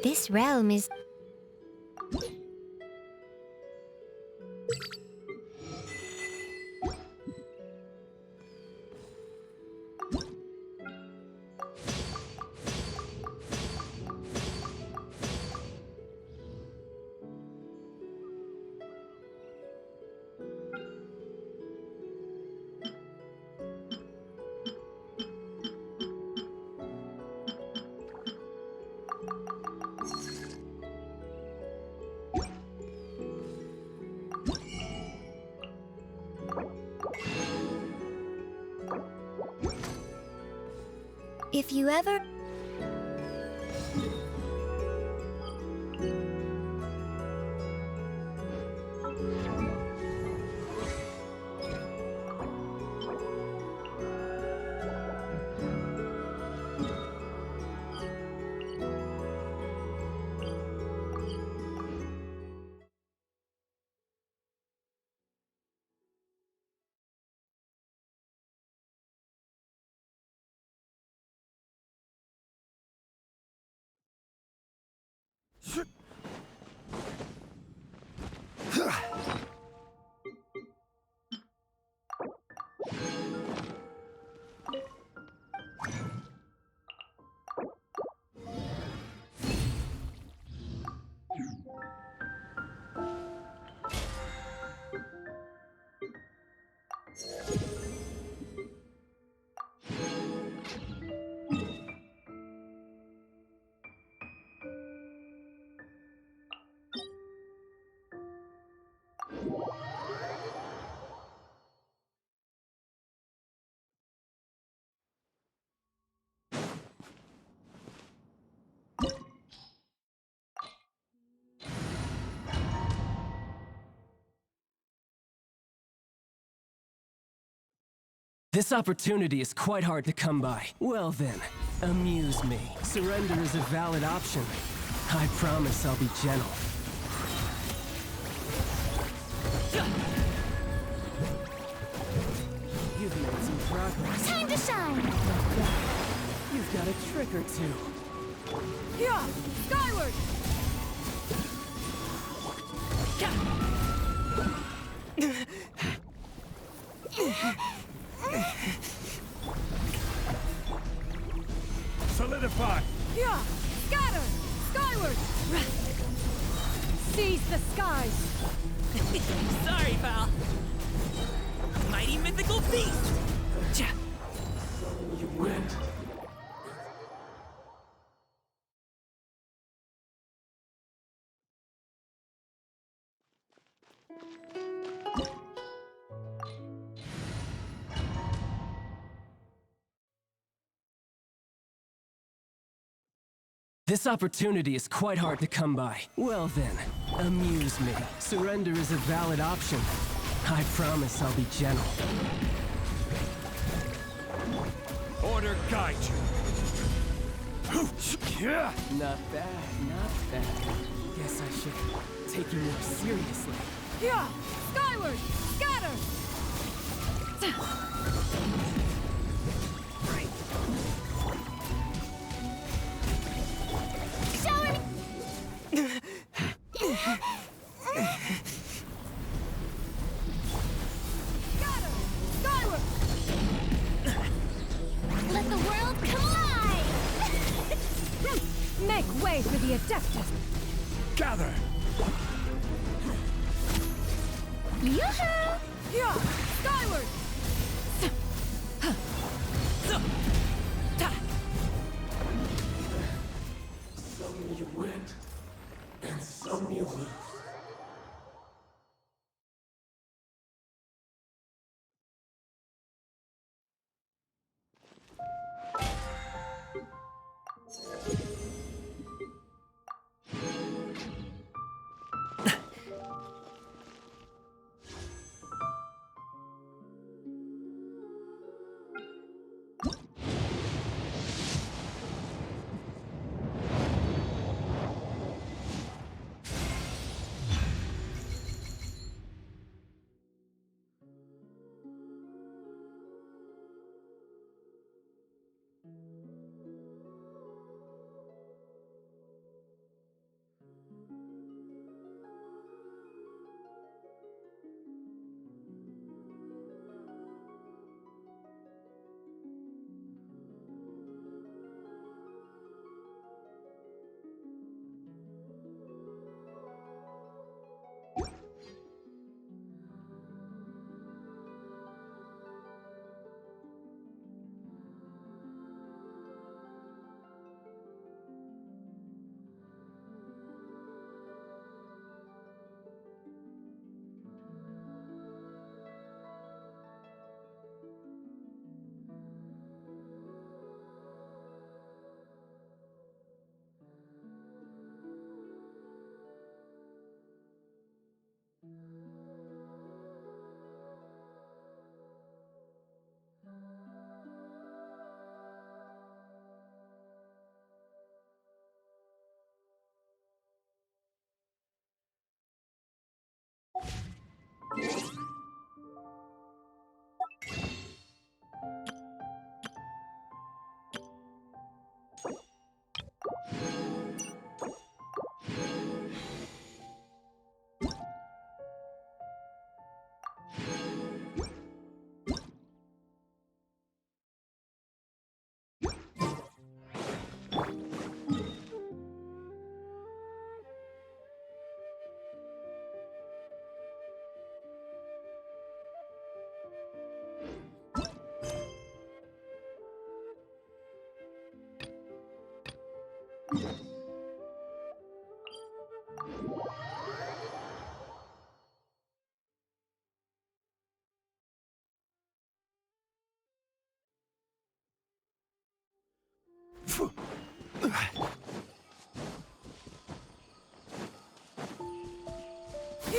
This realm is... If you ever... This opportunity is quite hard to come by. Well then, amuse me. Surrender is a valid option. I promise I'll be gentle. You've made some progress. Time to shine! You've got a trick or two. Yeah! Skyward! Solidify! Yeah! Scatter! Skyward! Seize the skies! Sorry, pal. Mighty mythical beast! You went. This opportunity is quite hard to come by. Well then, amuse me. Surrender is a valid option. I promise I'll be gentle. Order guide you. Not bad, not bad. Guess I should take you more seriously. Yeah! Skyward! Scatter! Let the world come alive! Make way for the Adeptus! Gather! Yoo-hoo! Yeah! Skyward! Some you went, and some you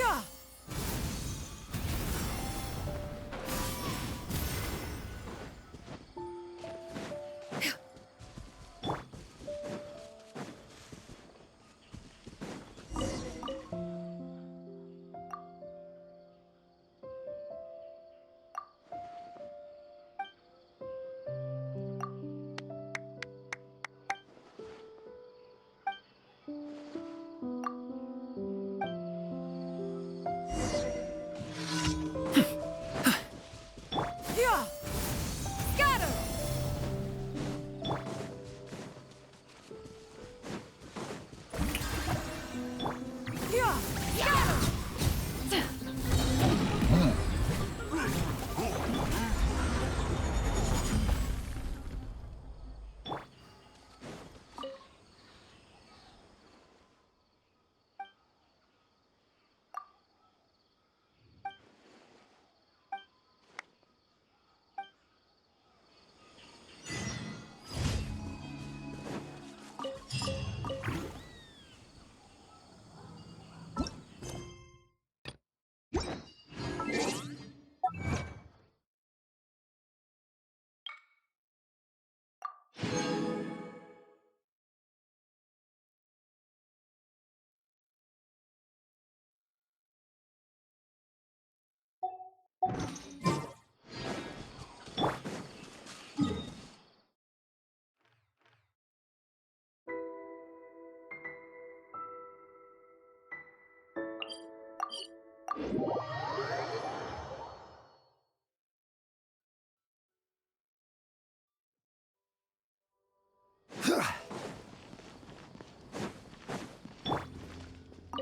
Yeah! Yeah! Scatter! Yeah! Scatter!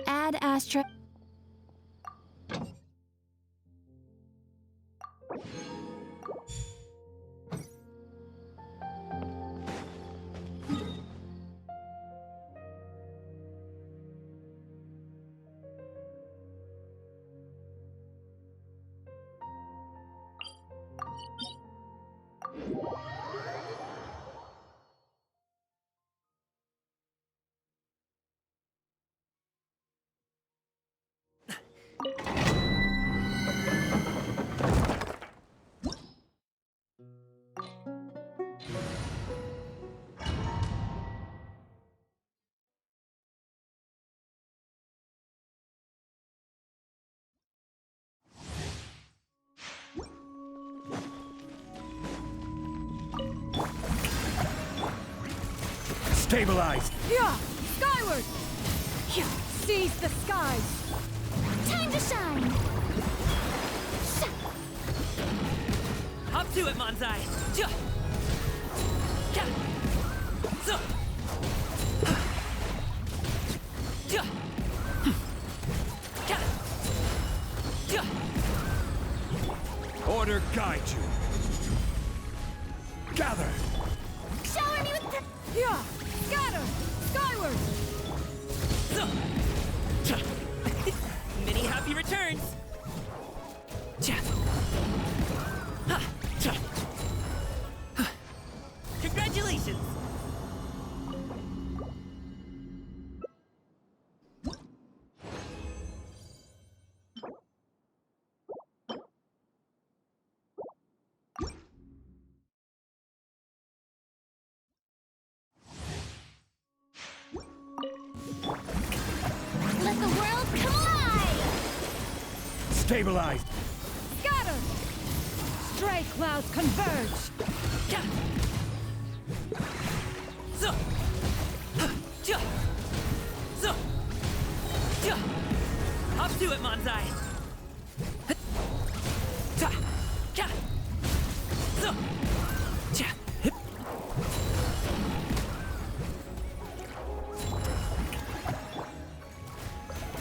Add astra. Stabilized! Yeah! Skyward! Yeah! Seize the skies! Time to shine! Hop to it, Manzai! Ja! Ja! Zo! Ja! Ja! Ja! Order guide you! Gather! Shower me with Yeah! Scatter! Skyward! Zo! Ja! Many happy returns! Ja! Ha! Ja! Ha! Congratulations! Let the world come alive! Stabilize! Scatter! Stray clouds converge! Ja. So. Ja. So. Ja. Up to it, Manzai. Ta. Ja. So. Ja. Hip.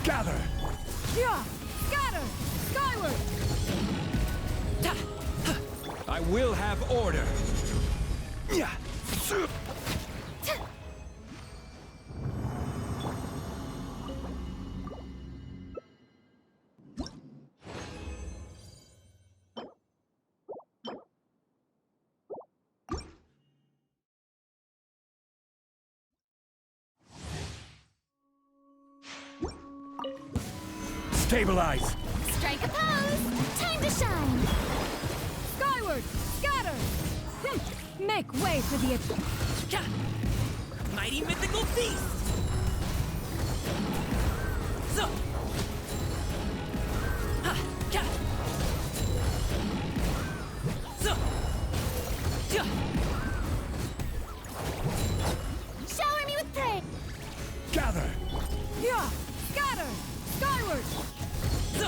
Gather! Yeah! Scatter! Skyward! Ta. I will have order! Yeah. Stabilize! Strike a pose! Time to shine! Skyward! Scatter! Make way for the Ja. Mighty mythical beast. So. Ha. Ja. So. Ja. Shower me with praise! Gather! Yeah! Scatter! Skyward! So.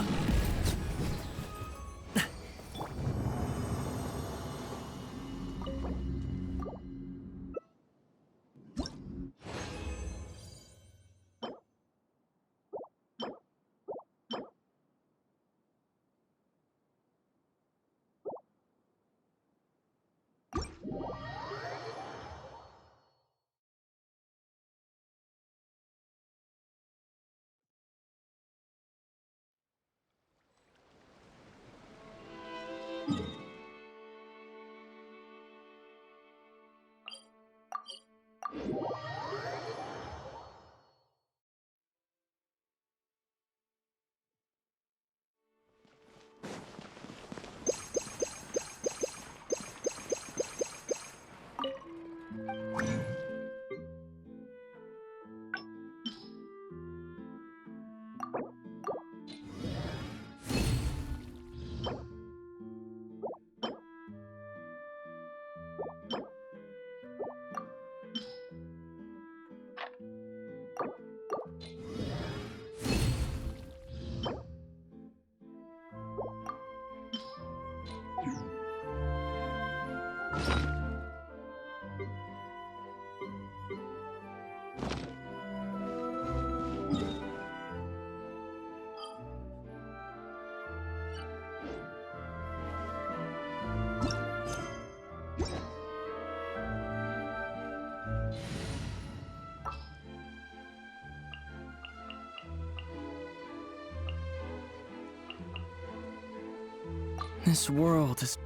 This world is...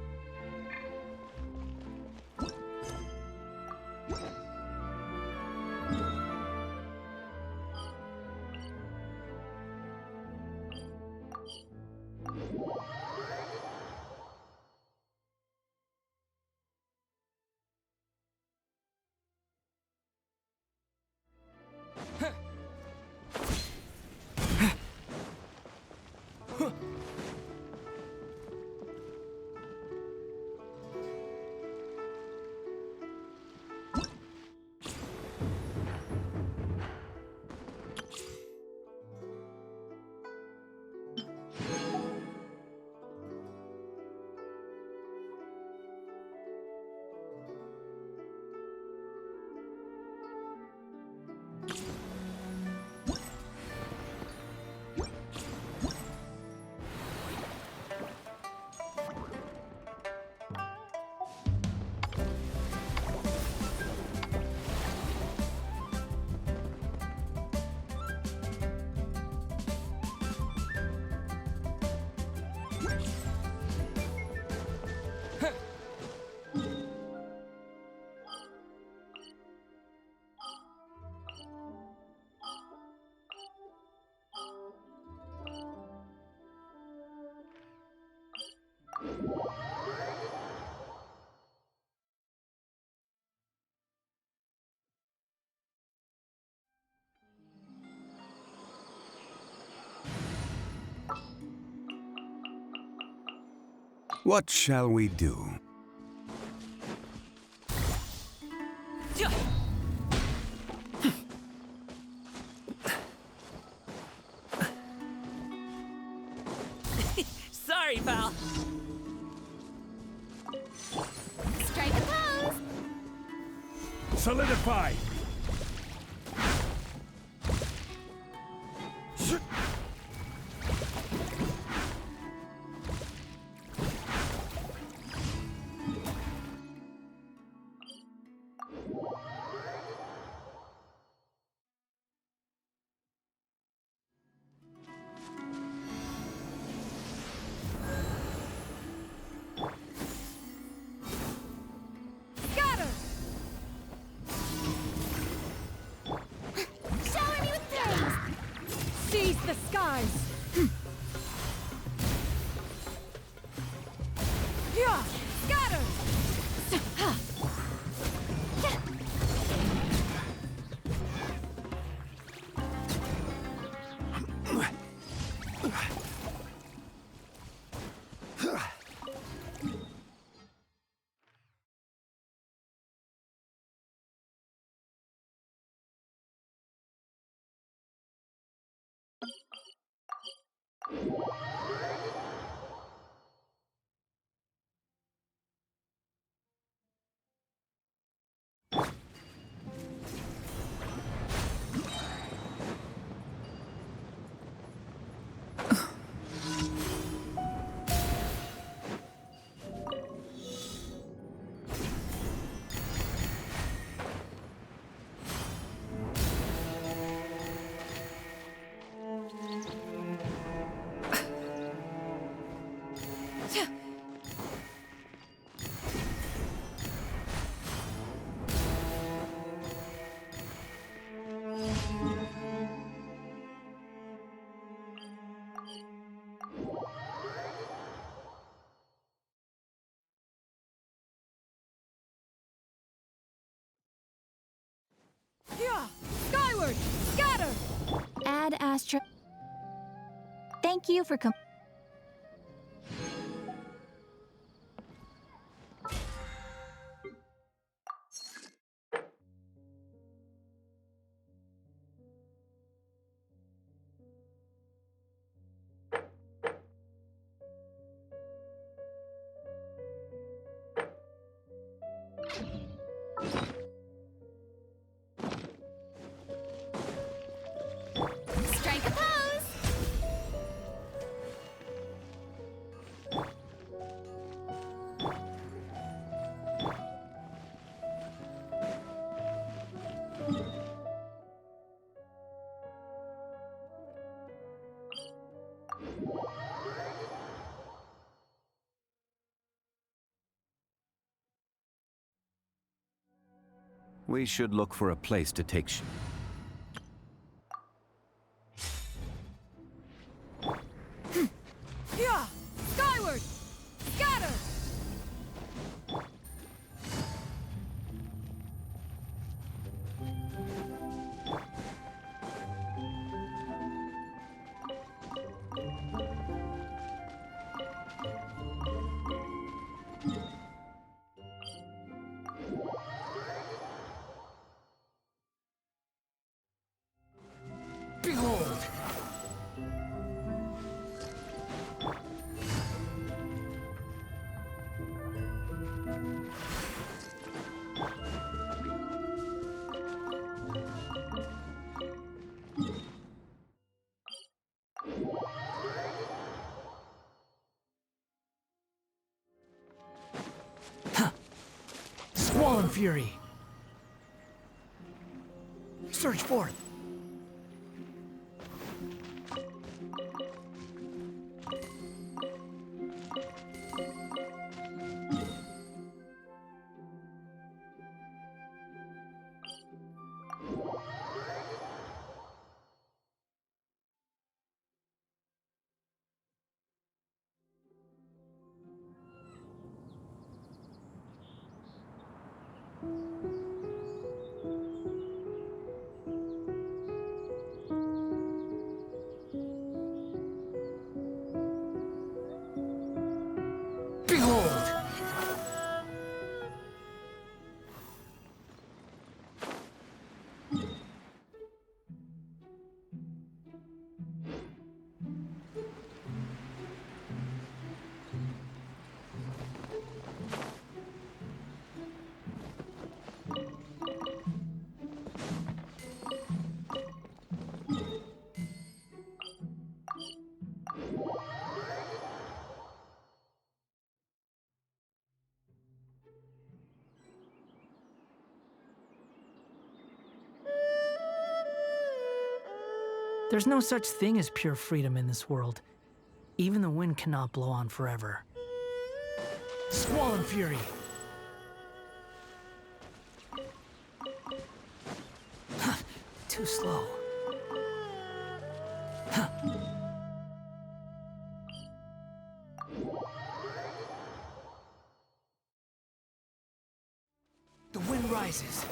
What shall we do? Yeah. Sorry, pal. Strike a pose. Solidify! Scatter! Shower me with praise. Seize the skies! Yeah! Scatter! Yeah! Skyward! Scatter! Add Astra. Thank you for Strike a pose. We should look for a place to take Yeah! Skyward! Scatter! Behold! Squall Fury! Search forth! There's no such thing as pure freedom in this world. Even the wind cannot blow on forever. Squall and fury! Too slow. The wind rises.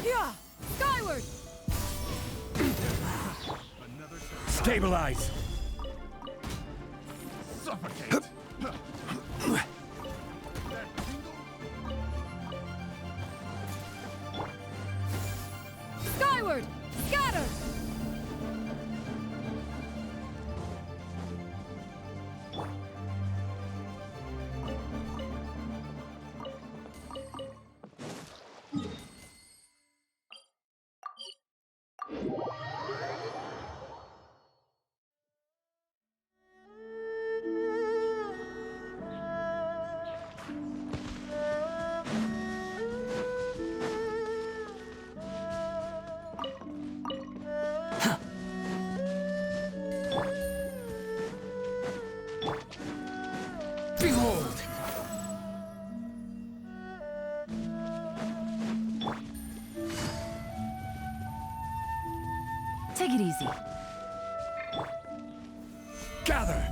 Yeah! Skyward! Stabilize! Skyward! Scatter! Behold! Take it easy. Gather!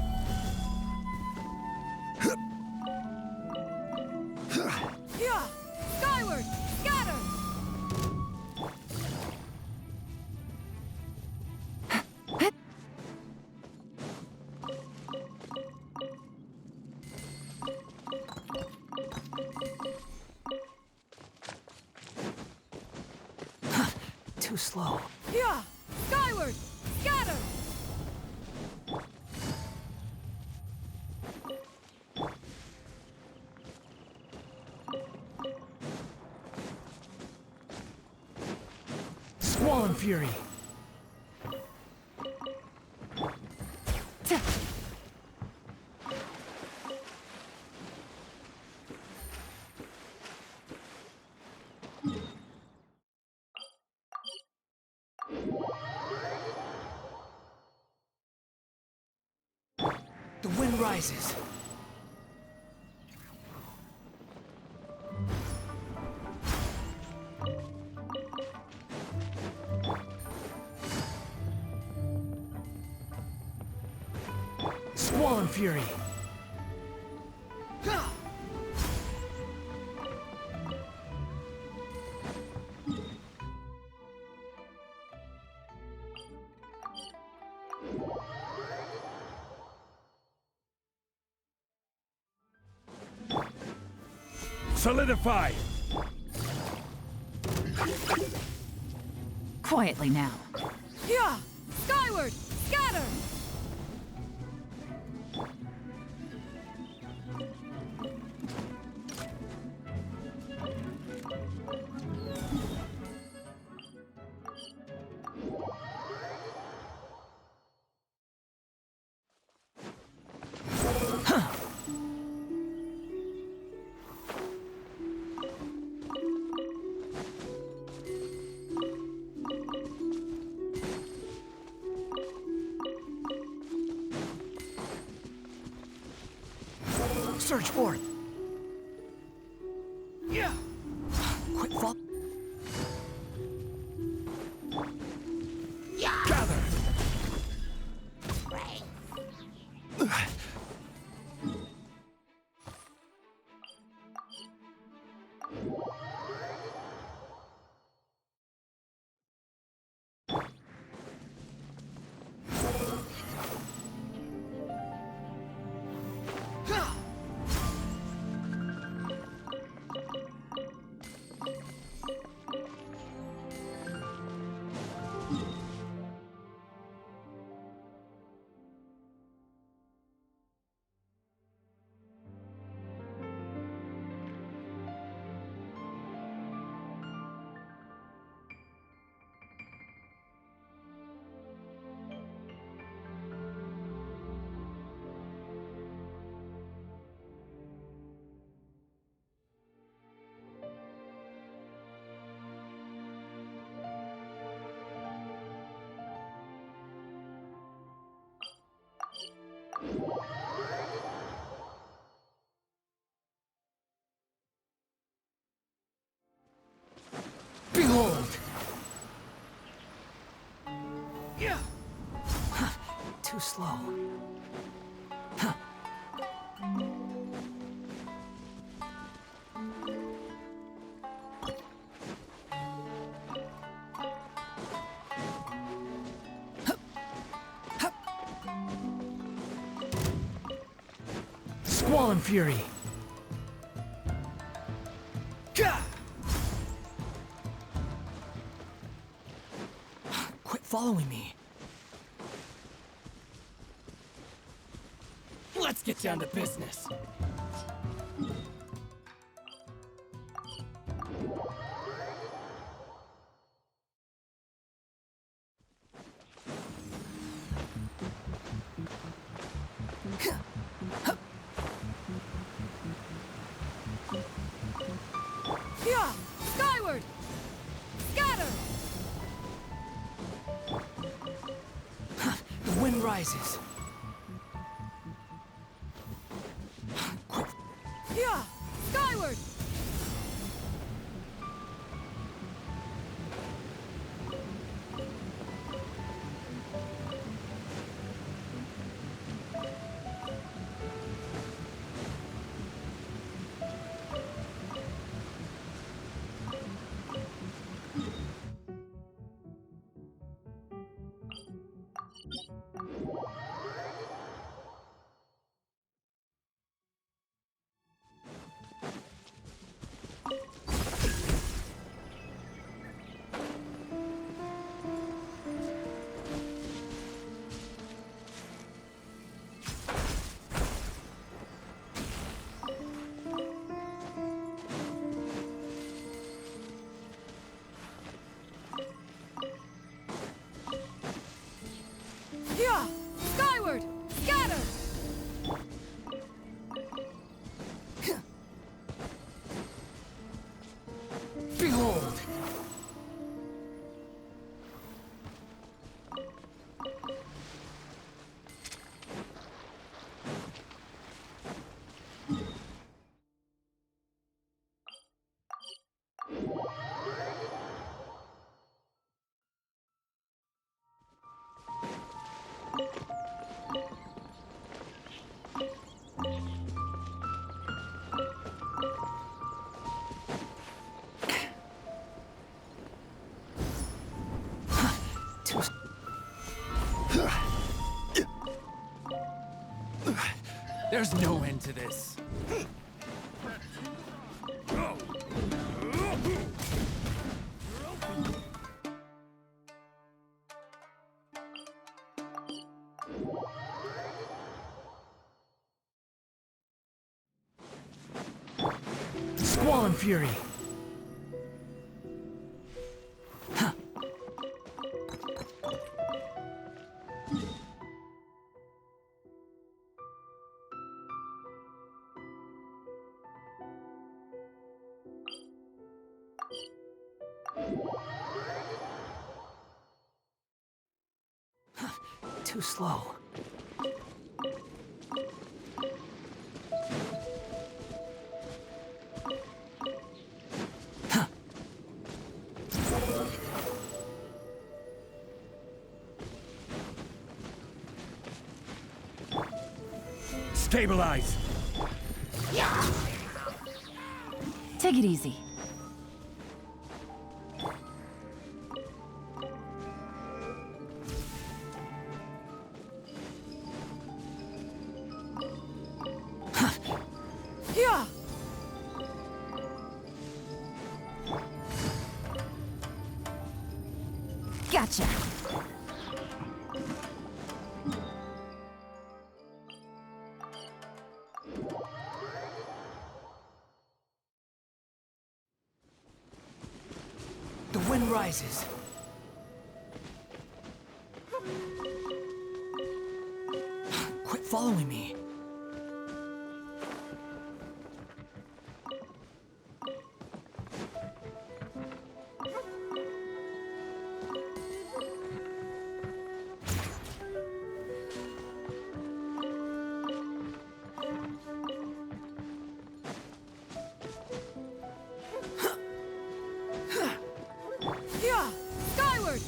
Yeah! Skyward! Scatter! Too slow. Yeah! Skyward! Scatter! Squall and fury! The wind rises. Squall and fury. Solidify! Quietly now. Yeah! Skyward! Scatter! Surge forth. Yeah. Quick fall. Gather! Too slow. Squall and Fury. Quit following me. Let's get down to business. Yeah! Skyward! Scatter! The wind rises. Yeah! Skyward! Yeah! Skyward! Scatter! Behold! Too There's no end to this. Squall and Fury. Too slow. Stabilize! Take it easy. Yeah! Gotcha. The wind rises. Quit following me. Yeah! Skyward!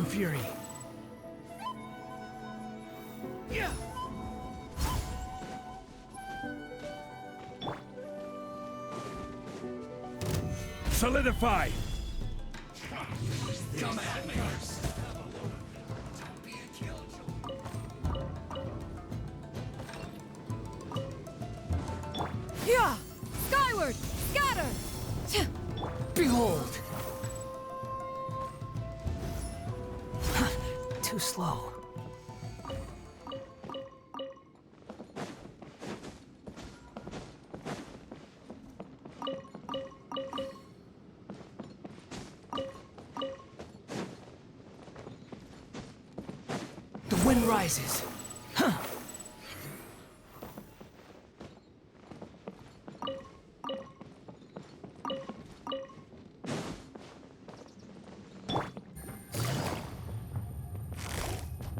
and fury. Solidify! Yeah! Skyward! Scatter! Behold! Too slow. The wind rises. Huh.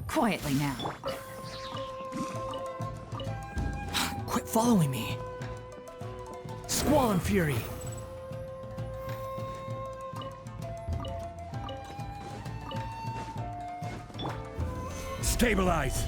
Quietly now. Quit following me. Squall and fury. Stabilize!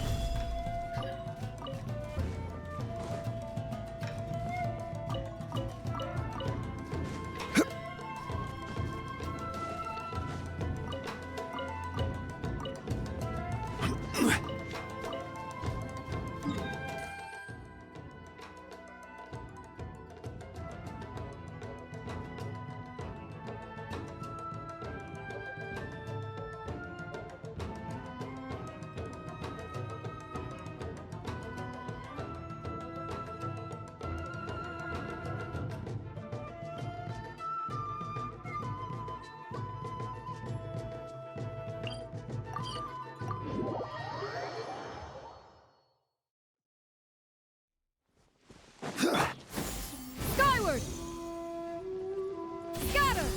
Skyward! Scatter!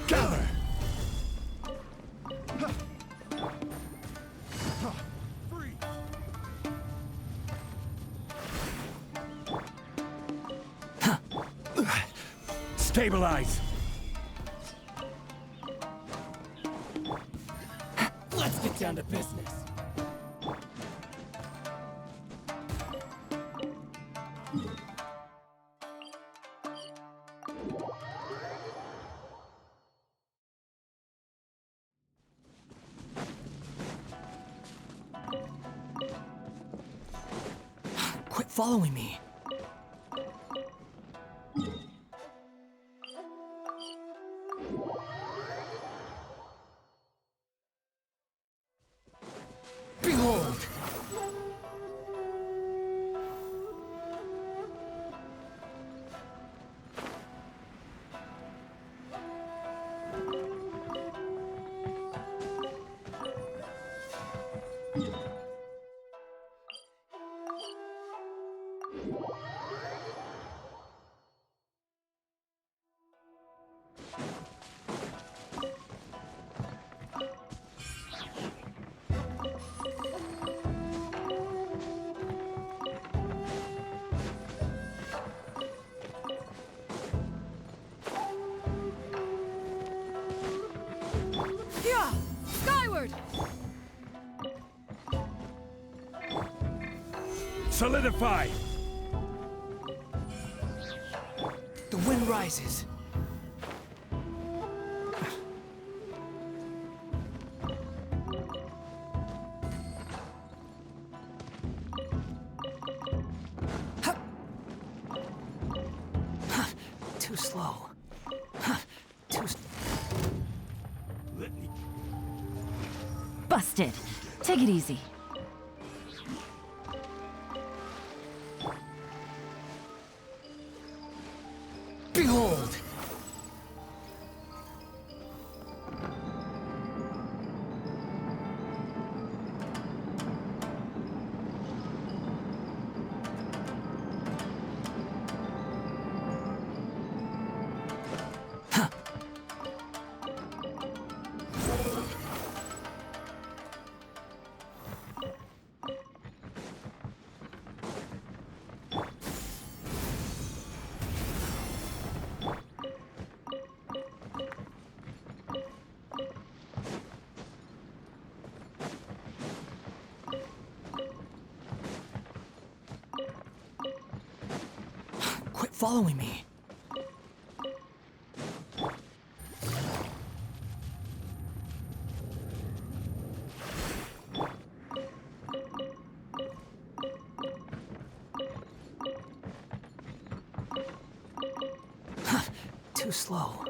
Gather! Stabilize! Let's get down to business. Quit following me. Behold! Yeah! Skyward! Solidify! The wind rises. Too slow. Too. Busted. Take it easy. Behold! following me. Too slow.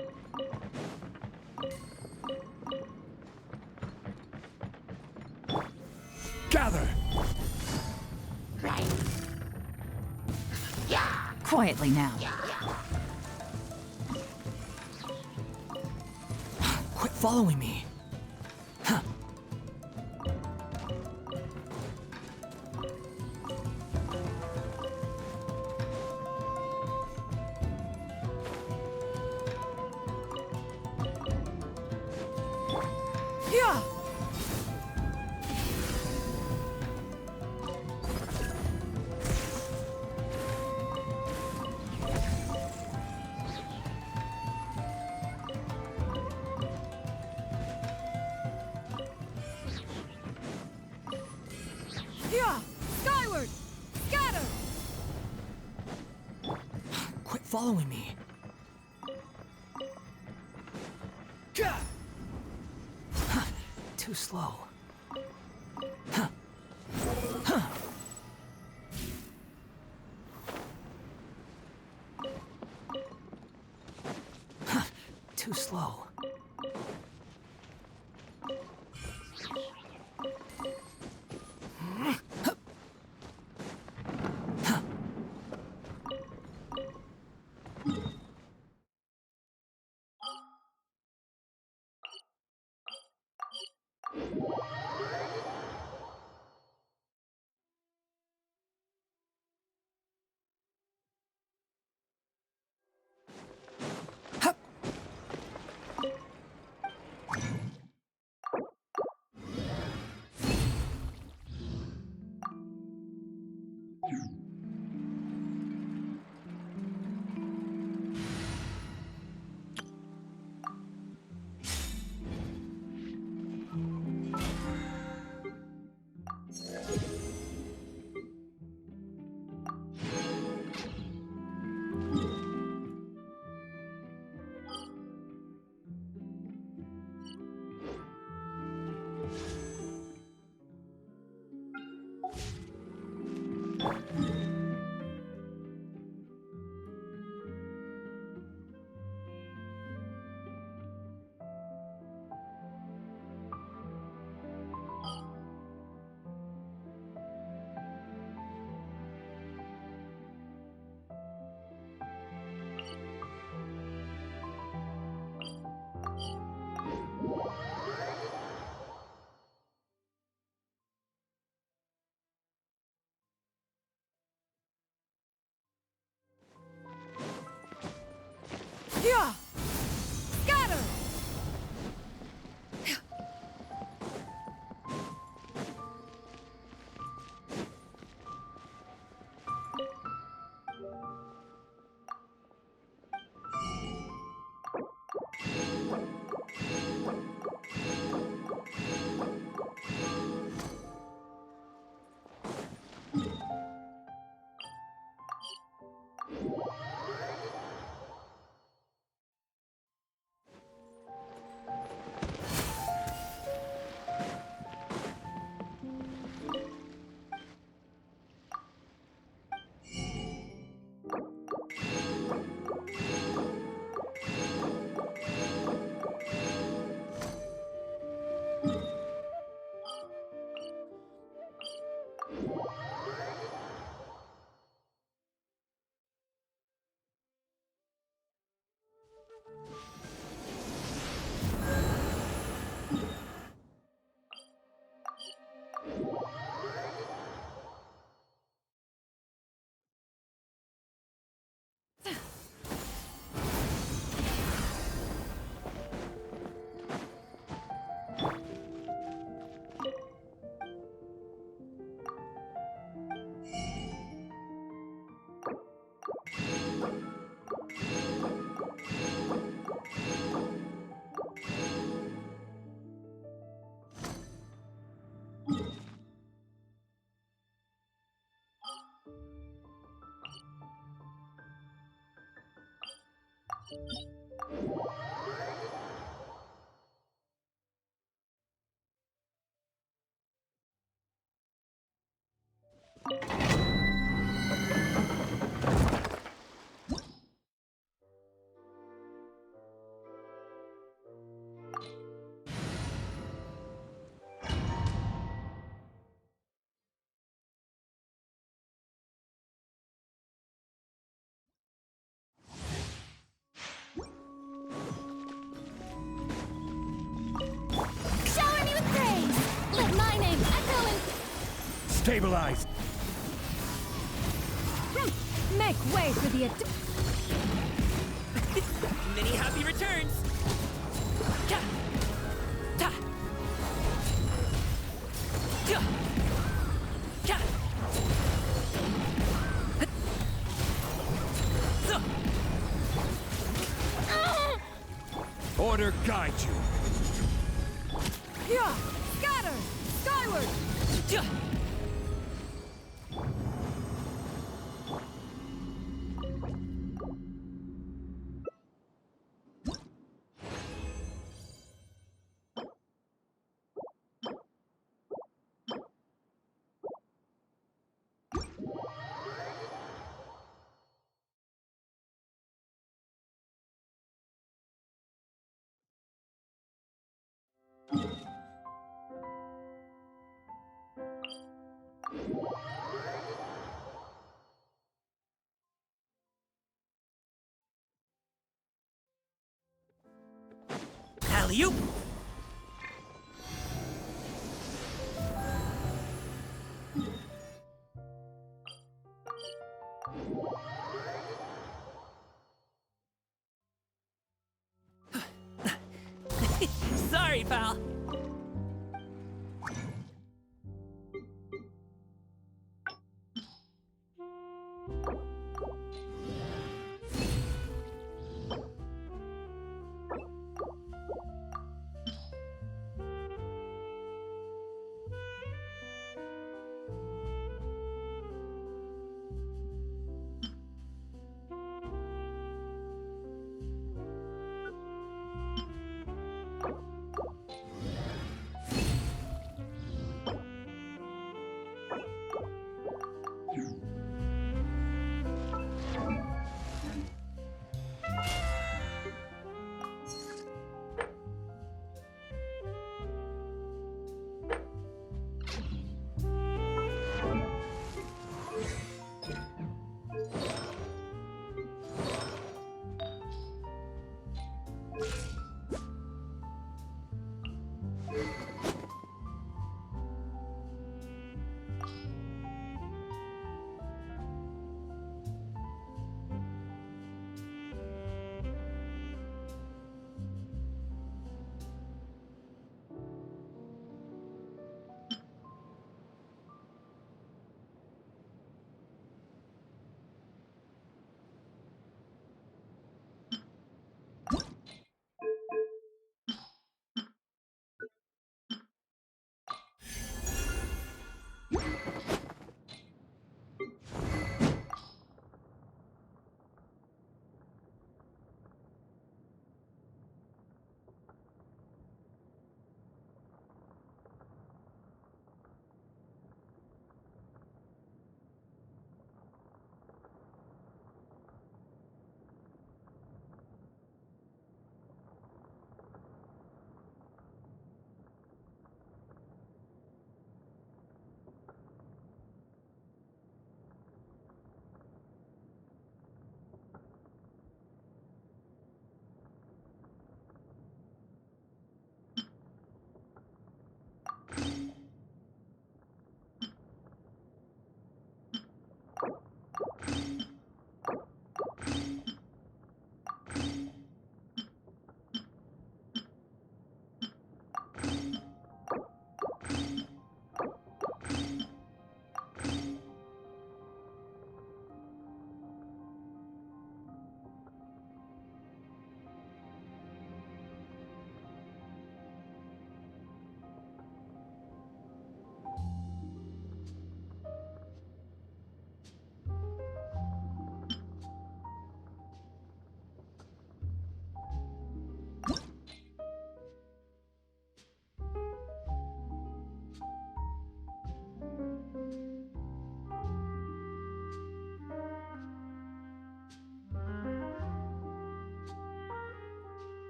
Gather! Quietly now. Quit following me. Yeah! Yeah! Skyward! Scatter! Quit following me. Too slow. Too slow. Yeah! Scatter! Shower me with praise! Let my name echo in... Stabilize! Make way for the... Many happy returns! Ka! Ta! Ja! Ka! Zo! Order guide you! Yeah! Scatter! Skyward! Ja! Alley-oop! Sorry, pal.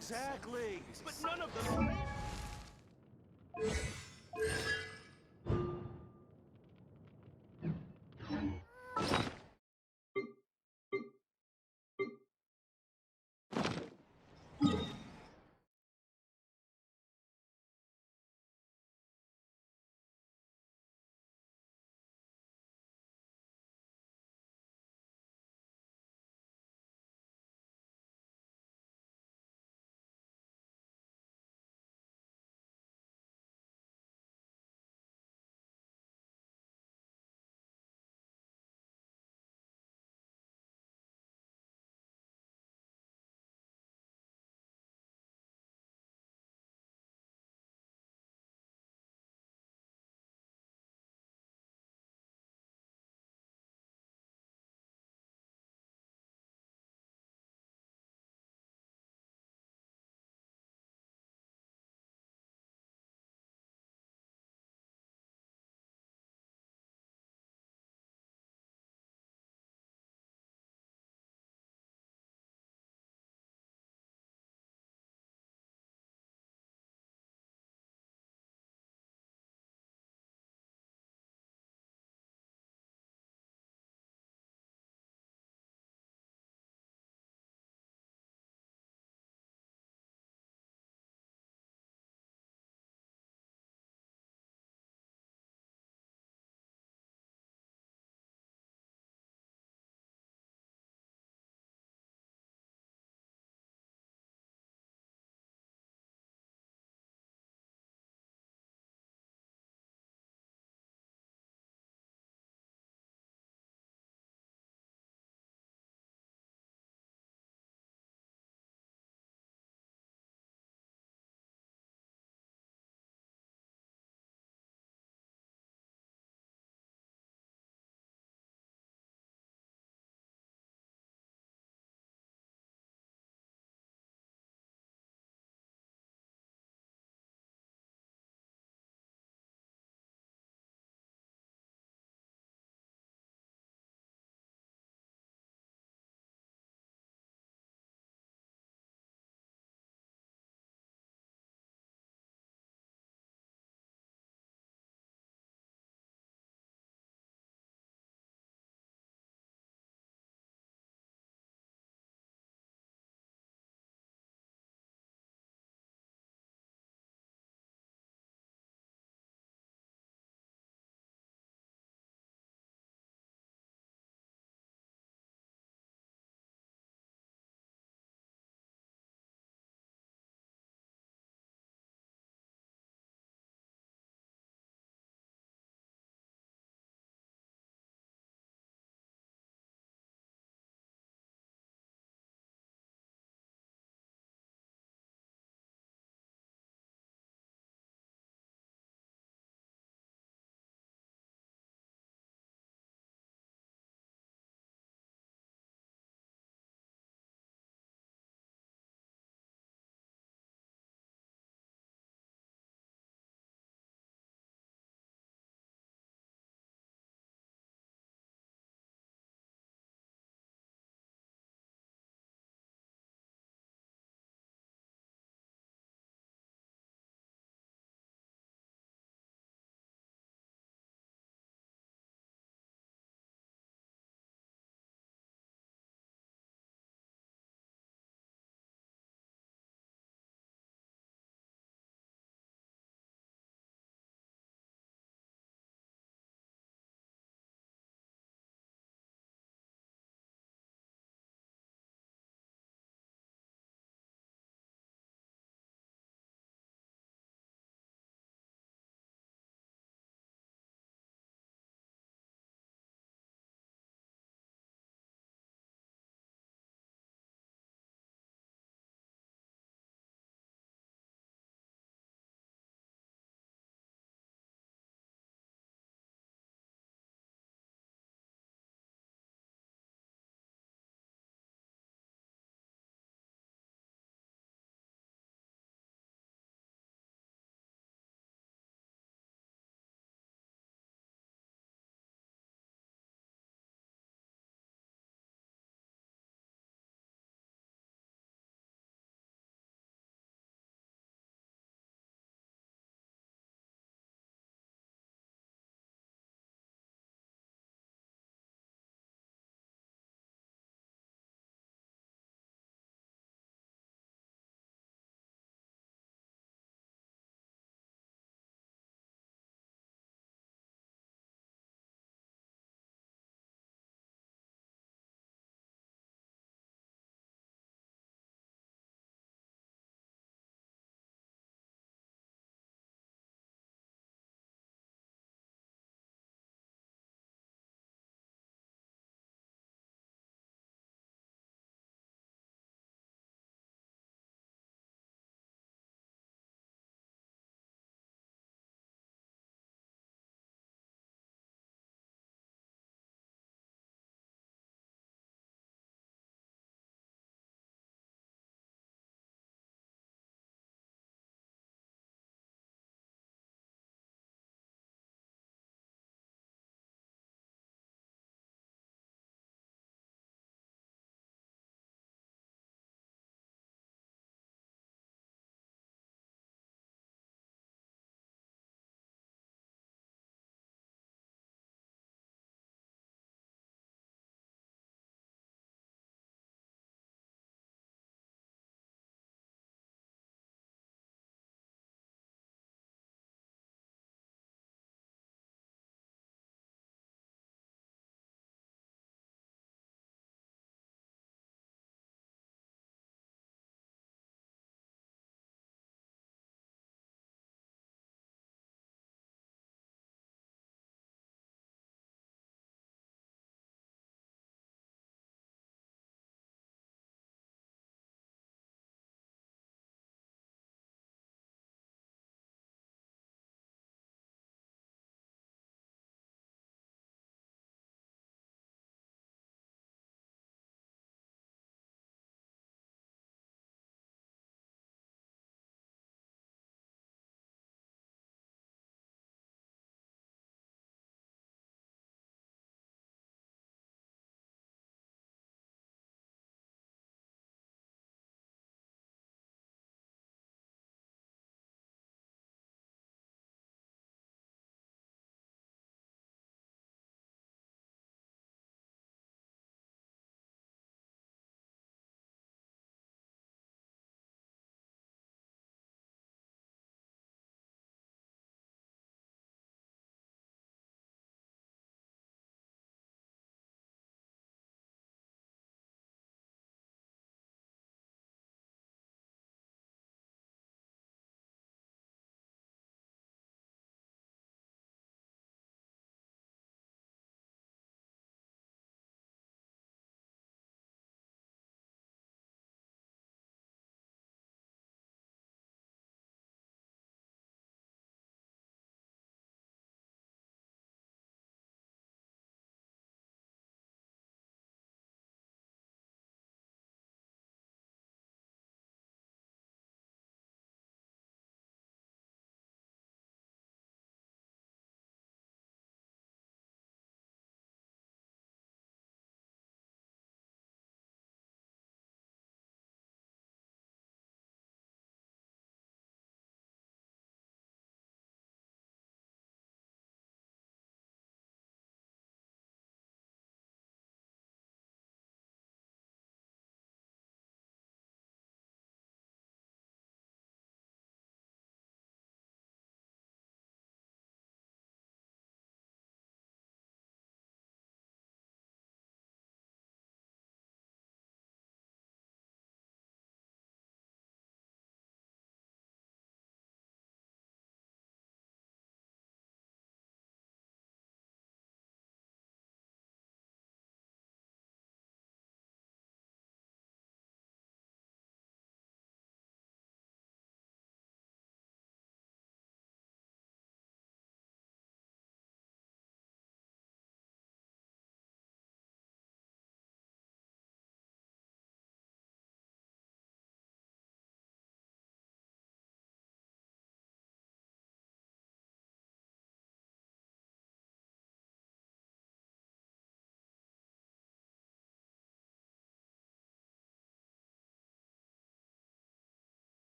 Exactly. But none of them.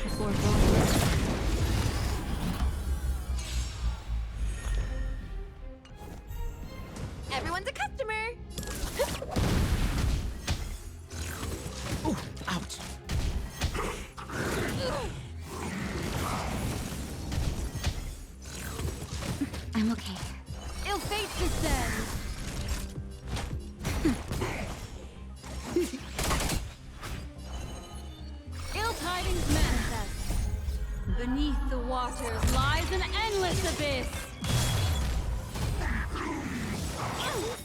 Before going. Everyone's a customer! Ooh, ouch. I'm okay. Ill fate descends! Beneath the waters lies an endless abyss.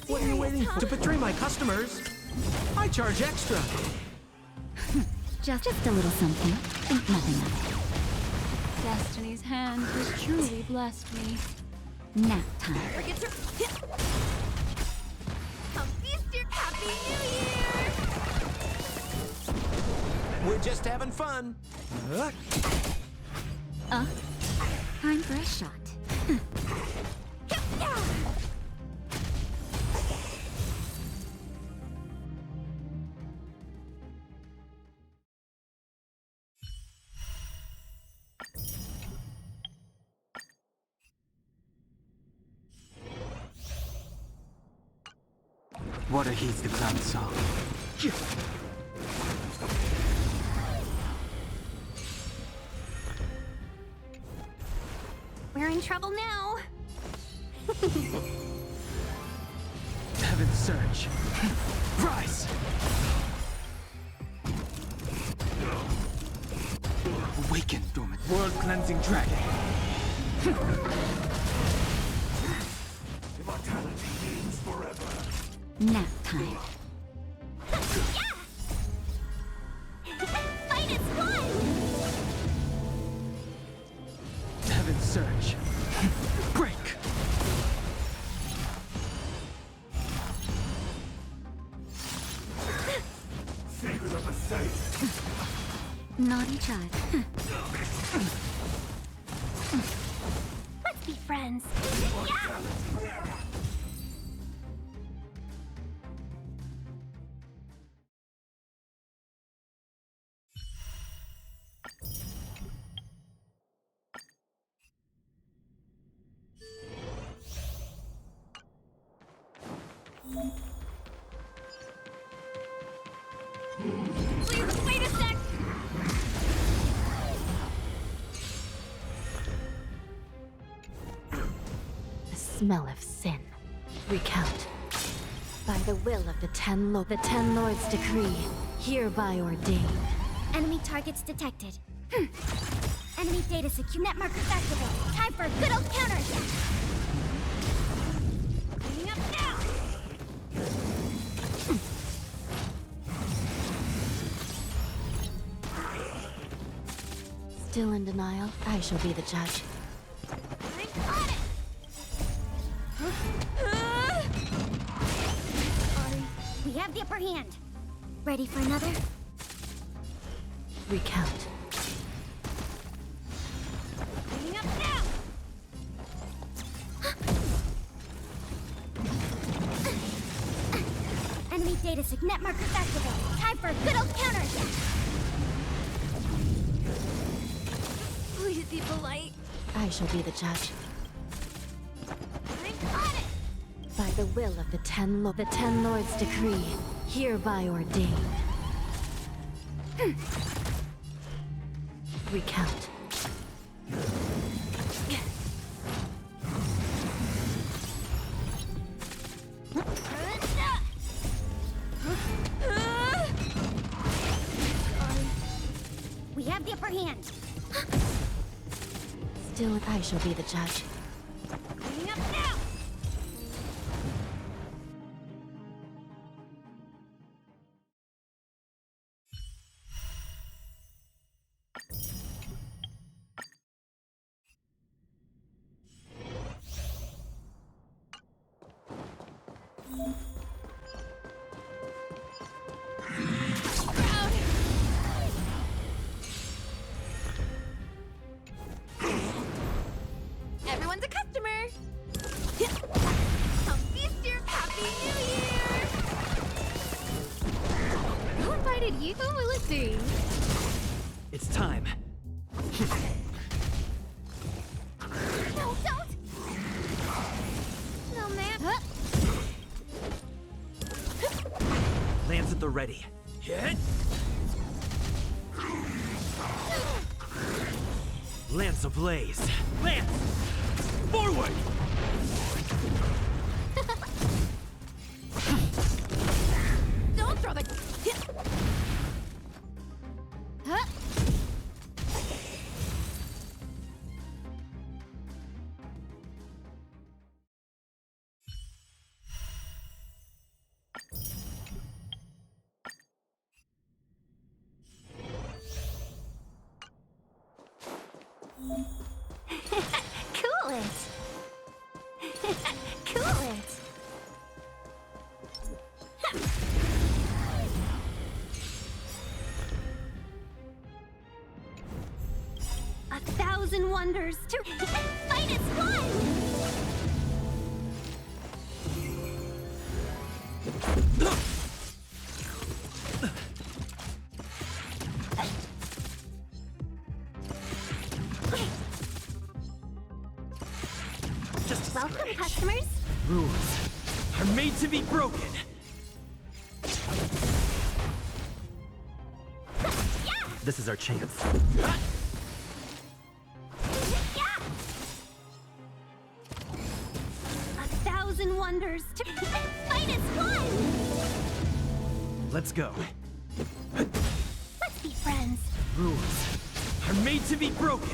What are you waiting for? To betray my customers? I charge extra. Just a little something. Think nothing of it. Destiny's hand has truly blessed me. Nap time. Forget your... Feast your Happy New Year! We're just having fun. Time for a shot. Water heats the cloud song. We're in trouble now. Heaven's Surge. Rise! Awaken, dormant. World-cleansing dragon. Immortality means forever. Nap time. Fight is one! Heaven's Surge. Break! Secret of the safe. Naughty child. Let's be friends. Please, wait a sec! The smell of sin. Recount. By the will of the Ten Lords' decree, hereby ordained. Enemy targets detected. Enemy data secure. Net markers activated. Time for a good old counterattack. Cleaning up now! Still in denial, I shall be the judge. I'm on it! We have the upper hand. Ready for another? Recount. Cleaning up now! Enemy data secure. Net markers activated. Time for a good old counterattack. Please be polite. I shall be the judge. I'm on it! By the will of the Ten Lords' decree, hereby ordained. Recount. We have the upper hand. Still, I shall be the judge. Cleaning up now! Everyone's a customer. Come feast your Happy New Year! Who invited you? Who will it be? It's time. No, don't! No, man. Lance at the ready. Hit! Lance ablaze. Lance! Forward! Don't throw the... A thousand wonders to fight as one! Welcome, customers. Rules are made to be broken. This is our chance. A thousand wonders to fight as one! Let's go. Let's be friends. Rules are made to be broken.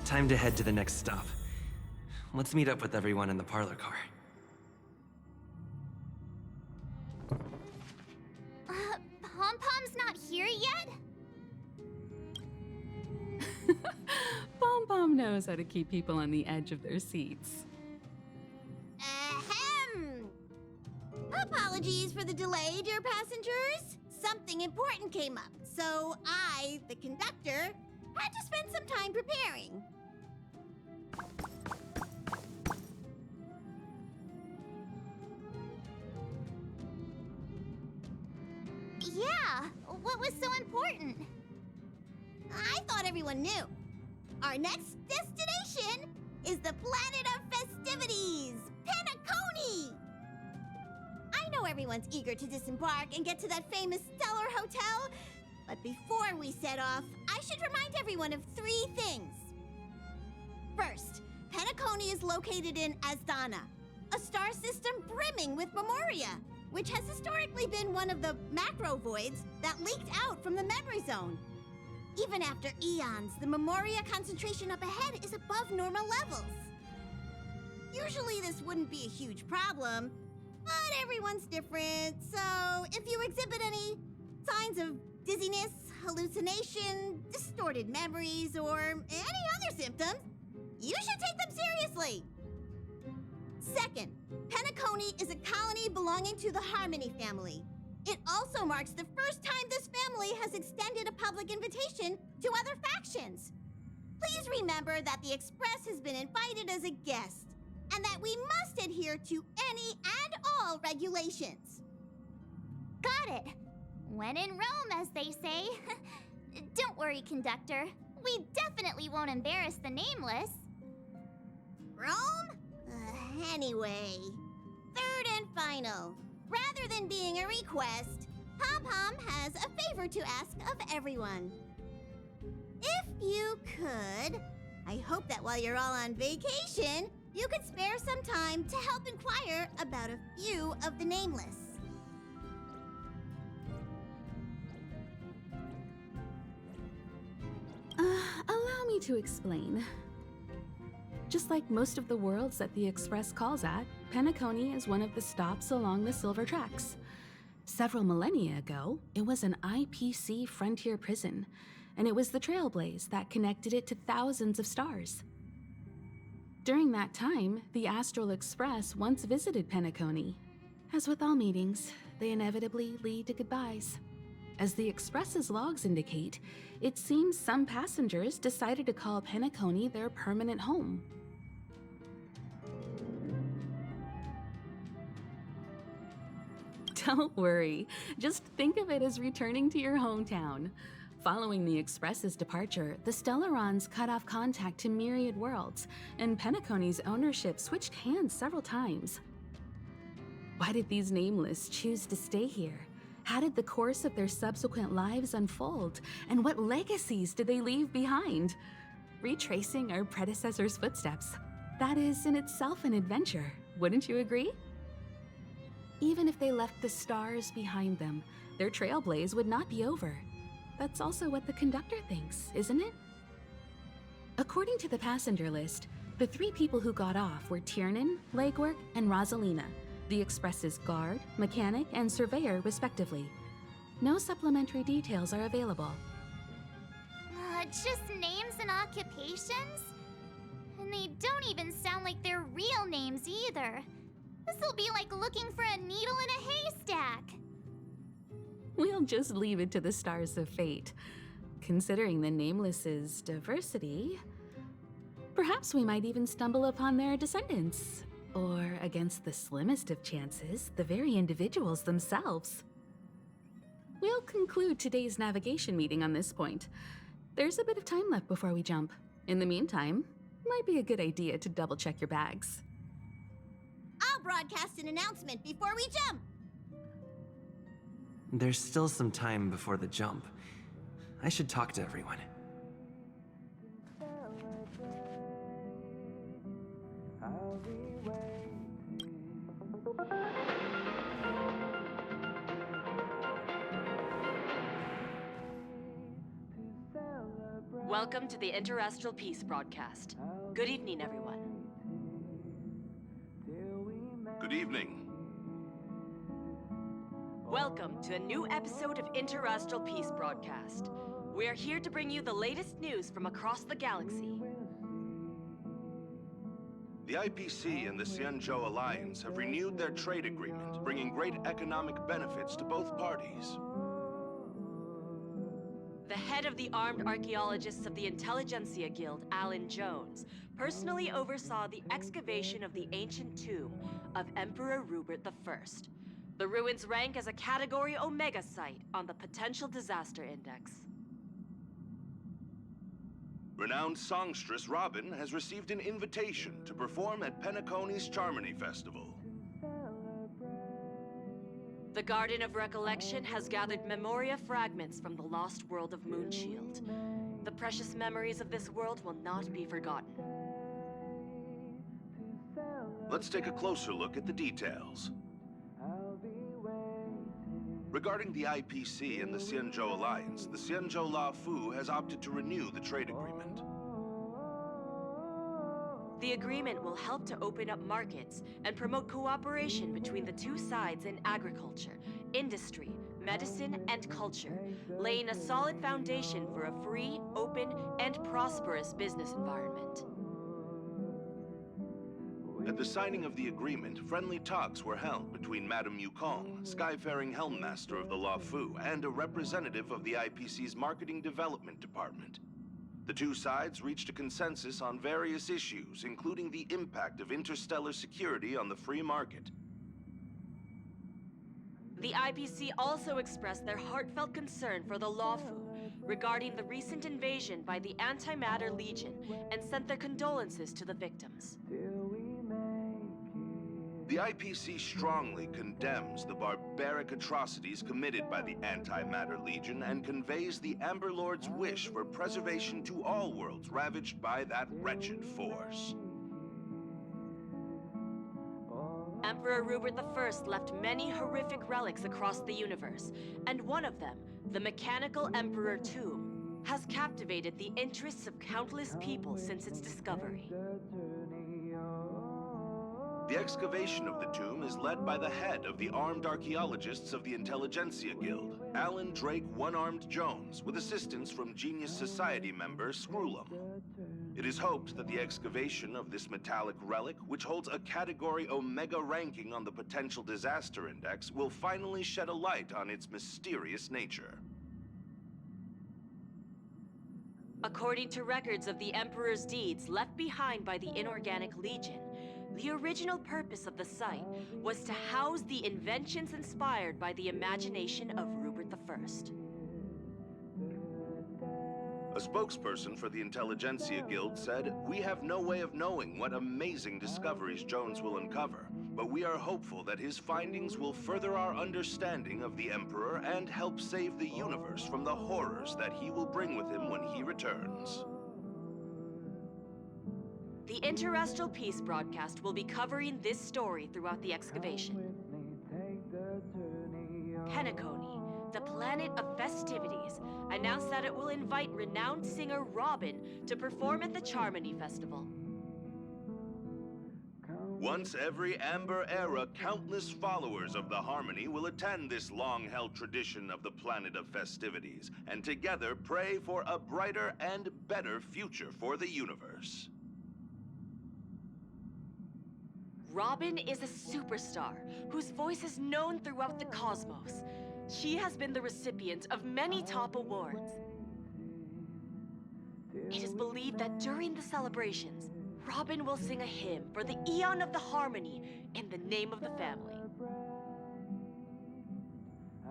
Time to head to the next stop. Let's meet up with everyone in the parlor car. Pom-Pom's not here yet? Pom-Pom knows how to keep people on the edge of their seats. Ahem! Apologies for the delay, dear passengers. Something important came up, so I, the conductor, had to spend some time preparing. Yeah, what was so important? I thought everyone knew. Our next destination is the planet of festivities, PENACONY! I know everyone's eager to disembark and get to that famous Stellar Hotel, but before we set off, I should remind everyone of 3 things. First, PENACONY is located in Asdana, a star system brimming with Memoria, which has historically been one of the macro voids that leaked out from the memory zone. Even after eons, the Memoria concentration up ahead is above normal levels. Usually this wouldn't be a huge problem, but everyone's different, so if you exhibit any signs signs of dizziness, hallucination, distorted memories, or any other symptoms, you should take them seriously. Second, PENACONY is a colony belonging to the Harmony family. It also marks the first time this family has extended a public invitation to other factions. Please remember that the Express has been invited as a guest, and that we must adhere to any and all regulations. Got it. When in Rome, as they say. Don't worry, conductor. We definitely won't embarrass the nameless. Rome? Anyway, third and final. Rather than being a request, Pom-Pom has a favor to ask of everyone. If you could, I hope that while you're all on vacation, you could spare some time to help inquire about a few of the nameless. Allow me to explain. Just like most of the worlds that the Express calls at, PENACONY is one of the stops along the Silver Tracks. Several millennia ago, it was an IPC frontier prison, and it was the Trailblaze that connected it to thousands of stars. During that time, the Astral Express once visited PENACONY. As with all meetings, they inevitably lead to goodbyes. As the Express's logs indicate, it seems some passengers decided to call PENACONY their permanent home. Don't worry, just think of it as returning to your hometown. Following the Express's departure, the Stellarons cut off contact to myriad worlds, and PENACONY's ownership switched hands several times. Why did these nameless choose to stay here? How did the course of their subsequent lives unfold? And what legacies did they leave behind? Retracing our predecessors' footsteps. That is in itself an adventure, wouldn't you agree? Even if they left the stars behind them, their trailblaze would not be over. That's also what the conductor thinks, isn't it? According to the passenger list, the 3 people who got off were Tiernan, Legwork, and Rosalina, the Express's guard, mechanic, and surveyor, respectively. No supplementary details are available. Just names and occupations? And they don't even sound like their real names either. This'll be like looking for a needle in a haystack. We'll just leave it to the stars of fate. Considering the Nameless's diversity, perhaps we might even stumble upon their descendants. Or, against the slimmest of chances, the very individuals themselves. We'll conclude today's navigation meeting on this point. There's a bit of time left before we jump. In the meantime, might be a good idea to double-check your bags. I'll broadcast an announcement before we jump. There's still some time before the jump. I should talk to everyone. Welcome to the Interastral Peace broadcast. Good evening, everyone. Good evening. Welcome to a new episode of Interastral Peace broadcast. We are here to bring you the latest news from across the galaxy. The IPC and the Xianzhou Alliance have renewed their trade agreement, bringing great economic benefits to both parties. The head of the Armed Archaeologists of the Intelligentsia Guild, Alan Jones, personally oversaw the excavation of the ancient tomb of Emperor Rupert I. The ruins rank as a Category Omega site on the Potential Disaster Index. Renowned songstress Robin has received an invitation to perform at PENACONY's Charmony Festival. The Garden of Recollection has gathered memoria fragments from the lost world of Moonshield. The precious memories of this world will not be forgotten. Let's take a closer look at the details. Regarding the IPC and the Xianzhou Alliance, the Xianzhou La Fu has opted to renew the trade agreement. The agreement will help to open up markets and promote cooperation between the two sides in agriculture, industry, medicine and culture, laying a solid foundation for a free, open, and prosperous business environment. At the signing of the agreement, friendly talks were held between Madame Yukong, Skyfaring Helmmaster of the La Fu, and a representative of the IPC's Marketing Development Department. The two sides reached a consensus on various issues, including the impact of interstellar security on the free market. The IPC also expressed their heartfelt concern for the Lawfu regarding the recent invasion by the Antimatter Legion and sent their condolences to the victims. The IPC strongly condemns the barbaric atrocities committed by the Antimatter Legion and conveys the Amber Lord's wish for preservation to all worlds ravaged by that wretched force. Emperor Rupert I left many horrific relics across the universe, and one of them, the Mechanical Emperor Tomb, has captivated the interests of countless people since its discovery. The excavation of the tomb is led by the head of the armed archaeologists of the Intelligentsia Guild, Alan Drake One-Armed Jones, with assistance from Genius Society member Screwlum. It is hoped that the excavation of this metallic relic, which holds a Category Omega ranking on the Potential Disaster Index, will finally shed a light on its mysterious nature. According to records of the Emperor's deeds left behind by the Inorganic Legion, the original purpose of the site was to house the inventions inspired by the imagination of Rupert I. A spokesperson for the Intelligentsia Guild said, "We have no way of knowing what amazing discoveries Jones will uncover, but we are hopeful that his findings will further our understanding of the Emperor and help save the universe from the horrors that he will bring with him when he returns." The Interestral Peace broadcast will be covering this story throughout the excavation. PENACONY, the planet of festivities, announced that it will invite renowned singer Robin to perform at the Charmony Festival. Once every Amber Era, countless followers of the Harmony will attend this long-held tradition of the planet of festivities, and together pray for a brighter and better future for the universe. Robin is a superstar whose voice is known throughout the cosmos. She has been the recipient of many top awards. It is believed that during the celebrations, Robin will sing a hymn for the Eon of the Harmony in the name of the family.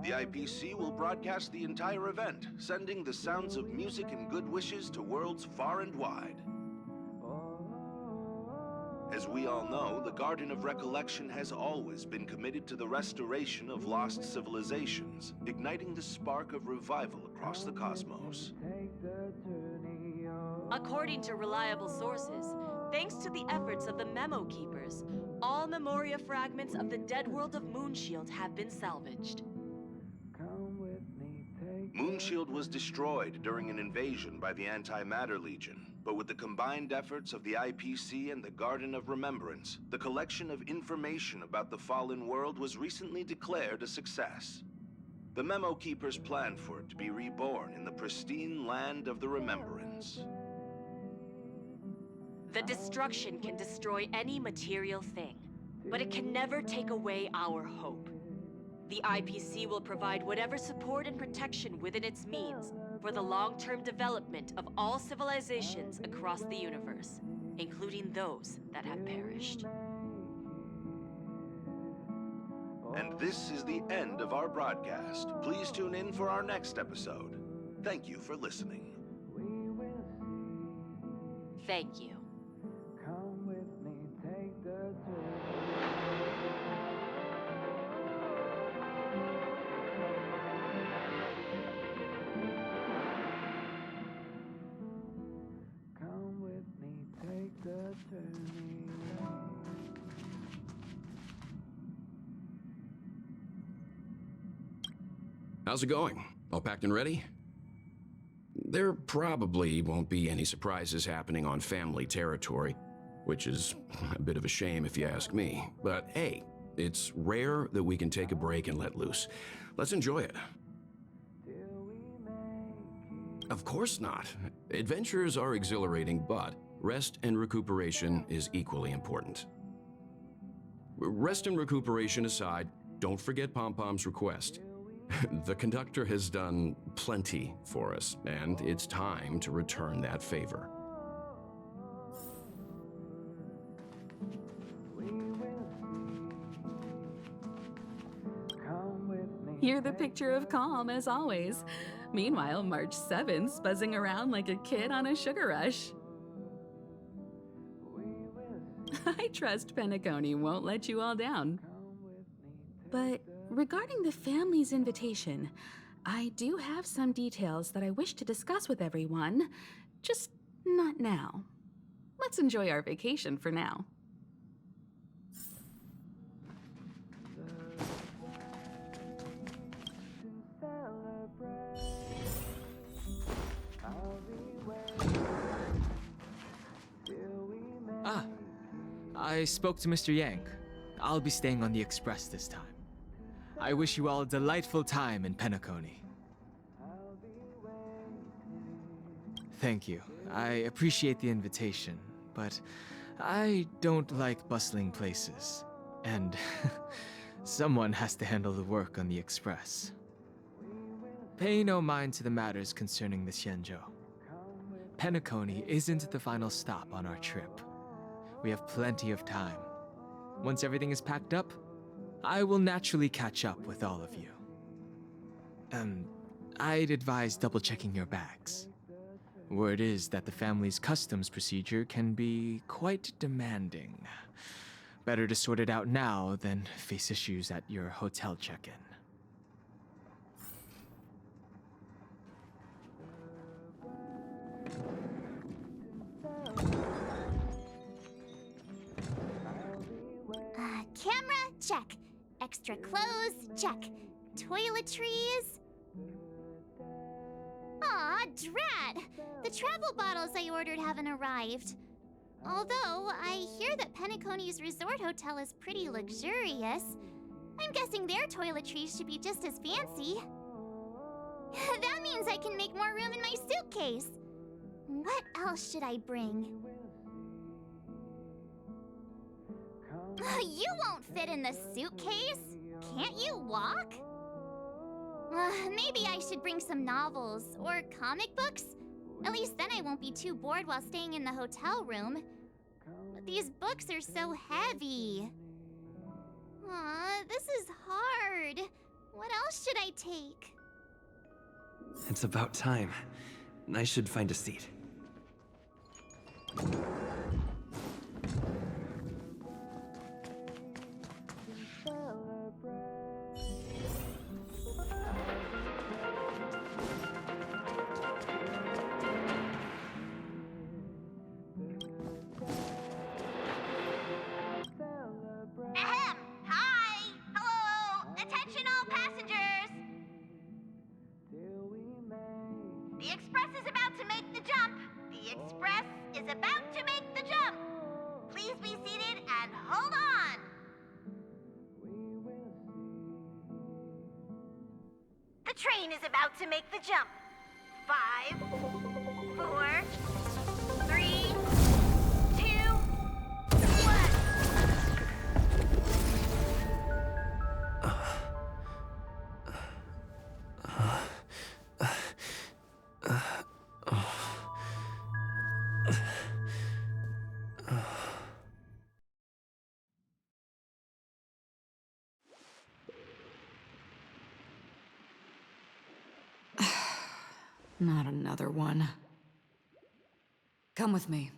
The IPC will broadcast the entire event, sending the sounds of music and good wishes to worlds far and wide. As we all know, the Garden of Recollection has always been committed to the restoration of lost civilizations, igniting the spark of revival across the cosmos. According to reliable sources, thanks to the efforts of the Memo Keepers, all Memoria fragments of the dead world of Moonshield have been salvaged. Moonshield was destroyed during an invasion by the Antimatter Legion, but with the combined efforts of the IPC and the Garden of Remembrance, the collection of information about the fallen world was recently declared a success. The Memo Keepers planned for it to be reborn in the pristine land of the Remembrance. The destruction can destroy any material thing, but it can never take away our hope. The IPC will provide whatever support and protection within its means for the long-term development of all civilizations across the universe, including those that have perished. And this is the end of our broadcast. Please tune in for our next episode. Thank you for listening. Thank you. How's it going? All packed and ready? There probably won't be any surprises happening on family territory, which is a bit of a shame if you ask me. But hey, It's rare that we can take a break and let loose. Let's enjoy it. Of course not. Adventures are exhilarating, but rest and recuperation is equally important. Rest and recuperation aside, don't forget Pom-Pom's request. The conductor has done plenty for us, and it's time to return that favor. You're the picture of calm, as always. Meanwhile, March 7th's buzzing around like a kid on a sugar rush. I trust PENACONY won't let you all down. But regarding the family's invitation, I do have some details that I wish to discuss with everyone, just not now. Let's enjoy our vacation for now. I spoke to Mr. Yang. I'll be staying on the Express this time. I wish you all a delightful time in PENACONY. Thank you. I appreciate the invitation, but I don't like bustling places. And someone has to handle the work on the Express. Pay no mind to the matters concerning the Xianzhou. PENACONY isn't the final stop on our trip. We have plenty of time. Once everything is packed up, I will naturally catch up with all of you. I'd advise double-checking your bags. Word is that the family's customs procedure can be quite demanding. Better to sort it out now than face issues at your hotel check-in. Camera, check. Extra clothes, check. Toiletries. Aw, drat! The travel bottles I ordered haven't arrived. Although, I hear that PENACONY's resort hotel is pretty luxurious. I'm guessing their toiletries should be just as fancy. That means I can make more room in my suitcase. What else should I bring? You won't fit in the suitcase. Can't you walk? Maybe I should bring some novels or comic books. At least then I won't be too bored while staying in the hotel room. But these books are so heavy. Aw, this is hard. What else should I take? It's about time. I should find a seat. Ahem! Hi! Hello! Attention all passengers! The Express is about to make the jump! The Express is about to make the jump! Please be seated and hold on! The train is about to make the jump. 5, 4, 3, 2, 1. Not another one. Come with me.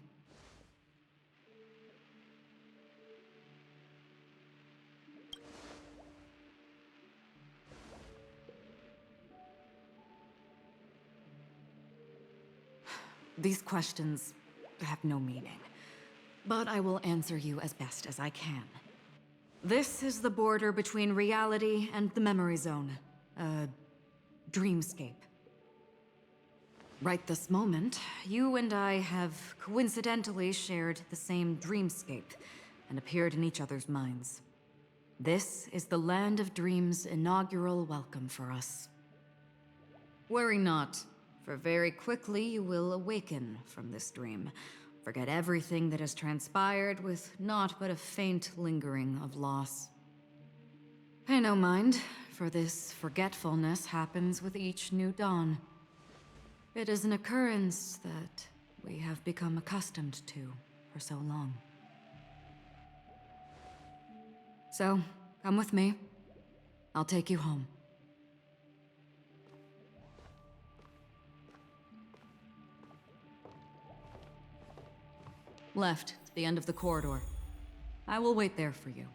These questions have no meaning, but I will answer you as best as I can. This is the border between reality and the memory zone, a dreamscape. Right this moment, you and I have coincidentally shared the same dreamscape and appeared in each other's minds. This is the Land of Dreams' inaugural welcome for us. Worry not, for very quickly you will awaken from this dream. Forget everything that has transpired with naught but a faint lingering of loss. Pay no mind, for this forgetfulness happens with each new dawn. It is an occurrence that we have become accustomed to for so long. So, come with me. I'll take you home. Left, to the end of the corridor. I will wait there for you.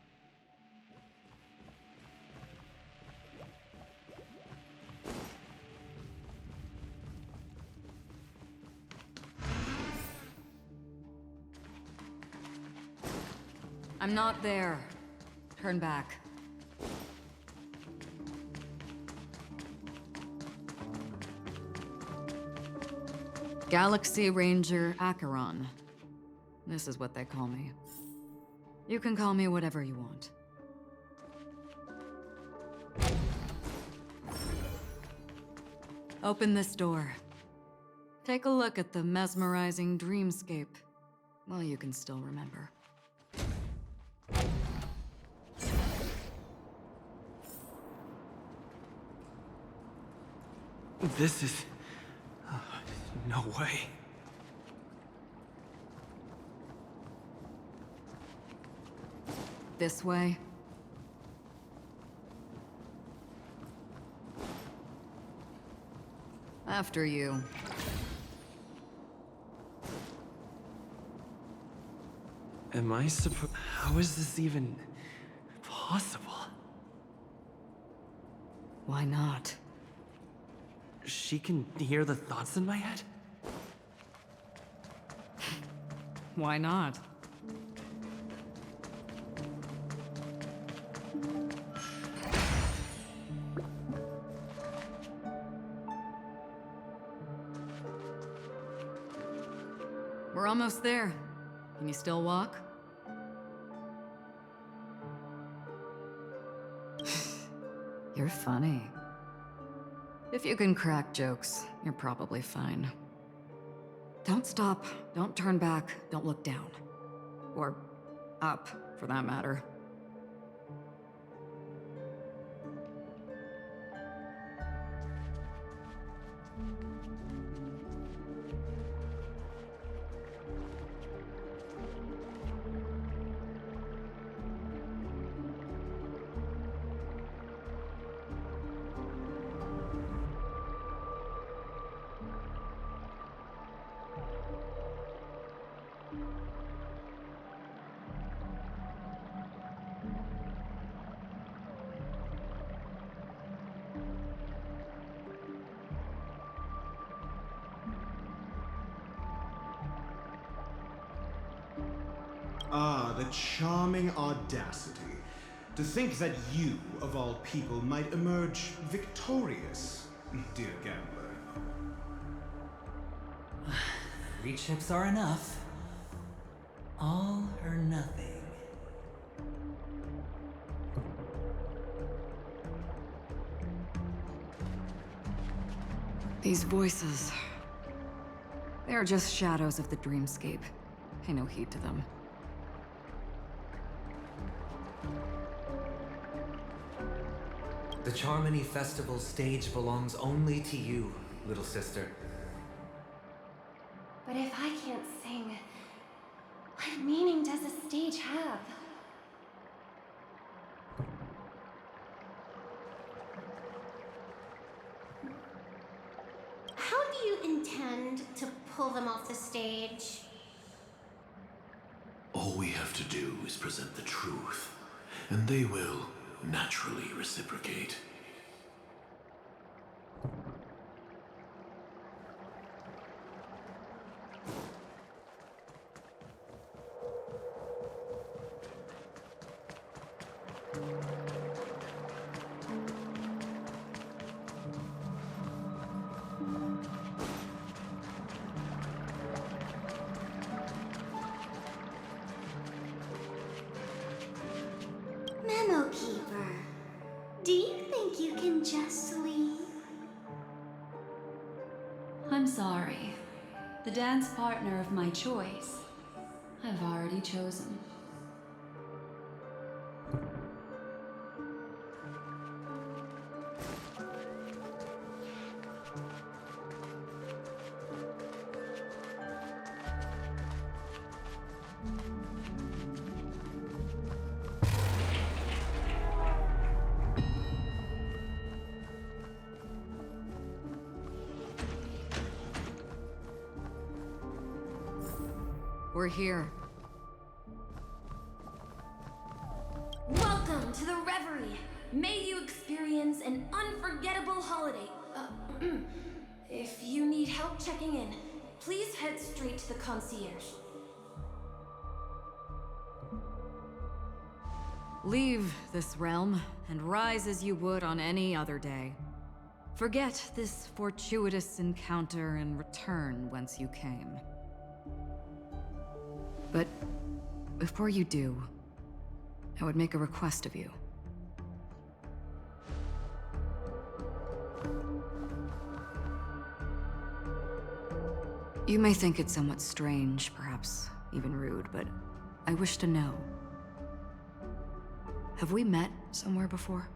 I'm not there. Turn back. Galaxy Ranger Acheron. This is what they call me. You can call me whatever you want. Open this door. Take a look at the mesmerizing dreamscape while you can still remember. This is... no way. This way. After you. Am I supposed... How is this even... possible? Why not? She can hear the thoughts in my head? Why not? We're almost there. Can you still walk? You're funny. If you can crack jokes, you're probably fine. Don't stop, don't turn back, don't look down. Or up, for that matter. Ah, the charming audacity. To think that you, of all people, might emerge victorious, dear gambler. 3 chips are enough. All or nothing. These voices... they are just shadows of the dreamscape. Pay no heed to them. The Charmony Festival stage belongs only to you, little sister. But if I can't sing, what meaning does a stage have? How do you intend to pull them off the stage? All we have to do is present the truth, and they will naturally reciprocate. just sleep? I'm sorry. The dance partner of my choice, I've already chosen. We're here. Welcome to the Reverie! May you experience an unforgettable holiday. If you need help checking in, please head straight to the concierge. Leave this realm and rise as you would on any other day. Forget this fortuitous encounter and return whence you came. But before you do, I would make a request of you. You may think it somewhat strange, perhaps even rude, but I wish to know. Have we met somewhere before?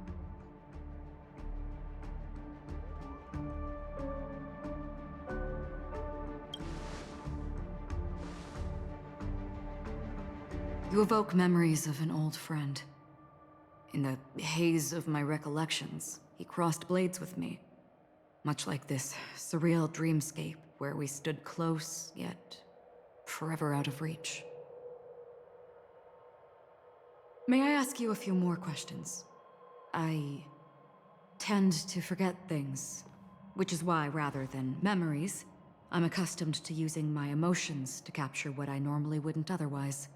You evoke memories of an old friend. In the haze of my recollections, he crossed blades with me. Much like this surreal dreamscape where we stood close, yet forever out of reach. May I ask you a few more questions? I tend to forget things, which is why, rather than memories, I'm accustomed to using my emotions to capture what I normally wouldn't otherwise.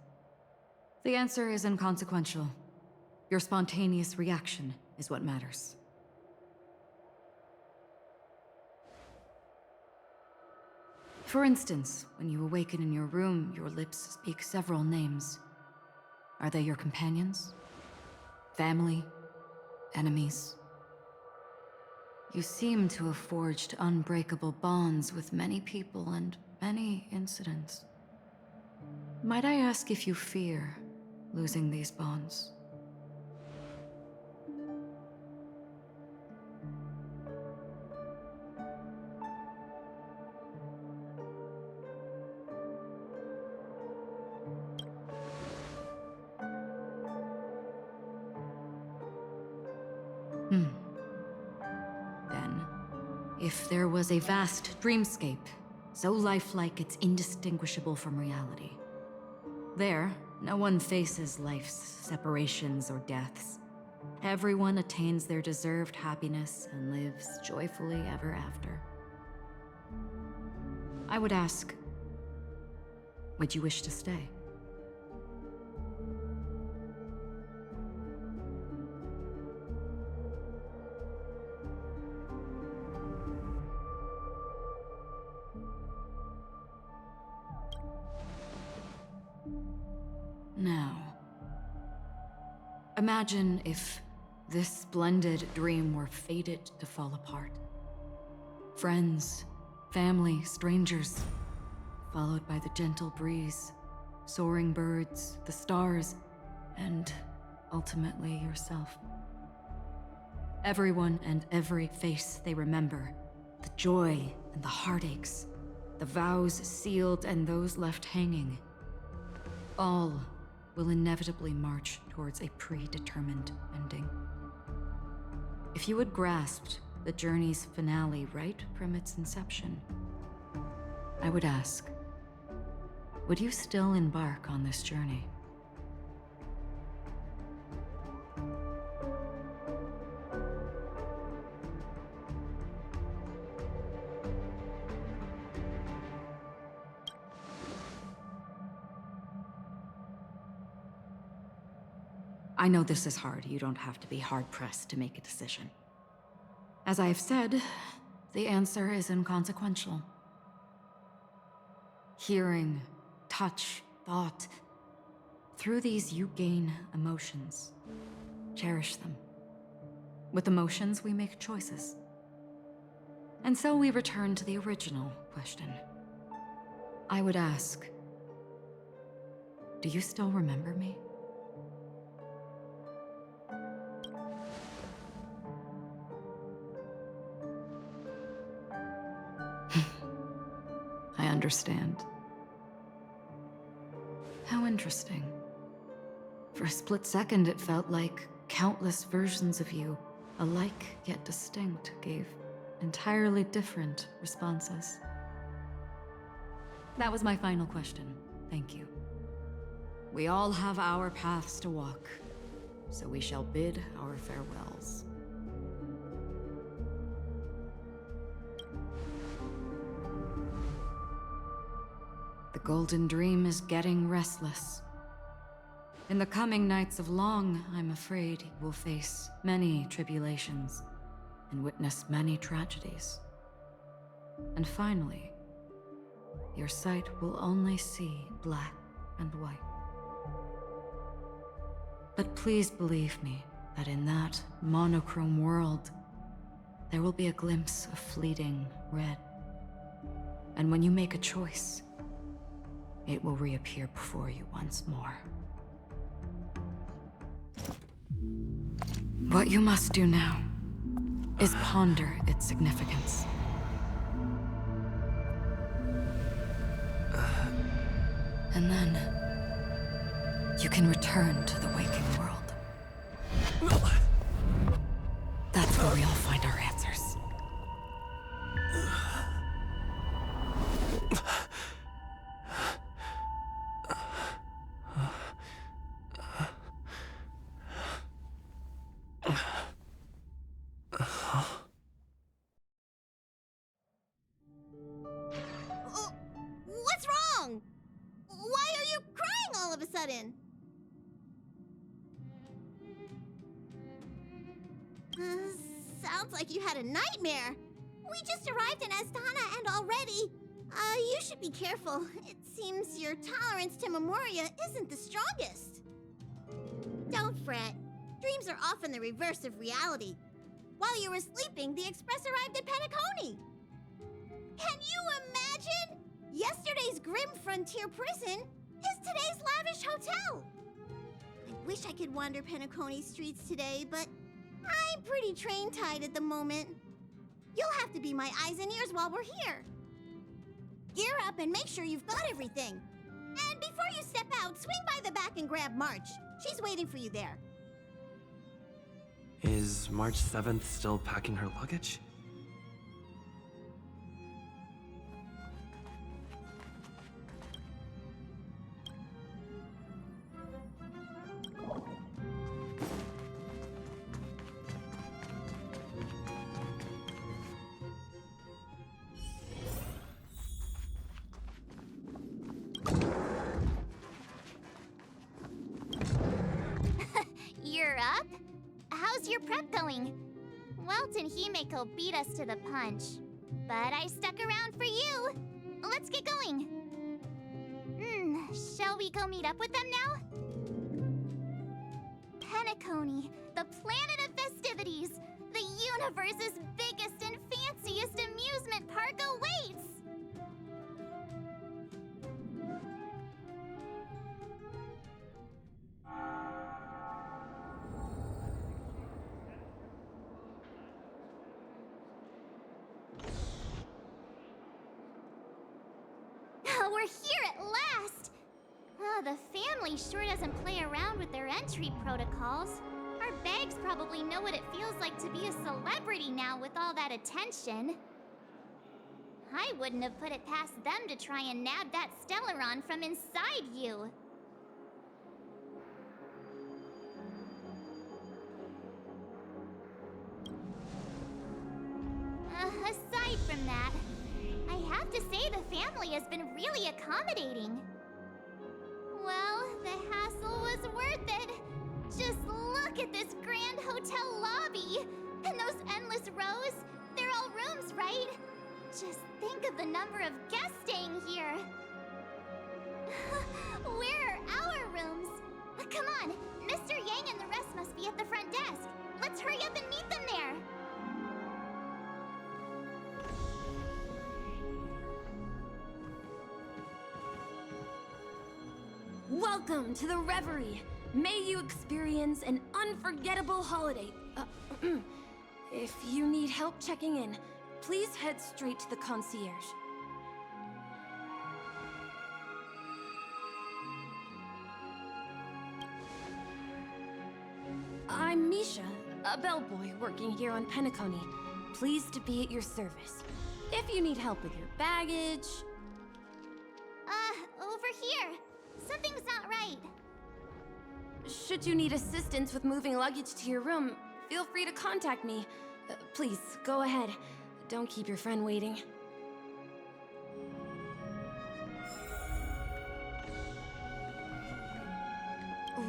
The answer is inconsequential. Your spontaneous reaction is what matters. For instance, when you awaken in your room, your lips speak several names. Are they your companions? Family? Enemies? You seem to have forged unbreakable bonds with many people and many incidents. Might I ask if you fear losing these bonds? Then, if there was a vast dreamscape, so lifelike it's indistinguishable from reality, there, no one faces life's separations or deaths. Everyone attains their deserved happiness and lives joyfully ever after. I would ask, would you wish to stay? Now, imagine if this splendid dream were fated to fall apart. Friends, family, strangers, followed by the gentle breeze, soaring birds, the stars, and ultimately yourself. Everyone and every face they remember, the joy and the heartaches, the vows sealed and those left hanging, all will inevitably march towards a predetermined ending. If you had grasped the journey's finale right from its inception, I would ask, would you still embark on this journey? I know this is hard. You don't have to be hard-pressed to make a decision. As I have said, the answer is inconsequential. Hearing, touch, thought. Through these you gain emotions. Cherish them. With emotions, we make choices. And so we return to the original question. I would ask, do you still remember me? I understand. How interesting. For a split second, it felt like countless versions of you, alike yet distinct, gave entirely different responses. That was my final question. Thank you. We all have our paths to walk, so we shall bid our farewells. The Golden Dream is getting restless. In the coming nights of Long, I'm afraid you will face many tribulations and witness many tragedies. And finally, your sight will only see black and white. But please believe me that in that monochrome world, there will be a glimpse of fleeting red. And when you make a choice, it will reappear before you once more. What you must do now is ponder its significance. And then you can return to the waking world. That's where we all find our answers. What's wrong? Why are you crying all of a sudden? Sounds like you had a nightmare. We just arrived in Astana and already... you should be careful. It seems your tolerance to Memoria isn't the strongest. Don't fret. Dreams are often the reverse of reality. While you were sleeping, the Express arrived at PENACONY. Can you imagine? Yesterday's grim frontier prison is today's lavish hotel. I wish I could wander PENACONY streets today, but I'm pretty train-tied at the moment. You'll have to be my eyes and ears while we're here. Gear up and make sure you've got everything. And before you step out, swing by the back and grab March. She's waiting for you there. Is March 7th still packing her luggage? You're up? How's your prep going? Welt and Himeko beat us to the punch, but I stuck around for you. Let's get going. Shall we go meet up with them now? PENACONY, the planet of festivities. The universe's biggest and fanciest amusement park awaits! We're here at last! The family sure doesn't play around with their entry protocols. Our bags probably know what it feels like to be a celebrity now with all that attention. I wouldn't have put it past them to try and nab that Stellaron from inside you. Aside from that, I have to say the family has been really accommodating. Well, the hassle was worth it. Just look at this grand hotel lobby. And those endless rows. They're all rooms, right? Just think of the number of guests staying here. Where are our rooms? Come on, Mr. Yang and the rest must be at the front desk. Let's hurry up and meet them there! Welcome to the Reverie. May you experience an unforgettable holiday. If you need help checking in, please head straight to the concierge. I'm Misha, a bellboy working here on PENACONY. Pleased to be at your service. If you need help with your baggage... Over here. Something's not right. Should you need assistance with moving luggage to your room, feel free to contact me. Please, go ahead. Don't keep your friend waiting.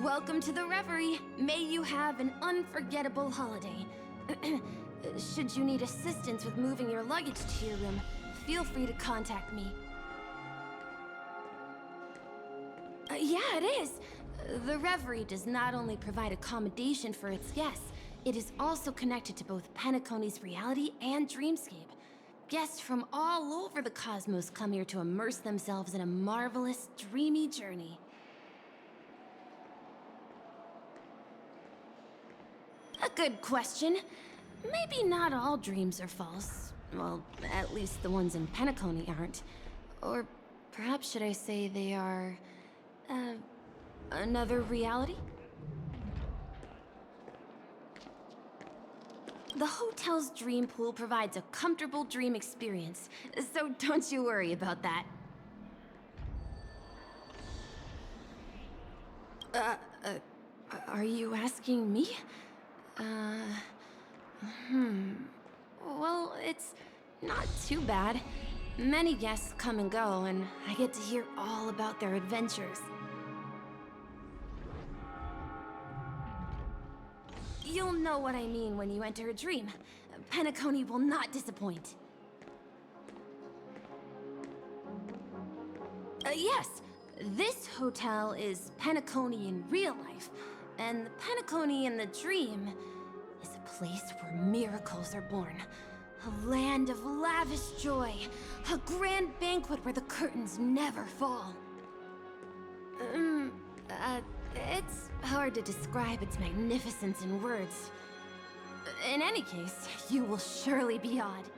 Welcome to the Reverie. May you have an unforgettable holiday. Should you need assistance with moving your luggage to your room, feel free to contact me. Yeah, it is. The Reverie does not only provide accommodation for its guests, it is also connected to both PENACONY's reality and dreamscape. Guests from all over the cosmos come here to immerse themselves in a marvelous, dreamy journey. A good question. Maybe not all dreams are false. Well, at least the ones in PENACONY aren't. Or perhaps should I say they are... another reality? The hotel's dream pool provides a comfortable dream experience, so don't you worry about that. Are you asking me? Well, it's not too bad. Many guests come and go, and I get to hear all about their adventures. You'll know what I mean when you enter a dream. PENACONY will not disappoint. Yes, this hotel is PENACONY in real life, and the PENACONY in the dream is a place where miracles are born. A land of lavish joy, a grand banquet where the curtains never fall. It's hard to describe its magnificence in words. In any case, you will surely be awed.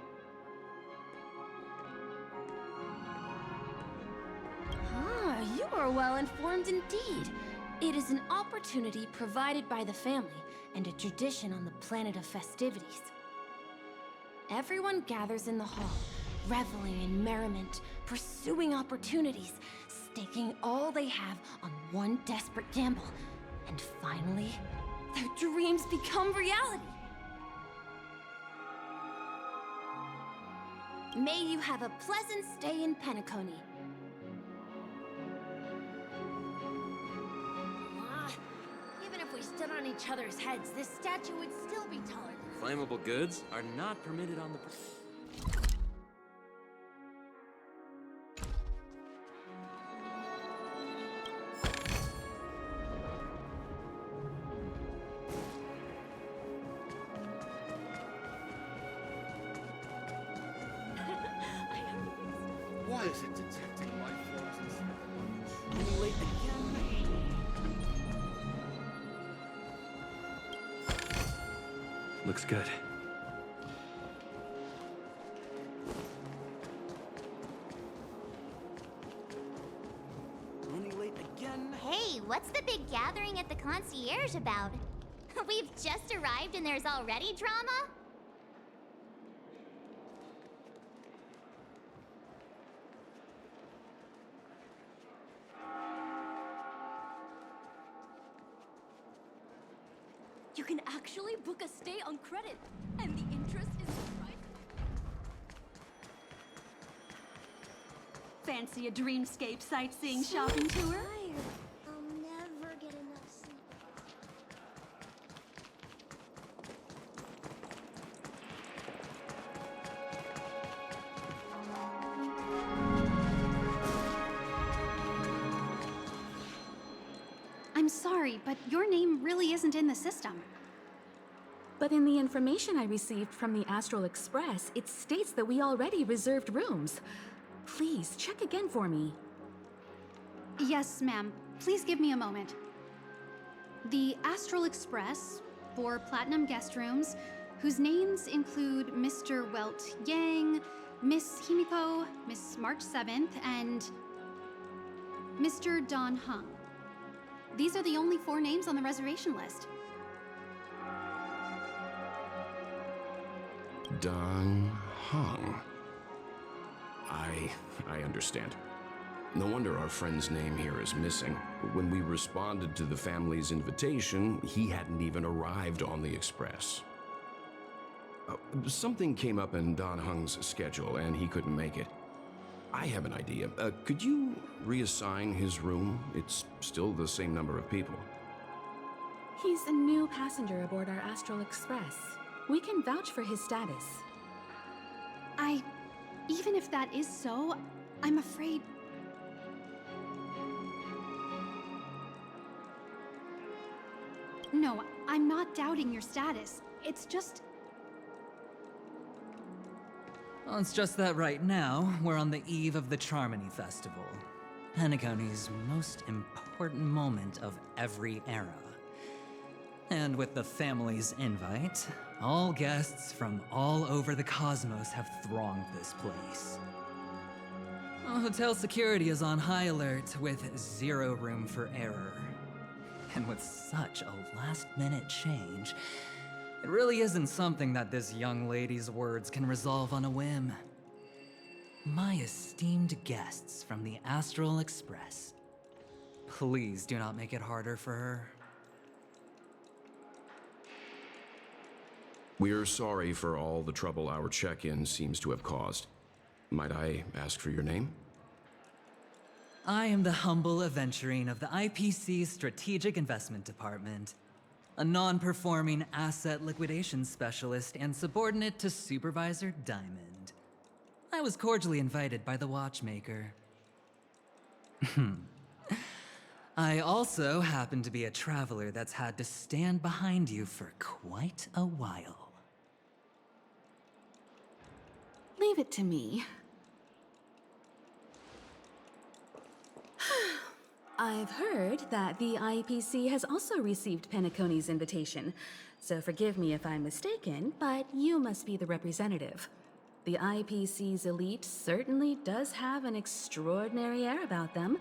Ah, you are well informed indeed. It is an opportunity provided by the family and a tradition on the planet of festivities. Everyone gathers in the hall, reveling in merriment, pursuing opportunities, staking all they have on one desperate gamble. And finally, their dreams become reality. May you have a pleasant stay in PENACONY. Even if we stood on each other's heads, this statue would still be taller. Flammable goods are not permitted on the... Why is it detecting life forms instead of luggage? Late again? Looks good. Running late again? Hey, what's the big gathering at the concierge about? We've just arrived and there's already drama? You can actually book a stay on credit, and the interest is right. Fancy a dreamscape sightseeing shopping tour? I'll never get enough sleep. I'm sorry, but your name really isn't in the system. But in the information I received from the Astral Express, it states that we already reserved rooms. Please, check again for me. Yes, ma'am. Please give me a moment. The Astral Express, 4 platinum guest rooms, whose names include Mr. Welt Yang, Miss Himiko, Miss March 7th, and Mr. Don Hung. These are the only 4 names on the reservation list. Don Hung. I understand. No wonder our friend's name here is missing. When we responded to the family's invitation, he hadn't even arrived on the Express. Something came up in Don Hung's schedule, and he couldn't make it. I have an idea. Could you reassign his room? It's still the same number of people. He's a new passenger aboard our Astral Express. We can vouch for his status. Even if that is so, I'm afraid... No, I'm not doubting your status. It's just... Well, it's just that right now, we're on the eve of the Charmony Festival. PENACONY's most important moment of every era. And with the family's invite, all guests from all over the cosmos have thronged this place. Hotel security is on high alert with 0 room for error. And with such a last-minute change, it really isn't something that this young lady's words can resolve on a whim. My esteemed guests from the Astral Express, please do not make it harder for her. We're sorry for all the trouble our check-in seems to have caused. Might I ask for your name? I am the humble aventurine of the IPC's Strategic Investment Department, a non-performing asset liquidation specialist and subordinate to Supervisor Diamond. I was cordially invited by the watchmaker. I also happen to be a traveler that's had to stand behind you for quite a while. Leave it to me. I've heard that the IPC has also received PENACONY's invitation, so forgive me if I'm mistaken, but you must be the representative. The IPC's elite certainly does have an extraordinary air about them.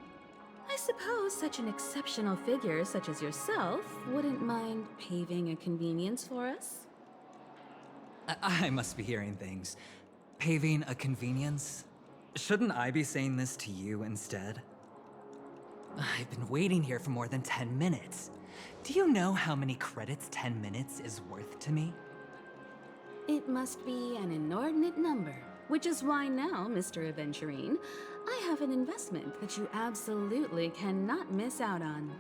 I suppose such an exceptional figure such as yourself wouldn't mind paving a convenience for us? I must be hearing things. Paving a convenience? Shouldn't I be saying this to you instead? I've been waiting here for more than 10 minutes. Do you know how many credits 10 minutes is worth to me? It must be an inordinate number, which is why now, Mr. Aventurine, I have an investment that you absolutely cannot miss out on.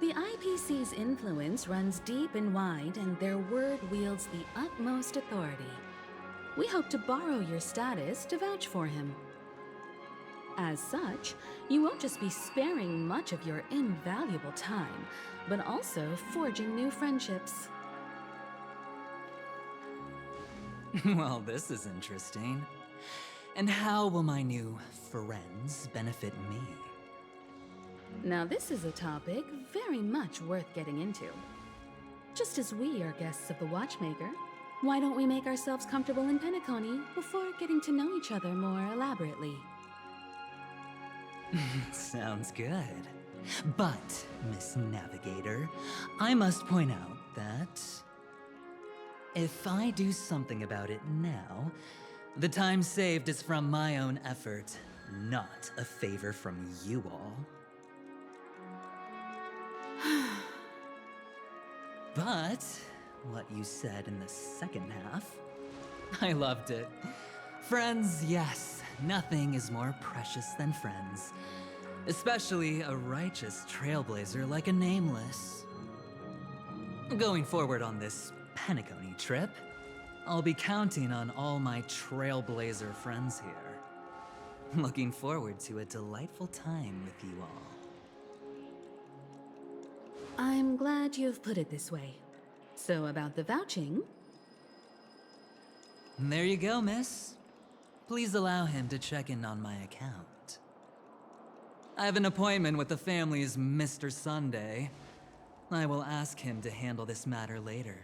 The IPC's influence runs deep and wide, and their word wields the utmost authority. We hope to borrow your status to vouch for him. As such, you won't just be sparing much of your invaluable time, but also forging new friendships. Well, this is interesting. And how will my new friends benefit me? Now this is a topic very much worth getting into. Just as we are guests of the Watchmaker, why don't we make ourselves comfortable in PENACONY before getting to know each other more elaborately? Sounds good. But, Miss Navigator, I must point out that if I do something about it now, the time saved is from my own effort, not a favor from you all. But what you said in the second half, I loved it. Friends, yes, nothing is more precious than friends. Especially a righteous trailblazer like a Nameless. Going forward on this PENACONY trip, I'll be counting on all my trailblazer friends here. Looking forward to a delightful time with you all. I'm glad you've put it this way. So about the vouching... There you go, miss. Please allow him to check in on my account. I have an appointment with the family's Mr. Sunday. I will ask him to handle this matter later.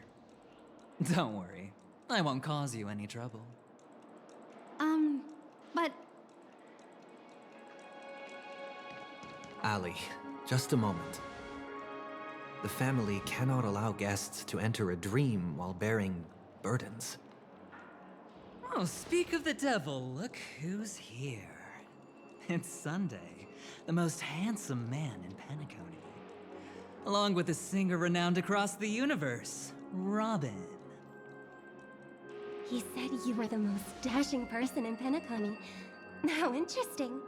Don't worry, I won't cause you any trouble. But... Ali, just a moment. The family cannot allow guests to enter a dream while bearing burdens. Oh, speak of the devil, look who's here. It's Sunday, the most handsome man in PENACONY. Along with a singer renowned across the universe, Robin. He said you were the most dashing person in PENACONY. How interesting.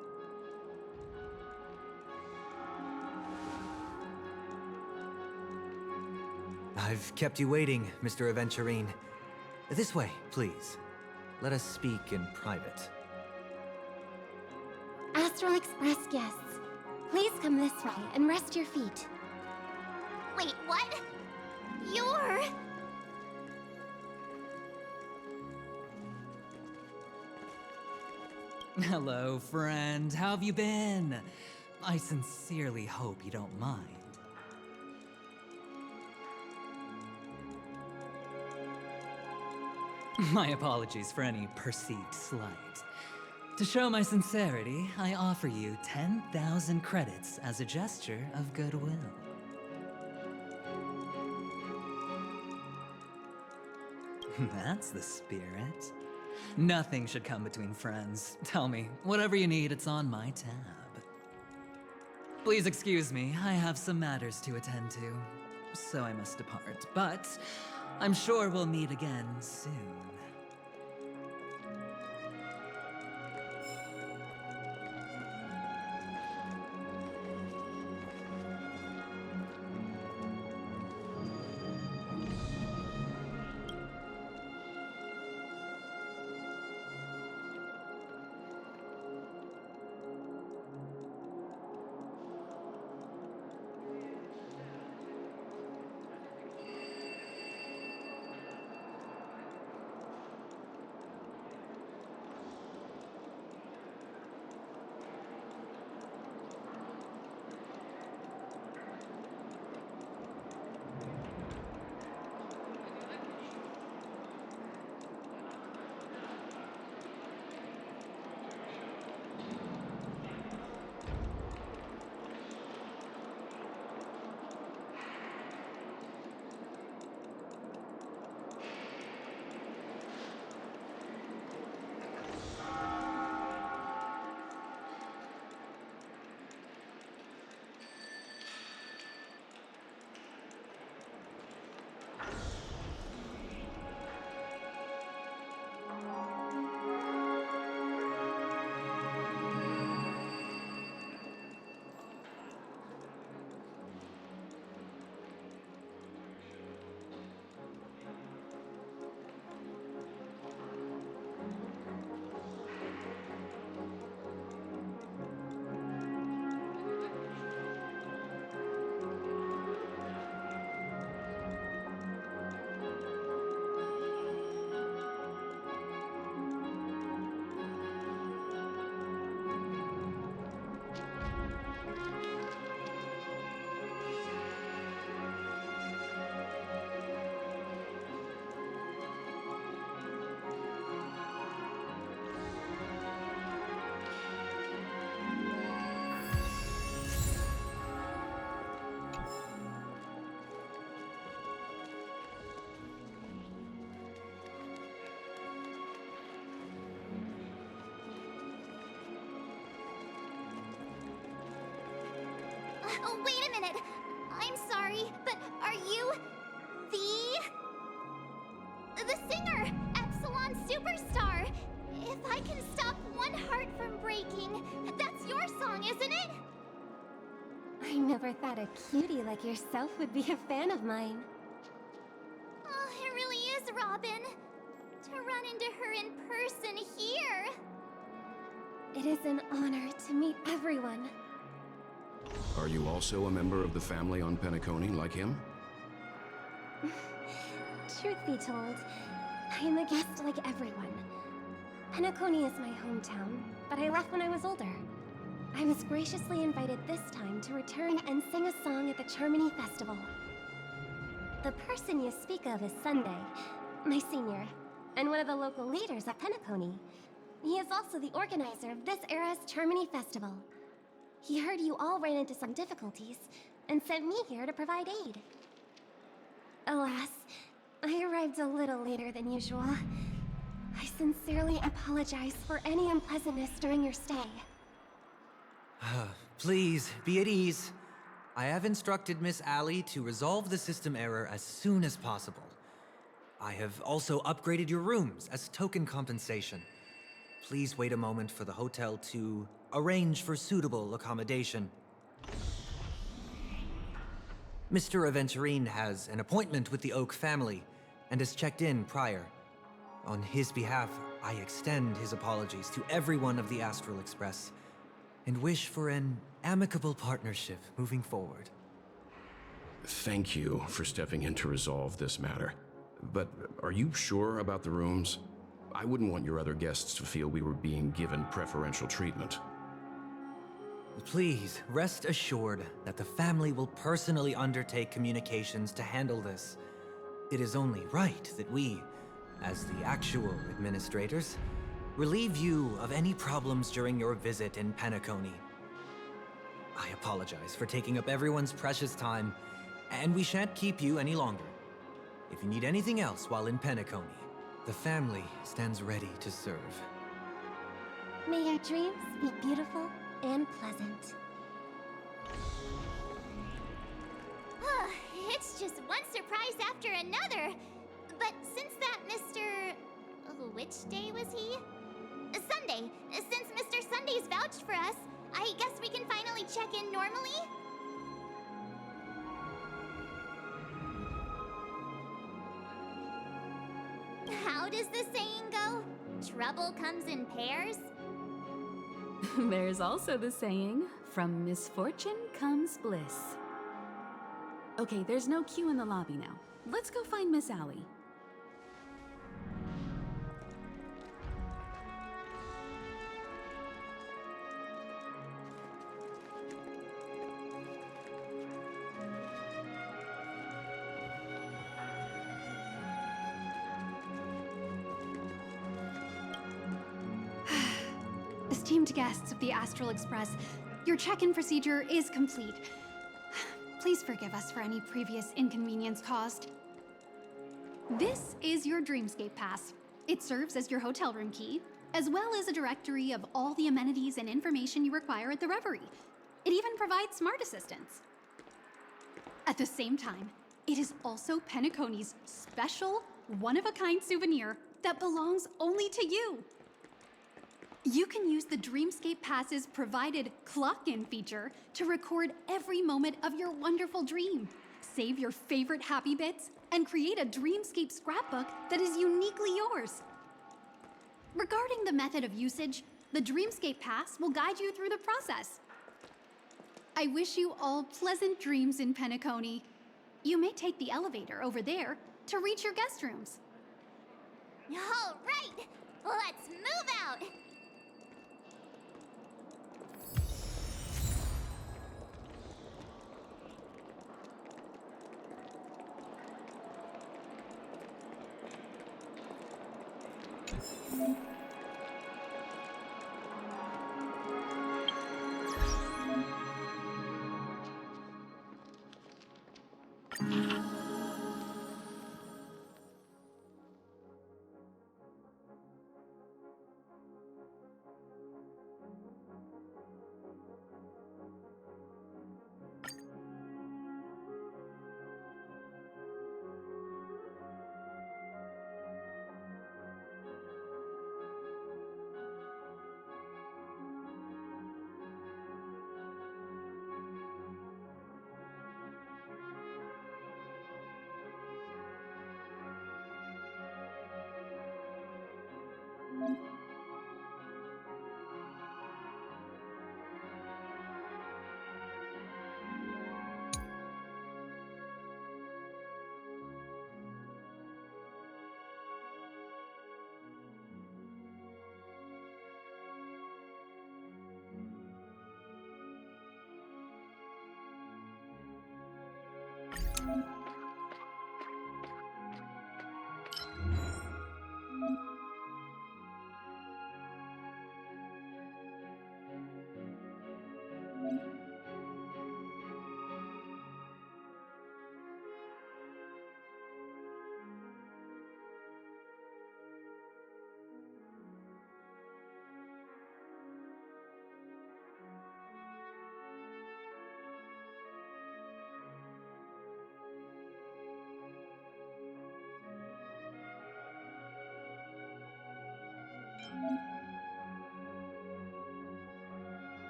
I've kept you waiting, Mr. Aventurine. This way, please. Let us speak in private. Astral Express guests, please come this way and rest your feet. Wait, what? You're... Hello, friend. How have you been? I sincerely hope you don't mind. My apologies for any perceived slight. To show my sincerity, I offer you 10,000 credits as a gesture of goodwill. That's the spirit. Nothing should come between friends. Tell me, whatever you need, it's on my tab. Please excuse me, I have some matters to attend to, so I must depart. But I'm sure we'll meet again soon. Oh, wait a minute. I'm sorry, but are you the singer, Epsilon Superstar? If I can stop one heart from breaking, that's your song, isn't it? I never thought a cutie like yourself would be a fan of mine. Oh, it really is, Robin. To run into her in person here. It is an honor to meet everyone. Are you also a member of the family on PENACONY like him? Truth be told, I am a guest like everyone. PENACONY is my hometown, but I left when I was older. I was graciously invited this time to return and sing a song at the Charmony Festival. The person you speak of is Sunday, my senior, and one of the local leaders at PENACONY. He is also the organizer of this era's Charmony Festival. He heard you all ran into some difficulties, and sent me here to provide aid. Alas, I arrived a little later than usual. I sincerely apologize for any unpleasantness during your stay. Please, be at ease. I have instructed Miss Allie to resolve the system error as soon as possible. I have also upgraded your rooms as token compensation. Please wait a moment for the hotel to arrange for suitable accommodation. Mr. Aventurine has an appointment with the Oak family and has checked in prior. On his behalf, I extend his apologies to everyone of the Astral Express and wish for an amicable partnership moving forward. Thank you for stepping in to resolve this matter. But are you sure about the rooms? I wouldn't want your other guests to feel we were being given preferential treatment. Please, rest assured that the family will personally undertake communications to handle this. It is only right that we, as the actual administrators, relieve you of any problems during your visit in PENACONY. I apologize for taking up everyone's precious time, and we shan't keep you any longer. If you need anything else while in PENACONY, the family stands ready to serve. May your dreams be beautiful and pleasant. It's just one surprise after another. But since that Mr... which day was he? Sunday. Since Mr. Sunday's vouched for us, I guess we can finally check in normally? How does the saying go? Trouble comes in pairs? There's also the saying, from misfortune comes bliss. Okay, there's no queue in the lobby now. Let's go find Miss Allie. Esteemed guests of the Astral Express, your check-in procedure is complete. Please forgive us for any previous inconvenience caused. This is your Dreamscape Pass. It serves as your hotel room key, as well as a directory of all the amenities and information you require at the Reverie. It even provides smart assistants. At the same time, it is also PENACONY's special, one-of-a-kind souvenir that belongs only to you. You can use the Dreamscape Pass's provided clock-in feature to record every moment of your wonderful dream, save your favorite happy bits, and create a Dreamscape scrapbook that is uniquely yours. Regarding the method of usage, the Dreamscape Pass will guide you through the process. I wish you all pleasant dreams in PENACONY. You may take the elevator over there to reach your guest rooms. All right, let's move out!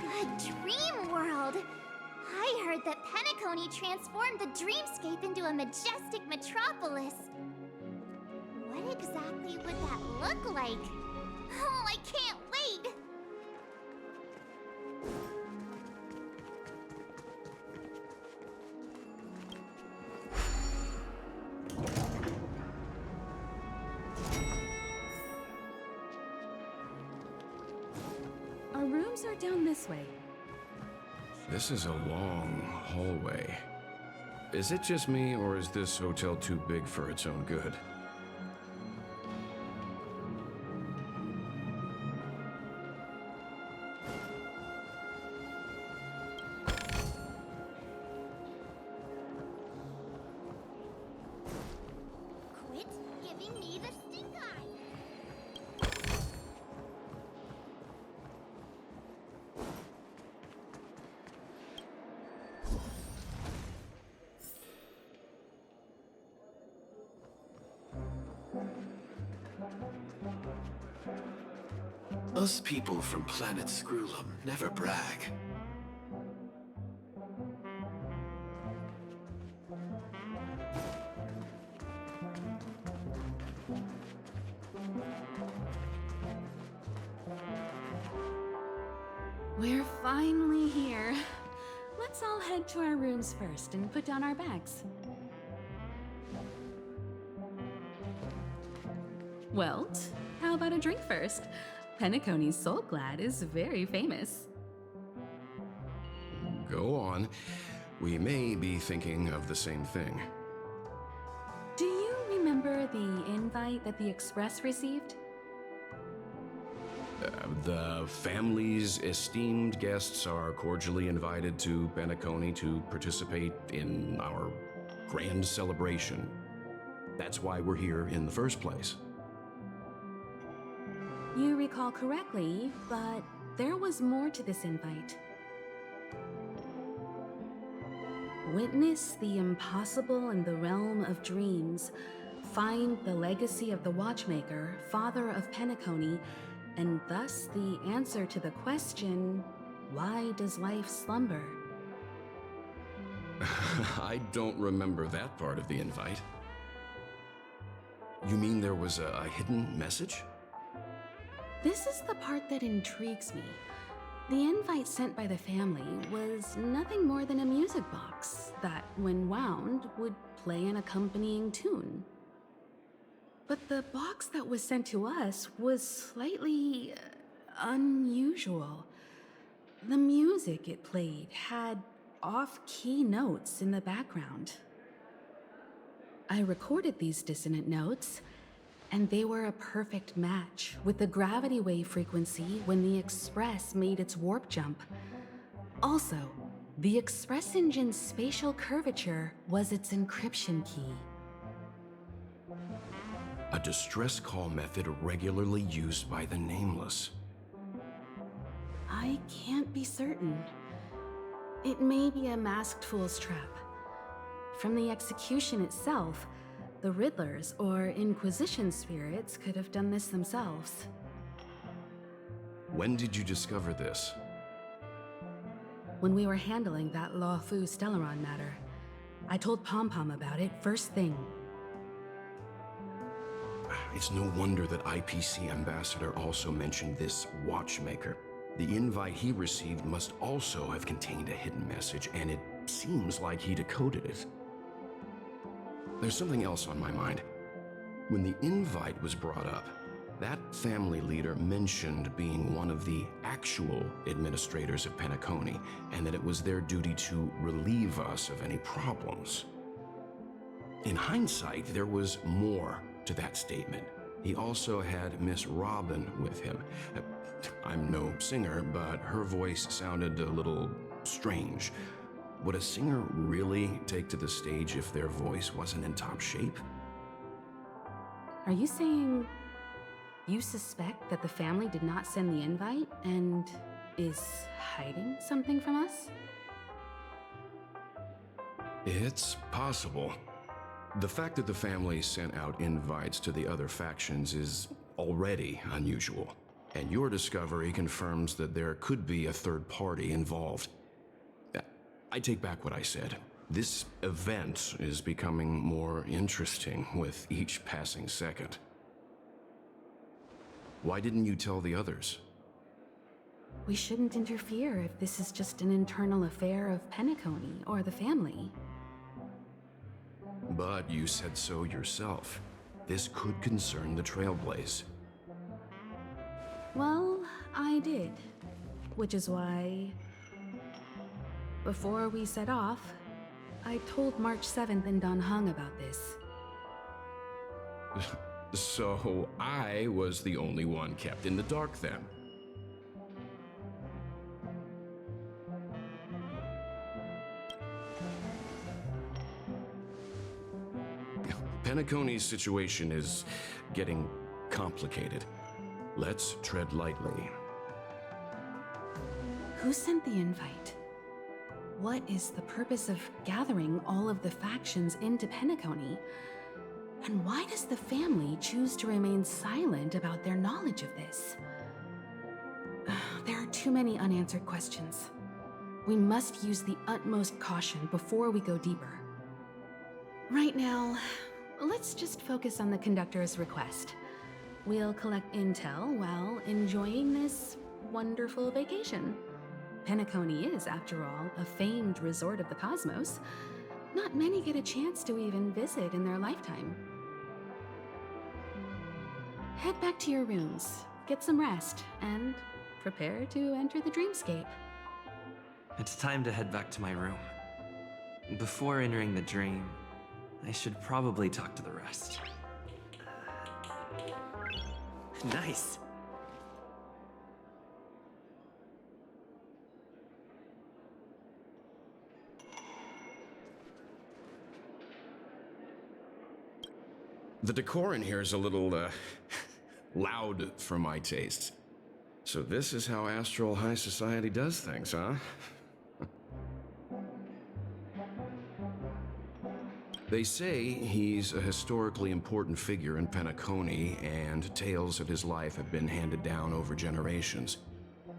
A dream world! I heard that PENACONY transformed the dreamscape into a majestic metropolis. What exactly would that look like? Oh, I can't wait! Our rooms are down this way. This is a long hallway. Is it just me, or is this hotel too big for its own good? Quit giving me the stink eye! Us people from planet Screwlum never brag. We're finally here. Let's all head to our rooms first and put down our bags. Welt, how about a drink first? PENACONY's Soul Glad is very famous. Go on. We may be thinking of the same thing. Do you remember the invite that the Express received? The family's esteemed guests are cordially invited to PENACONY to participate in our grand celebration. That's why we're here in the first place. You recall correctly, but there was more to this invite. Witness the impossible in the realm of dreams. Find the legacy of the Watchmaker, father of PENACONY, and thus the answer to the question, why does life slumber? I don't remember that part of the invite. You mean there was a hidden message? This is the part that intrigues me. The invite sent by the family was nothing more than a music box that, when wound, would play an accompanying tune. But the box that was sent to us was slightly unusual. The music it played had off-key notes in the background. I recorded these dissonant notes, and they were a perfect match with the gravity wave frequency when the Express made its warp jump. Also, The Express Engine's spatial curvature was its encryption key. A distress call method regularly used by the Nameless. I can't be certain. It may be a masked fool's trap. From the execution itself, the Riddlers or Inquisition spirits could have done this themselves. When did you discover this? When we were handling that Law Fu Stellaron matter, I told Pom Pom about it first thing. It's no wonder that IPC Ambassador also mentioned this watchmaker. The invite he received must also have contained a hidden message, and it seems like he decoded it. There's something else on my mind. When the invite was brought up, that family leader mentioned being one of the actual administrators of PENACONY, and that it was their duty to relieve us of any problems. In hindsight, there was more to that statement. He also had Miss Robin with him. I'm no singer, but her voice sounded a little strange. Would a singer really take to the stage if their voice wasn't in top shape? Are you saying you suspect that the family did not send the invite and is hiding something from us? It's possible. The fact that the family sent out invites to the other factions is already unusual, and your discovery confirms that there could be a third party involved. I take back what I said. This event is becoming more interesting with each passing second. Why didn't you tell the others? We shouldn't interfere if this is just an internal affair of PENACONY or the family. But you said so yourself. This could concern the Trailblaze. Well, I did. Which is why, before we set off, I told March 7th in Dan Heng about this. So I was the only one kept in the dark then. PENACONY's situation is getting complicated. Let's tread lightly. Who sent the invite? What is the purpose of gathering all of the factions into PENACONY? And why does the family choose to remain silent about their knowledge of this? There are too many unanswered questions. We must use the utmost caution before we go deeper. Right now, let's just focus on the conductor's request. We'll collect intel while enjoying this wonderful vacation. PENACONY is, after all, a famed resort of the cosmos. Not many get a chance to even visit in their lifetime. Head back to your rooms, get some rest, and prepare to enter the dreamscape. It's time to head back to my room. Before entering the dream, I should probably talk to the rest. Nice! The decor in here is a little, loud for my tastes. So this is how Astral High Society does things, huh? They say he's a historically important figure in PENACONY, and tales of his life have been handed down over generations.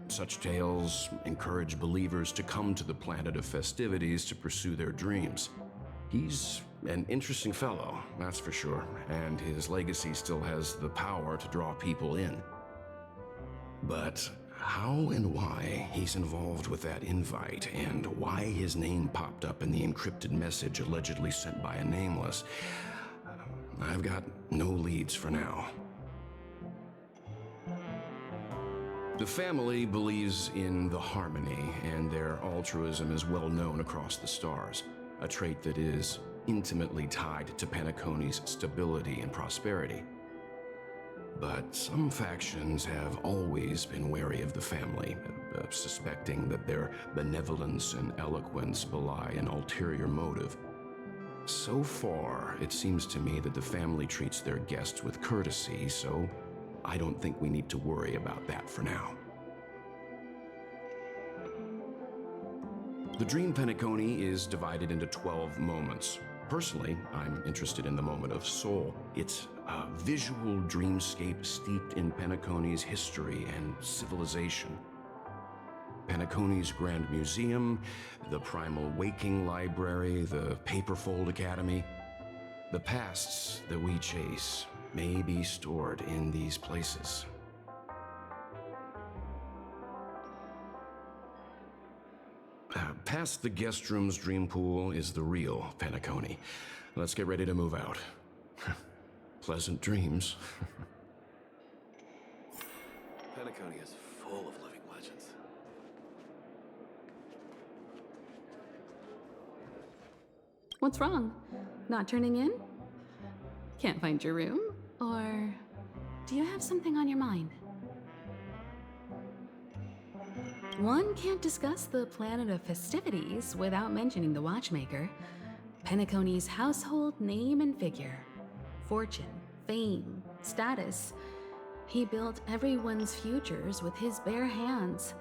Such tales encourage believers to come to the planet of festivities to pursue their dreams. He's an interesting fellow, that's for sure, and his legacy still has the power to draw people in. But how and why he's involved with that invite, and why his name popped up in the encrypted message allegedly sent by a Nameless, I've got no leads for now. The family believes in the harmony, and their altruism is well known across the stars, a trait that is intimately tied to PENACONY's stability and prosperity. But some factions have always been wary of the family, suspecting that their benevolence and eloquence belie an ulterior motive. So far, it seems to me that the family treats their guests with courtesy, so I don't think we need to worry about that for now. The Dream Penacony is divided into 12 moments. Personally, I'm interested in the moment of Soul. It's a visual dreamscape steeped in Penacony's history and civilization. Penacony's Grand Museum, the Primal Waking Library, the Paperfold Academy. The pasts that we chase may be stored in these places. Past the guest room's dream pool is the real Penacony. Let's get ready to move out. Pleasant dreams. Penacony is full of living legends. What's wrong? Not turning in? Can't find your room? Or do you have something on your mind? One can't discuss the planet of festivities without mentioning the watchmaker, Penacony's household name and figure. Fortune, fame, status. He built everyone's futures with his bare hands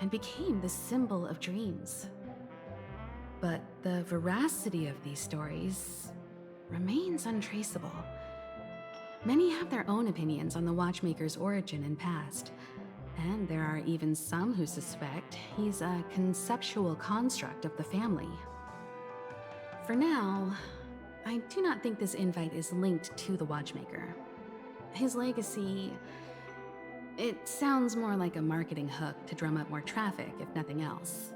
and became the symbol of dreams. But the veracity of these stories remains untraceable. Many have their own opinions on the watchmaker's origin and past. And there are even some who suspect he's a conceptual construct of the family. For now, I do not think this invite is linked to the watchmaker. His legacy, it sounds more like a marketing hook to drum up more traffic, if nothing else.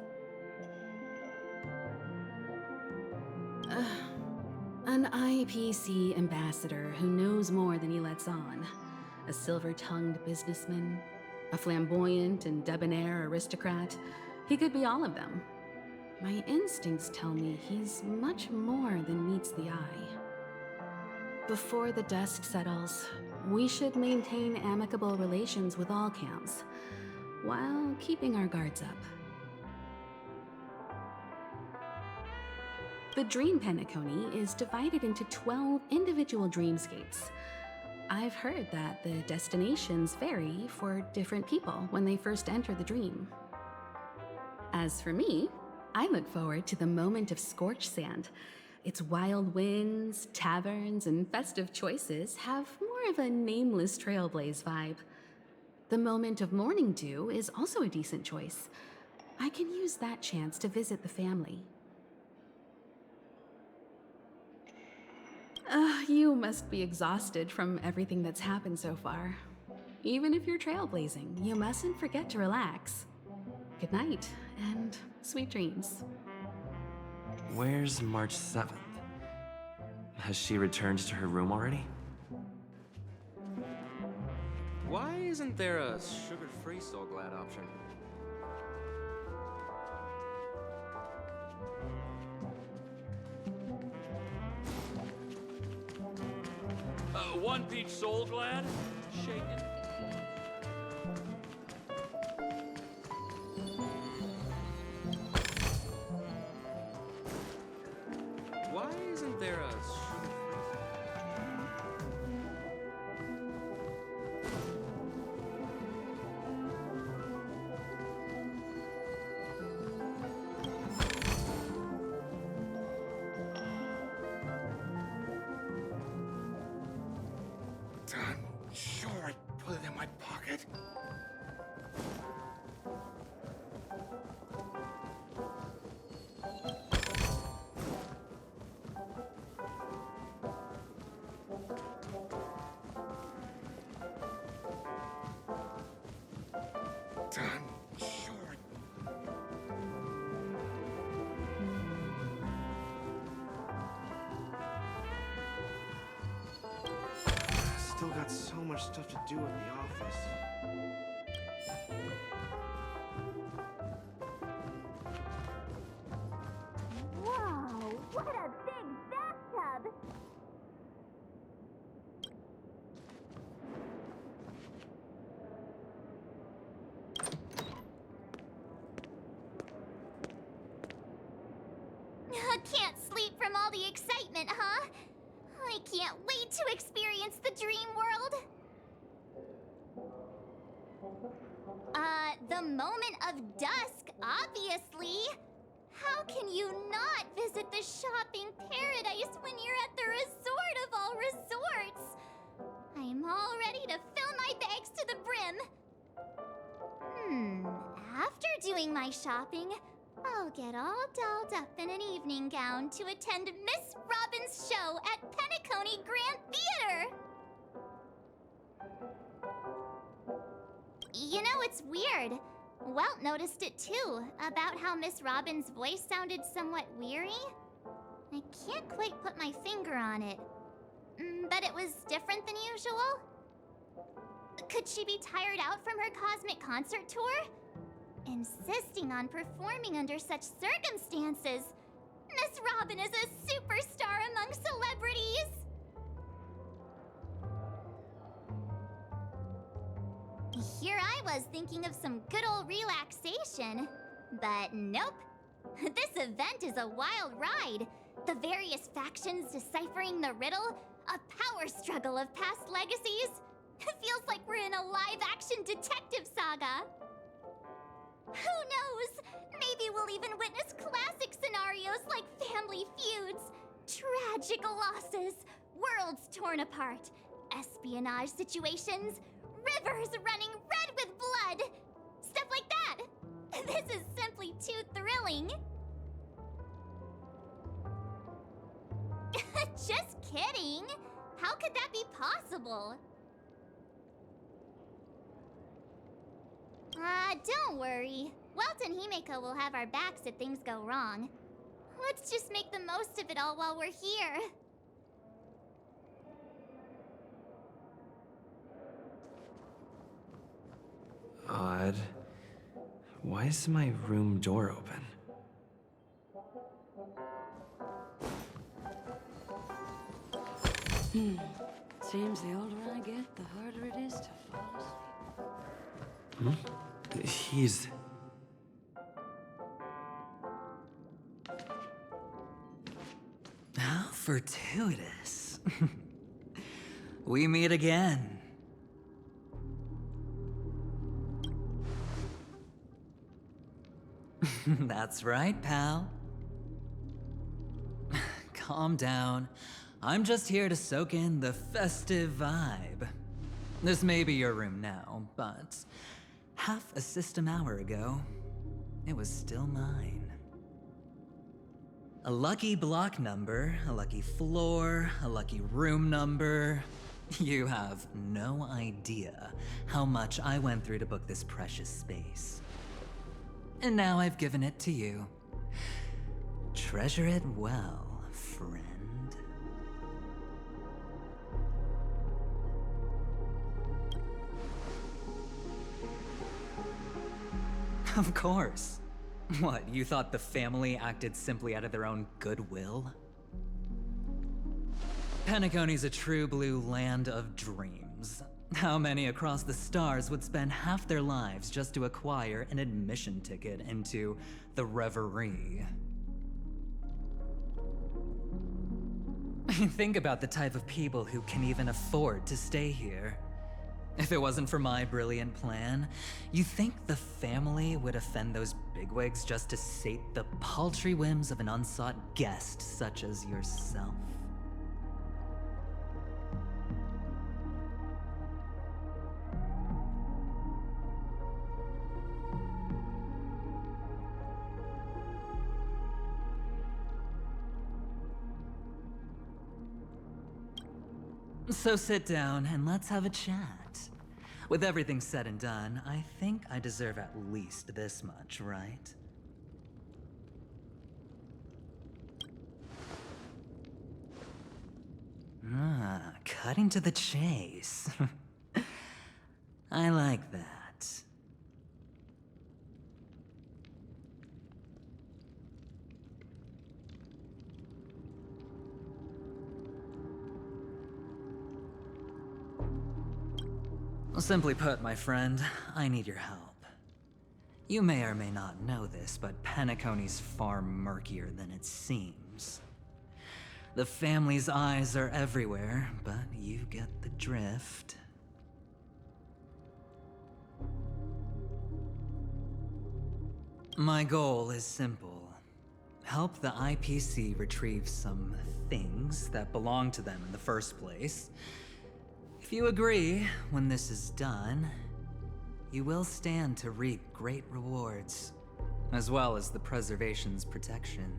An IPC ambassador who knows more than he lets on. A silver-tongued businessman. A flamboyant and debonair aristocrat. He could be all of them. My instincts tell me he's much more than meets the eye. Before the dust settles, we should maintain amicable relations with all camps, while keeping our guards up. The Dream Penacony is divided into 12 individual dreamscapes. I've heard that the destinations vary for different people when they first enter the dream. As for me, I look forward to the moment of scorched sand. Its wild winds, taverns, and festive choices have more of a nameless trailblaze vibe. The moment of morning dew is also a decent choice. I can use that chance to visit the family. You must be exhausted from everything that's happened so far. Even if you're trailblazing, you mustn't forget to relax. Good night, and sweet dreams. Where's March 7th? Has she returned to her room already? Why isn't there a sugar-free Soul Glad option? One peach Soul Glad, shaken. Why isn't there a sugar-free? I'm sure I put it in my pocket. I'm sure. Still got so much stuff to do at the office. Whoa, what a big bathtub! Can't sleep from all the excitement, huh? I can't wait to experience the dream world. The moment of dusk, obviously. How can you not visit the shopping paradise when you're at the resort of all resorts? I'm all ready to fill my bags to the brim. After doing my shopping, I'll get all dolled up in an evening gown to attend Miss Robin's show at PENACONY Grand Theater. You know, it's weird. Welt noticed it too, about how Miss Robin's voice sounded somewhat weary. I can't quite put my finger on it, but it was different than usual. Could she be tired out from her cosmic concert tour? Insisting on performing under such circumstances. Miss Robin is a superstar among celebrities. Here I was thinking of some good old relaxation, but nope. This event is a wild ride. The various factions deciphering the riddle, a power struggle of past legacies. It feels like we're in a live-action detective saga. Who knows? Maybe we'll even witness classic scenarios like family feuds, tragic losses, worlds torn apart, espionage situations, rivers running red with blood. Stuff like that. This is simply too thrilling. Just kidding. How could that be possible? Don't worry. Welt and Himeko will have our backs if things go wrong. Let's just make the most of it all while we're here. Odd. Why is my room door open? Seems the older I get, the harder it is to fall asleep. He's... How fortuitous. We meet again. That's right, pal. Calm down. I'm just here to soak in the festive vibe. This may be your room now, but half a system hour ago, it was still mine. A lucky block number, a lucky floor, a lucky room number. You have no idea how much I went through to book this precious space. And now I've given it to you. Treasure it well, friend. Of course. What, you thought the family acted simply out of their own goodwill? PENACONY's a true blue land of dreams. How many across the stars would spend half their lives just to acquire an admission ticket into the Reverie? Think about the type of people who can even afford to stay here. If it wasn't for my brilliant plan, you think the family would offend those bigwigs just to sate the paltry whims of an unsought guest such as yourself? So sit down and let's have a chat. With everything said and done, I think I deserve at least this much, right? Cutting to the chase. I like that. Simply put, my friend, I need your help. You may or may not know this, but PENACONY's far murkier than it seems. rooms. The family's eyes are everywhere, but you get the drift. My goal is simple. Help the IPC retrieve some things that belong to them in the first place. If you agree, when this is done, you will stand to reap great rewards, as well as the preservation's protection.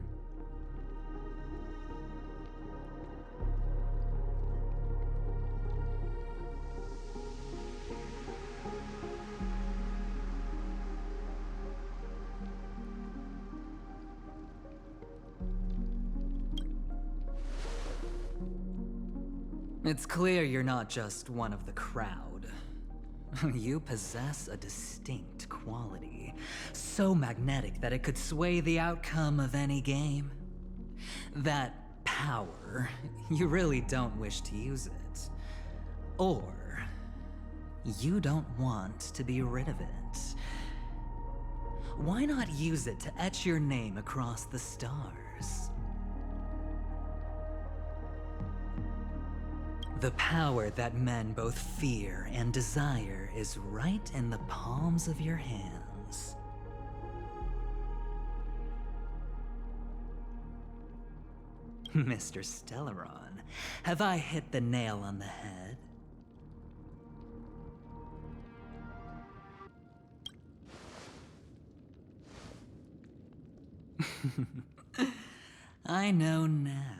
It's clear you're not just one of the crowd. You possess a distinct quality, so magnetic that it could sway the outcome of any game. That power, you really don't wish to use it. Or, you don't want to be rid of it. Why not use it to etch your name across the stars? The power that men both fear and desire is right in the palms of your hands. Mr. Stellaron, have I hit the nail on the head? I know now.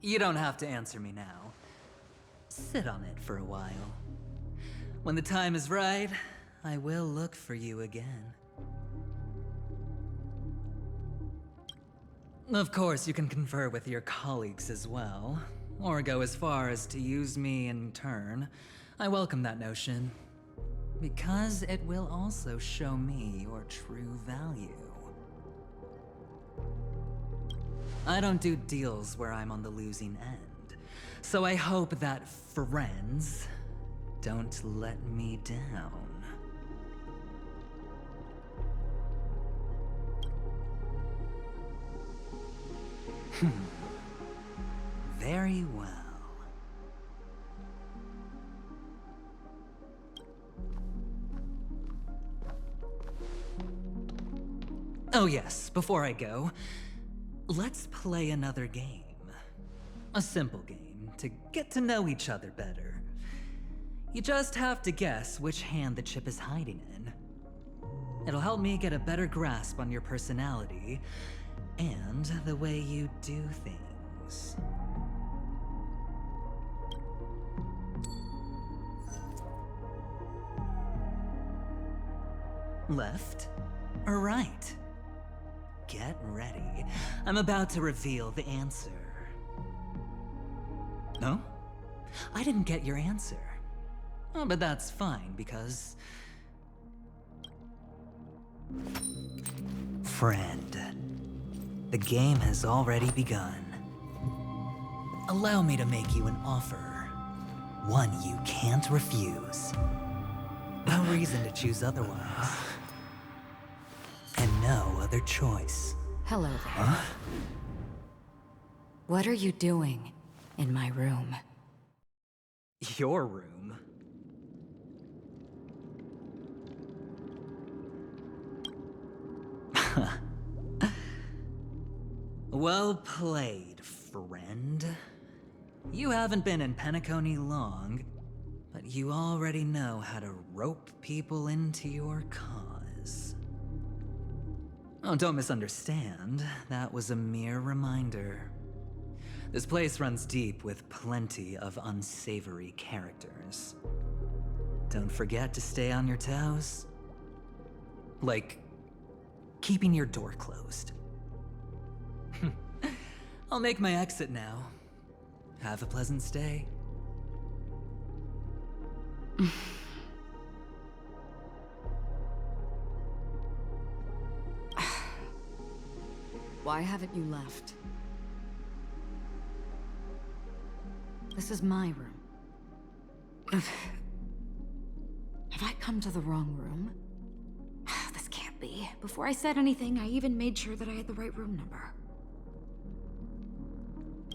You don't have to answer me now. Sit on it for a while. When the time is right, I will look for you again. Of course, you can confer with your colleagues as well, or go as far as to use me in turn. I welcome that notion, because it will also show me your true value. I don't do deals where I'm on the losing end, so I hope that friends don't let me down. Very well. Oh yes, before I go, let's play another game. A simple game to get to know each other better. You just have to guess which hand the chip is hiding in. It'll help me get a better grasp on your personality and the way you do things. Left or right? Get ready. I'm about to reveal the answer. No? I didn't get your answer. Oh, but that's fine, because... Friend, the game has already begun. Allow me to make you an offer. One you can't refuse. No reason to choose otherwise. And no other choice. Hello there. Huh? What are you doing in my room? Your room? Well played, friend. You haven't been in PENACONY long, but you already know how to rope people into your cause. Oh, don't misunderstand. That was a mere reminder. This place runs deep with plenty of unsavory characters. Don't forget to stay on your toes. Like, keeping your door closed. I'll make my exit now. Have a pleasant stay. Why haven't you left? This is my room. Have I come to the wrong room? This can't be. Before I said anything, I even made sure that I had the right room number.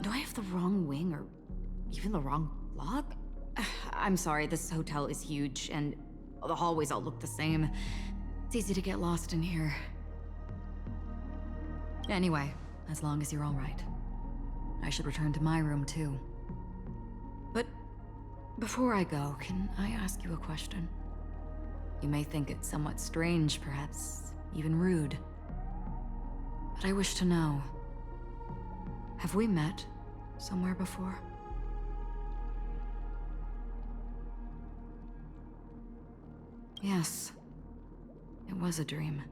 Do I have the wrong wing or even the wrong block? I'm sorry, this hotel is huge and the hallways all look the same. It's easy to get lost in here. Anyway, as long as you're all right. I should return to my room too. But before I go, can I ask you a question? You may think it somewhat strange, perhaps even rude. But I wish to know, have we met somewhere before? Yes, it was a dream.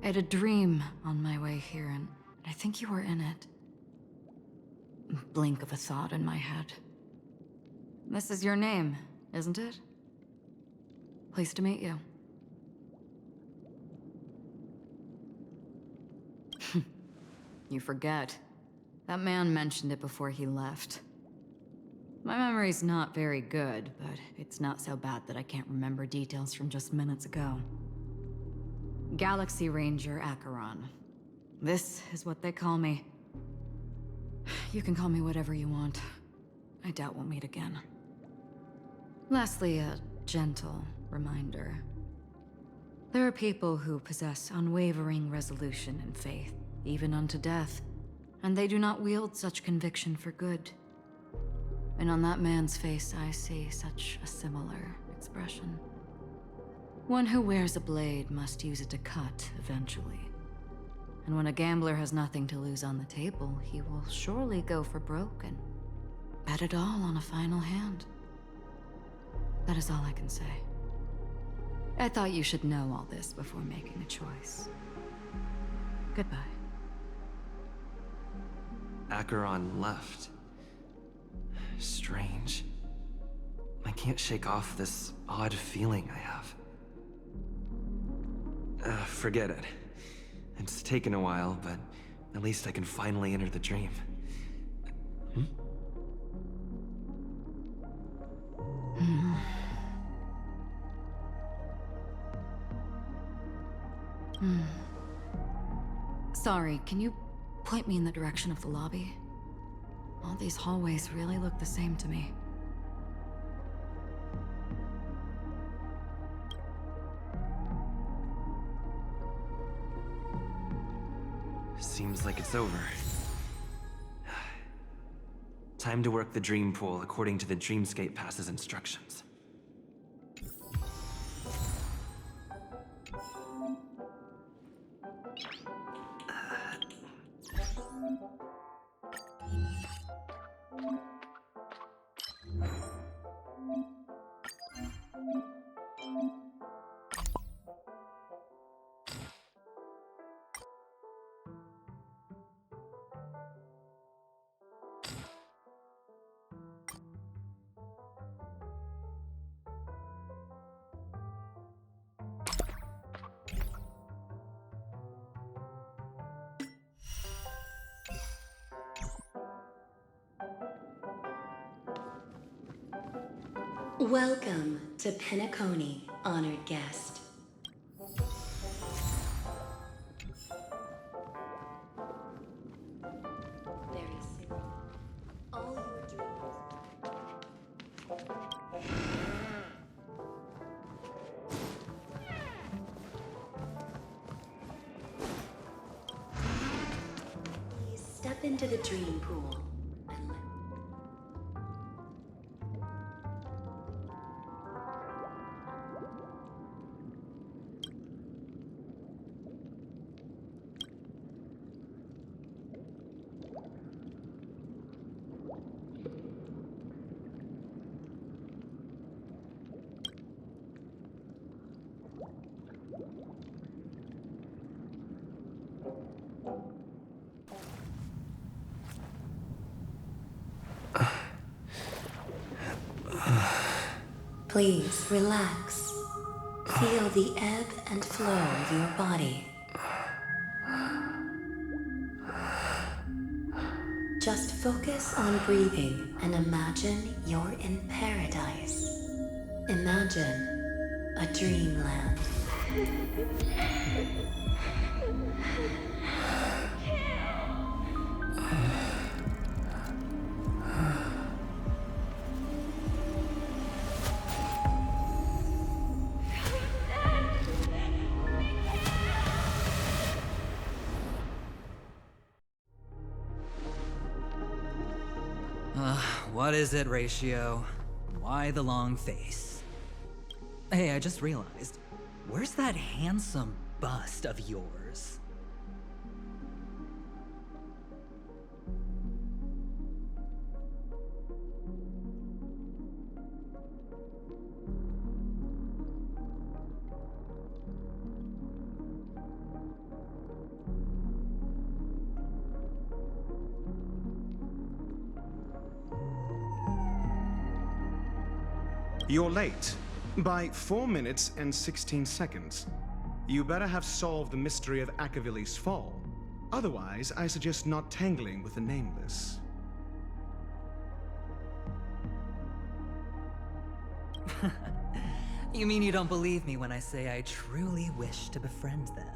I had a dream on my way here, and I think you were in it. Blink of a thought in my head. This is your name, isn't it? Pleased to meet you. You forget. That man mentioned it before he left. My memory's not very good, but it's not so bad that I can't remember details from just minutes ago. Galaxy Ranger Acheron. This is what they call me. You can call me whatever you want. I doubt we'll meet again. Lastly, a gentle reminder. There are people who possess unwavering resolution and faith, even unto death, and they do not wield such conviction for good. And on that man's face, I see such a similar expression. One who wears a blade must use it to cut eventually. And when a gambler has nothing to lose on the table, he will surely go for broke and bet it all on a final hand. That is all I can say. I thought you should know all this before making a choice. Goodbye. Acheron left. Strange. I can't shake off this odd feeling I have. Forget it. It's taken a while, but at least I can finally enter the dream. Sorry, can you point me in the direction of the lobby? All these hallways really look the same to me. Seems like it's over. Time to work the dream pool according to the Dreamscape Pass's instructions. Welcome to PENACONY, honored guest. Very soon, all your dreams. Please step into the dream pool. Please relax. Feel the ebb and flow of your body. Just focus on breathing and imagine you're in paradise. Imagine a dreamland. What is it, Ratio? Why the long face? Hey, I just realized, where's that handsome bust of yours? You're late. By 4 minutes and 16 seconds. You better have solved the mystery of Akavili's fall. Otherwise, I suggest not tangling with the nameless. You mean you don't believe me when I say I truly wish to befriend them?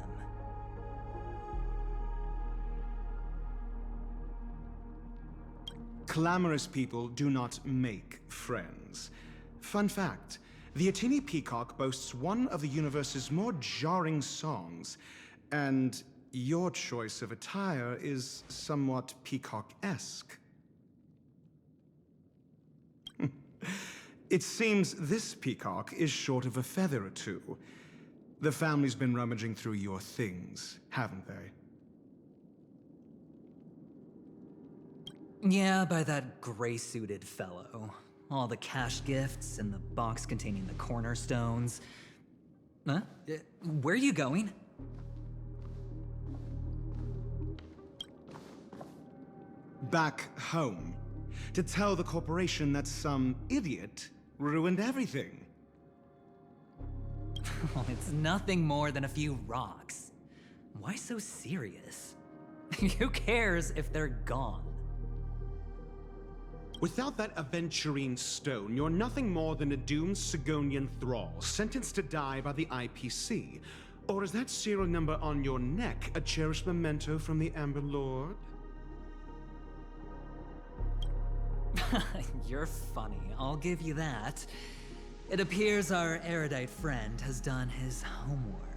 Clamorous people do not make friends. Fun fact, the Atini Peacock boasts one of the universe's more jarring songs, and your choice of attire is somewhat peacock-esque. It seems this peacock is short of a feather or two. The family's been rummaging through your things, haven't they? Yeah, by that gray-suited fellow. All the cash gifts and the box containing the cornerstones. Huh? Where are you going? Back home. To tell the corporation that some idiot ruined everything. Oh, it's nothing more than a few rocks. Why so serious? Who cares if they're gone? Without that aventurine stone, you're nothing more than a doomed Sigonian thrall, sentenced to die by the IPC. Or is that serial number on your neck a cherished memento from the Amber Lord? You're funny, I'll give you that. It appears our erudite friend has done his homework.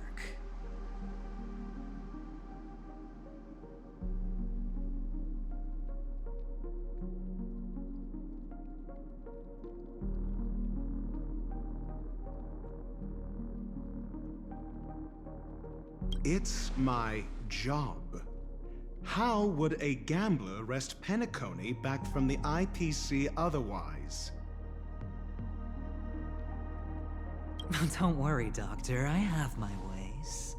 It's my job. How would a gambler wrest PENACONY back from the IPC otherwise? Don't worry, Doctor, I have my ways.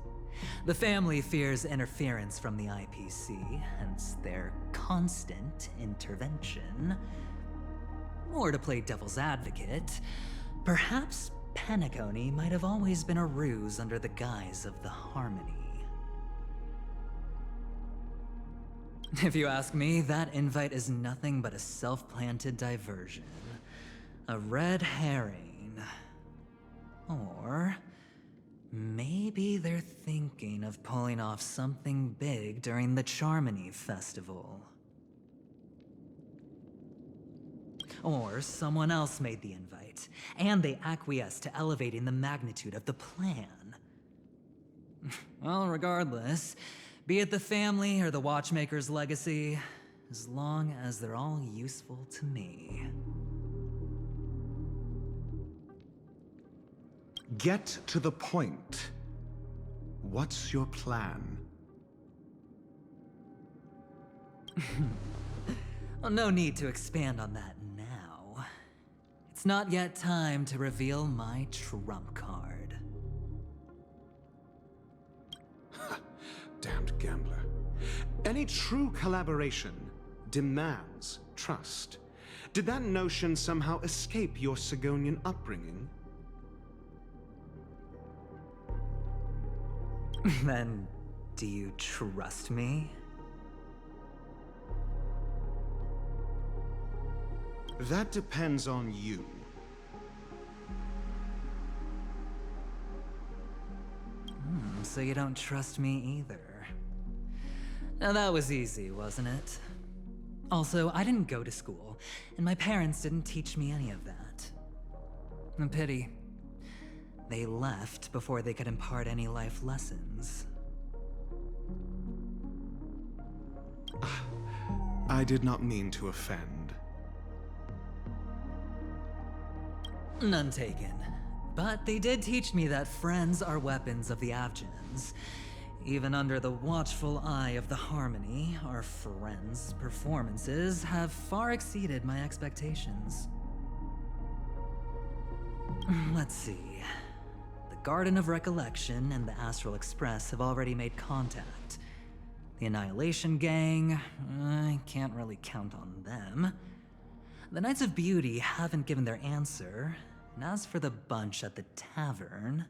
The family fears interference from the IPC, hence their constant intervention. Or to play devil's advocate, perhaps PENACONY might have always been a ruse under the guise of the Harmony. If you ask me, that invite is nothing but a self-planted diversion. A red herring. Or maybe they're thinking of pulling off something big during the Charmony Festival. Or someone else made the invite, and they acquiesced to elevating the magnitude of the plan. Well, regardless, be it the family or the Watchmaker's legacy, as long as they're all useful to me. Get to the point. What's your plan? Well, no need to expand on that now. It's not yet time to reveal my trump card. Damned gambler. Any true collaboration demands trust. Did that notion somehow escape your Sigonian upbringing? Then Do you trust me? That depends on you. So you don't trust me either. Now that was easy, wasn't it? Also, I didn't go to school, and my parents didn't teach me any of that. A pity. They left before they could impart any life lessons. I did not mean to offend. None taken. But they did teach me that friends are weapons of the Avgens. Even under the watchful eye of the Harmony, our friends' performances have far exceeded my expectations. Let's see. The Garden of Recollection and the Astral Express have already made contact. The Annihilation Gang, I can't really count on them. The Knights of Beauty haven't given their answer, and as for the bunch at the tavern...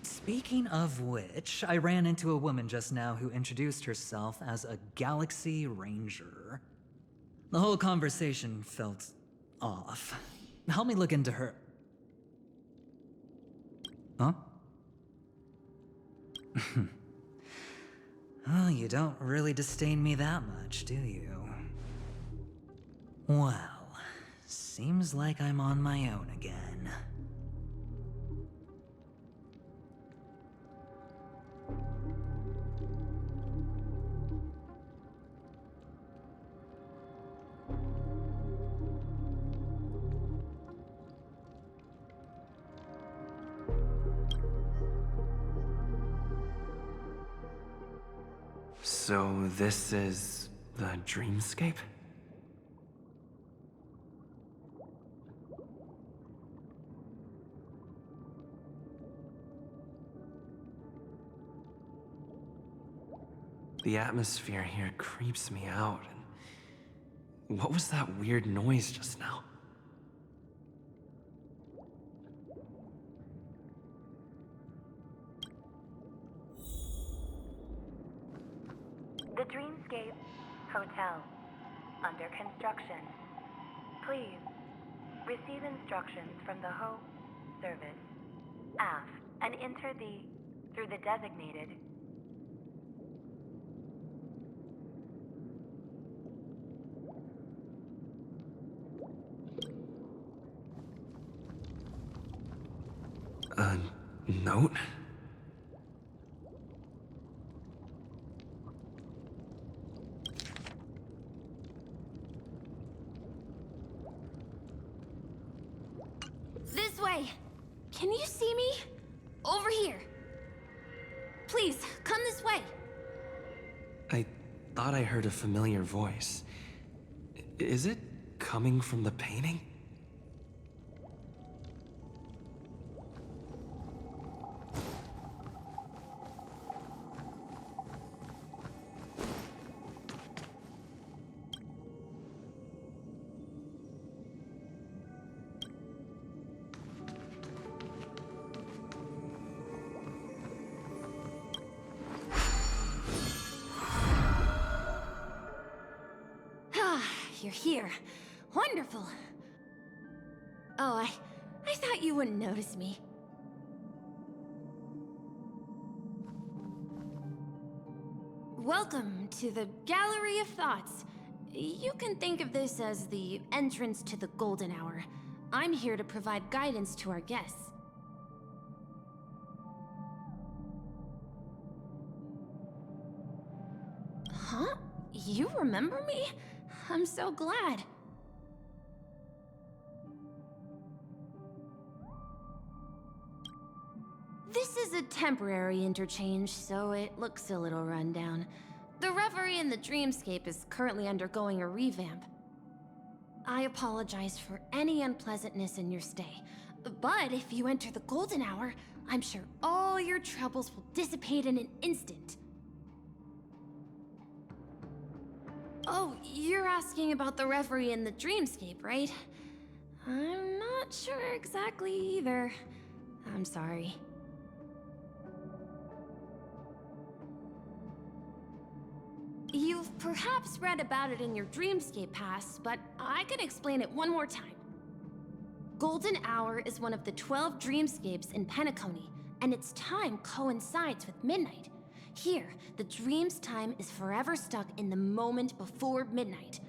Speaking of which, I ran into a woman just now who introduced herself as a Galaxy Ranger. The whole conversation felt off. Help me look into her... Huh? Oh, you don't really disdain me that much, do you? Well, seems like I'm on my own again. So this is the dreamscape? The atmosphere here creeps me out. And what was that weird noise just now? The Dreamscape Hotel. Under construction. Please receive instructions from the Hope Service. Aft and enter through the designated. A note? This way! Can you see me? Over here! Please, come this way! I thought I heard a familiar voice. Is it coming from the painting? You're here. Wonderful. Oh, I thought you wouldn't notice me. Welcome to the Gallery of Thoughts. You can think of this as the entrance to the Golden Hour. I'm here to provide guidance to our guests. Huh? You remember me? I'm so glad. This is a temporary interchange, so it looks a little rundown. The Reverie in the Dreamscape is currently undergoing a revamp. I apologize for any unpleasantness in your stay, but if you enter the Golden Hour, I'm sure all your troubles will dissipate in an instant. Oh, you're asking about the Reverie in the Dreamscape, right? I'm not sure exactly either. I'm sorry. You've perhaps read about it in your Dreamscape Pass, but I can explain it one more time. Golden Hour is one of the 12 dreamscapes in PENACONY, and its time coincides with midnight. Here, the dream's time is forever stuck in the moment before midnight.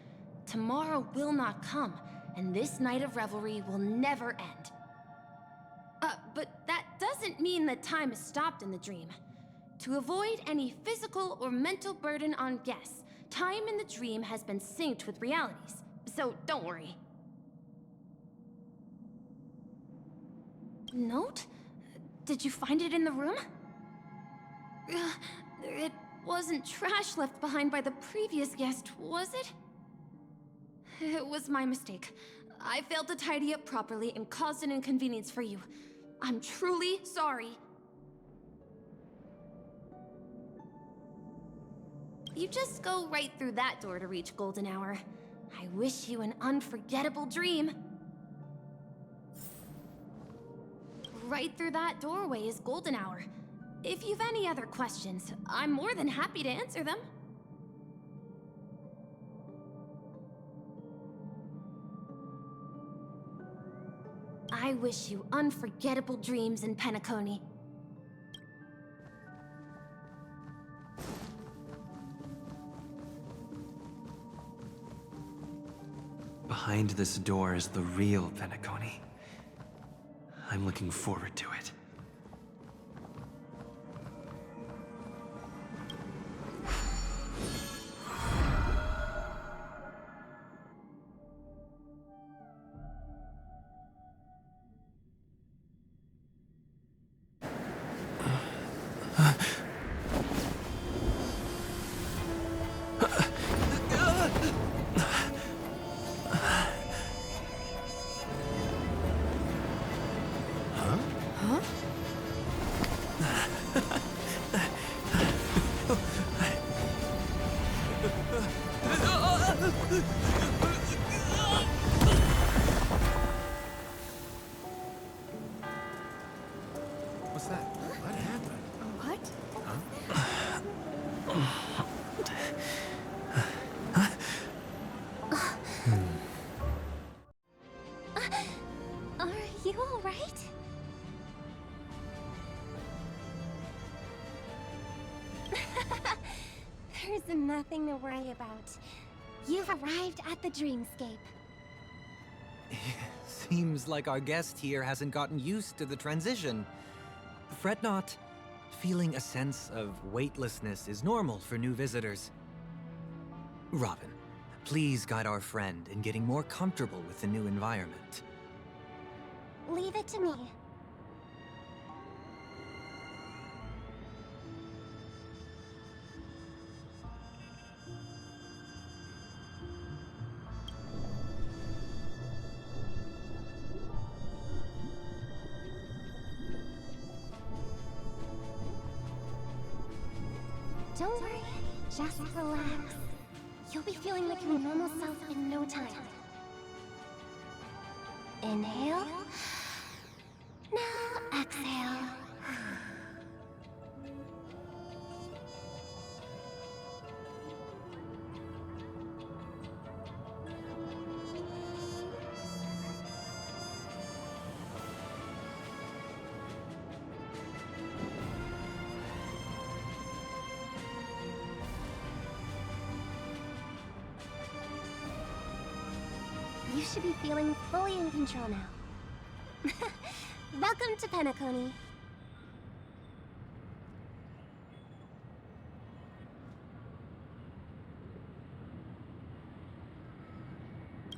Tomorrow will not come, and this night of revelry will never end. But that doesn't mean that time is stopped in the dream. To avoid any physical or mental burden on guests, time in the dream has been synced with realities, so don't worry. Note? Did you find it in the room? It wasn't trash left behind by the previous guest, was it? It was my mistake. I failed to tidy up properly and caused an inconvenience for you. I'm truly sorry. You just go right through that door to reach Golden Hour. I wish you an unforgettable dream. Right through that doorway is Golden Hour. If you've any other questions, I'm more than happy to answer them. I wish you unforgettable dreams in PENACONY. Behind this door is the real PENACONY. I'm looking forward to it. What's that? What happened? What? Are you all right? There's nothing to worry about. You've arrived at the dreamscape. Seems like our guest here hasn't gotten used to the transition. Fret not. Feeling a sense of weightlessness is normal for new visitors. Robin, please guide our friend in getting more comfortable with the new environment. Leave it to me. Don't worry, just relax. You'll be feeling like your normal self in no time. Inhale. Now exhale. You should be feeling fully in control now. Welcome to PENACONY.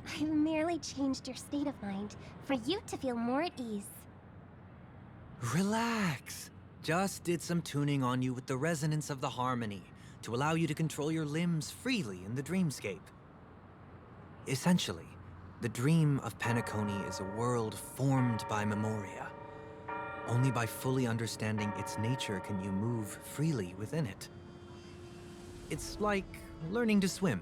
I merely changed your state of mind for you to feel more at ease. Relax. Just did some tuning on you with the resonance of the harmony to allow you to control your limbs freely in the dreamscape. Essentially, the dream of PENACONY is a world formed by memoria. Only by fully understanding its nature can you move freely within it. It's like learning to swim.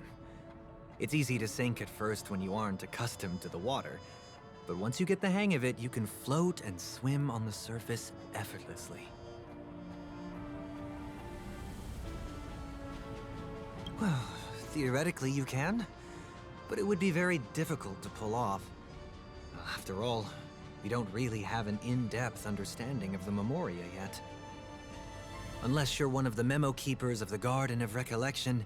It's easy to sink at first when you aren't accustomed to the water, but once you get the hang of it, you can float and swim on the surface effortlessly. Well, theoretically you can, but it would be very difficult to pull off. After all, we don't really have an in-depth understanding of the Memoria yet. Unless you're one of the memo keepers of the Garden of Recollection,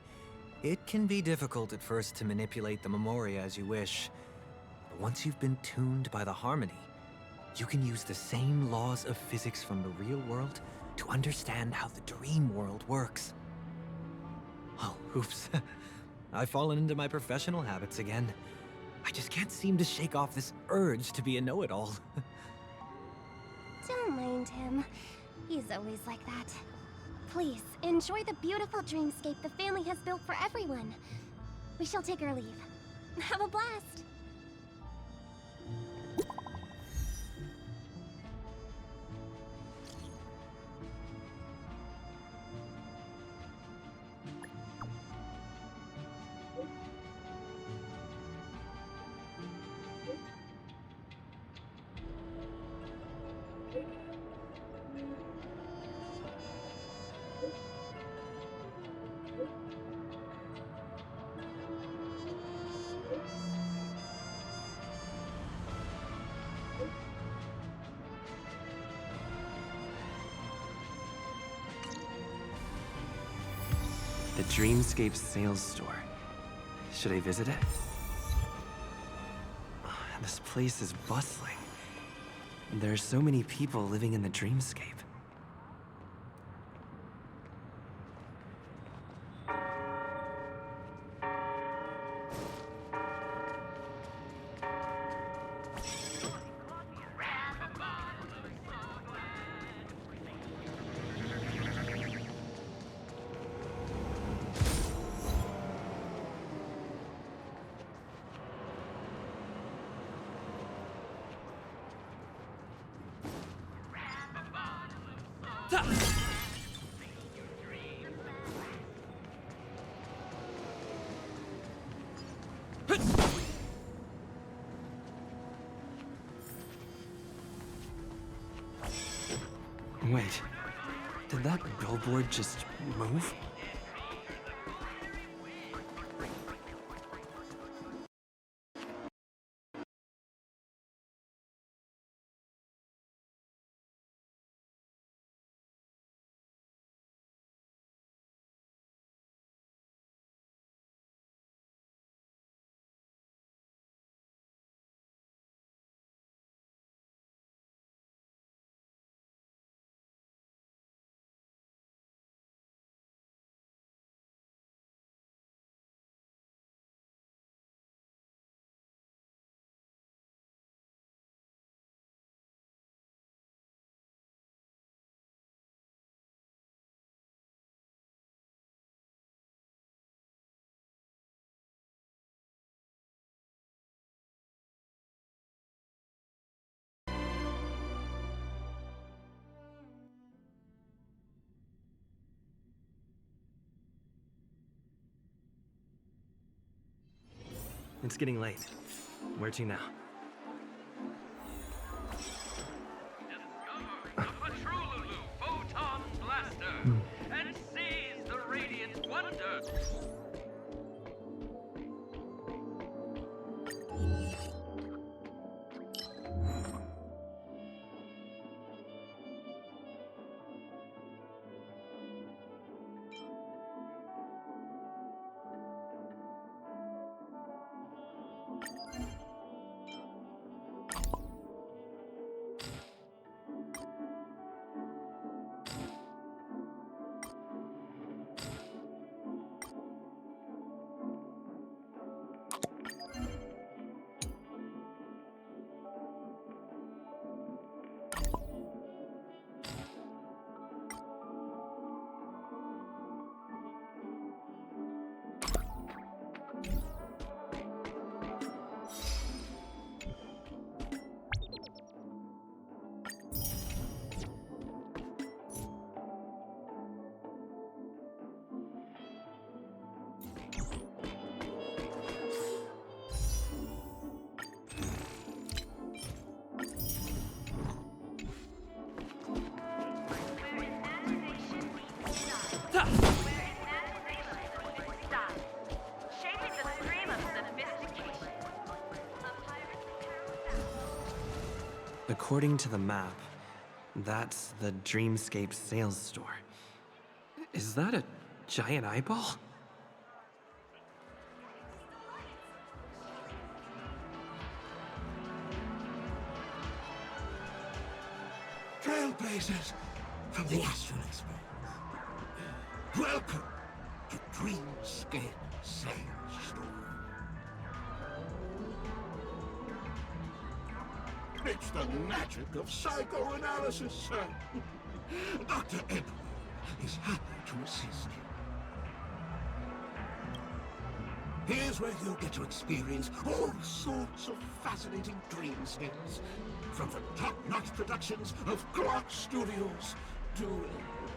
it can be difficult at first to manipulate the Memoria as you wish. But once you've been tuned by the harmony, you can use the same laws of physics from the real world to understand how the dream world works. Oh, oops. I've fallen into my professional habits again. I just can't seem to shake off this urge to be a know-it-all. Don't mind him. He's always like that. Please, enjoy the beautiful dreamscape the family has built for everyone. We shall take our leave. Have a blast! The Dreamscape sales store. Should I visit it? This place is bustling. There are so many people living in the Dreamscape. Wait, did that billboard just move? It's getting late. Where to now? Photon blaster and seize the radiant wonder. According to the map, that's the Dreamscape sales store. Is that a giant eyeball? Trailblazers from the Astral Express. Welcome to Dreamscape Sales Store. It's the magic of psychoanalysis, sir. Dr. Edward is happy to assist you. Here's where you'll get to experience all sorts of fascinating dreamscapes. From the top-notch productions of Clark Studios to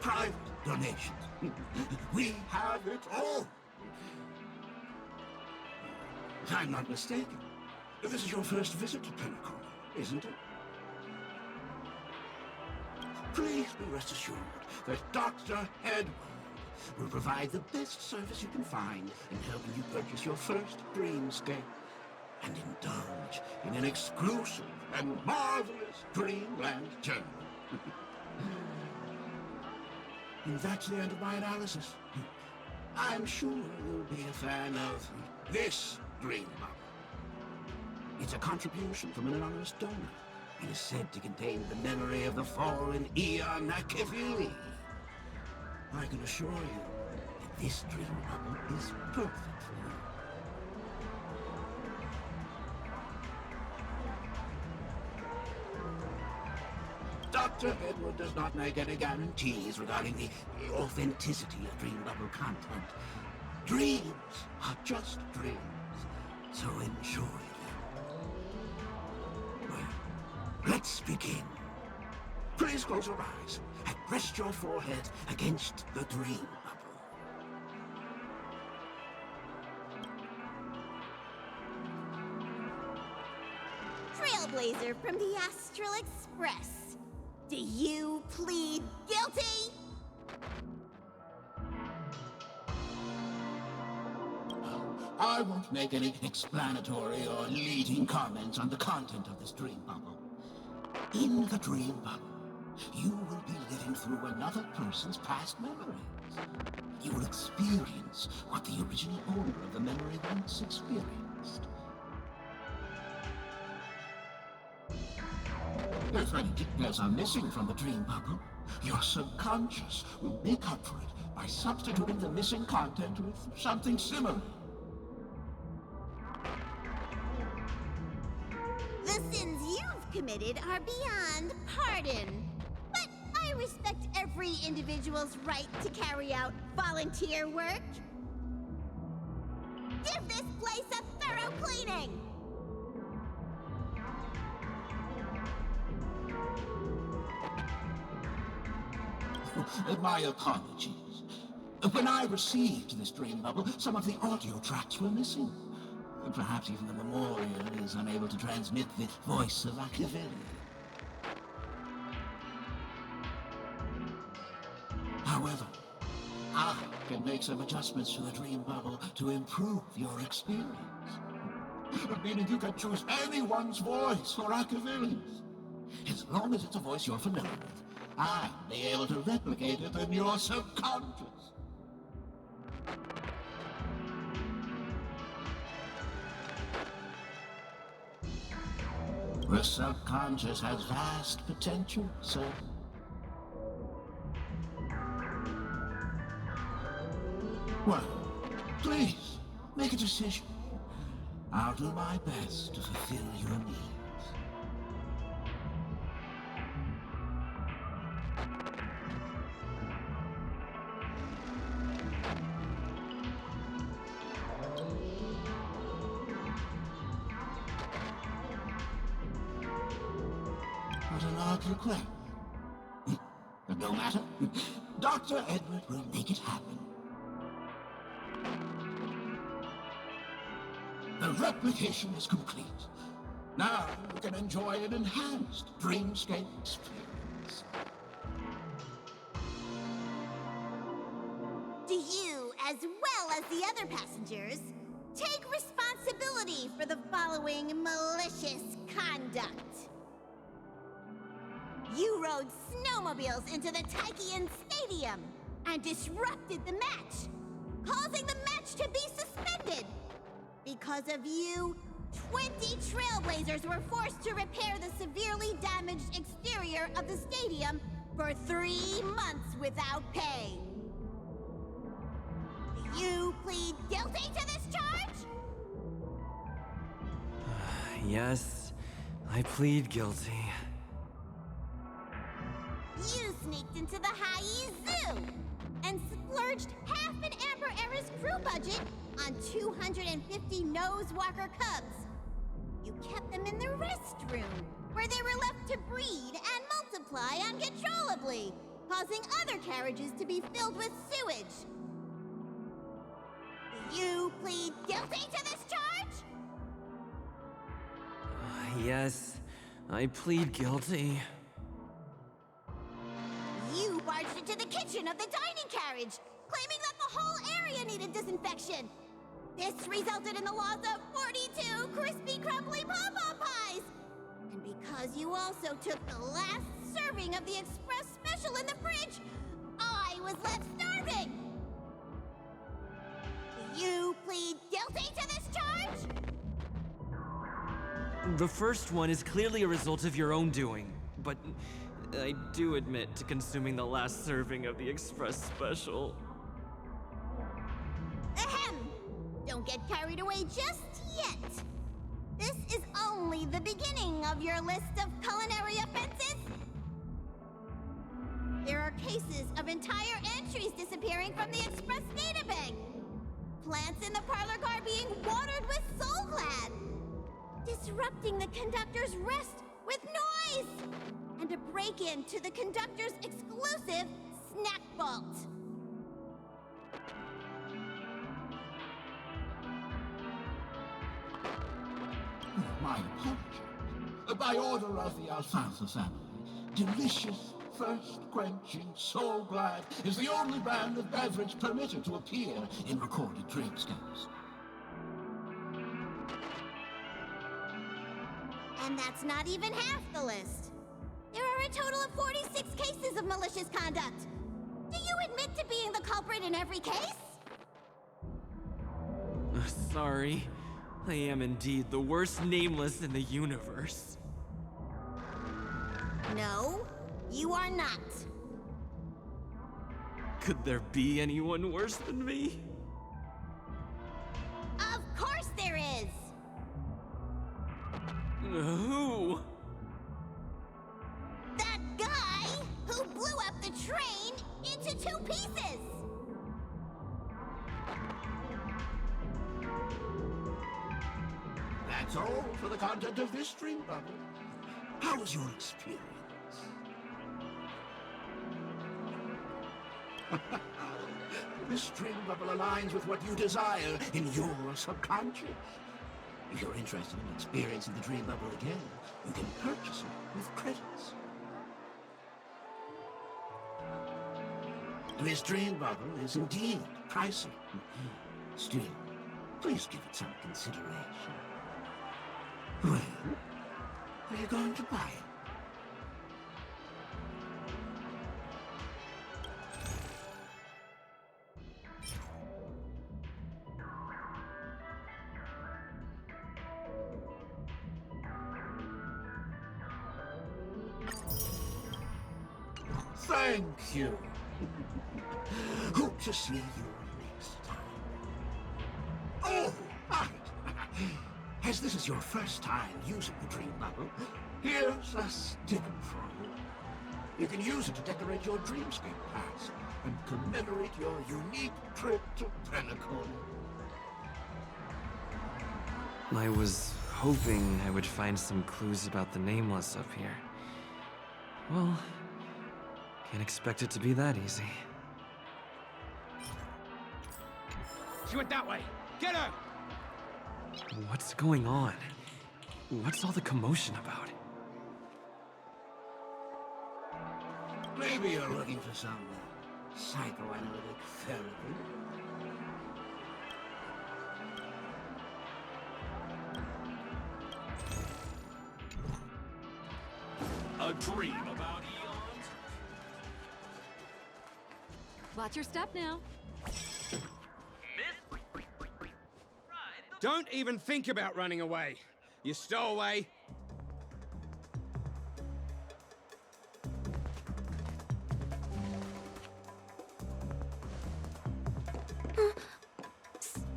private donations. We have it all. If I'm not mistaken, this is your first visit to PENACONY, isn't it? Please be rest assured that Dr. Edward will provide the best service you can find in helping you purchase your first dreamscape and indulge in an exclusive and marvelous dreamland journey. And that's the end of my analysis. I'm sure you'll be a fan of this dream bubble. It's a contribution from an anonymous donor and is said to contain the memory of the fallen Eon Akivili. I can assure you that this dream bubble is perfect for you. Dr. Edward does not make any guarantees regarding the authenticity of dream bubble content. Dreams are just dreams, so enjoy them. Well, let's begin. Please close your eyes and rest your forehead against the dream bubble. Trailblazer from the Astral Express. Do you plead guilty? I won't make any explanatory or leading comments on the content of this dream bubble. In the dream bubble, you will be living through another person's past memories. You will experience what the original owner of the memory once experienced. If any details are missing from the dream bubble, your subconscious will make up for it by substituting the missing content with something similar. The sins you've committed are beyond pardon. But I respect every individual's right to carry out volunteer work. Give this place a thorough cleaning! My apologies. When I received this dream bubble, some of the audio tracks were missing. Perhaps even the memorial is unable to transmit the voice of Akivili. However, I can make some adjustments to the dream bubble to improve your experience. Meaning you can choose anyone's voice for Akivili's. As long as it's a voice you're familiar with, I'll be able to replicate it in your subconscious. The subconscious has vast potential, sir. Well, please, make a decision. I'll do my best to fulfill your needs. What an odd request. But no matter. Dr. Edward will make it happen. The replication is complete. Now you can enjoy an enhanced dreamscape experience. Do you, as well as the other passengers, take responsibility for the following malicious conduct? You rode snowmobiles into the Taikian Stadium and disrupted the match, causing the match to be suspended. Because of you, 20 Trailblazers were forced to repair the severely damaged exterior of the stadium for 3 months without pay. Do you plead guilty to this charge? Yes, I plead guilty. You sneaked into the High Zoo and splurged half an Amber Era's crew budget on 250 Nosewalker cubs. You kept them in the restroom, where they were left to breed and multiply uncontrollably, causing other carriages to be filled with sewage. Do you plead guilty to this charge? Yes, I plead guilty. You barged into the kitchen of the dining carriage, claiming that the whole area needed disinfection. This resulted in the loss of 42 crispy, crumbly pom-pom pies. And because you also took the last serving of the express special in the fridge, I was left starving. Do you plead guilty to this charge? The first one is clearly a result of your own doing, but I do admit to consuming the last serving of the express special. Ahem! Don't get carried away just yet. This is only the beginning of your list of culinary offenses. There are cases of entire entries disappearing from the express databank. Plants in the parlor car being watered with Soul Glad. Disrupting the conductor's rest with noise. And a break-in to the conductor's exclusive snack vault. My apologies. By order of the Alfalfa family, delicious, thirst-quenching Soul Glad is the only brand of beverage permitted to appear in recorded dreamscapes. And that's not even half the list. There are a total of 46 cases of malicious conduct. Do you admit to being the culprit in every case? Sorry. I am indeed the worst nameless in the universe. No, you are not. Could there be anyone worse than me? Of course there is! Who? That guy who blew up the train into 2 pieces! That's all for the content of this dream bubble. How was your experience? This dream bubble aligns with what you desire in your subconscious. If you're interested in experiencing the dream bubble again, you can purchase it with credits. This dream bubble is indeed pricey. Still, please give it some consideration. Well, are you going to buy it? Thank you. Hope to see you next time. Oh, right. As this is your first time using the dream bubble, here's a sticker for you. You can use it to decorate your dreamscape pass and commemorate your unique trip to PENACONY. I was hoping I would find some clues about the Nameless up here. Well, can't expect it to be that easy. She went that way! Get her! What's going on? What's all the commotion about? Maybe you're looking for some psychoanalytic therapy. A dream about Watch your step now. Don't even think about running away. You stowaway.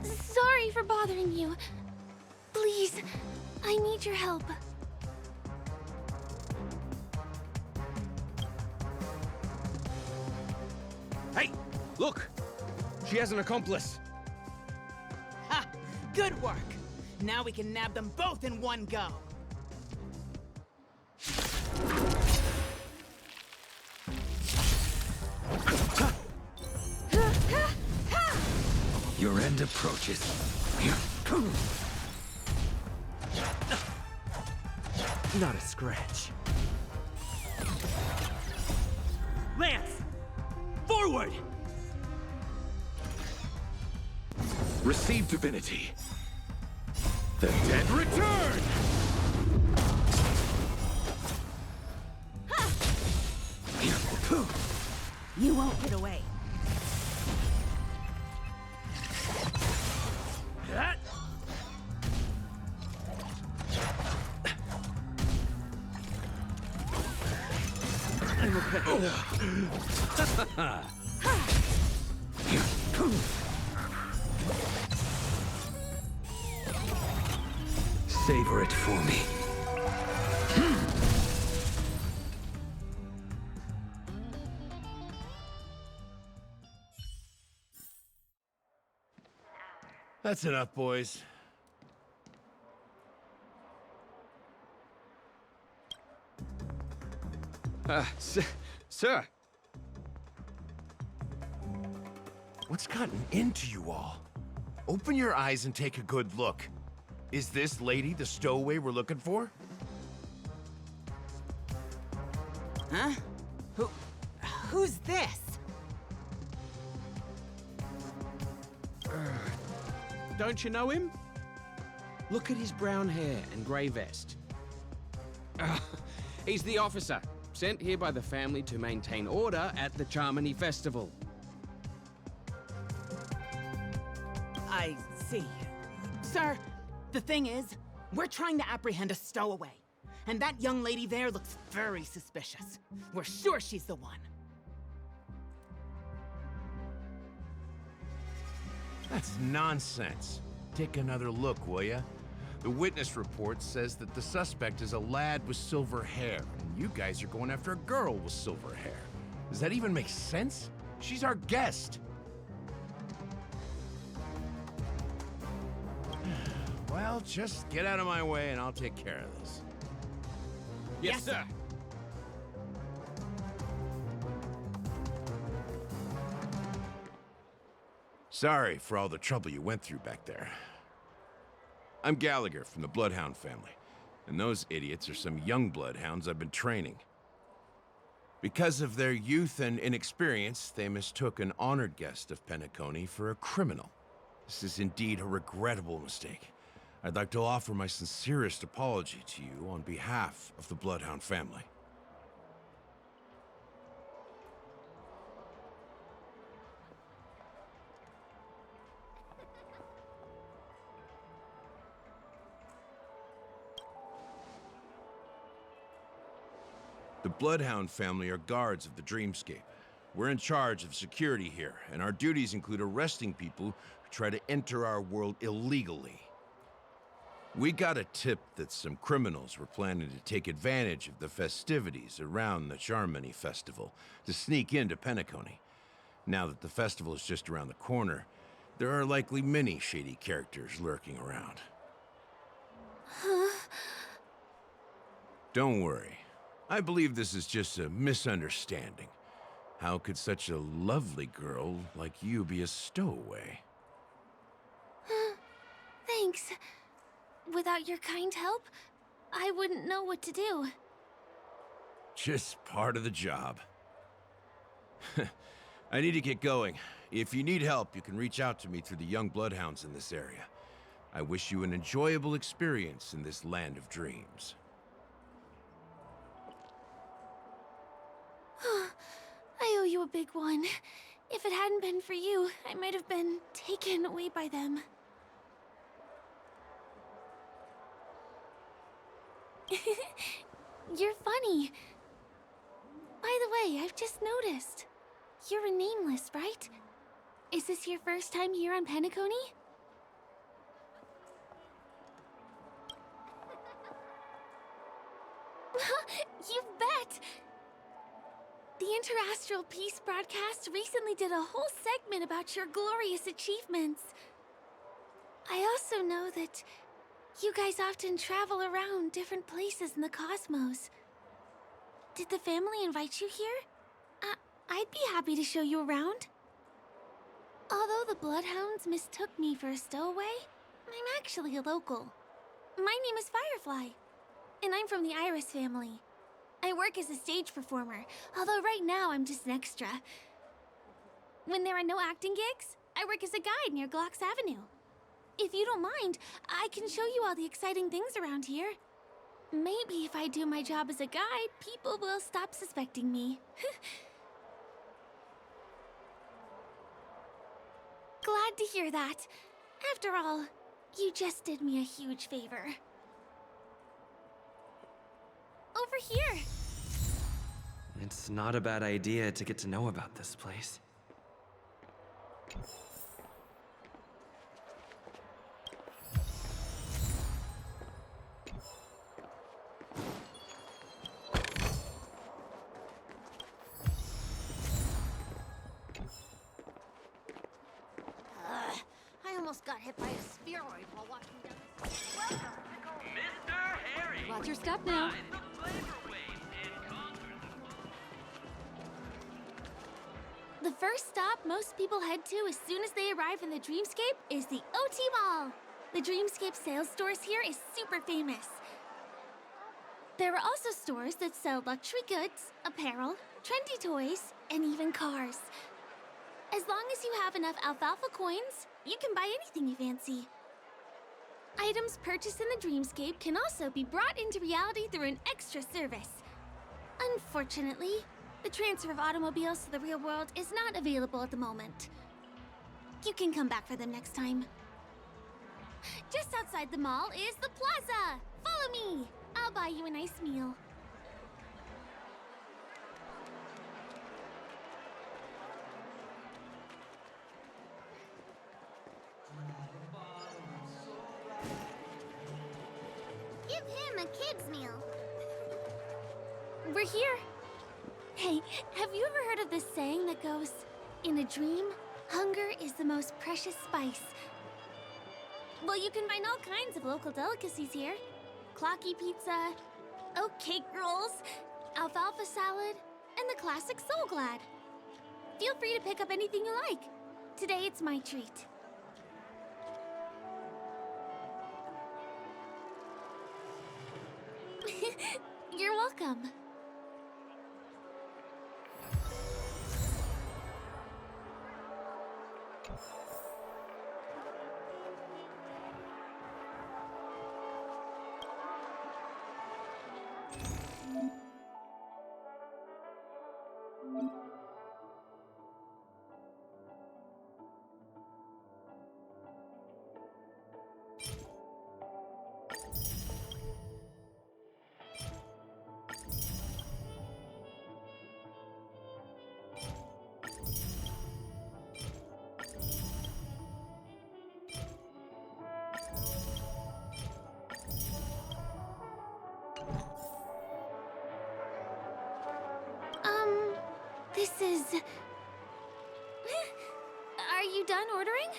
Sorry for bothering you. Please, I need your help. Hey, look! She has an accomplice. Ha! Good work! Now we can nab them both in one go. Your end approaches. Not a scratch. Lance! Forward! Receive divinity. The dead return! You won't get away. I'm okay. Savor it for me. That's enough, boys. Sir. What's gotten into you all? Open your eyes and take a good look. Is this lady the stowaway we're looking for? Huh? Who's this? Don't you know him? Look at his brown hair and grey vest. He's the officer, sent here by the family to maintain order at the Charmony Festival. I see. Sir, the thing is, we're trying to apprehend a stowaway. And that young lady there looks very suspicious. We're sure she's the one. That's nonsense. Take another look, will ya? The witness report says that the suspect is a lad with silver hair, and you guys are going after a girl with silver hair. Does that even make sense? She's our guest. Well, just get out of my way and I'll take care of this. Yes, sir. Sorry for all the trouble you went through back there. I'm Gallagher from the Bloodhound family, and those idiots are some young bloodhounds I've been training. Because of their youth and inexperience, they mistook an honored guest of PENACONY for a criminal. This is indeed a regrettable mistake. I'd like to offer my sincerest apology to you on behalf of the Bloodhound family. The Bloodhound family are guards of the Dreamscape. We're in charge of security here, and our duties include arresting people who try to enter our world illegally. We got a tip that some criminals were planning to take advantage of the festivities around the Charmony Festival to sneak into PENACONY. Now that the festival is just around the corner, there are likely many shady characters lurking around. Don't worry. I believe this is just a misunderstanding. How could such a lovely girl like you be a stowaway? Thanks. Without your kind help, I wouldn't know what to do. Just part of the job. I need to get going. If you need help, you can reach out to me through the young bloodhounds in this area. I wish you an enjoyable experience in this land of dreams. I owe you a big one. If it hadn't been for you, I might have been taken away by them. You're funny. By the way, I've just noticed. You're a nameless, right? Is this your first time here on PENACONY? You bet! The Interastral Peace broadcast recently did a whole segment about your glorious achievements. I also know that you guys often travel around different places in the cosmos. Did the family invite you here? I'd be happy to show you around. Although the Bloodhounds mistook me for a stowaway, I'm actually a local. My name is Firefly, and I'm from the Iris family. I work as a stage performer, although right now I'm just an extra. When there are no acting gigs, I work as a guide near Glocks Avenue. If you don't mind, I can show you all the exciting things around here. Maybe if I do my job as a guide, people will stop suspecting me. Glad to hear that. After all, you just did me a huge favor. Over here! It's not a bad idea to get to know about this place. I almost got hit by a spheroid while walking down this. Mr. Harry! Watch your step now. Ride the flavor waves and conquer The first stop most people head to as soon as they arrive in the Dreamscape is the OT Mall. The Dreamscape sales stores here is super famous. There are also stores that sell luxury goods, apparel, trendy toys, and even cars. As long as you have enough alfalfa coins, you can buy anything you fancy. Items purchased in the Dreamscape can also be brought into reality through an extra service. Unfortunately, the transfer of automobiles to the real world is not available at the moment. You can come back for them next time. Just outside the mall is the plaza! Follow me! I'll buy you a nice meal. Give him a kid's meal. We're here. Hey, have you ever heard of this saying that goes, in a dream, hunger is the most precious spice? Well, you can find all kinds of local delicacies here. Clocky pizza, oat cake rolls, alfalfa salad, and the classic Soul Glad. Feel free to pick up anything you like. Today it's my treat. You're welcome. This is... Are you done ordering?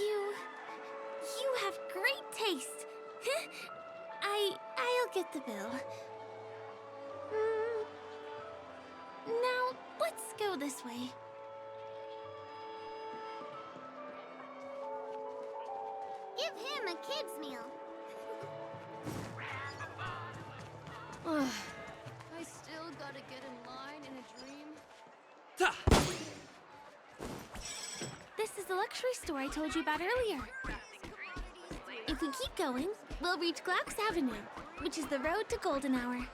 You have great taste. I'll get the bill. Now, let's go this way. Give him a kid's meal. Ugh. I still gotta get in line in a dream. This is the luxury store I told you about earlier. If we keep going, we'll reach Glocks Avenue, which is the road to Golden Hour.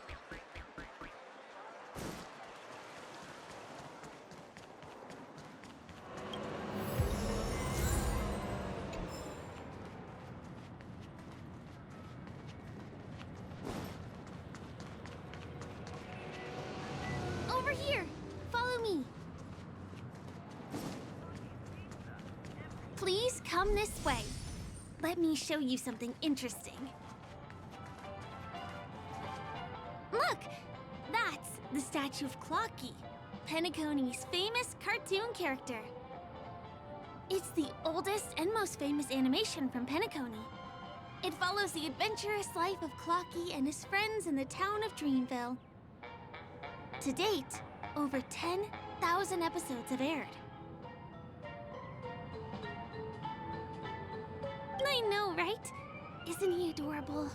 Come this way. Let me show you something interesting. Look! That's the statue of Clocky, PENACONY's famous cartoon character. It's the oldest and most famous animation from PENACONY. It follows the adventurous life of Clocky and his friends in the town of Dreamville. To date, over 10,000 episodes have aired. I know, right? Isn't he adorable?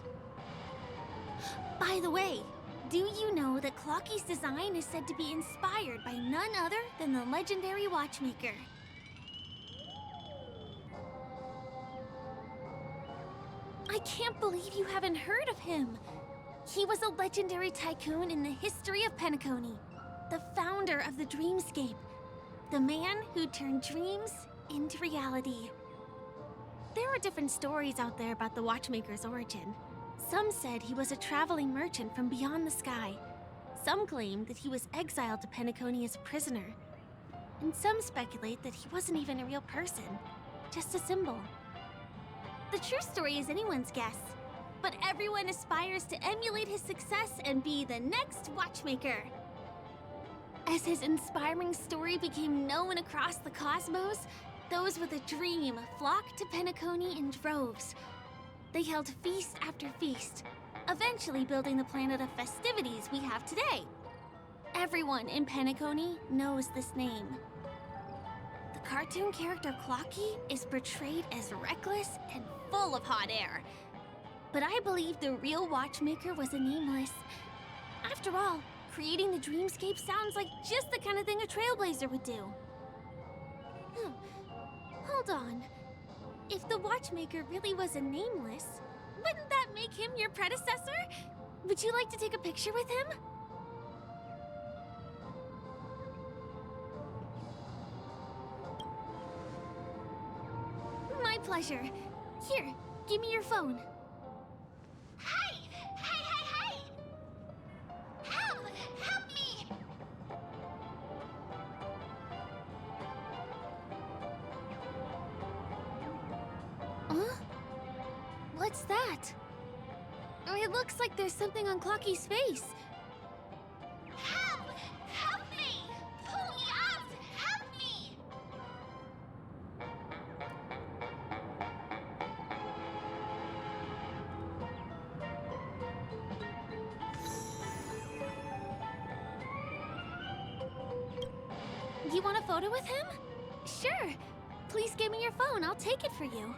By the way, do you know that Clocky's design is said to be inspired by none other than the legendary watchmaker? I can't believe you haven't heard of him. He was a legendary tycoon in the history of PENACONY, the founder of the Dreamscape, the man who turned dreams into reality. There are different stories out there about the watchmaker's origin. Some said he was a traveling merchant from beyond the sky. Some claimed that he was exiled to PENACONY as a prisoner. And some speculate that he wasn't even a real person, just a symbol. The true story is anyone's guess, but everyone aspires to emulate his success and be the next watchmaker. As his inspiring story became known across the cosmos, those with a dream flocked to PENACONY in droves. They held feast after feast, eventually building the planet of festivities we have today. Everyone in PENACONY knows this name. The cartoon character Clocky is portrayed as reckless and full of hot air. But I believe the real watchmaker was a nameless. After all, creating the Dreamscape sounds like just the kind of thing a trailblazer would do. Hold on. If the watchmaker really was a nameless, wouldn't that make him your predecessor? Would you like to take a picture with him? My pleasure. Here, give me your phone. Hey! Hey, hey, hey! Help! Help me! Huh? What's that? It looks like there's something on Clocky's face. Help! Help me! Pull me out! Help me! You want a photo with him? Sure. Please give me your phone. I'll take it for you.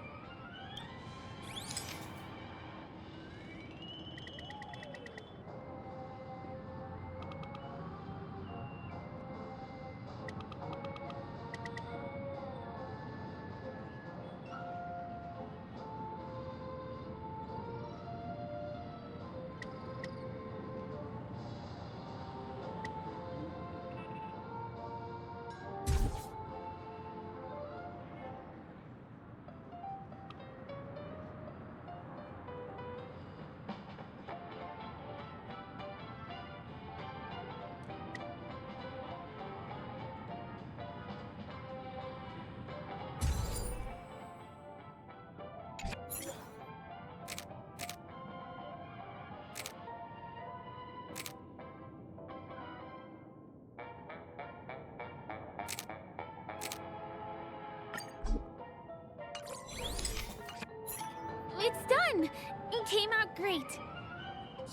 It's done! It came out great.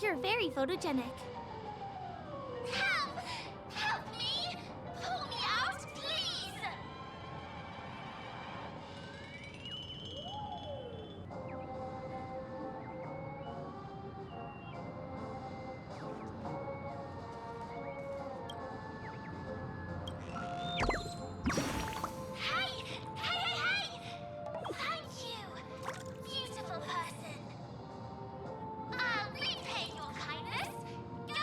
You're very photogenic. Help! Help me! Pull me out, please! Hey! Hey, hey, hey! Thank you, beautiful person. I'll repay your kindness. Go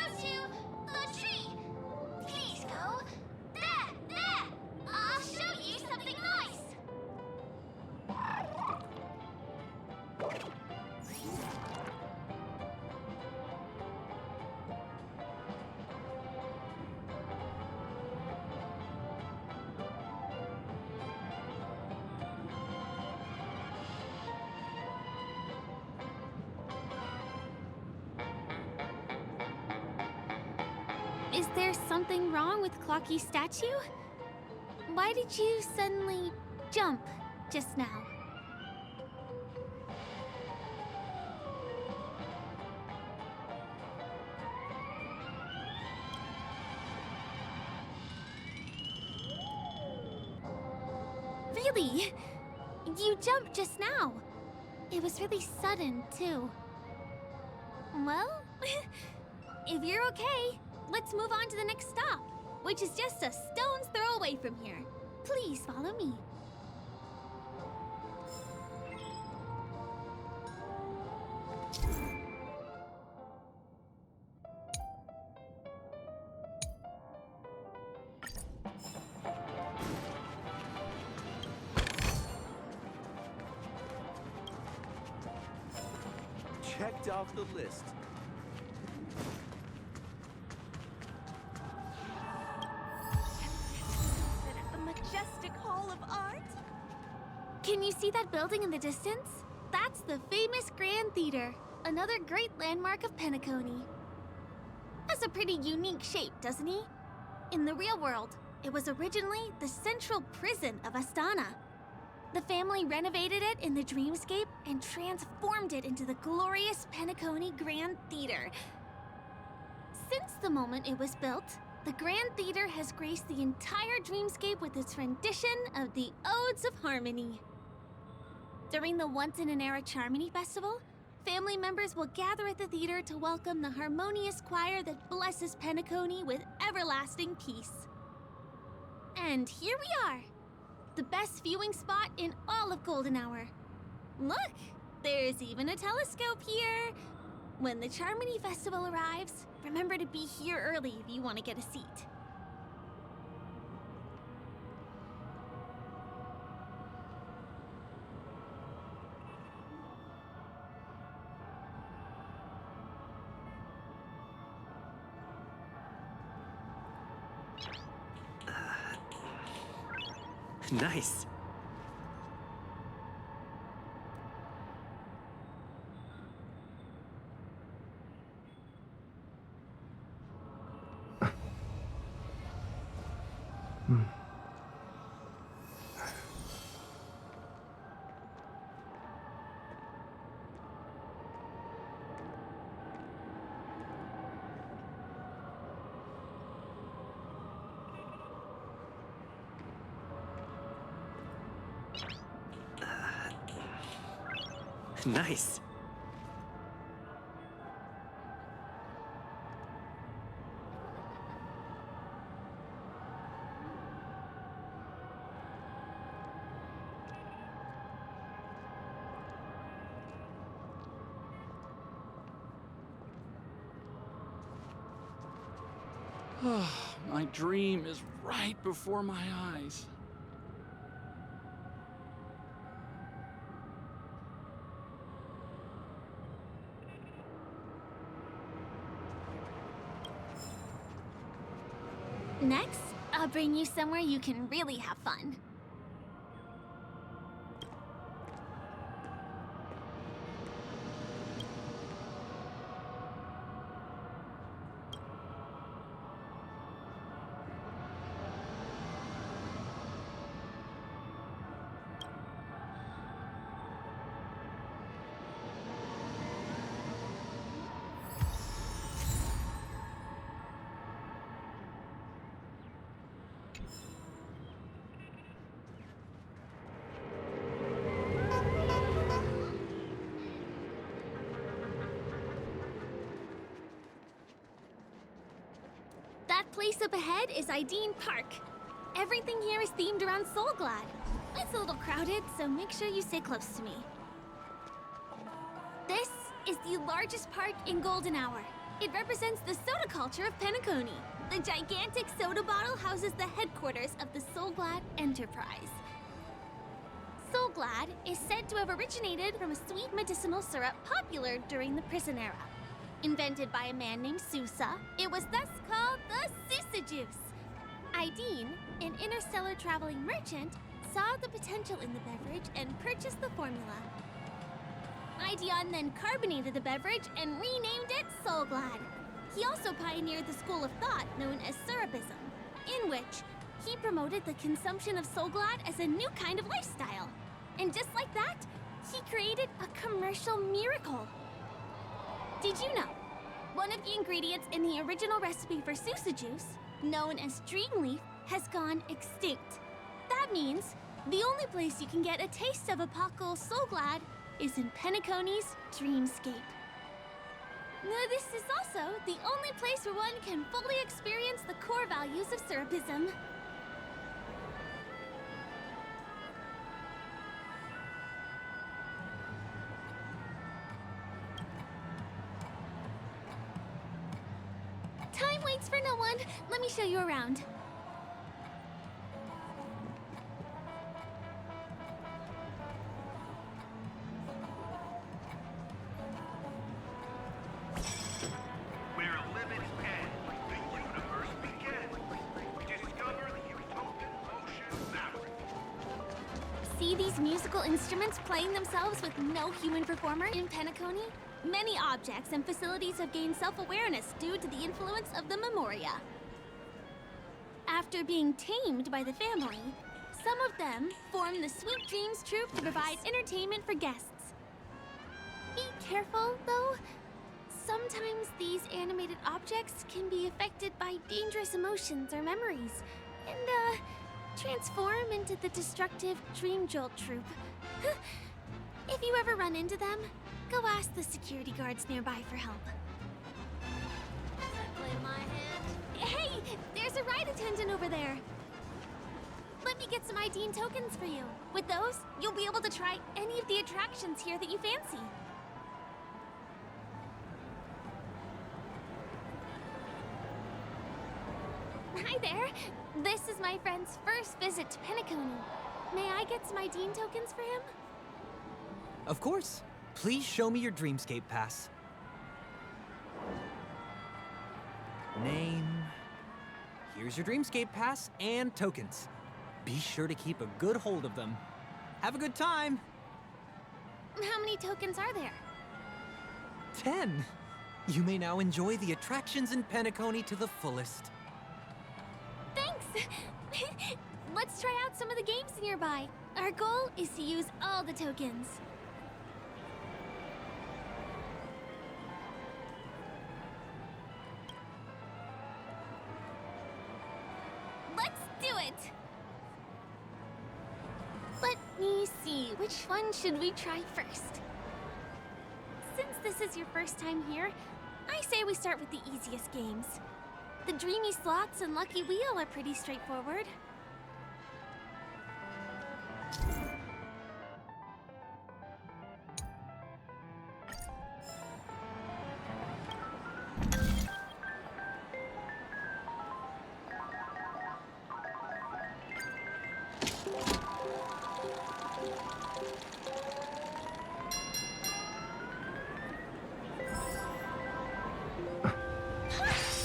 Is there something wrong with Clocky's statue? Why did you suddenly jump just now? Really? You jumped just now. It was really sudden, too. Well, if you're okay, let's move on to the next stop, which is just a stone's throw away from here. Please follow me. Checked off the list. At the majestic Hall of Art? Can you see that building in the distance? That's the famous Grand Theater, another great landmark of Penacony. Has a pretty unique shape, doesn't he? In the real world, it was originally the central prison of Astana. The family renovated it in the dreamscape and transformed it into the glorious Penacony Grand Theater. Since the moment it was built, the Grand Theater has graced the entire dreamscape with its rendition of the Odes of Harmony. During the Once-in-an-Era Charmony Festival, family members will gather at the theater to welcome the harmonious choir that blesses Penacony with everlasting peace. And here we are! The best viewing spot in all of Golden Hour. Look, there's even a telescope here. When the Charmony Festival arrives, remember to be here early if you want to get a seat. Nice. Nice. My dream is right before my eyes. Next, I'll bring you somewhere you can really have fun. That place up ahead is Ideen Park. Everything here is themed around Soulglad. It's a little crowded, so make sure you stay close to me. This is the largest park in Golden Hour. It represents the soda culture of Penacony. The gigantic soda bottle houses the headquarters of the Soulglad Enterprise. Soulglad is said to have originated from a sweet medicinal syrup popular during the prison era. Invented by a man named Sousa, it was thus called the Sousa Juice. Ideen, an interstellar traveling merchant, saw the potential in the beverage and purchased the formula. Ideon then carbonated the beverage and renamed it Soulglad. He also pioneered the school of thought known as Surabism, in which he promoted the consumption of Soulglad as a new kind of lifestyle. And just like that, he created a commercial miracle. Did you know? One of the ingredients in the original recipe for Susa juice, known as Dreamleaf, has gone extinct. That means the only place you can get a taste of Apocal Soulglad is in PENACONY's Dreamscape. Now, this is also the only place where one can fully experience the core values of Surabism. Time waits for no one. Let me show you around. Where limits end, the universe begins. Discover the utopian ocean fabric. See these musical instruments playing themselves with no human performer in PENACONY? Many objects and facilities have gained self-awareness due to the influence of the Memoria. After being tamed by the family, some of them form the Sweet Dreams Troupe to provide entertainment for guests. Be careful, though. Sometimes these animated objects can be affected by dangerous emotions or memories, and, transform into the destructive Dream Jolt Troupe. If you ever run into them, go ask the security guards nearby for help. Hey, there's a ride attendant over there. Let me get some ID and tokens for you. With those, you'll be able to try any of the attractions here that you fancy. Hi there. This is my friend's first visit to PENACONY. May I get some ID and tokens for him? Of course. Please show me your Dreamscape pass. Name. Here's your Dreamscape pass and tokens. Be sure to keep a good hold of them. Have a good time! How many tokens are there? 10! You may now enjoy the attractions in PENACONY to the fullest. Thanks! Let's try out some of the games nearby. Our goal is to use all the tokens. Let's do it! Let me see, which one should we try first? Since this is your first time here, I say we start with the easiest games. The Dreamy Slots and Lucky Wheel are pretty straightforward.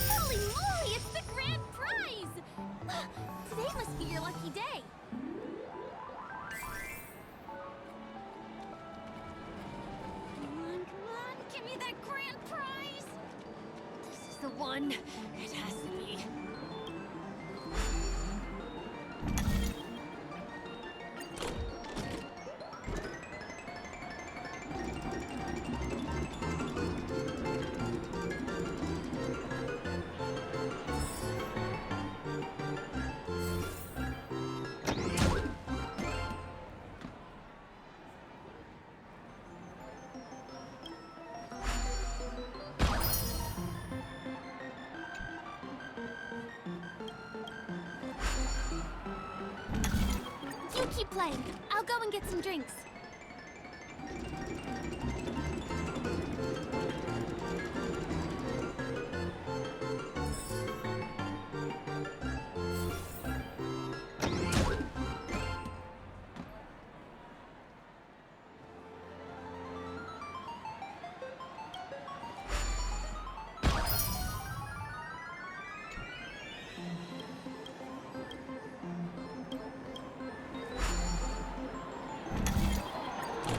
Holy moly, it's the grand prize! Today must be your lucky day. Come on, give me that grand prize! This is the one. It has to be. You keep playing. I'll go and get some drinks.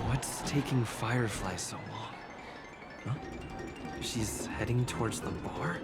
What's taking Firefly so long? Huh? She's heading towards the bar?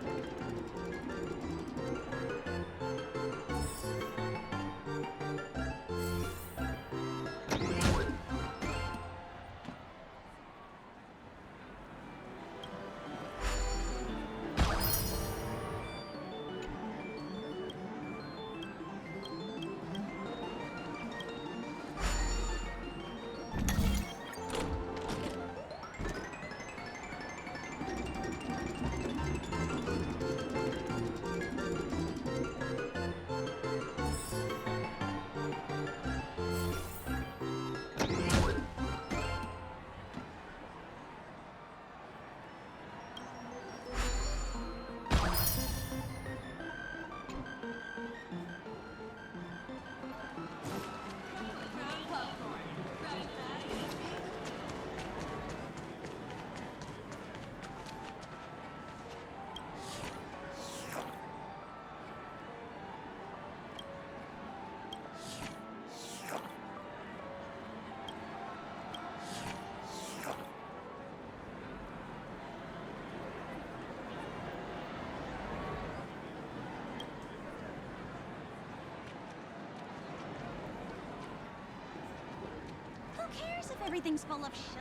Who cares if everything's full of sugar?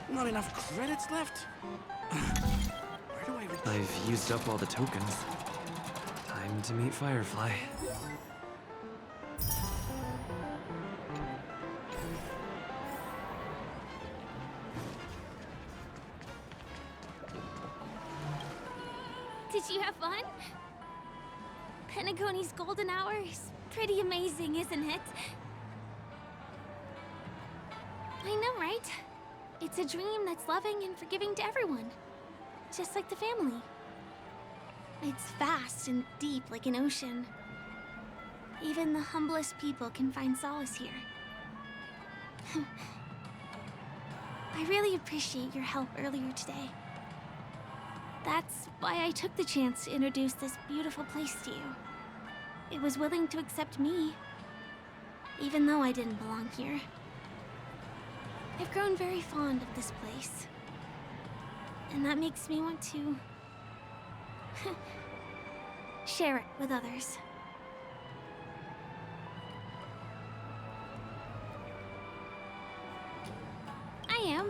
Not enough credits left? Where do I reach? I've used up all the tokens. Time to meet Firefly. Did you have fun? Penacony's golden hour is pretty amazing, isn't it? I know, right? It's a dream that's loving and forgiving to everyone. Just like the family. It's vast and deep like an ocean. Even the humblest people can find solace here. I really appreciate your help earlier today. That's why I took the chance to introduce this beautiful place to you. It was willing to accept me, even though I didn't belong here. I've grown very fond of this place, and that makes me want to share it with others. I am,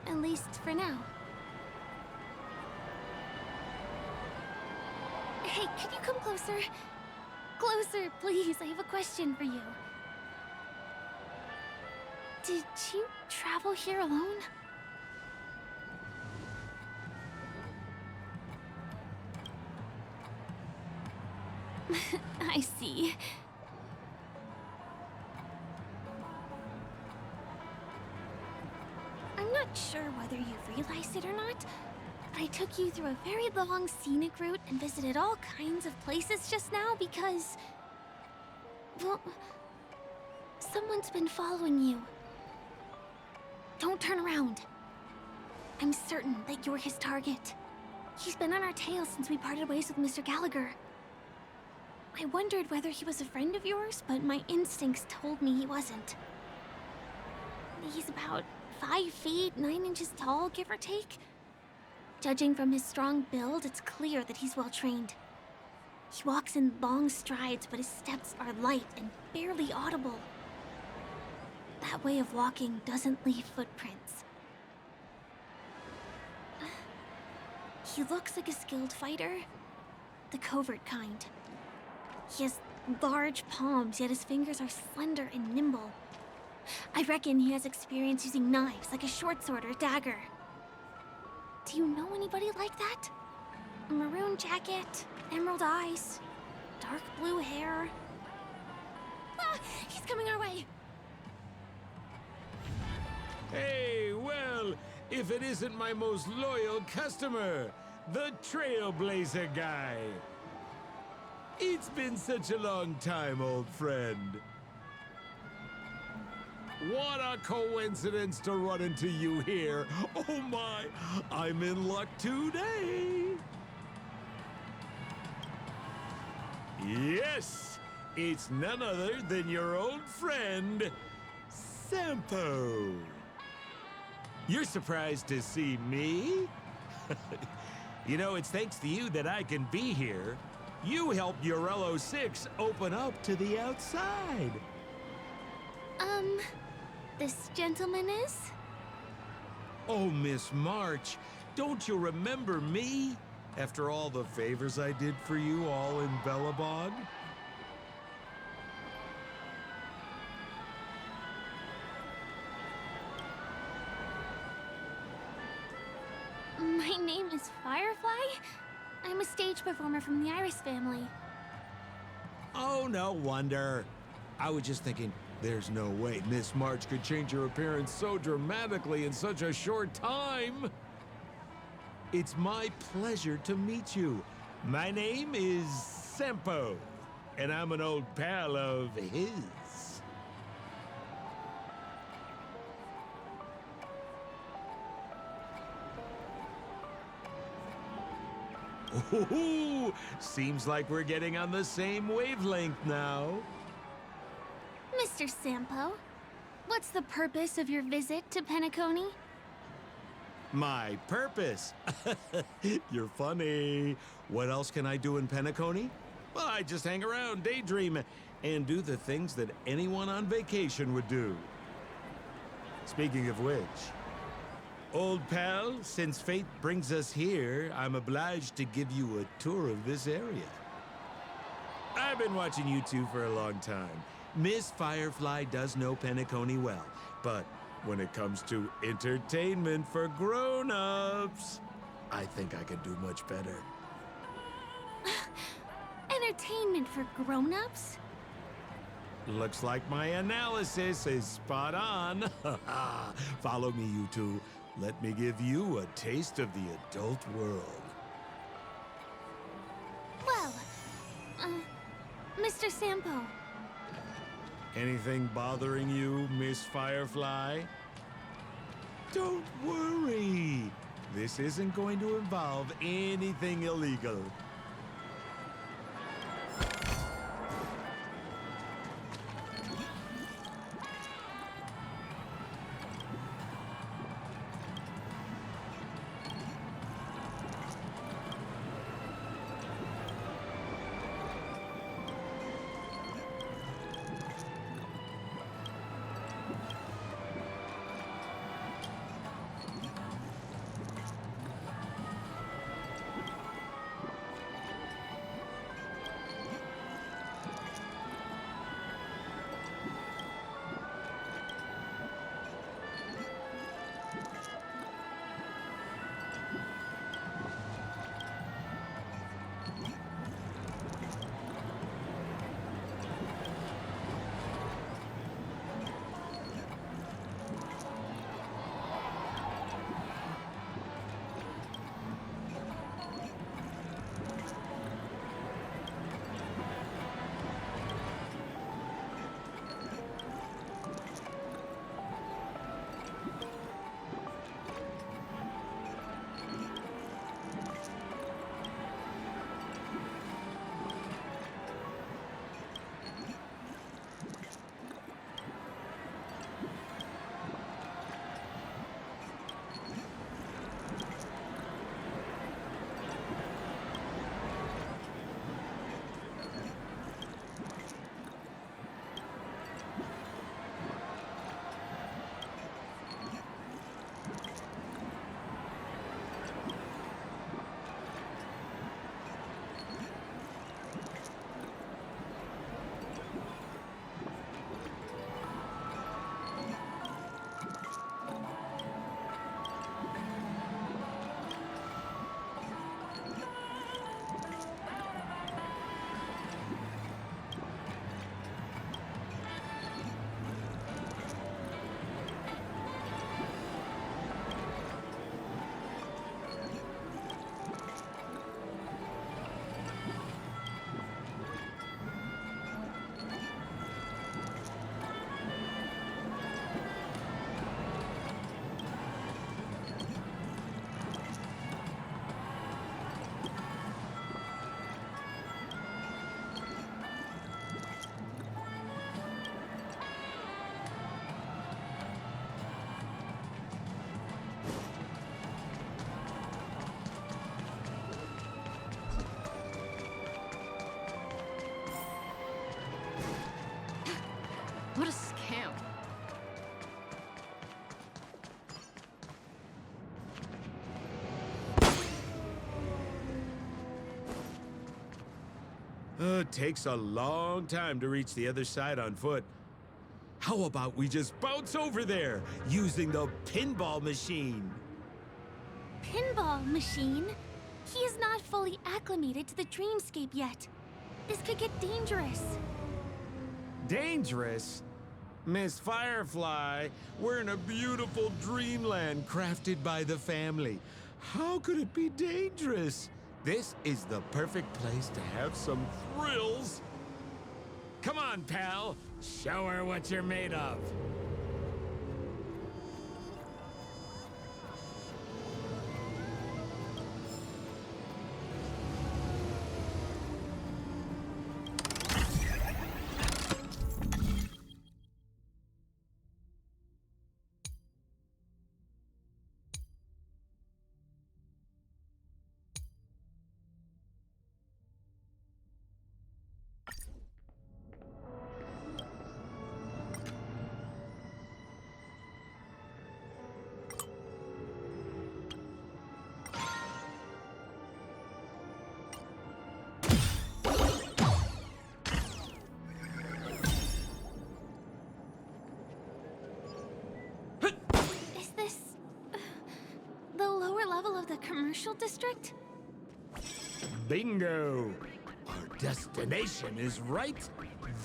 at least for now. Hey, could you come closer? Closer, please. I have a question for you. Did you travel here alone? I see. I'm not sure whether you've realized it or not, but I took you through a very long scenic route and visited all kinds of places just now because... well, someone's been following you. Don't turn around. I'm certain that you're his target. He's been on our tail since we parted ways with Mr. Gallagher. I wondered whether he was a friend of yours, but my instincts told me he wasn't. He's about 5 feet, 9 inches tall, give or take. Judging from his strong build, it's clear that he's well trained. He walks in long strides, but his steps are light and barely audible. That way of walking doesn't leave footprints. He looks like a skilled fighter, the covert kind. He has large palms, yet his fingers are slender and nimble. I reckon he has experience using knives, like a short sword or dagger. Do you know anybody like that? A maroon jacket, emerald eyes, dark blue hair. Ah, he's coming our way. Hey, well, if it isn't my most loyal customer, the Trailblazer guy. It's been such a long time, old friend. What a coincidence to run into you here. Oh my, I'm in luck today. Yes, it's none other than your old friend, Sampo. You're surprised to see me? You know, it's thanks to you that I can be here. You helped Urello 6 open up to the outside. This gentleman is? Oh, Miss March, don't you remember me? After all the favors I did for you all in Bellabog? My name is Firefly? I'm a stage performer from the Iris family. Oh, no wonder. I was just thinking, there's no way Miss March could change her appearance so dramatically in such a short time. It's my pleasure to meet you. My name is Sampo, and I'm an old pal of his. Ooh, seems like we're getting on the same wavelength now. Mr. Sampo, what's the purpose of your visit to PENACONY? My purpose? You're funny. What else can I do in PENACONY? Well, I just hang around, daydream, and do the things that anyone on vacation would do. Speaking of which, old pal, since fate brings us here, I'm obliged to give you a tour of this area. I've been watching you two for a long time. Miss Firefly does know PENACONY well, but when it comes to entertainment for grown-ups, I think I can do much better. Entertainment for grown-ups? Looks like my analysis is spot on. Follow me, you two. Let me give you a taste of the adult world. Well, Mr. Sampo. Anything bothering you, Miss Firefly? Don't worry. This isn't going to involve anything illegal. What a scam. It takes a long time to reach the other side on foot. How about we just bounce over there using the pinball machine? Pinball machine? He is not fully acclimated to the dreamscape yet. This could get dangerous. Dangerous? Miss Firefly, we're in a beautiful dreamland crafted by the family. How could it be dangerous? This is the perfect place to have some thrills. Come on, pal. Show her what you're made of. Is this the lower level of the commercial district? Bingo! Our destination is right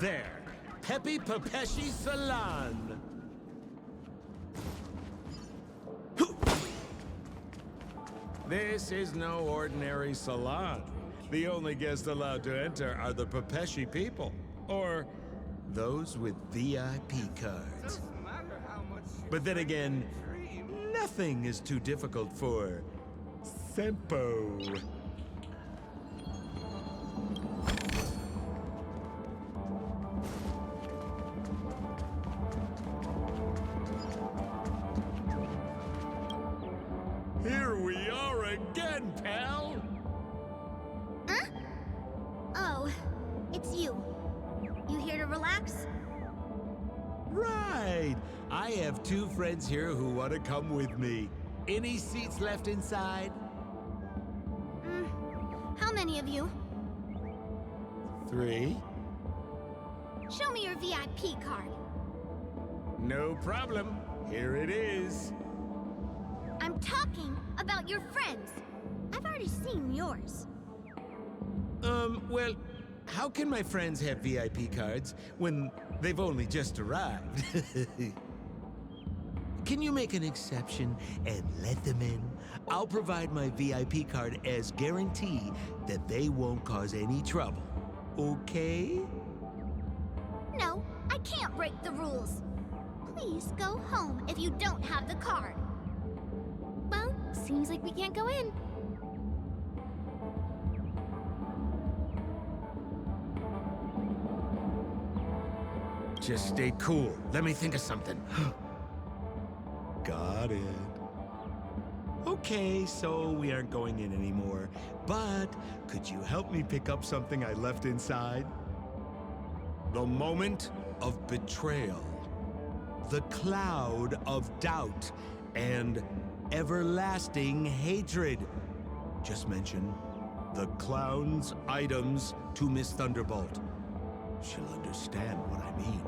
there. Peppy Papeshi Salon. This is no ordinary salon. The only guests allowed to enter are the Papeshi people, or those with VIP cards. But then again, nothing is too difficult for Sempo. Here we are again, pal! Huh? Oh, it's you. You here to relax? Right! I have two friends here who want to come with me. Any seats left inside? How many of you? 3. Show me your VIP card. No problem. Here it is. I'm talking about your friends. I've already seen yours. Well, how can my friends have VIP cards when they've only just arrived? Can you make an exception and let them in? I'll provide my VIP card as guarantee that they won't cause any trouble. Okay? No, I can't break the rules. Please go home if you don't have the card. Well, seems like we can't go in. Just stay cool. Let me think of something. Got it. Okay, so we aren't going in anymore. But could you help me pick up something I left inside? The moment of betrayal. The cloud of doubt and everlasting hatred. Just mention the clown's items to Miss Thunderbolt. She'll understand what I mean.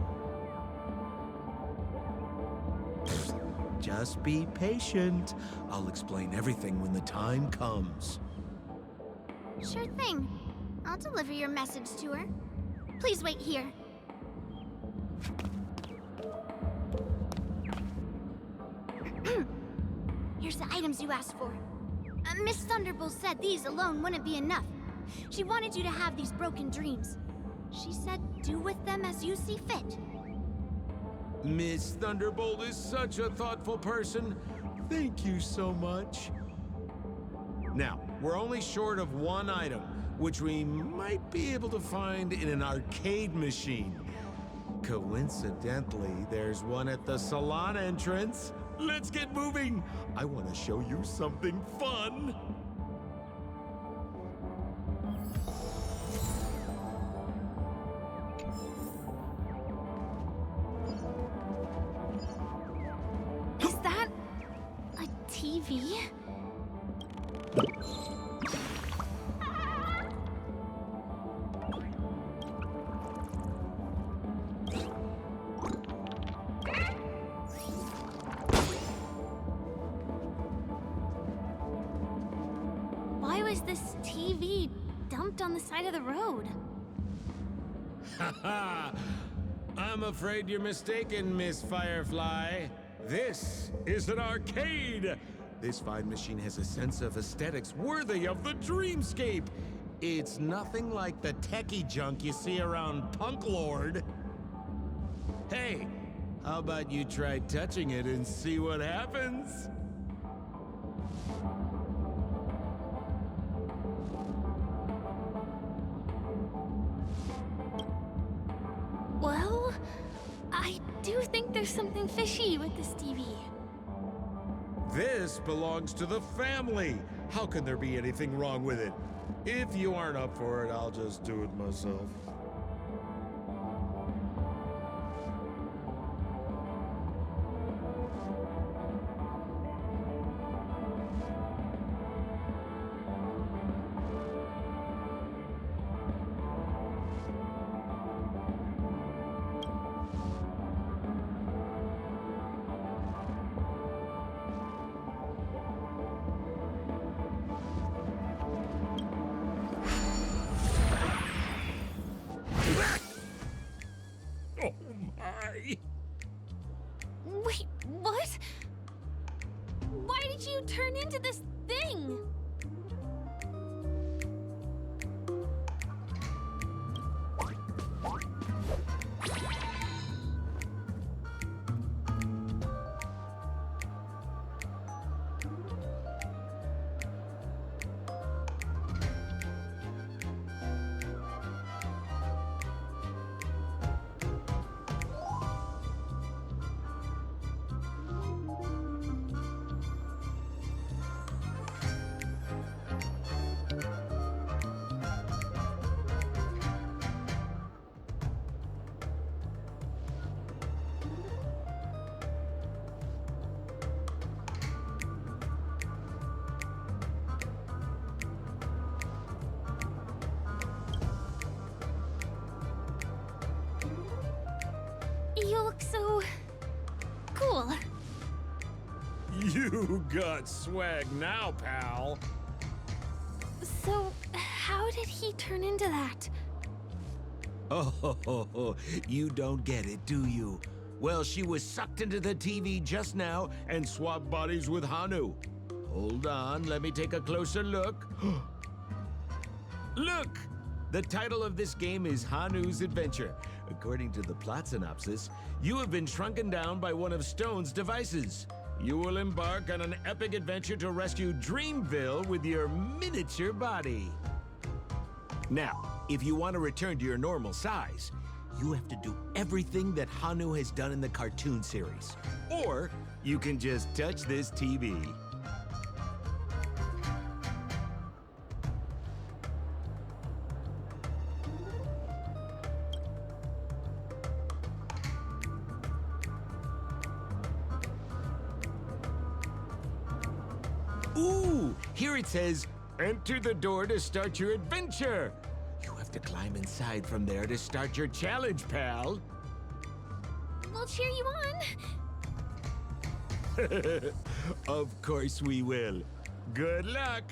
Just be patient. I'll explain everything when the time comes. Sure thing. I'll deliver your message to her. Please wait here. Here's the items you asked for. Miss Thunderbolt said these alone wouldn't be enough. She wanted you to have these broken dreams. She said do with them as you see fit. Miss Thunderbolt is such a thoughtful person. Thank you so much. Now, we're only short of one item, which we might be able to find in an arcade machine. Coincidentally, there's one at the salon entrance. Let's get moving. I want to show you something fun. TV. Why was this TV dumped on the side of the road? Haha! I'm afraid you're mistaken, Miss Firefly. This is an arcade! This fine machine has a sense of aesthetics worthy of the dreamscape. It's nothing like the techie junk you see around Punk Lord. Hey, how about you try touching it and see what happens? Well, I do think there's something fishy with this TV. This belongs to the family. How can there be anything wrong with it? If you aren't up for it, I'll just do it myself. Oh my! Wait, what? Why did you turn into this thing? You look so cool. You got swag now, pal. So, how did he turn into that? Oh, you don't get it, do you? Well, she was sucked into the TV just now and swapped bodies with Hanu. Hold on, let me take a closer look. Look! The title of this game is Hanu's Adventure. According to the plot synopsis, you have been shrunken down by one of Stone's devices. You will embark on an epic adventure to rescue Dreamville with your miniature body. Now, if you want to return to your normal size, you have to do everything that Hanu has done in the cartoon series. Or you can just touch this TV. Ooh, here it says, enter the door to start your adventure. You have to climb inside from there to start your challenge, pal. We'll cheer you on. Of course we will. Good luck.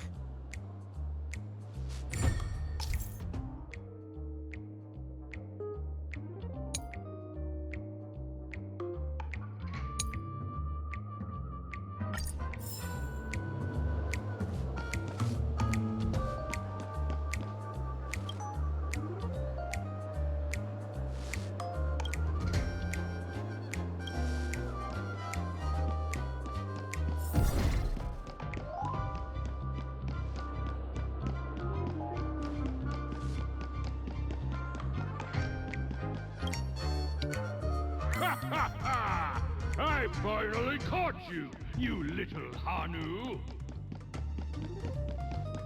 I finally caught you, you little Hanu!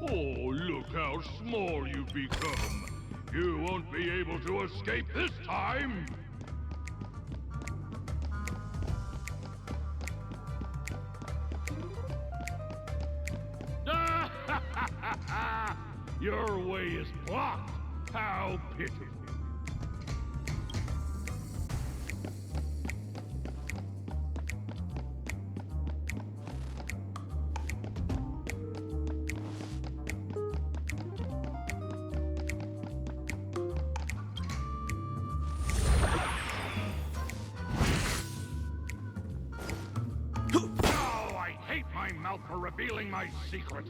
Oh, look how small you've become! You won't be able to escape this time! Your way is blocked. How pitiful. Oh, I hate my mouth for revealing my secret.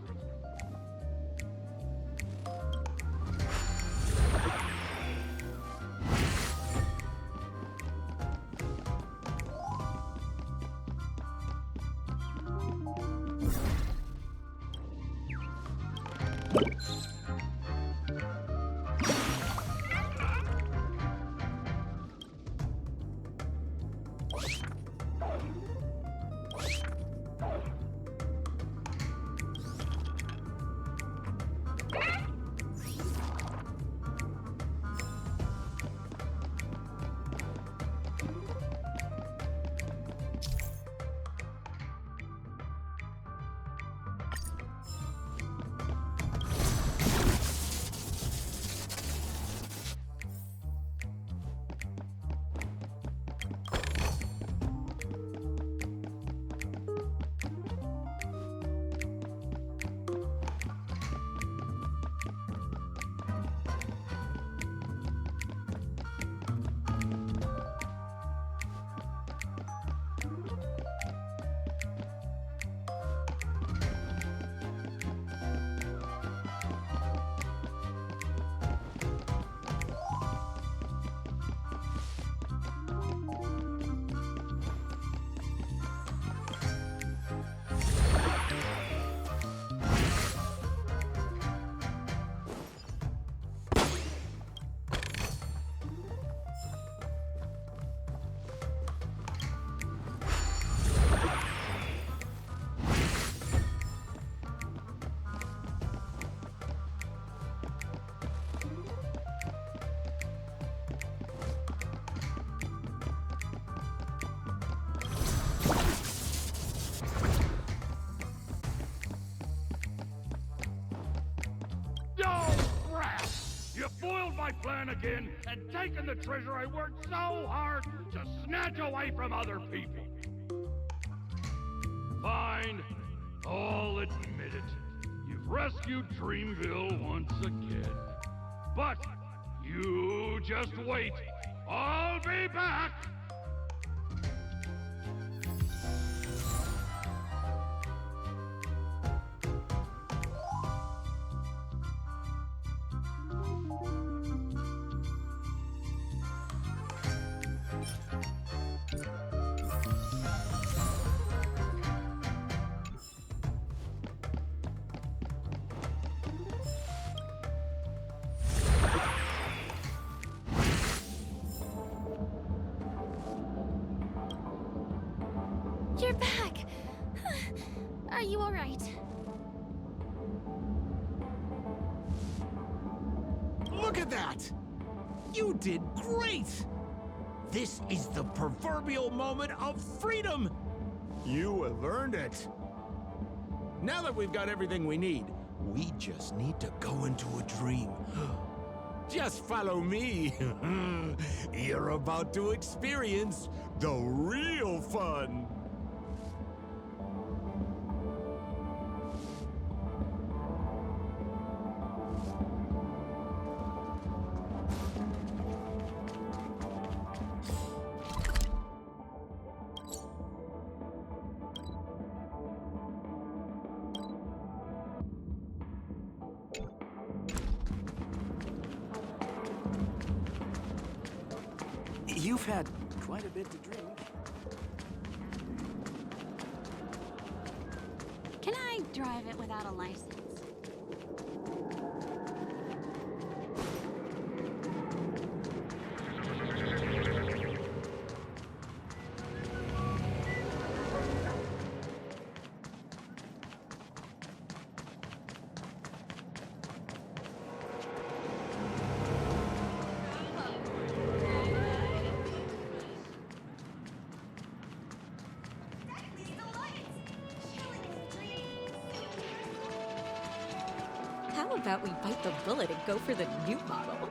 You foiled my plan again and taken the treasure I worked so hard to snatch away from other people. Fine, I'll admit it. You've rescued Dreamville once again. But you just wait. I'll be back! You're back! Are you alright? Look at that! You did great! This is the proverbial moment of freedom! You have earned it. Now that we've got everything we need, we just need to go into a dream. Just follow me. You're about to experience the real fun. You've had quite a bit to drink. Can I drive it without a license? How about we bite the bullet and go for the new model?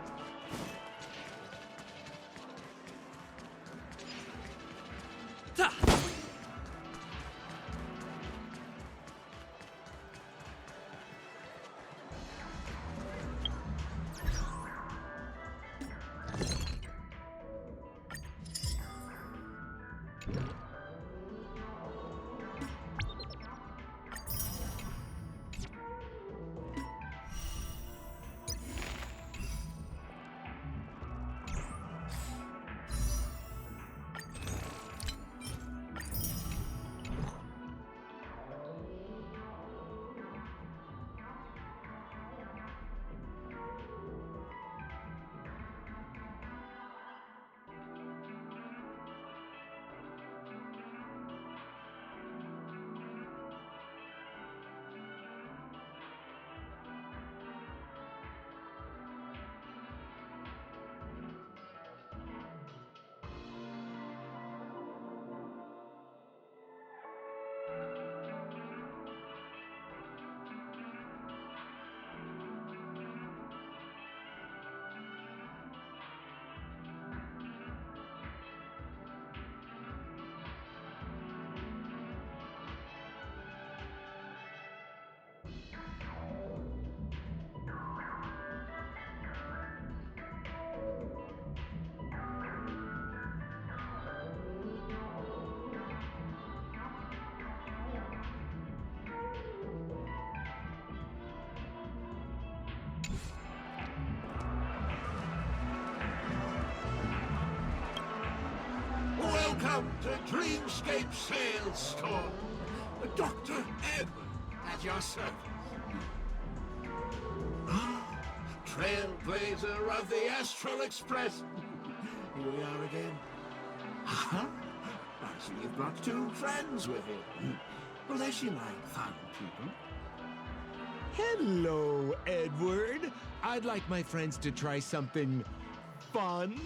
Welcome to Dreamscape Sales Store. Dr. Edward at your service. Trailblazer of the Astral Express. Here we are again. I see you've brought two friends with you. Well, they seem like fun people. Hello, Edward. I'd like my friends to try something fun,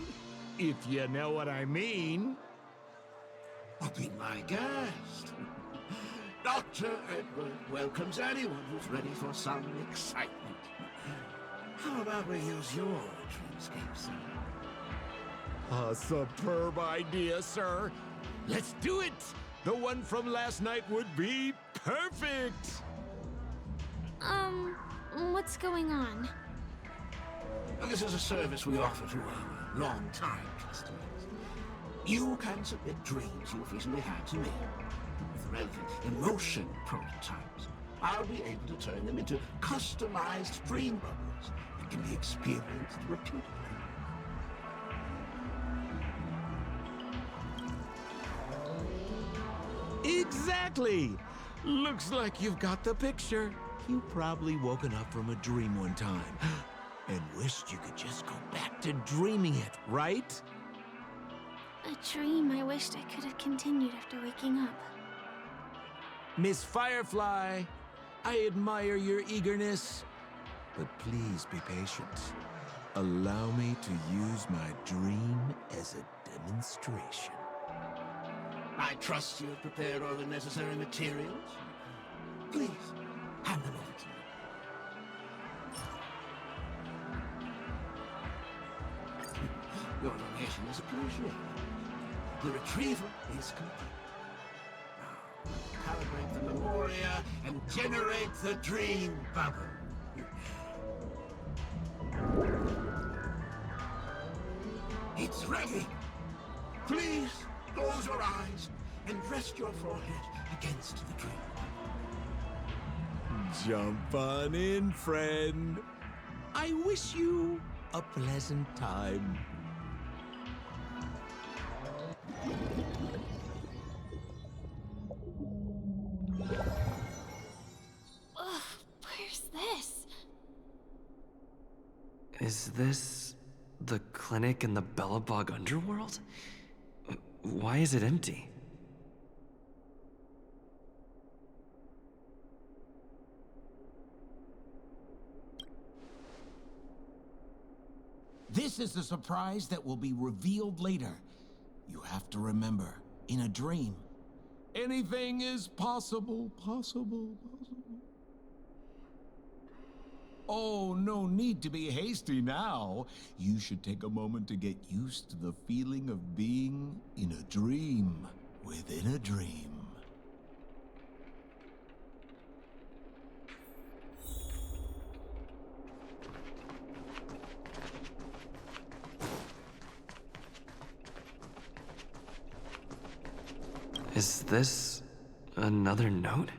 if you know what I mean. Be my guest. Dr. Edward welcomes anyone who's ready for some excitement. How about we use your dreamscape, sir? A superb idea, sir. Let's do it. The one from last night would be perfect. What's going on? This is a service we offer to our long-time customers. You can submit dreams you've recently had to me. With relevant emotion prototypes, I'll be able to turn them into customized dream bubbles that can be experienced repeatedly. Exactly. Looks like you've got the picture. You've probably woken up from a dream one time and wished you could just go back to dreaming it, right? A dream I wished I could have continued after waking up. Miss Firefly, I admire your eagerness, but please be patient. Allow me to use my dream as a demonstration. I trust you've prepared all the necessary materials. Please, hand them over to me. Your donation is appreciated. The retrieval is complete. Now, calibrate the memoria and generate the dream bubble. It's ready. Please close your eyes and rest your forehead against the dream. Jump on in, friend. I wish you a pleasant time. Ugh, where's this? Is this the clinic in the Bellabog underworld? Why is it empty? This is the surprise that will be revealed later. You have to remember, in a dream, anything is possible. Oh, no need to be hasty now. You should take a moment to get used to the feeling of being in a dream within a dream. Is this another note?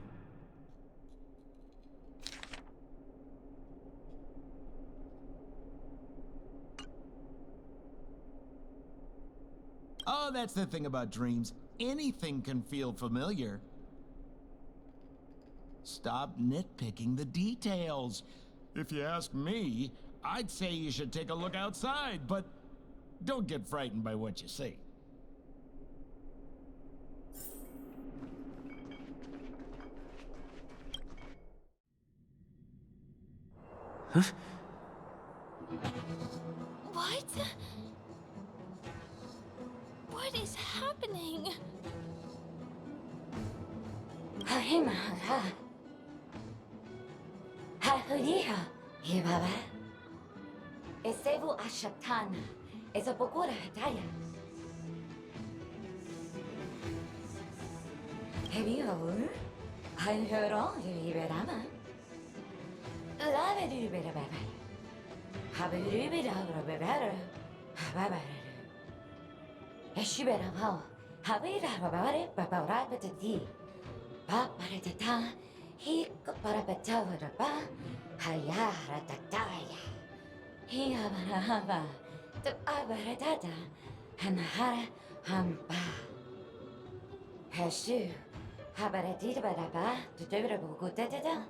Oh, that's the thing about dreams. Anything can feel familiar. Stop nitpicking the details. If you ask me, I'd say you should take a look outside, but don't get frightened by what you see. Huh? What? What is happening? Hahimara. Hahuriha. Hibaba. Esevu ashatana. Ezapokura hataya. Hebiho. Hanhero. Hiberama. Lave du bera. Habiru bera. Hababa. Eshibera ho. Habira babare babara betati. Babaratata. He parapetavara ba. Hayara tataya. He abarahaba. To abaratata. Hanahara hamba. Heshu. Habaratita baraba. To debra bugutata.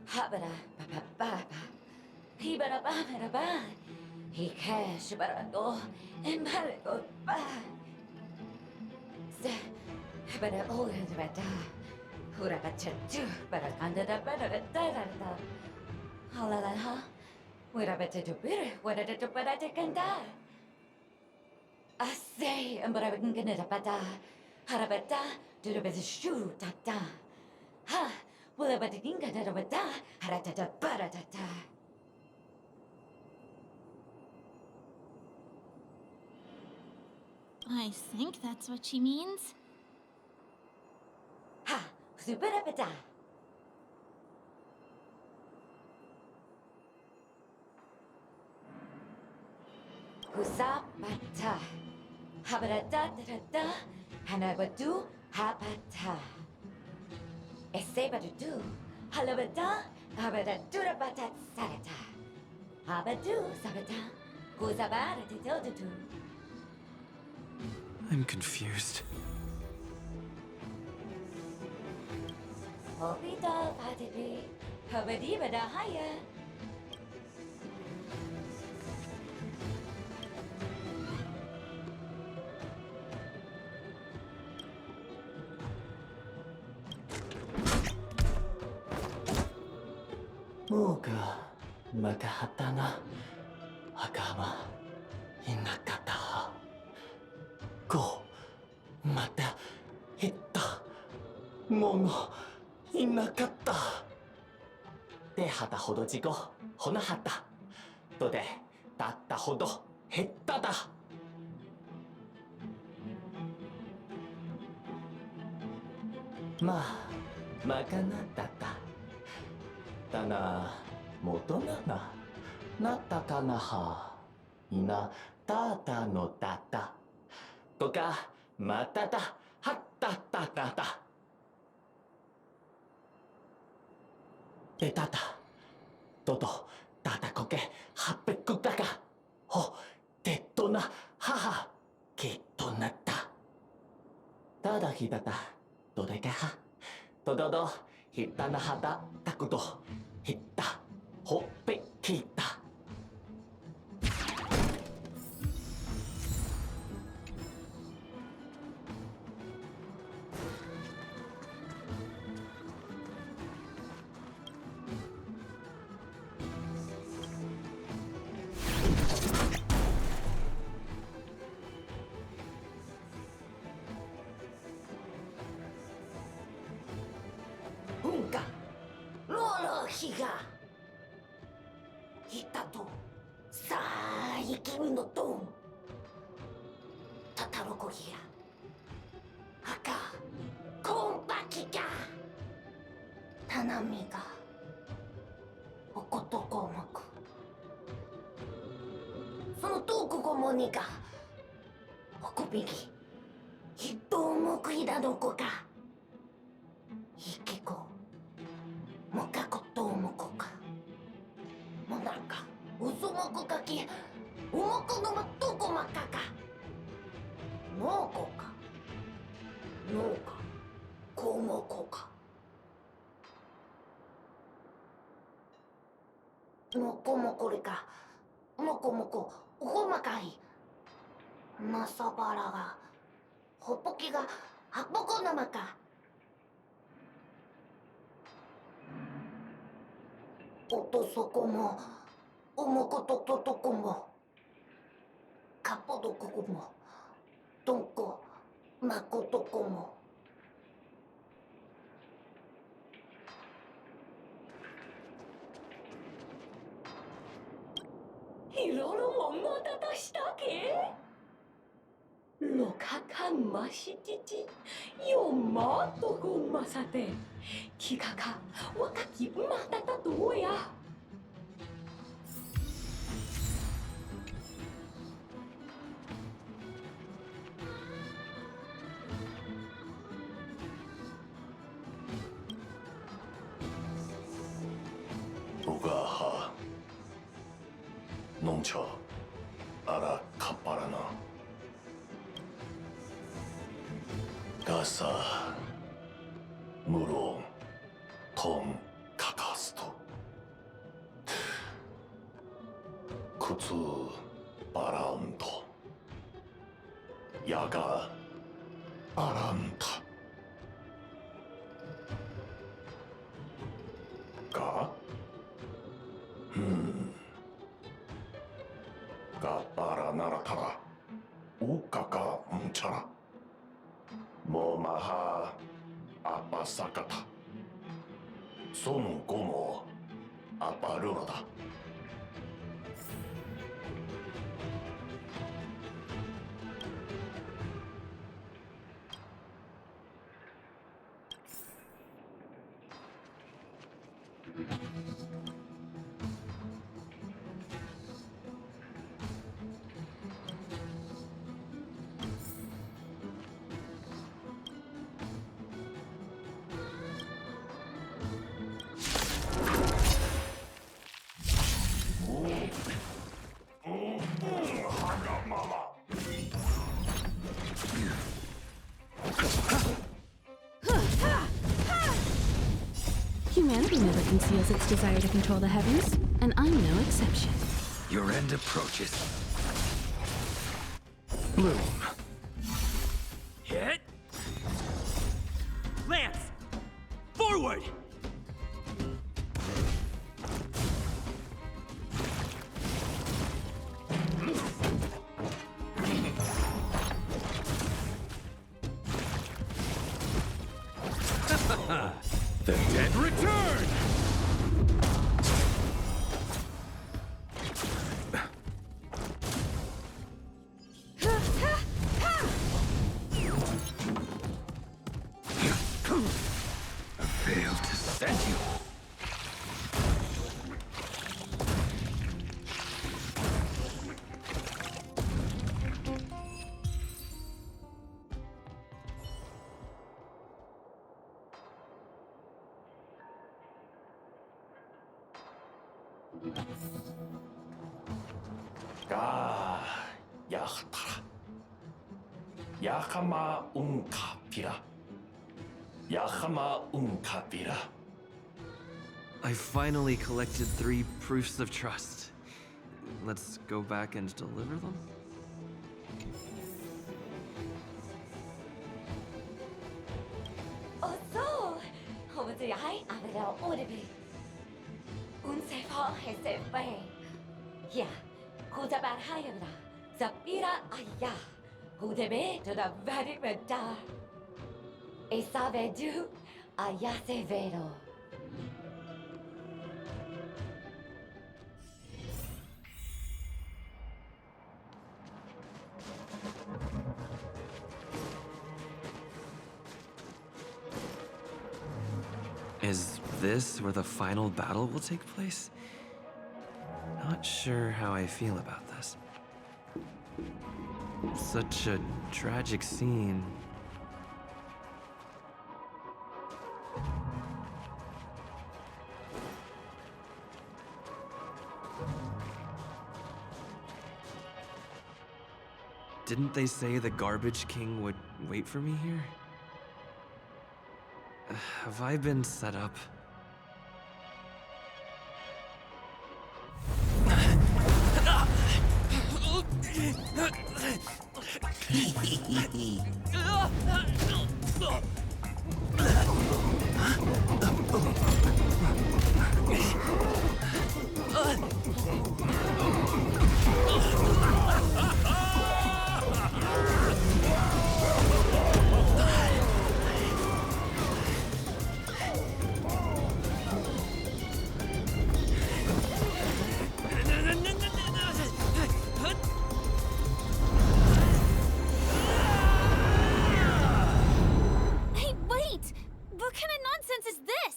Habara baba. He baraba. He cash barado. And barago ba. Bara old bada. Hurabachatu, barakanda da da. Halalaha. Wirabetu bitter, what did it but I take and die? I say, and but I can get it up at da. Harabata, do the best shoe tata. Ha, will I but the king get it up at da? Haratata baratata. I think that's what she means. Ha, superapata. Husapata. Habarata da. Hanabatu habata. Esebatu. Halabata. Habadura batat sarata. Habadu sabata. Guzabara to. I'm confused. Hobita patili. Habadiba da haya. Muga makahatana hakama inakata. Go mata hitta mono inakata. De hata hodo jigo honahata. To de datta hodo hetta da. Ma, makana data. Tana, motona na. Natta na ha. Ina tata no data. Toka, matata, hatta tata. De tata. Toto, tata koke, hapeku daka. Ho, tetto na, haha, kitto natta. Tada hitata. Dodeka ha. Tododo, hitta na hata, takuto. Hitta, hoppe kita. Unka. Lolo higa. 君のドンタタロコギア赤コンパキカタナミがおことこもくそのトークゴモニがおこびぎひともくいだのこかひきこもかこともこかもなんかうそもこかきうもこのまとこまかかのこかのかこもこかのこもこれかもこもこほまかいまさばらがほっぽきがはっぽこなまかおとそこもおもことととこもかぽどここもどんこまことこもいろいろもまたとしたけろかかんましちちよまとこまさてきかかわかきまたたとやUgaha Nongcha Ara Kaparana Gasa Muro Tom Kakasto Kutsu Baranto Yaga Aranta Ga Gapara Naratara Ukaka Mchara Momaha Apasakata Son Gomo Aparurada Humanity never conceals its desire to control the heavens, and I'm no exception. Your end approaches. Bloom. Hit. Lance! Forward! The dead return! I failed to send you. Ga Yahtara Yakama Unkapira Yakama Unkapira I finally collected 3 proofs of trust. Let's go back and deliver them? Oh, so! Over the eye, I will order me. Unsafe, safe. Yeah, who's about higher? Zapira Aya, who the way to the very better. A savedu, Ayase Vero. Is this where the final battle will take place? Not sure how I feel about this. Such a tragic scene. Didn't they say the Garbage King would wait for me here? Have I been set up? Hey, wait! What kind of nonsense is this?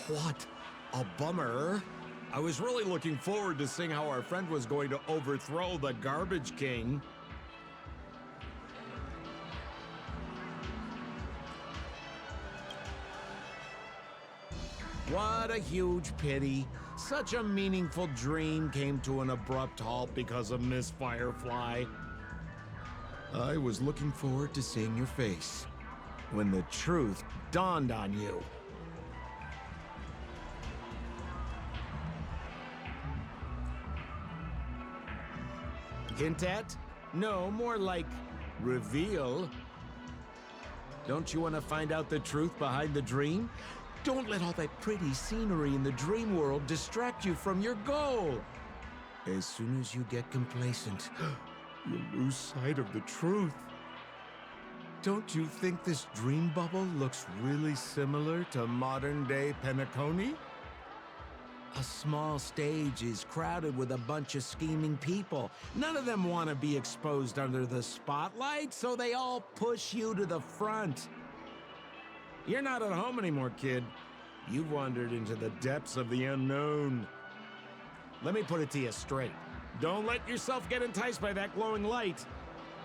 What a bummer. I was really looking forward to seeing how our friend was going to overthrow the Garbage King. What a huge pity. Such a meaningful dream came to an abrupt halt because of Miss Firefly. I was looking forward to seeing your face when the truth dawned on you. Hint at? No, more like reveal. Don't you want to find out the truth behind the dream? Don't let all that pretty scenery in the dream world distract you from your goal. As soon as you get complacent, you lose sight of the truth. Don't you think this dream bubble looks really similar to modern-day PENACONY? A small stage is crowded with a bunch of scheming people. None of them want to be exposed under the spotlight, so they all push you to the front. You're not at home anymore, kid. You've wandered into the depths of the unknown. Let me put it to you straight. Don't let yourself get enticed by that glowing light.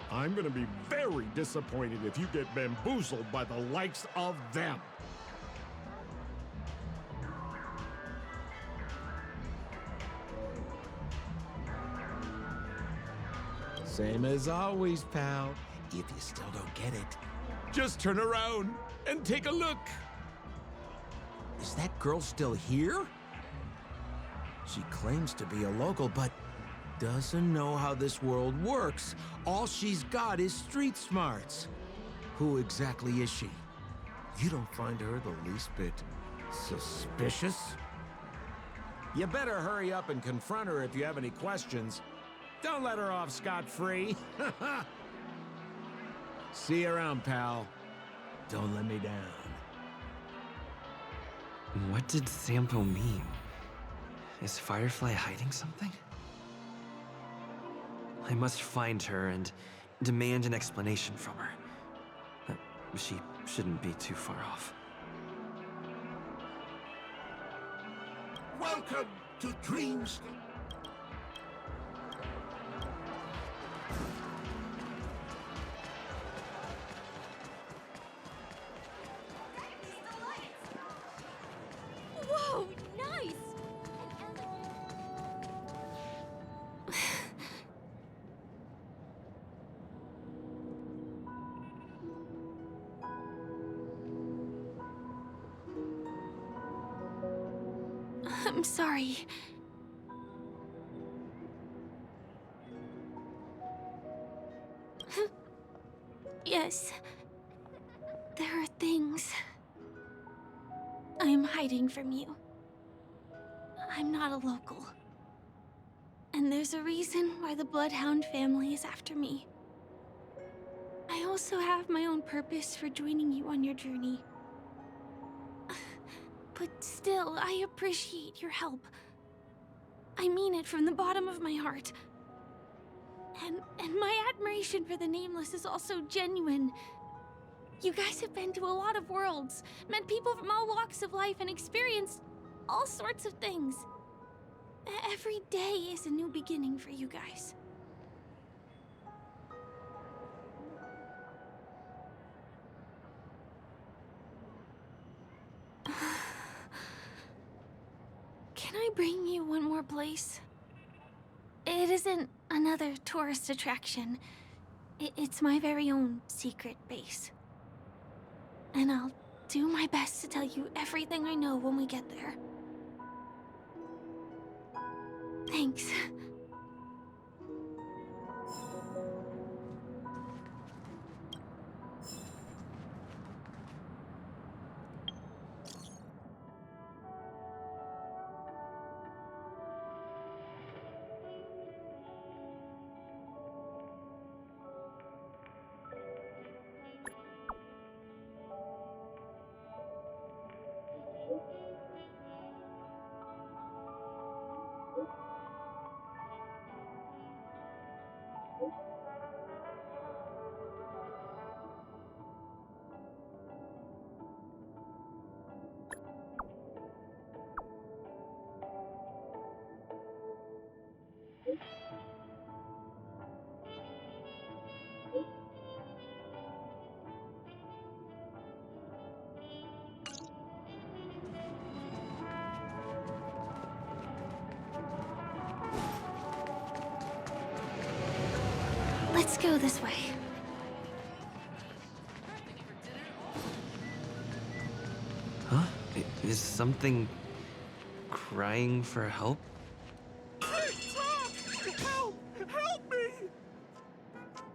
I'm gonna be very disappointed if you get bamboozled by the likes of them. Same as always, pal. If you still don't get it, just turn around and take a look. Is that girl still here? She claims to be a local, but doesn't know how this world works. All she's got is street smarts. Who exactly is she? You don't find her the least bit suspicious? You better hurry up and confront her if you have any questions. Don't let her off scot-free. See you around, pal. Don't let me down. What did Sampo mean? Is Firefly hiding something? I must find her and demand an explanation from her. She shouldn't be too far off. Welcome to Dreamscape. Whoa, nice! I'm sorry. Yes, there are things I'm hiding from you. I'm not a local. And there's a reason why the Bloodhound family is after me. I also have my own purpose for joining you on your journey. But still, I appreciate your help. I mean it from the bottom of my heart. And my admiration for the Nameless is also genuine. You guys have been to a lot of worlds, met people from all walks of life, and experienced all sorts of things. Every day is a new beginning for you guys. Can I bring you one more place? It isn't another tourist attraction. It's my very own secret base. And I'll do my best to tell you everything I know when we get there. Thanks. Let's go this way. Huh? Is something crying for help? Help! Help me!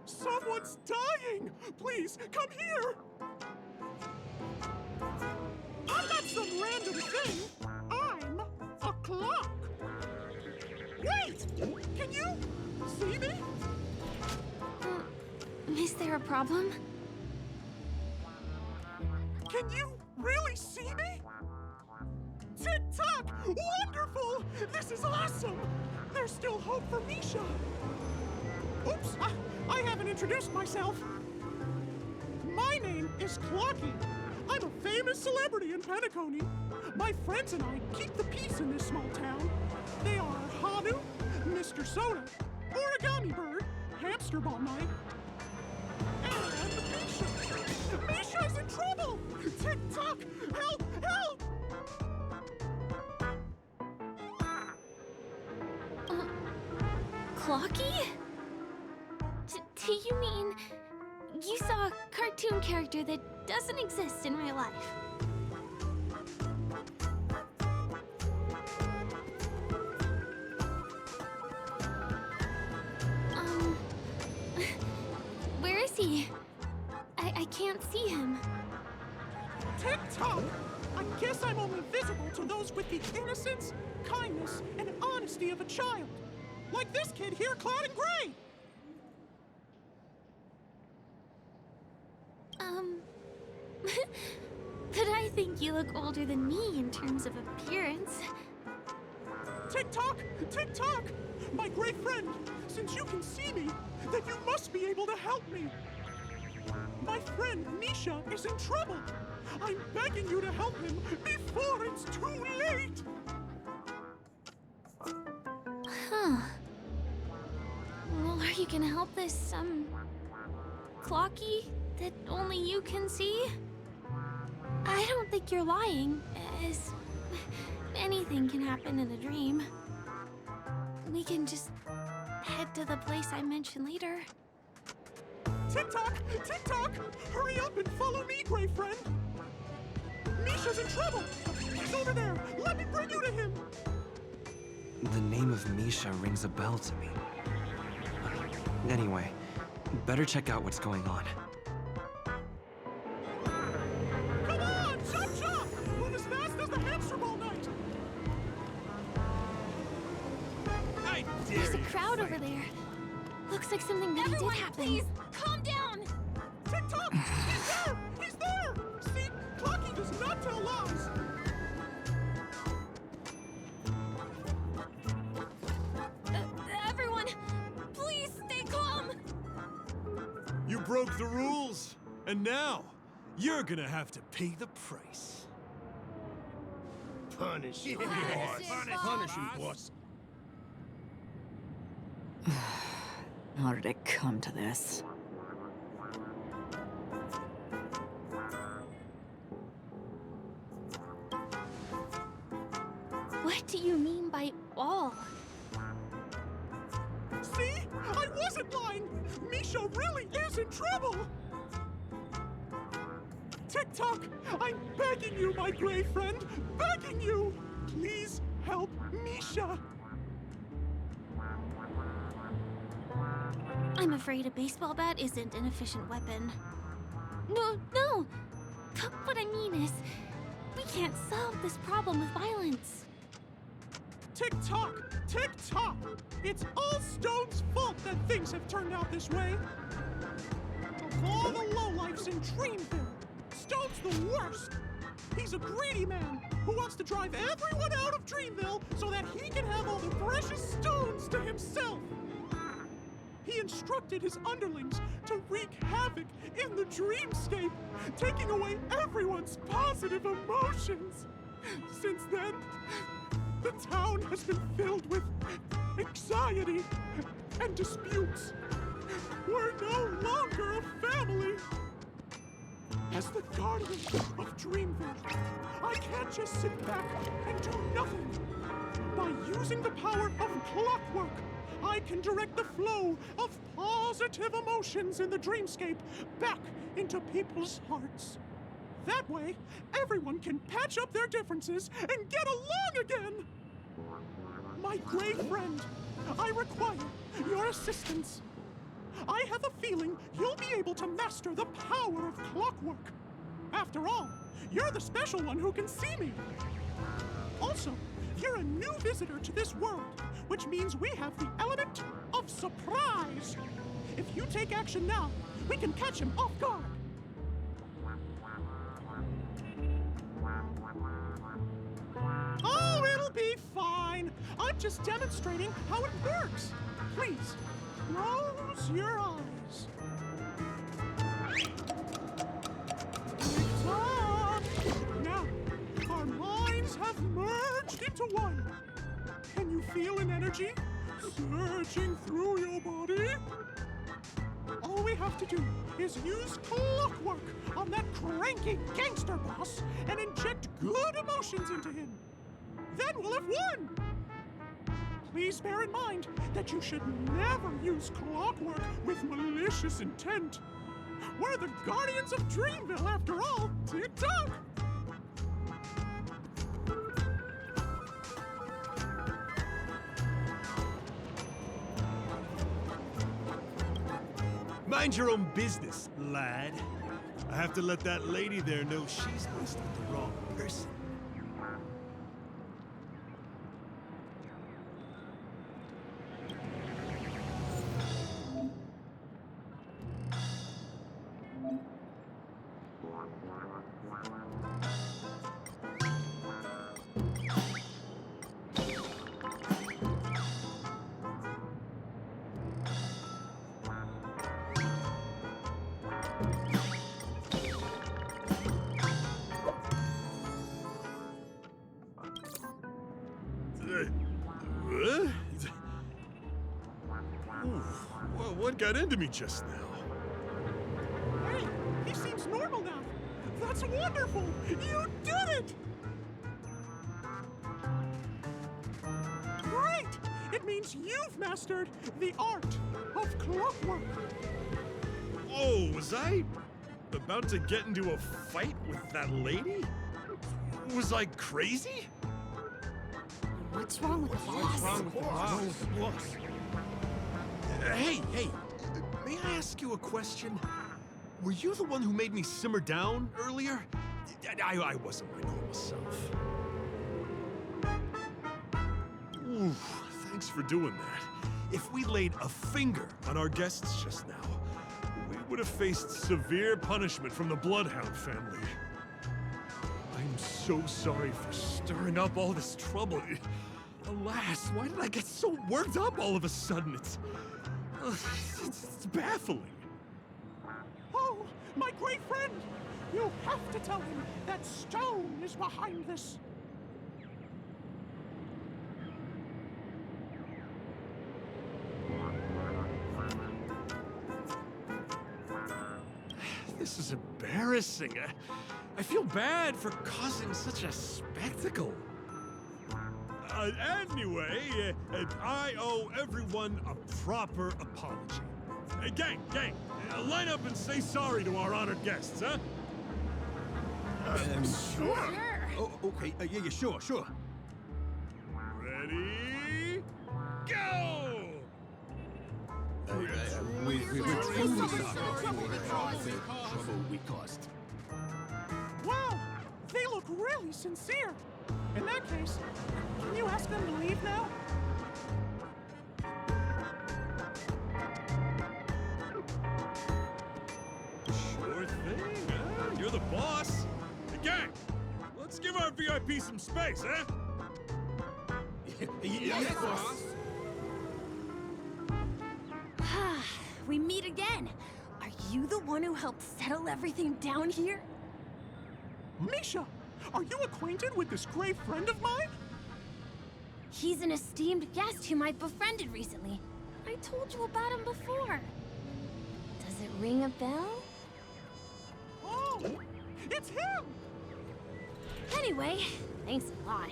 Someone's dying! Please, come here! I'm not some random thing! I'm a clock! Wait! Can you see me? Is there a problem? Can you really see me? Tick-tock! Wonderful! This is awesome! There's still hope for Misha! Oops! I haven't introduced myself. My name is Clocky. I'm a famous celebrity in PENACONY. My friends and I keep the peace in this small town. They are Hanu, Mr. Soda, Origami Bird, Hamster Ball Night, and Misha! Misha's in trouble! Tick-tock! Help! Help! Clocky? Do you mean you saw a cartoon character that doesn't exist in real life? Where is he? I can't see him. Tick-tock! I guess I'm only visible to those with the innocence, kindness, and honesty of a child. Like this kid here clad in gray! But I think you look older than me in terms of appearance. Tick-tock! Tick-tock! My great friend, since you can see me, then you must be able to help me. My friend Misha is in trouble. I'm begging you to help him before it's too late! Huh. Well, are you gonna help this, Clocky that only you can see? I don't think you're lying, as anything can happen in a dream. We can just head to the place I mentioned later. Tick-tock! Tick-tock! Hurry up and follow me, great friend! Misha's in trouble! He's over there! Let me bring you to him! The name of Misha rings a bell to me. Anyway, better check out what's going on. Come on! Chop chop! Move as fast as the hamster ball night! There's a crowd over there. Looks like something really did happen. Please, calm down! Tick-tock! He's there! He's there! See, Clocky does not tell lies! broke the rules, and now you're gonna have to pay the price. Punish him, Yes, boss. Punish him, boss. How did it come to this? What do you mean by all? See? I wasn't lying! Misha really is in trouble! TikTok, I'm begging you, my gray friend! Begging you! Please help Misha! I'm afraid a baseball bat isn't an efficient weapon. No! What I mean is, we can't solve this problem with violence. TikTok! TikTok! It's all Stone's fault that things have turned out this way! Of all the lowlifes in Dreamville, Stone's the worst! He's a greedy man who wants to drive everyone out of Dreamville so that he can have all the precious stones to himself! He instructed his underlings to wreak havoc in the dreamscape, taking away everyone's positive emotions! Since then, the town has been filled with anxiety and disputes. We're no longer a family. As the guardian of Dreamville, I can't just sit back and do nothing. By using the power of clockwork, I can direct the flow of positive emotions in the dreamscape back into people's hearts. That way, everyone can patch up their differences and get along again! My gray friend, I require your assistance. I have a feeling you'll be able to master the power of clockwork. After all, you're the special one who can see me. Also, you're a new visitor to this world, which means we have the element of surprise. If you take action now, we can catch him off guard. Oh, it'll be fine. I'm just demonstrating how it works. Please, close your eyes. Tick-tock! Now, our minds have merged into one. Can you feel an energy surging through your body? All we have to do is use clockwork on that cranky gangster boss and inject good emotions into him. Then we'll have won! Please bear in mind that you should never use clockwork with malicious intent. We're the guardians of Dreamville, after all. Tick-tock! Mind your own business, lad. I have to let that lady there know she's messed with the wrong person. What got into me just now? Hey, he seems normal now. That's wonderful! You did it! Great! It means you've mastered the art of clockwork. Oh, was I about to get into a fight with that lady? Was I crazy? What's wrong with the boss? What's the boss? Hey, may I ask you a question? Were you the one who made me simmer down earlier? I wasn't my normal self. Oof, thanks for doing that. If we laid a finger on our guests just now, we would have faced severe punishment from the Bloodhound family. I'm so sorry for stirring up all this trouble. Alas, why did I get so worked up all of a sudden? It's baffling. My great friend! You have to tell him that Stone is behind this. This is embarrassing. I feel bad for causing such a spectacle. Anyway, I owe everyone a proper apology. Gang, line up and say sorry to our honored guests, huh? Sure. Oh, okay. Yeah, sure. Ready? Go! We're truly sorry for the trouble we caused. Wow, they look really sincere. In that case, can you ask them to leave now? Sure thing, huh? You're the boss. Hey, gang, let's give our VIP some space, huh? Yes, boss. We meet again. Are you the one who helped settle everything down here? Misha, are you acquainted with this great friend of mine? He's an esteemed guest whom I've befriended recently. I told you about him before. Does it ring a bell? Oh, it's him! Anyway, thanks a lot.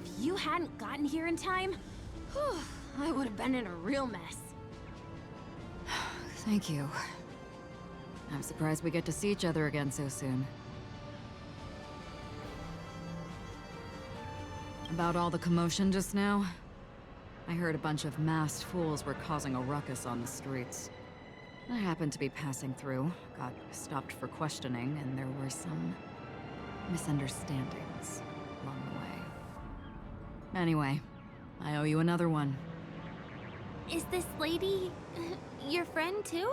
If you hadn't gotten here in time, whew, I would have been in a real mess. Thank you. I'm surprised we get to see each other again so soon. About all the commotion just now, I heard a bunch of masked fools were causing a ruckus on the streets. I happened to be passing through, got stopped for questioning, and there were some misunderstandings along the way. Anyway, I owe you another one. Is this lady your friend too?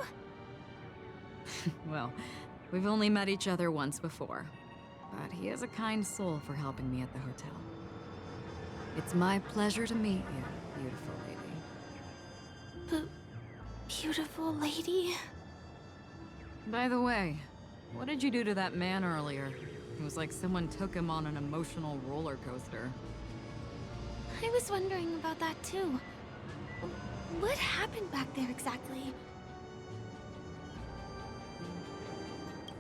Well, we've only met each other once before, but he is a kind soul for helping me at the hotel. It's my pleasure to meet you, beautiful lady. Beautiful lady? By the way, what did you do to that man earlier? It was like someone took him on an emotional roller coaster. I was wondering about that too. What happened back there exactly?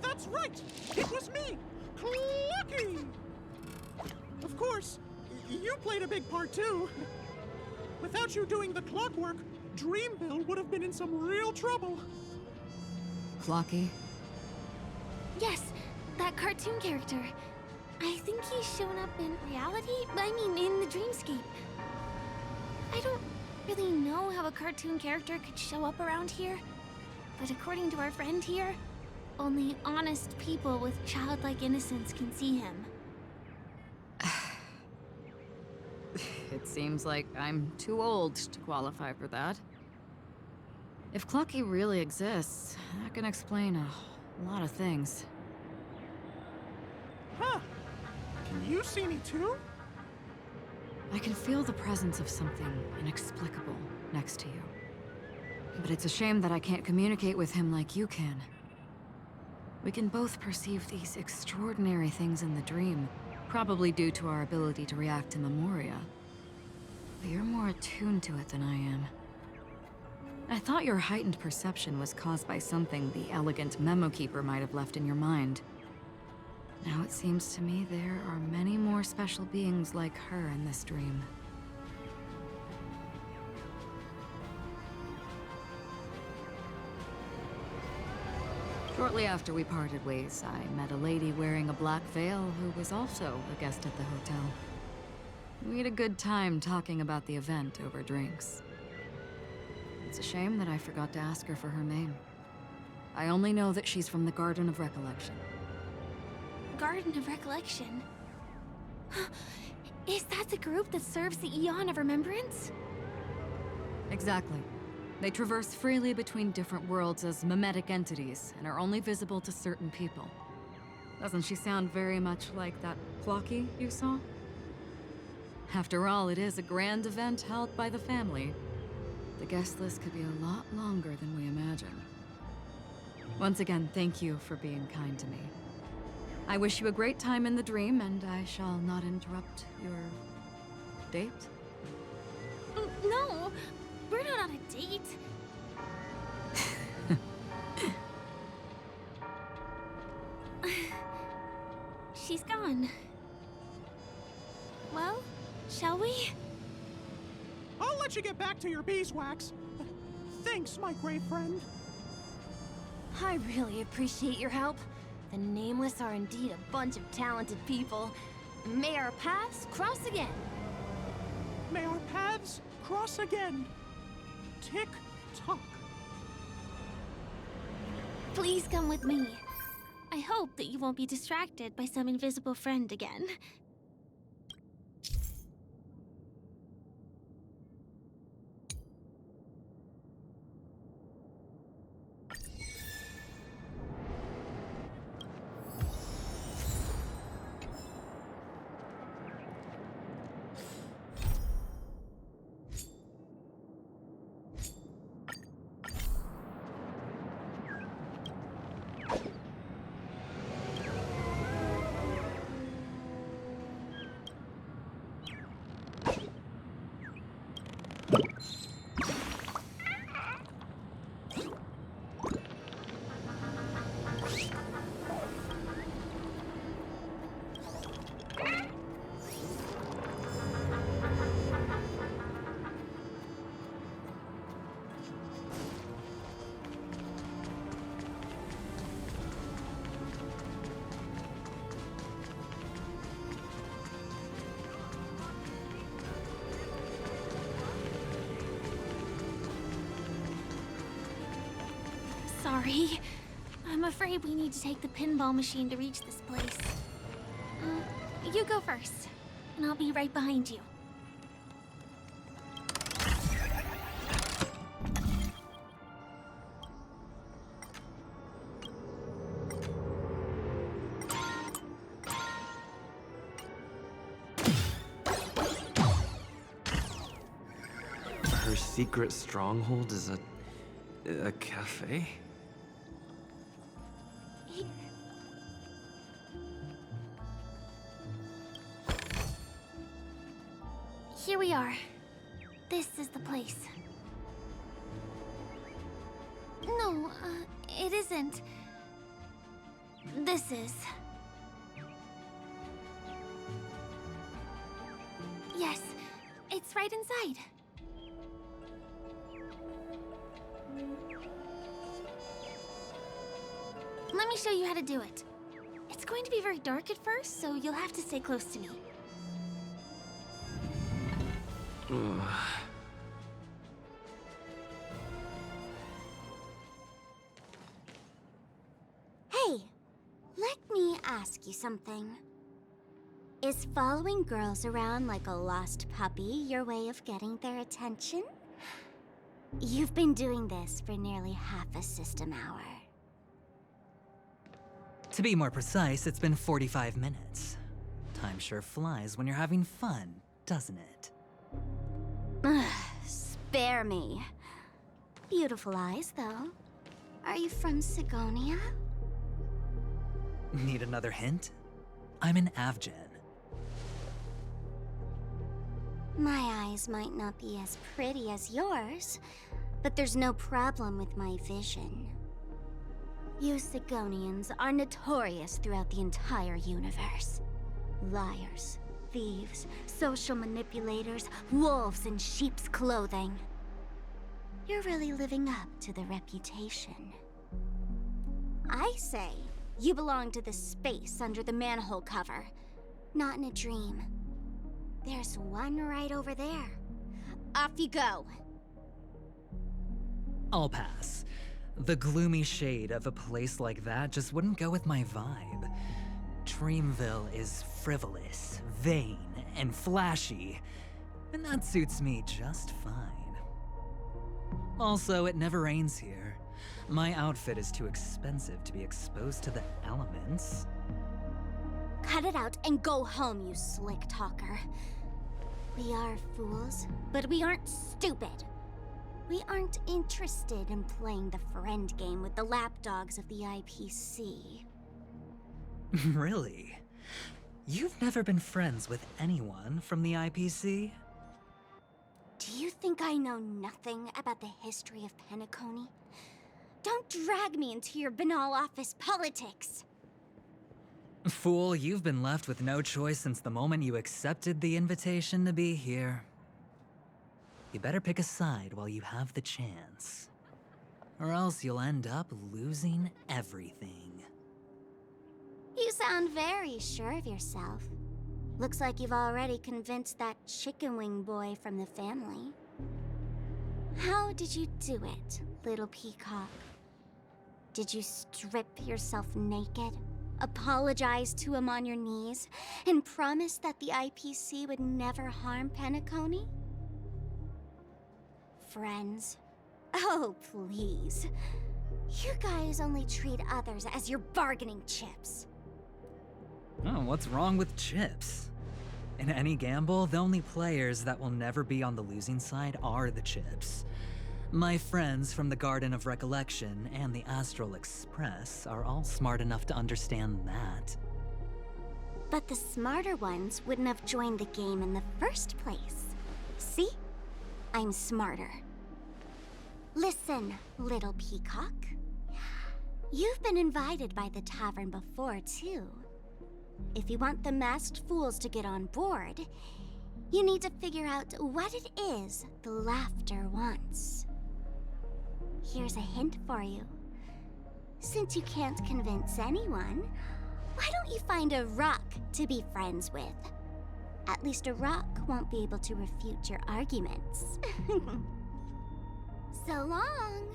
That's right! It was me! Clucky! Of course, you played a big part too. Without you doing the clockwork, Dreamville would have been in some real trouble. Clocky? Yes, that cartoon character. I think he's shown up in reality? I mean, in the dreamscape. I don't really know how a cartoon character could show up around here, but according to our friend here, only honest people with childlike innocence can see him. It seems like I'm too old to qualify for that. If Clocky really exists, that can explain a lot of things. Huh. Can you see me too? I can feel the presence of something inexplicable next to you. But it's a shame that I can't communicate with him like you can. We can both perceive these extraordinary things in the dream, probably due to our ability to react to Memoria. But you're more attuned to it than I am. I thought your heightened perception was caused by something the elegant memo keeper might have left in your mind. Now it seems to me there are many more special beings like her in this dream. Shortly after we parted ways, I met a lady wearing a black veil who was also a guest at the hotel. We had a good time talking about the event over drinks. It's a shame that I forgot to ask her for her name. I only know that she's from the Garden of Recollection. Garden of Recollection? Is that the group that serves the Eon of Remembrance? Exactly. They traverse freely between different worlds as mimetic entities and are only visible to certain people. Doesn't she sound very much like that Clocky you saw? After all, it is a grand event held by the family. The guest list could be a lot longer than we imagine. Once again, thank you for being kind to me. I wish you a great time in the dream, and I shall not interrupt your date. No, we're not on a date. She's gone. Well, shall we? I'll let you get back to your beeswax. Thanks, my great friend. I really appreciate your help. The Nameless are indeed a bunch of talented people. May our paths cross again. May our paths cross again. Tick-tock. Please come with me. I hope that you won't be distracted by some invisible friend again. Sorry. I'm afraid we need to take the pinball machine to reach this place. You go first, and I'll be right behind you. Her secret stronghold is a cafe? Here we are. This is the place. No, it isn't. This is. Yes, it's right inside. Let me show you how to do it. It's going to be very dark at first, so you'll have to stay close to me. Hey, let me ask you something. Is following girls around like a lost puppy your way of getting their attention? You've been doing this for nearly half a system hour. To be more precise, it's been 45 minutes. Time sure flies when you're having fun, doesn't it? Spare me. Beautiful eyes, though. Are you from Sigonia? Need another hint? I'm an Avgen. My eyes might not be as pretty as yours, but there's no problem with my vision. You Sigonians are notorious throughout the entire universe. Liars, thieves, social manipulators, wolves in sheep's clothing. You're really living up to the reputation. I say, you belong to the space under the manhole cover, not in a dream. There's one right over there. Off you go. I'll pass. The gloomy shade of a place like that just wouldn't go with my vibe. Dreamville is frivolous, vain, and flashy, and that suits me just fine. Also, it never rains here. My outfit is too expensive to be exposed to the elements. Cut it out and go home, you slick talker. We are fools, but we aren't stupid. We aren't interested in playing the friend game with the lapdogs of the IPC. Really? You've never been friends with anyone from the IPC? Do you think I know nothing about the history of PENACONY? Don't drag me into your banal office politics! Fool, you've been left with no choice since the moment you accepted the invitation to be here. You better pick a side while you have the chance. Or else you'll end up losing everything. You sound very sure of yourself. Looks like you've already convinced that chicken wing boy from the family. How did you do it, little peacock? Did you strip yourself naked, apologize to him on your knees, and promise that the IPC would never harm PENACONY? Friends? Oh, please. You guys only treat others as your bargaining chips. Oh, what's wrong with chips? In any gamble, the only players that will never be on the losing side are the chips. My friends from the Garden of Recollection and the Astral Express are all smart enough to understand that. But the smarter ones wouldn't have joined the game in the first place. See? I'm smarter. Listen, little peacock. You've been invited by the tavern before, too. If you want the masked fools to get on board, you need to figure out what it is the laughter wants. Here's a hint for you. Since you can't convince anyone, why don't you find a rock to be friends with? At least a rock won't be able to refute your arguments. So long!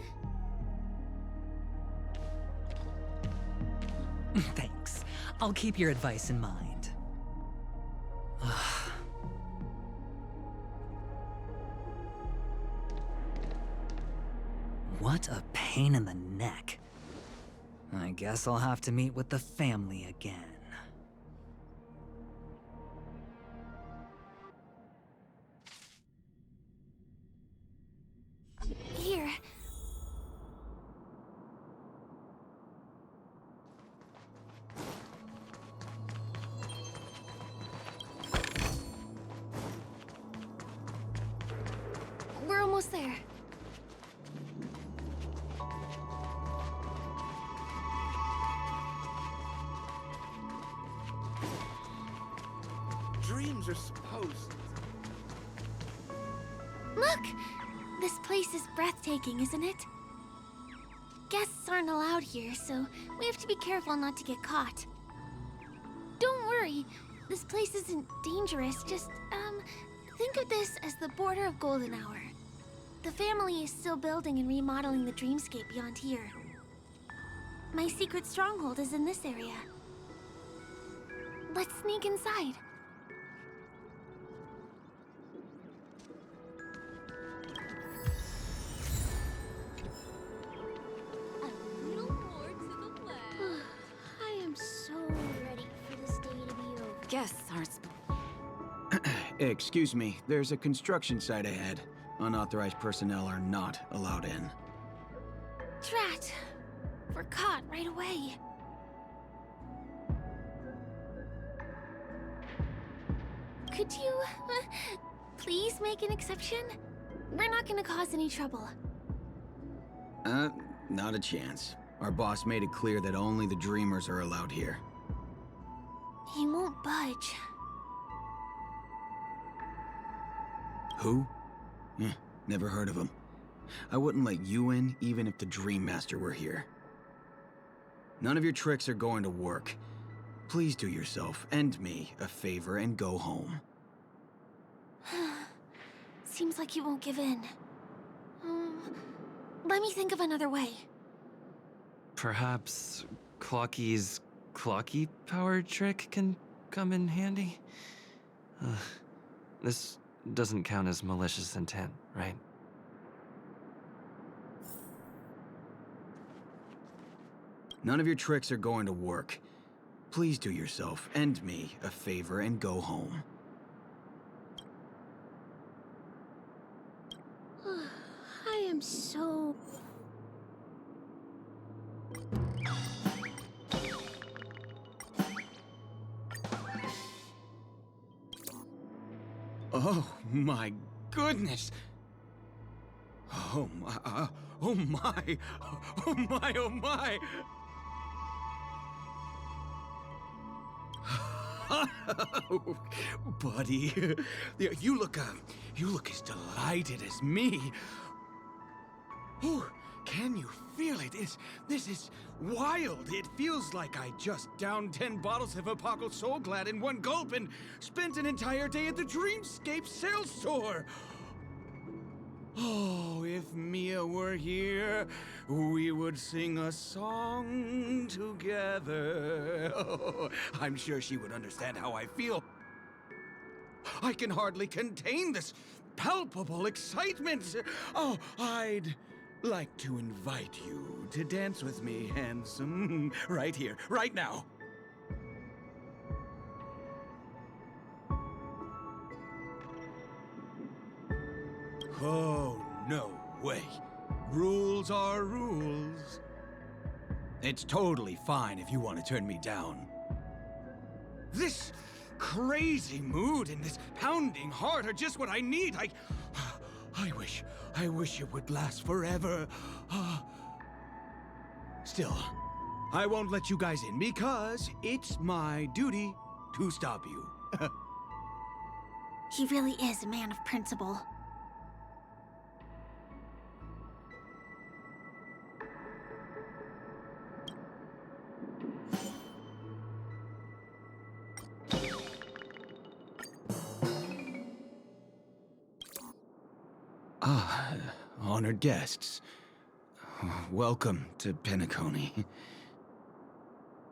Thanks. I'll keep your advice in mind. What a pain in the neck. I guess I'll have to meet with the family again. Here. We're almost there. Dreams are supposed. Look! This place is breathtaking, isn't it? Guests aren't allowed here, so we have to be careful not to get caught. Don't worry, this place isn't dangerous, just, think of this as the border of Golden Hour. The family is still building and remodeling the dreamscape beyond here. My secret stronghold is in this area. Let's sneak inside. I am so ready for this day to be over. Guests aren't Excuse me, there's a construction site ahead. Unauthorized personnel are not allowed in. Drat! We're caught right away. Could you, please make an exception? We're not gonna cause any trouble. Not a chance. Our boss made it clear that only the dreamers are allowed here. He won't budge. Who? Never heard of him. I wouldn't let you in, even if the Dream Master were here. None of your tricks are going to work. Please do yourself and me a favor and go home. Seems like he won't give in. Let me think of another way. Perhaps Clocky's Clocky power trick can come in handy? This doesn't count as malicious intent, right? None of your tricks are going to work. Please do yourself and me a favor and go home. I Oh my goodness! Oh my, oh my, oh my, oh my! Buddy, you look as delighted as me. Oh, can you feel it? This is wild. It feels like I just downed 10 bottles of Apocal Soul Glad in one gulp and spent an entire day at the Dreamscape sales store. Oh, if Mia were here, we would sing a song together. Oh, I'm sure she would understand how I feel. I can hardly contain this palpable excitement. Oh, I'd like to invite you to dance with me, handsome. Right here, right now. Oh, no way. Rules are rules. It's totally fine if you want to turn me down. This crazy mood and this pounding heart are just what I need. I wish it would last forever. Still, I won't let you guys in because it's my duty to stop you. He really is a man of principle. Honored guests. Welcome to PENACONY.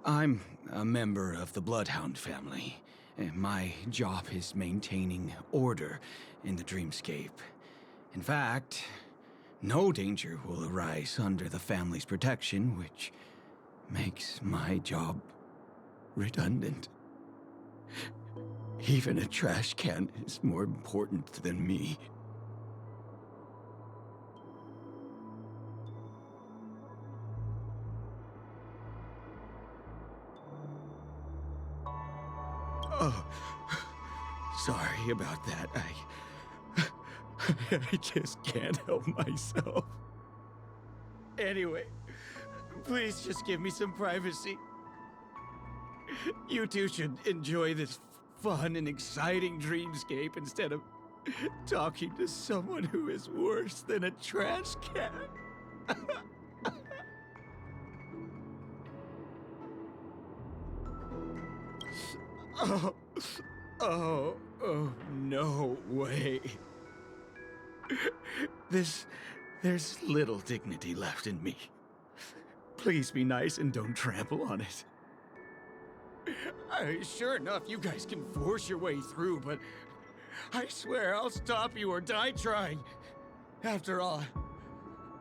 I'm a member of the Bloodhound family, and my job is maintaining order in the Dreamscape. In fact, no danger will arise under the family's protection, which makes my job redundant. Even a trash can is more important than me. Oh, sorry about that. I just can't help myself. Anyway, please just give me some privacy. You two should enjoy this fun and exciting dreamscape instead of talking to someone who is worse than a trash can. Oh, no way. There's little dignity left in me. Please be nice and don't trample on it. Sure enough, you guys can force your way through, but I swear I'll stop you or die trying. After all,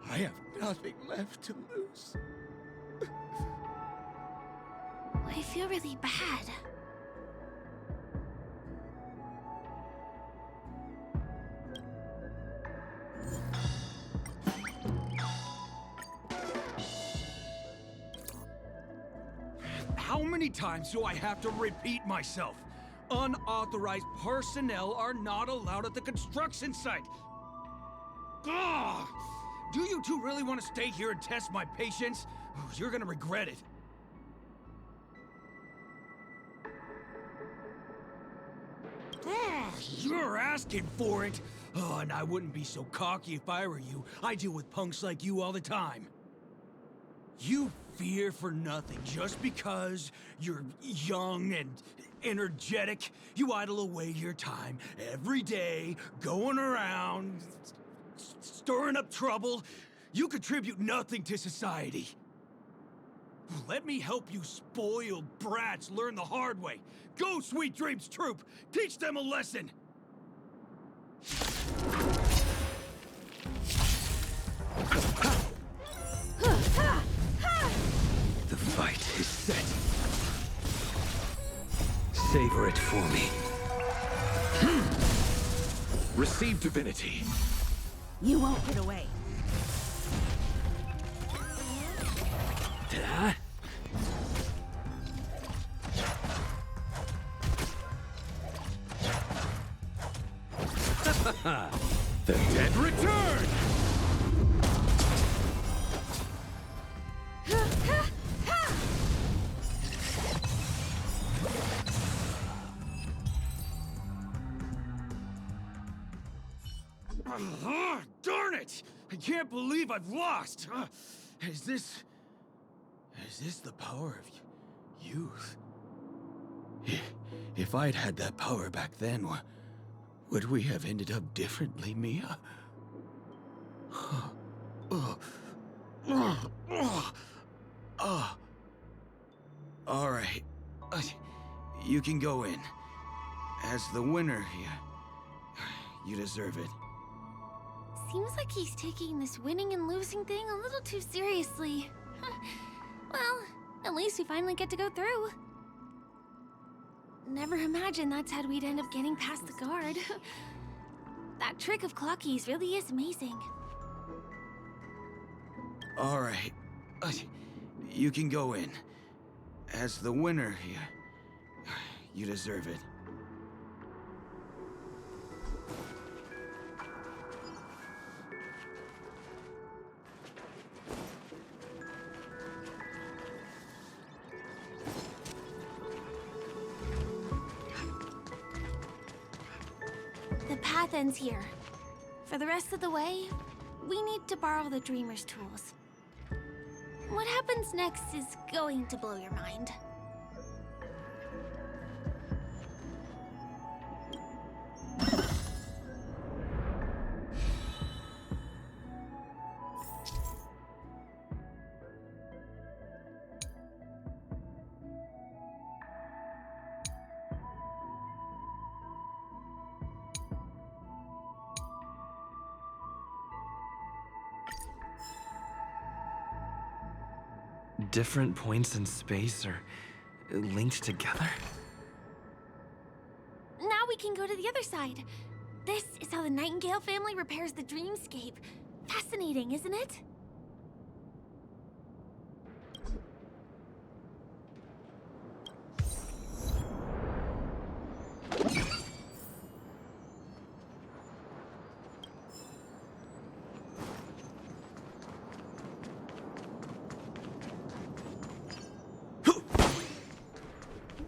I have nothing left to lose. I feel really bad. How many times do I have to repeat myself? Unauthorized personnel are not allowed at the construction site. Ugh! Do you two really want to stay here and test my patience? You're gonna regret it. You're asking for it. Oh, and I wouldn't be so cocky if I were you. I deal with punks like you all the time. You fear for nothing just because you're young and energetic. You idle away your time every day, going around, stirring up trouble. You contribute nothing to society. Let me help you spoiled brats learn the hard way. Go, Sweet Dreams Troop! Teach them a lesson! The fight is set. Savor it for me. Receive divinity. You won't get away. Ta-da. The dead return! Darn it! I can't believe I've lost! Is this the power of youth? If I'd had that power back then, would we have ended up differently, Mia? All right. You can go in. As the winner here, you deserve it. Seems like he's taking this winning and losing thing a little too seriously. Well, at least we finally get to go through. Never imagined that's how we'd end up getting past the guard. That trick of Clocky's really is amazing. All right. You can go in. As the winner here, you deserve it. The path ends here. For the rest of the way, we need to borrow the Dreamer's tools. What happens next is going to blow your mind. Different points in space are linked together? Now we can go to the other side. This is how the Nightingale family repairs the dreamscape. Fascinating, isn't it?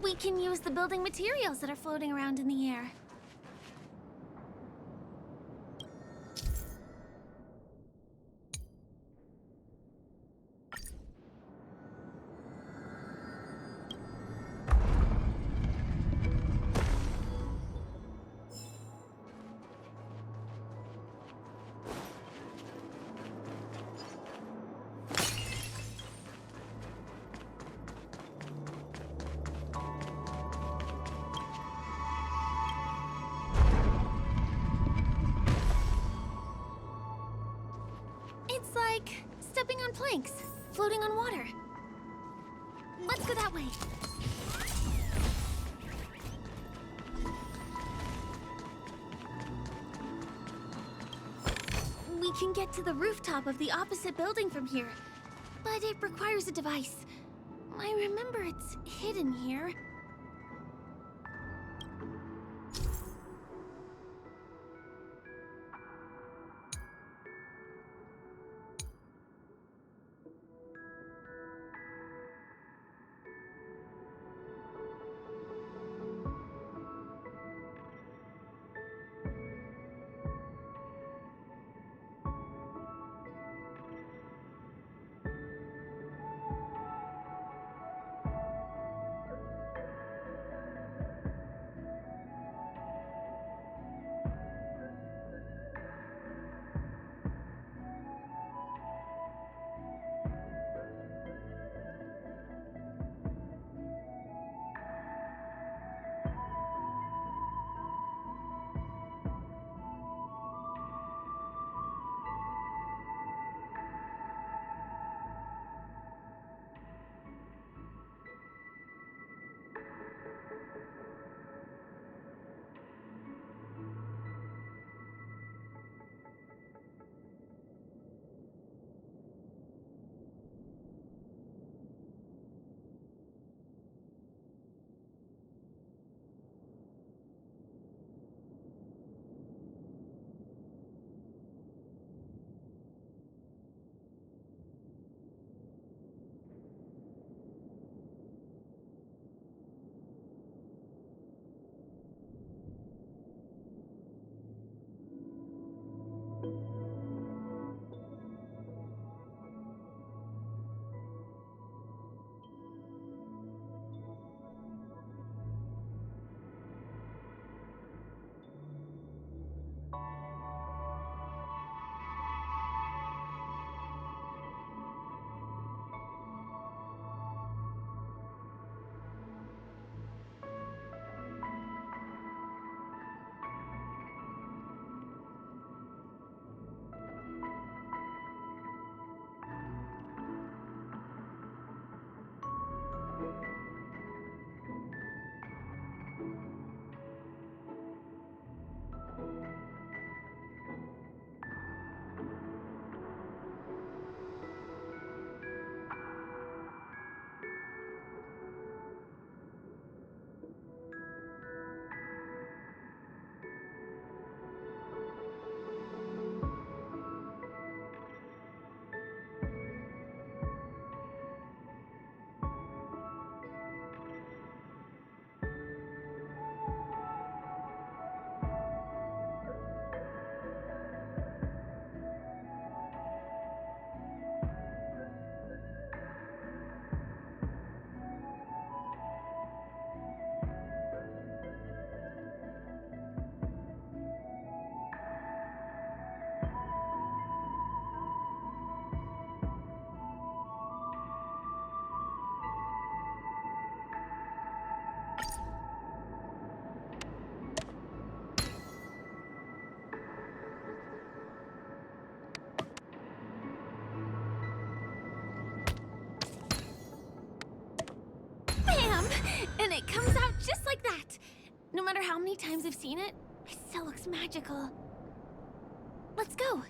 We can use the building materials that are floating around in the air. It's like stepping on planks, floating on water. Let's go that way. We can get to the rooftop of the opposite building from here, but it requires a device. I remember it's hidden here. it comes out just like that. No matter how many times I've seen it, it still looks magical. Let's go.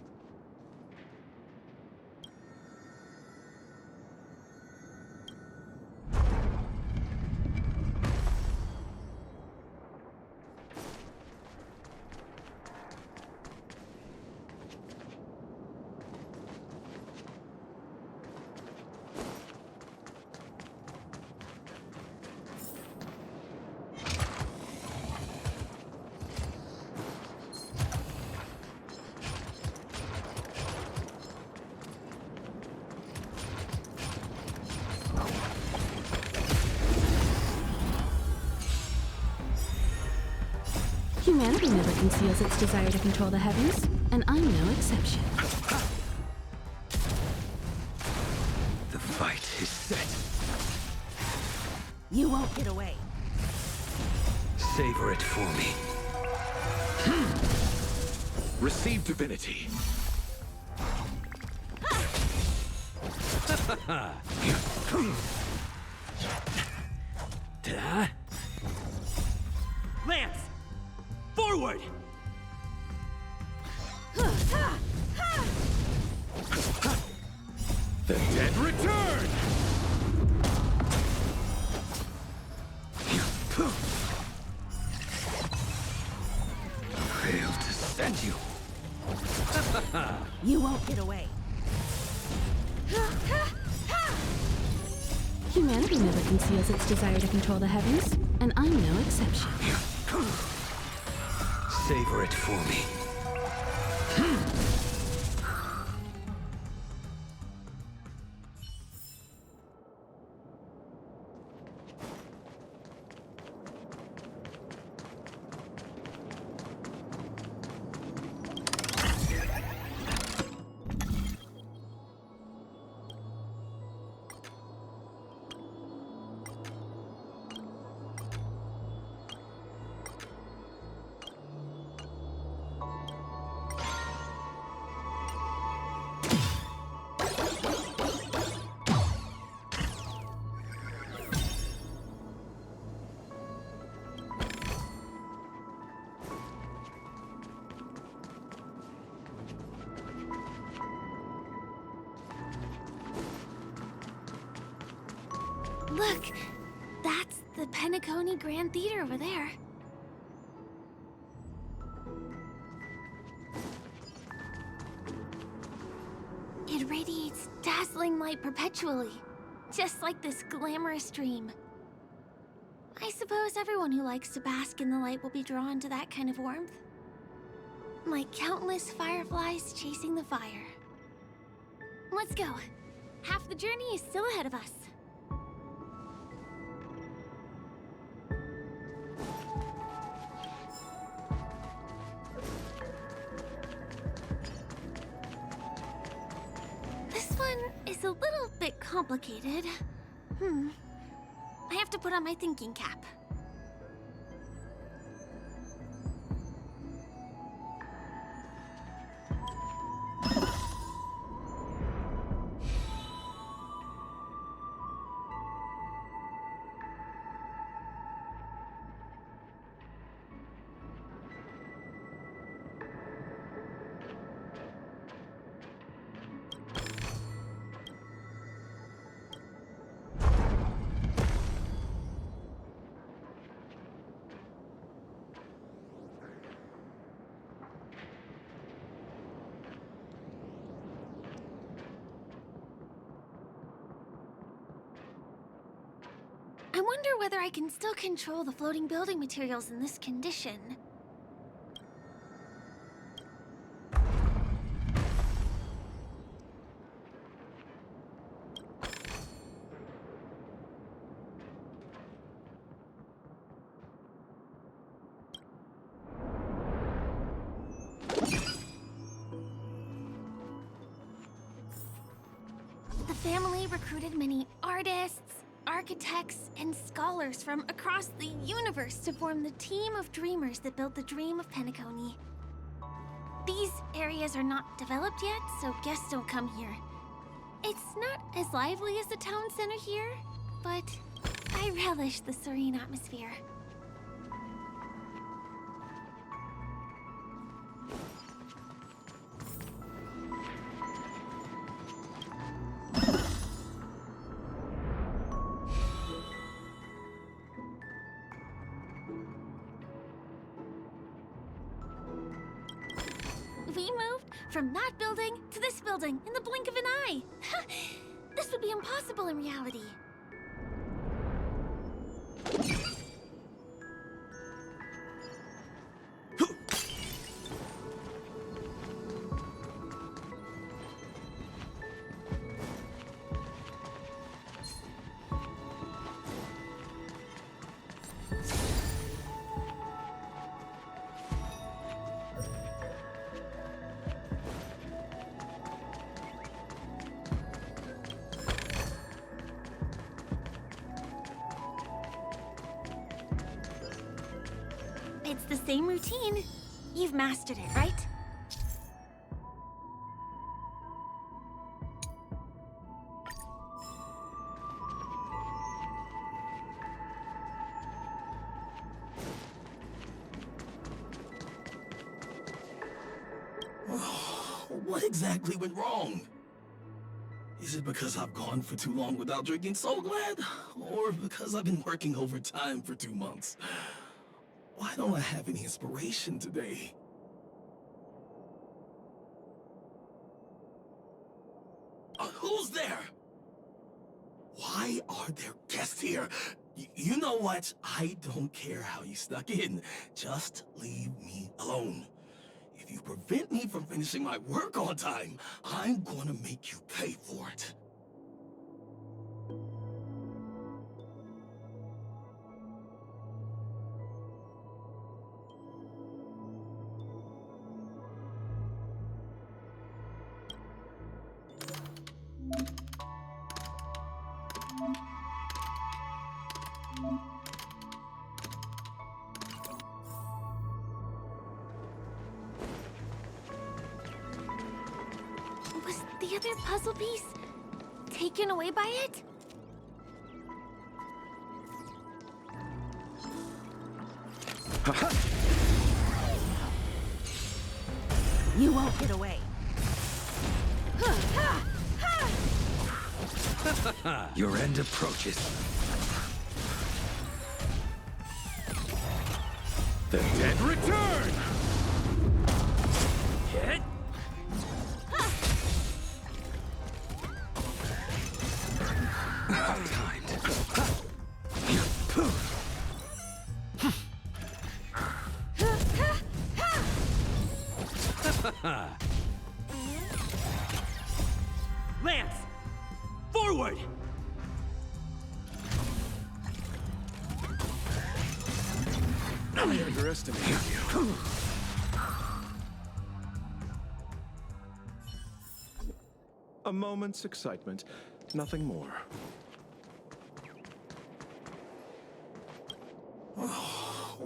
Humanity never conceals its desire to control the heavens, and I'm no exception. The fight is set. You won't get away. Savor it for me. Receive divinity. Lance! Forward! The dead return! Failed to send you. You won't get away. Humanity never conceals its desire to control the heavens, and I'm no exception. Savor it for me. Look, that's the PENACONY Grand Theater over there. It radiates dazzling light perpetually, just like this glamorous dream. I suppose everyone who likes to bask in the light will be drawn to that kind of warmth. Like countless fireflies chasing the fire. Let's go. Half the journey is still ahead of us. This one is a little bit complicated. I have to put on my thinking cap. I wonder whether I can still control the floating building materials in this condition. The family recruited many artists, architects, and scholars from across the universe to form the team of dreamers that built the dream of PENACONY. These areas are not developed yet, so guests don't come here. It's not as lively as the town center here, but I relish the serene atmosphere. We moved from that building to this building in the blink of an eye. This would be impossible in reality. It's the same routine. You've mastered it, right? What exactly went wrong? Is it because I've gone for too long without drinking So Glad? Or because I've been working overtime for 2 months? Why don't I have any inspiration today? Who's there? Why are there guests here? You know what? I don't care how you snuck in. Just leave me alone. If you prevent me from finishing my work on time, I'm gonna make you pay for it. Was the other puzzle piece taken away by it? You won't get away. Your end approaches. The dead return! Hit! Lance! Forward! I underestimated you. A moment's excitement, nothing more.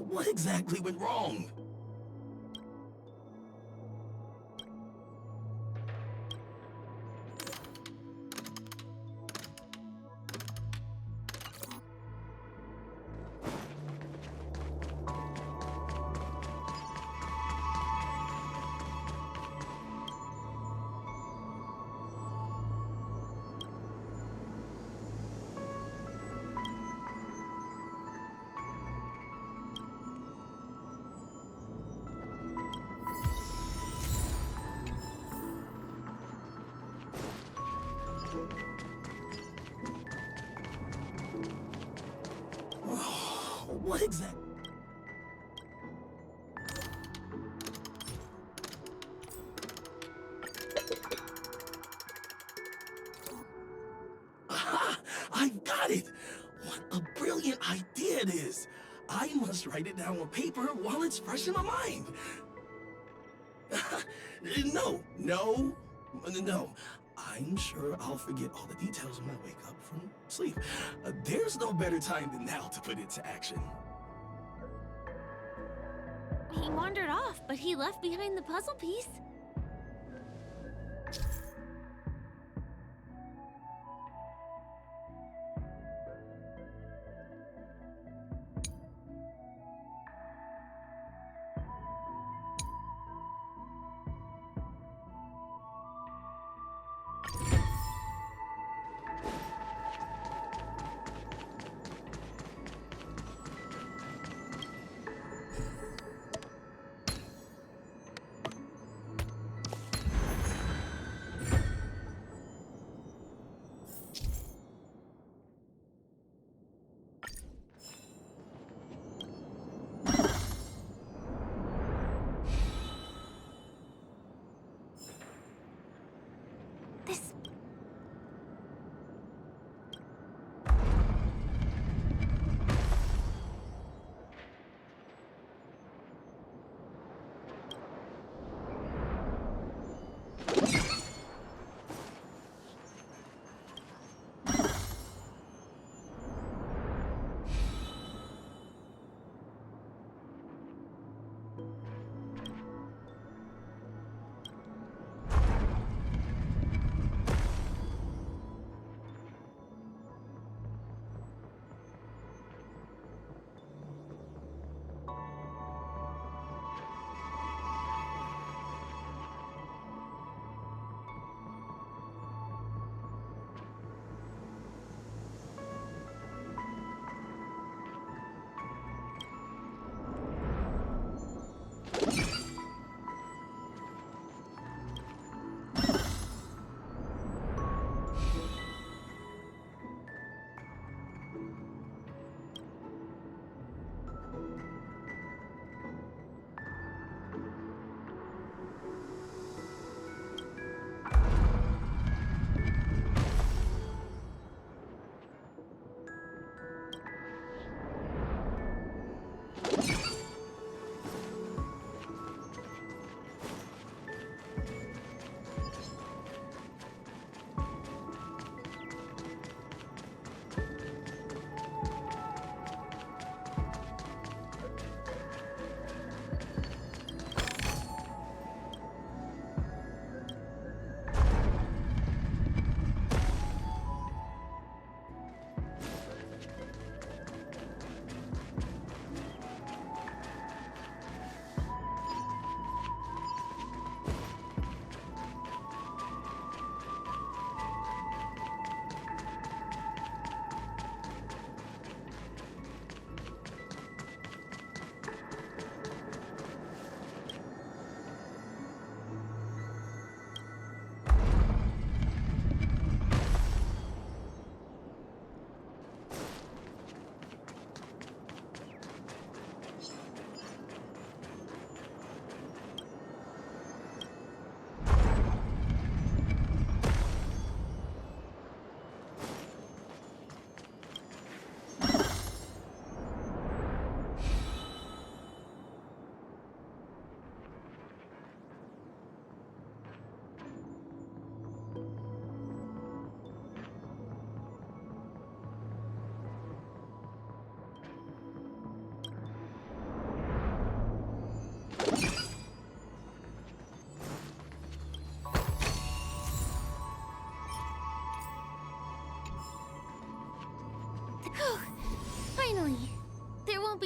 What exactly went wrong? What exactly? Aha! I've got it! What a brilliant idea it is! I must write it down on paper while it's fresh in my mind. No. I'm sure I'll forget all the details when I wake up from sleep. There's no better time than now to put it to action. He wandered off, but he left behind the puzzle piece.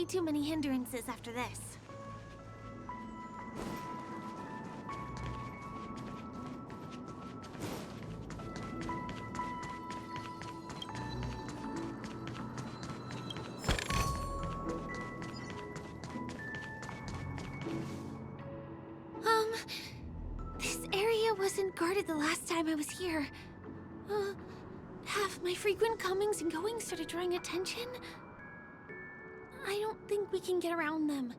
too many hindrances after this. This area wasn't guarded the last time I was here. Have my frequent comings and goings started drawing attention? I don't think we can get around them.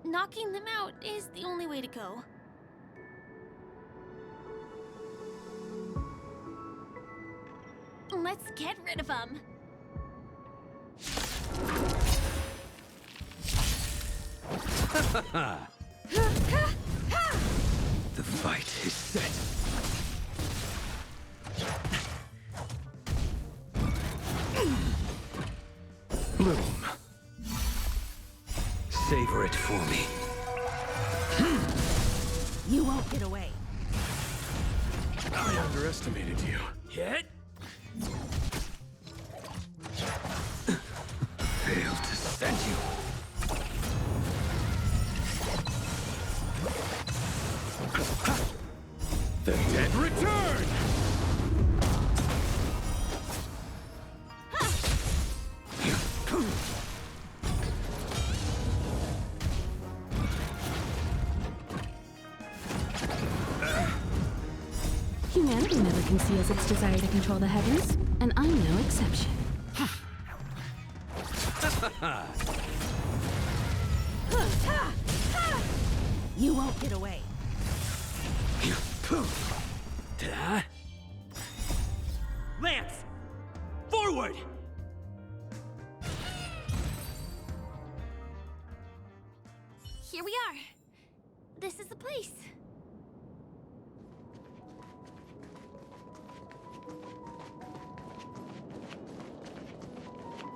Knocking them out is the only way to go. Let's get rid of them. The fight is set. Bloom. Savor it for me. You won't get away. I underestimated you. Hit. Failed to send you. The dead return! Humanity never conceals its desire to control the heavens, and I'm no exception. You won't get away. Lance! Forward! Here we are. This is the place.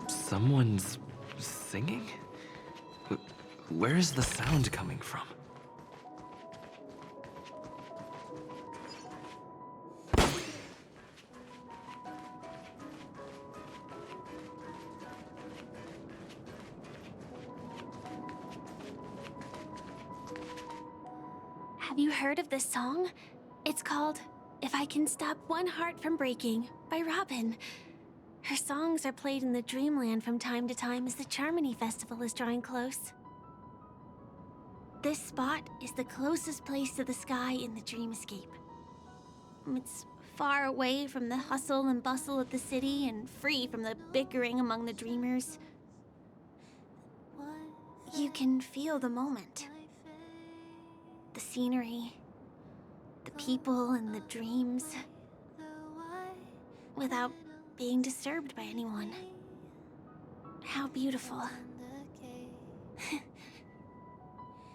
Someone's singing? Where is the sound coming from? Have you heard of this song? It's called If I Can Stop One Heart from Breaking by Robin. Her songs are played in the Dreamland from time to time as the Charmony Festival is drawing close. This spot is the closest place to the sky in the dreamscape. It's far away from the hustle and bustle of the city and free from the bickering among the dreamers. You can feel the moment. The scenery, the people and the dreams, without being disturbed by anyone. How beautiful.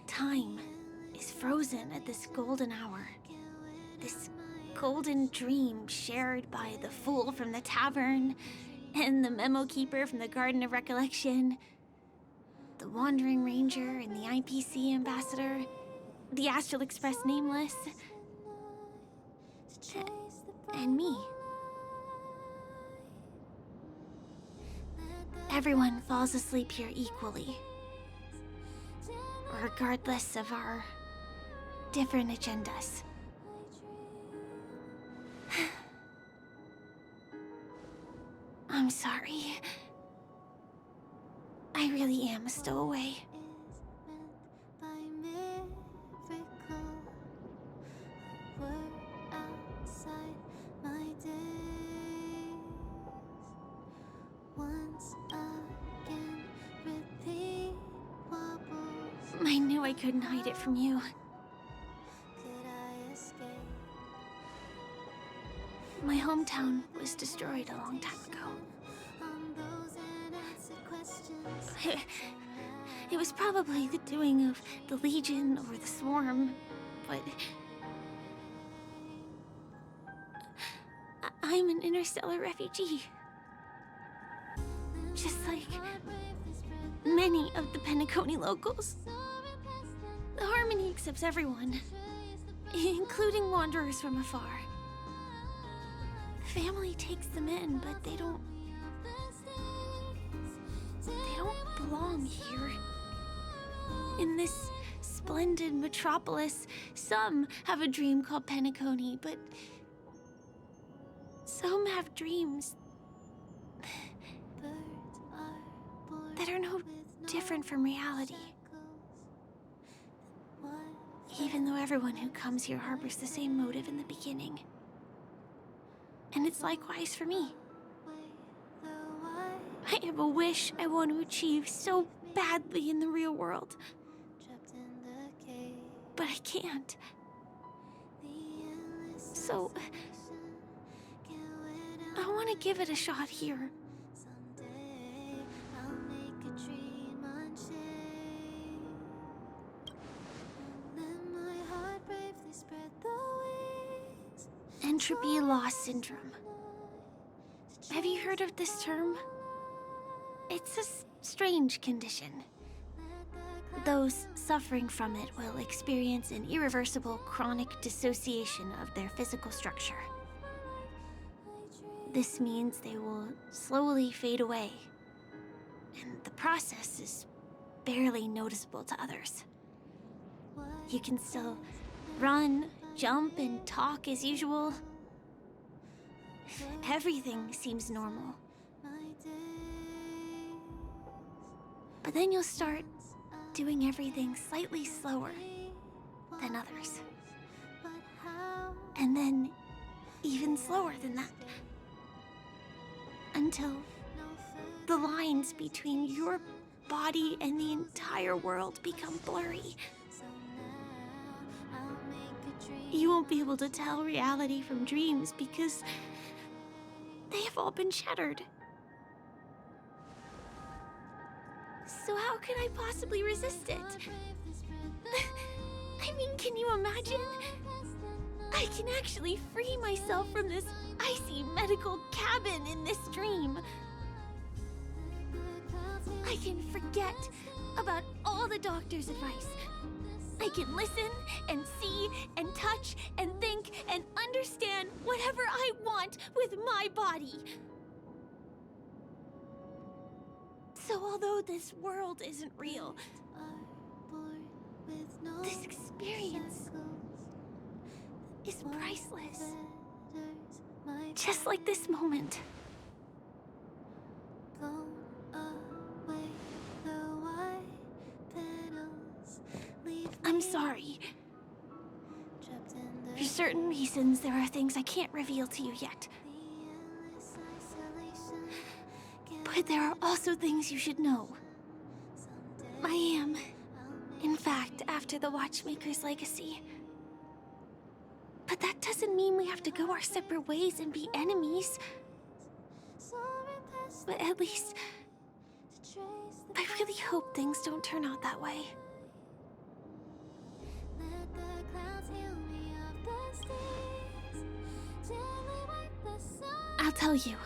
Time is frozen at this golden hour. This golden dream shared by the fool from the tavern, and the memo keeper from the Garden of Recollection, the Wandering Ranger and the IPC ambassador, the Astral Express Nameless, and me. Everyone falls asleep here equally, regardless of our different agendas. I'm sorry. I really am a stowaway. I knew I couldn't hide it from you. My hometown was destroyed a long time ago. It was probably the doing of the Legion or the Swarm, but I'm an interstellar refugee. Just like many of the PENACONY locals. The Harmony accepts everyone, including wanderers from afar. Family takes them in, but they don't belong here. In this splendid metropolis, some have a dream called PENACONY, but some have dreams that are no different from reality. Even though everyone who comes here harbors the same motive in the beginning. And it's likewise for me. I have a wish I want to achieve so badly in the real world. But I can't. So, I want to give it a shot here. Entropy loss syndrome. Have you heard of this term? It's a strange condition. Those suffering from it will experience an irreversible chronic dissociation of their physical structure. This means they will slowly fade away, and the process is barely noticeable to others. You can still run, jump, and talk as usual. Everything seems normal. But then you'll start doing everything slightly slower than others. And then even slower than that. Until the lines between your body and the entire world become blurry. You won't be able to tell reality from dreams because they have all been shattered. So how can I possibly resist it? I mean, can you imagine? I can actually free myself from this icy medical cabin in this dream. I can forget about all the doctor's advice. I can listen and see and touch and think and understand whatever I want with my body. So although this world isn't real, this experience is priceless. Just like this moment. I'm sorry. For certain reasons, there are things I can't reveal to you yet. But there are also things you should know. I am, in fact, after the Watchmaker's legacy. But that doesn't mean we have to go our separate ways and be enemies. But at least, I really hope things don't turn out that way. I'll tell you.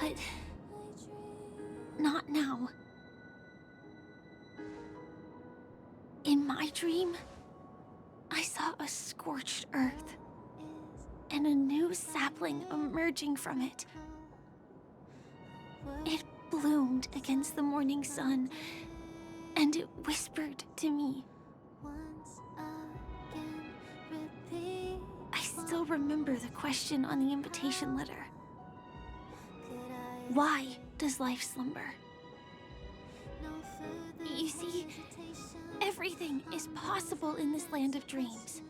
But not now. In my dream, I saw a scorched earth and a new sapling emerging from it. It bloomed against the morning sun, and it whispered to me. I still remember the question on the invitation letter. Why does life slumber? You see, everything is possible in this land of dreams.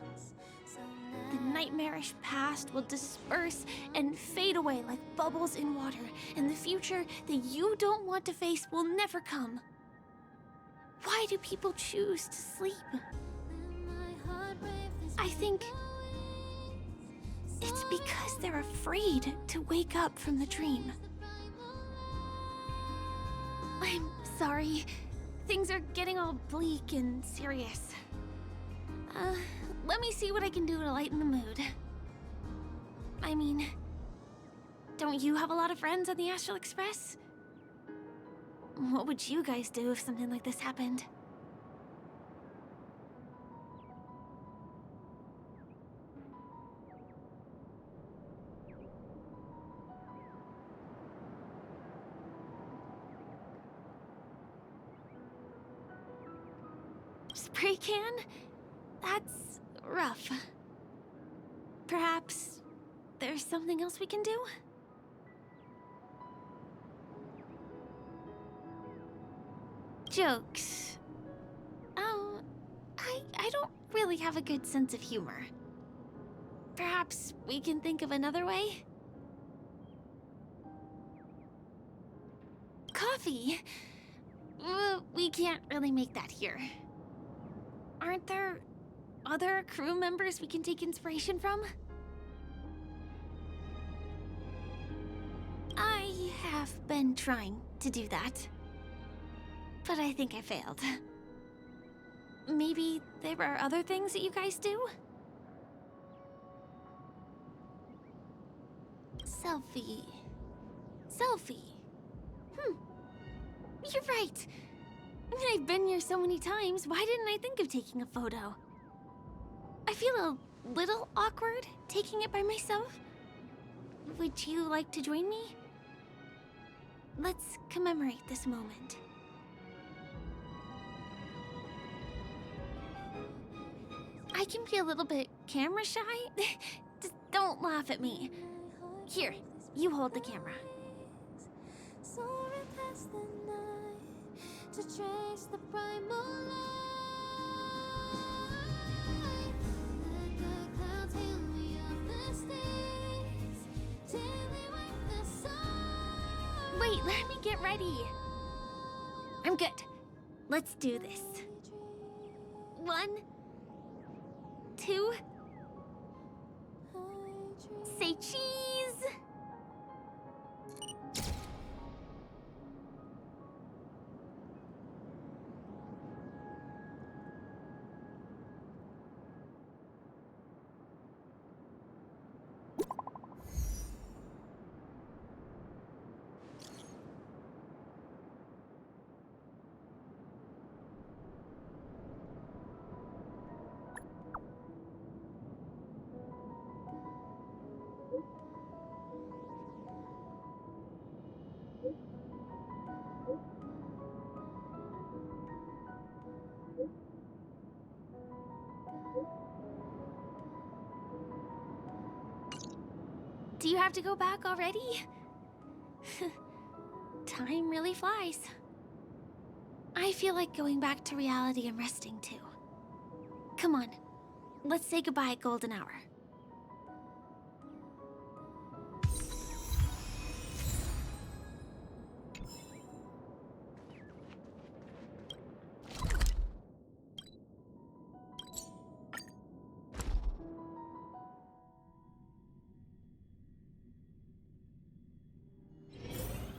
The nightmarish past will disperse and fade away like bubbles in water, and the future that you don't want to face will never come. Why do people choose to sleep? I think it's because they're afraid to wake up from the dream. I'm sorry. Things are getting all bleak and serious. Let me see what I can do to lighten the mood. I mean, don't you have a lot of friends on the Astral Express? What would you guys do if something like this happened? spray can? That's rough. Perhaps there's something else we can do? Jokes. Oh, I don't really have a good sense of humor. Perhaps we can think of another way? Coffee? We can't really make that here. Aren't there other crew members we can take inspiration from? I have been trying to do that, but I think I failed. Maybe there are other things that you guys do? Selfie. You're right. I've been here so many times, why didn't I think of taking a photo? I feel a little awkward taking it by myself. Would you like to join me? Let's commemorate this moment. I can be a little bit camera shy. Just don't laugh at me. Here, you hold the camera. Soaring past the night to trace the primal light. Let the clouds heal me of the stains till they wipe the sun. Wait, let me get ready. I'm good. Let's do this. 1, 2. Say cheese. Do you have to go back already? Time really flies. I feel like going back to reality and resting too. Come on, let's say goodbye at golden hour.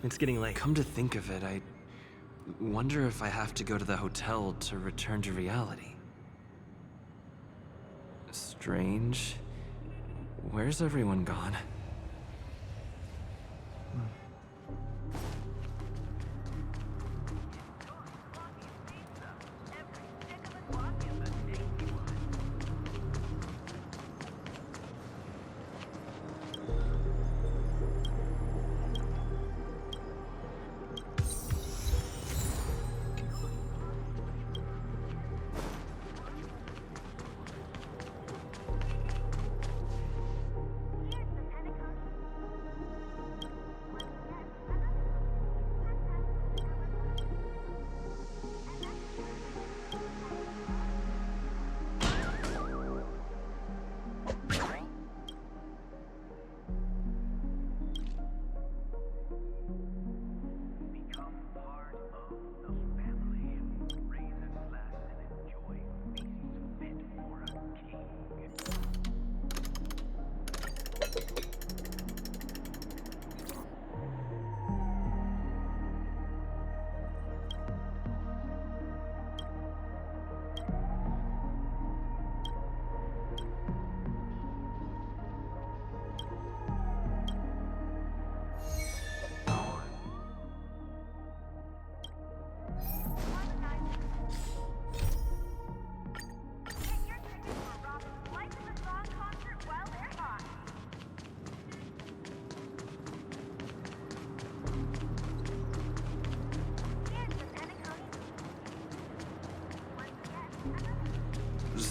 It's getting late. Come to think of it, I wonder if I have to go to the hotel to return to reality. Strange. Where's everyone gone?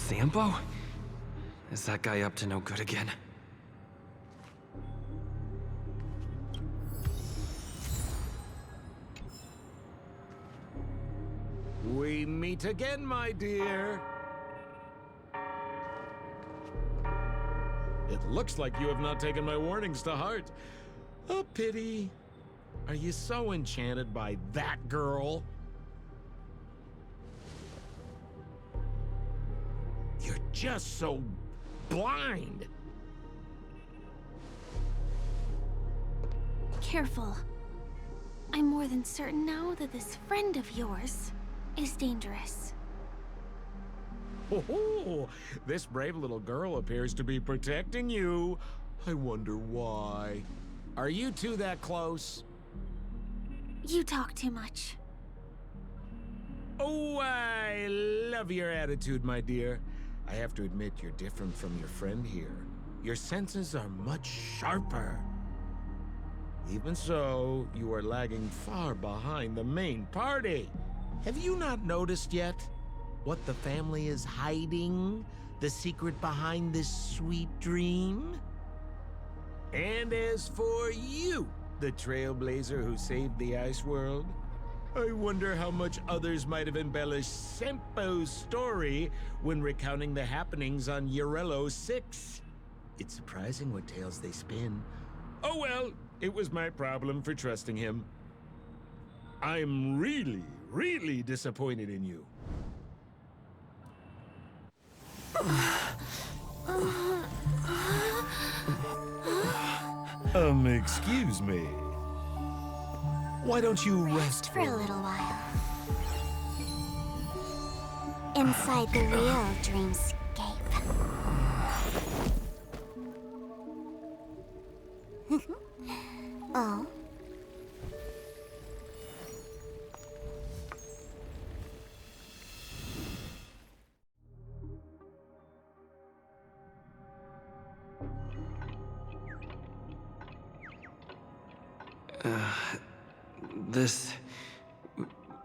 Sambo? Is that guy up to no good again? We meet again, my dear. It looks like you have not taken my warnings to heart. A pity. Are you so enchanted by that girl? You're just so blind. Careful. I'm more than certain now that this friend of yours is dangerous. Oh, this brave little girl appears to be protecting you. I wonder why. Are you two that close? You talk too much. Oh, I love your attitude, my dear. I have to admit you're different from your friend here. Your senses are much sharper. Even so, you are lagging far behind the main party. Have you not noticed yet what the family is hiding? The secret behind this sweet dream? And as for you, the trailblazer who saved the ice world, I wonder how much others might have embellished Sempo's story when recounting the happenings on Eurello 6. It's surprising what tales they spin. Oh well, it was my problem for trusting him. I'm really, really disappointed in you. Excuse me. Why don't you rest For a little while. Inside the real dreamscape. Oh?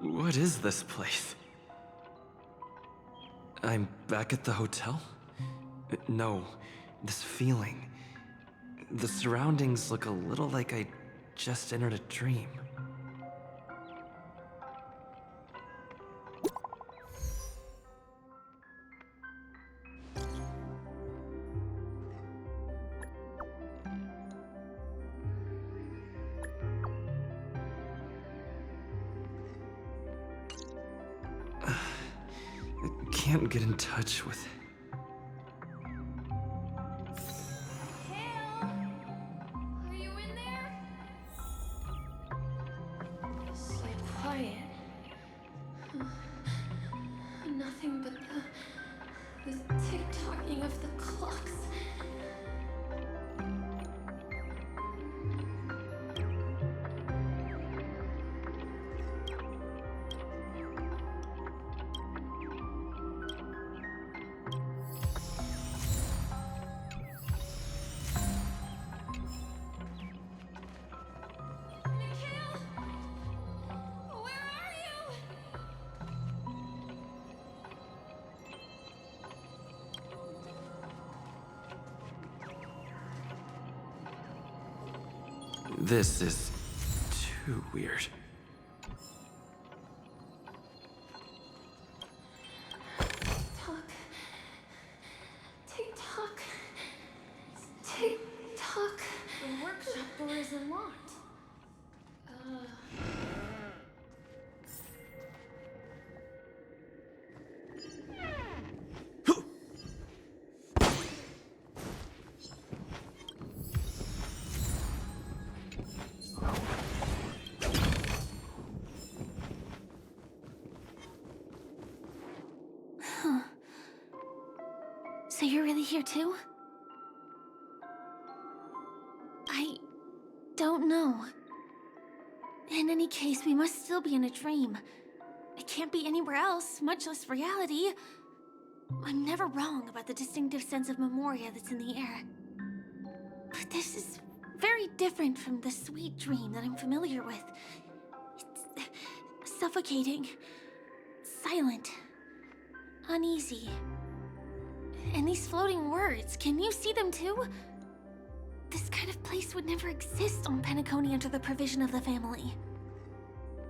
What is this place? I'm back at the hotel? No, this feeling. The surroundings look a little like I just entered a dream. Can't get in touch with Hale! Are you in there? So quiet. Nothing but the tick-tocking of the clocks. This is too weird. Tick-tock. Tick-tock. Tick-tock. The workshop door is unlocked. So you're really here too? I don't know. In any case, we must still be in a dream. It can't be anywhere else, much less reality. I'm never wrong about the distinctive sense of memoria that's in the air. But this is very different from the sweet dream that I'm familiar with. It's suffocating, silent, uneasy. And these floating words, can you see them too? This kind of place would never exist on PENACONY under the provision of the family.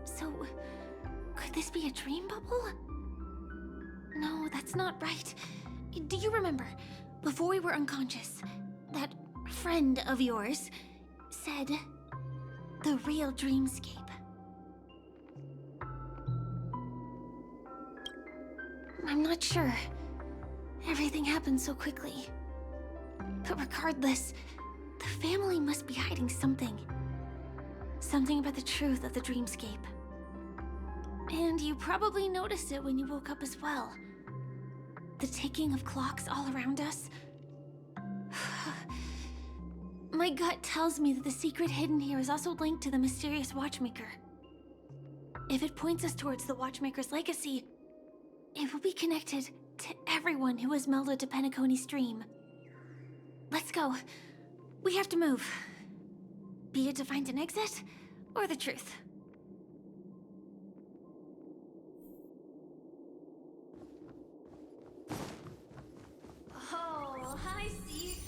So, could this be a dream bubble? No, that's not right. Do you remember, before we were unconscious, that friend of yours said the real dreamscape? I'm not sure. Everything happened so quickly. But regardless, the family must be hiding something. Something about the truth of the dreamscape. And you probably noticed it when you woke up as well. The ticking of clocks all around us. My gut tells me that the secret hidden here is also linked to the mysterious Watchmaker. If it points us towards the Watchmaker's legacy, it will be connected to everyone who has melded to PENACONY's dream. Let's go. We have to move. Be it to find an exit, or the truth. Oh, hi, Steve.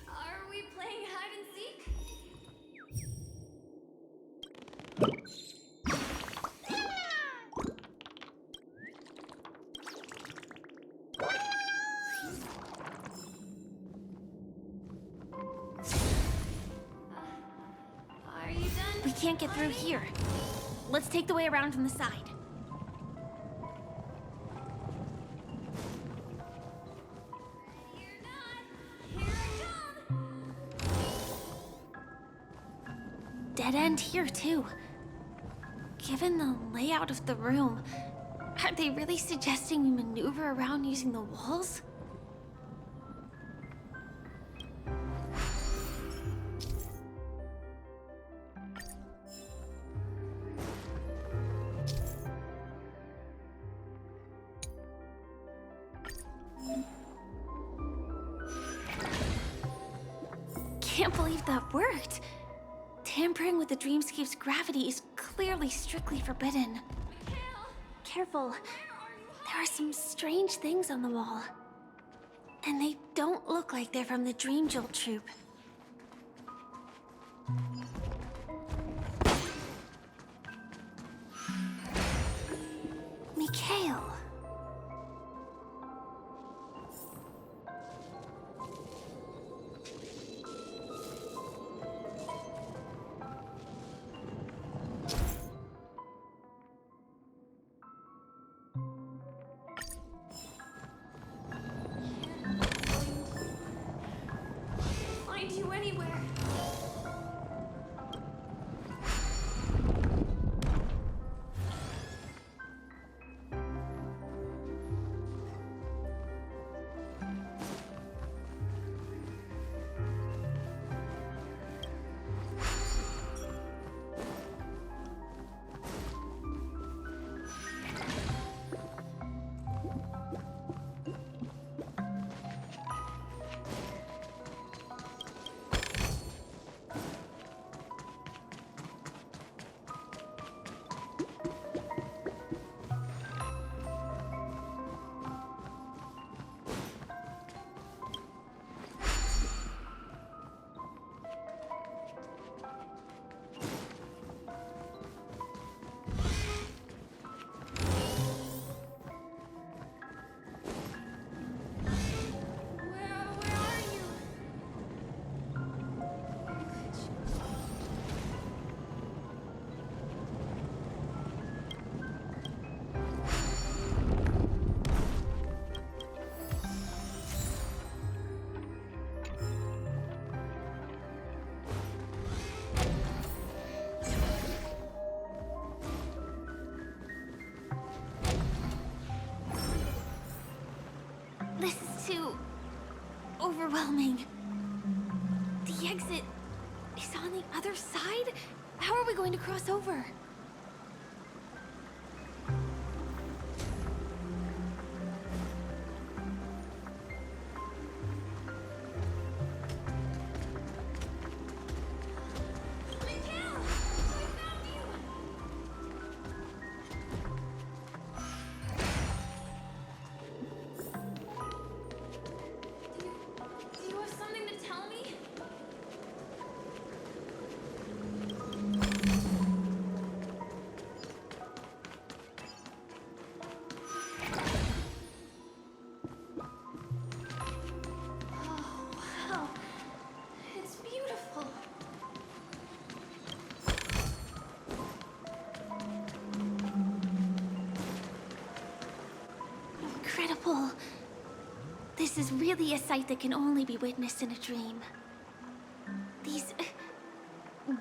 Are we playing hide and seek? Are you done? We can't get through here. Let's take the way around from the side. Dead end here, too. Given the layout of the room, are they really suggesting we maneuver around using the walls? Can't believe that worked. Tampering with the dreamscape's gravity is clearly strictly forbidden. Careful. There are some strange things on the wall. And they don't look like they're from the Dream Jolt troupe. Mikhail. Find you anywhere. This is too overwhelming. The exit is on the other side? How are we going to cross over? incredible. This is really a sight that can only be witnessed in a dream. These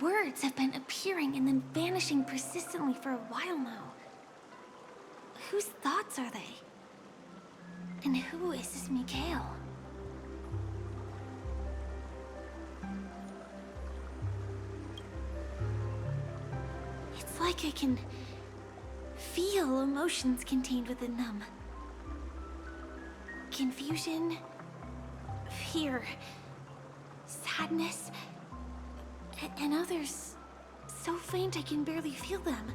words have been appearing and then vanishing persistently for a while now. Whose thoughts are they? And who is this Mikhail? It's like I can feel emotions contained within them. Confusion, fear, sadness, and others so faint I can barely feel them.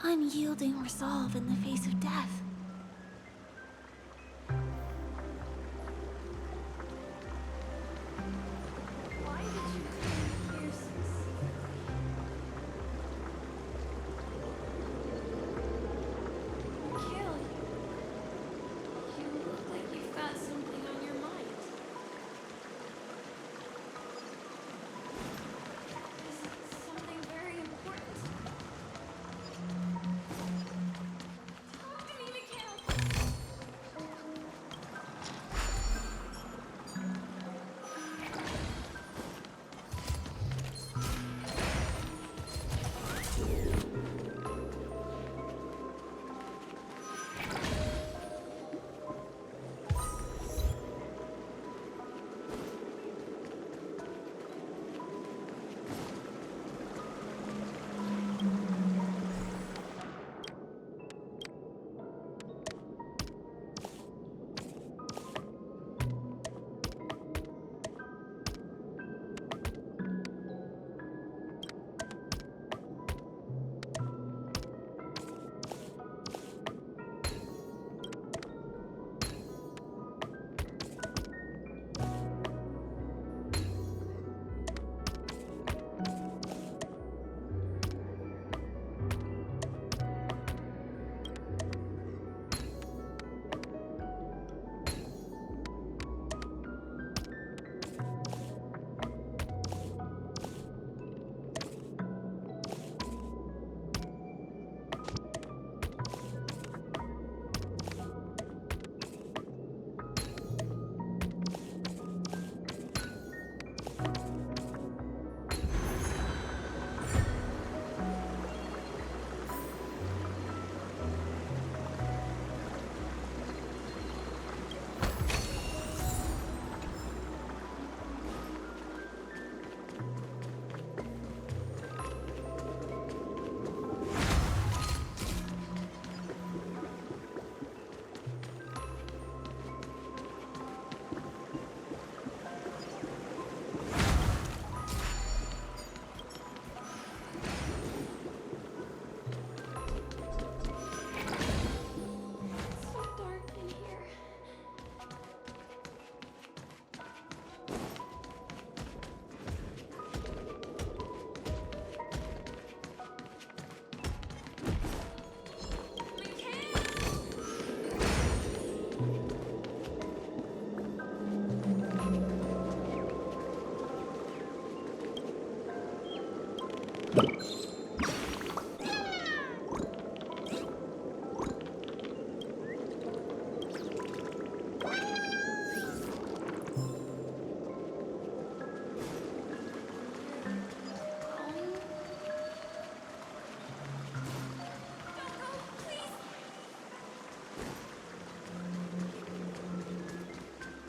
Unyielding resolve in the face of death. Why did you come here so Mikhail, you look like you've got something on your mind. Is it something very important? Talk to me, Mikhail!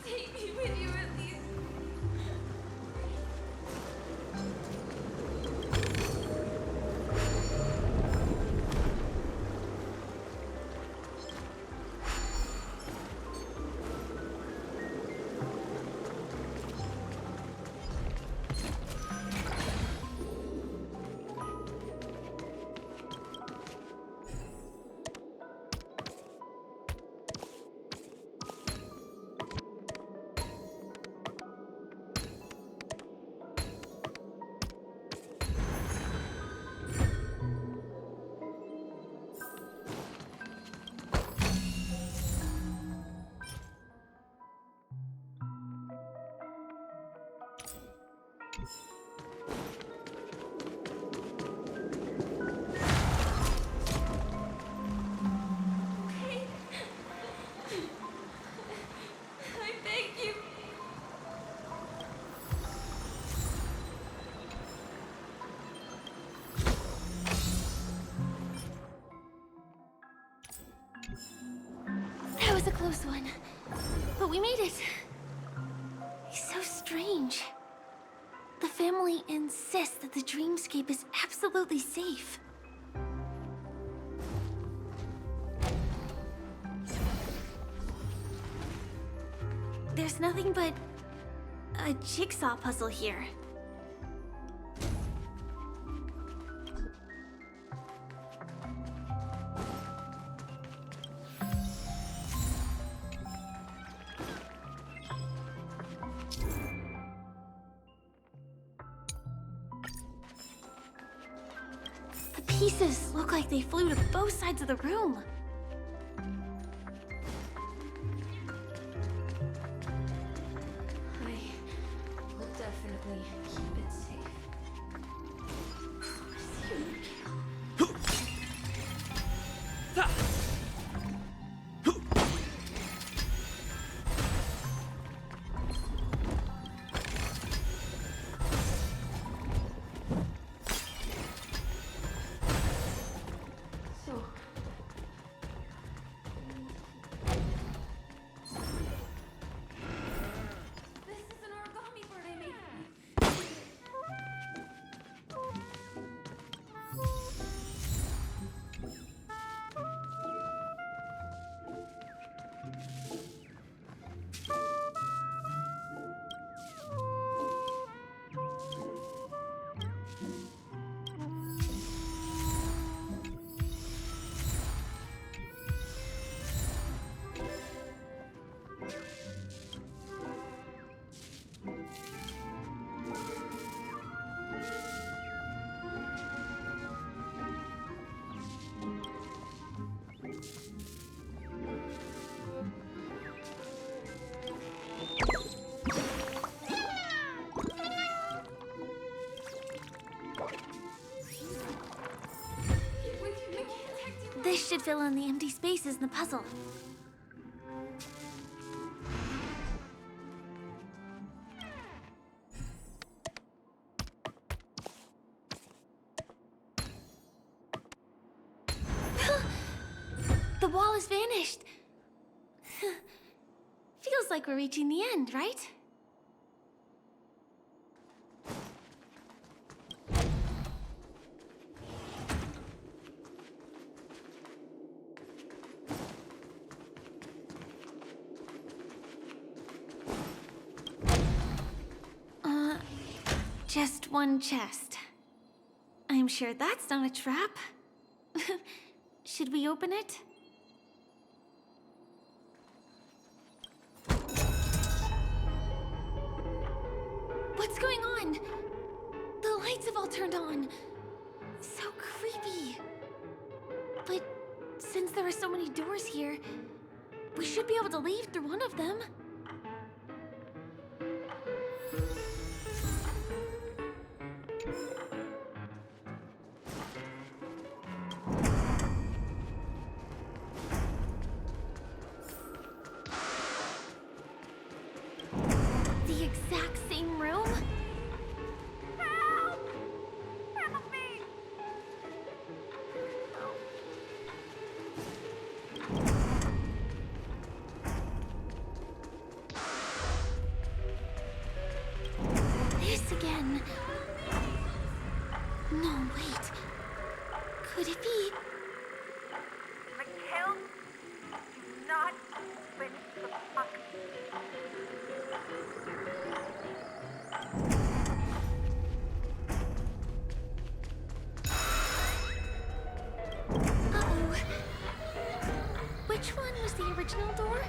Take me with you at least. was a close one. But we made it. He's so strange. The family insists that the dreamscape is absolutely safe. There's nothing but a jigsaw puzzle here. The pieces look like they flew to both sides of the room. We'll definitely keep it safe. So... This is an origami bird I made. This should fill in the empty spaces in the puzzle. The wall has vanished. Feels like we're reaching the end, right? Just one chest. I'm sure that's not a trap. Should we open it? What's going on? The lights have all turned on. So creepy. But since there are so many doors here, we should be able to leave through one of them. The exact same room? Help! Help me! This again. No, wait. Could it be? Mikhail, do not switch the fuck. Uh-oh. Which one was the original door?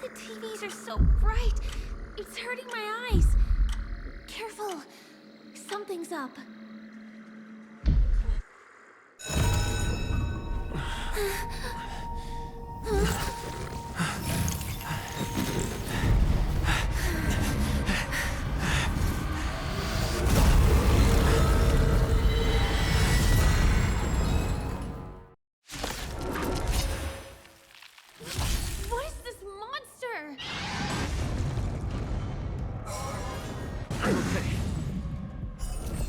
The TVs are so bright. It's hurting my eyes. Careful. Something's up.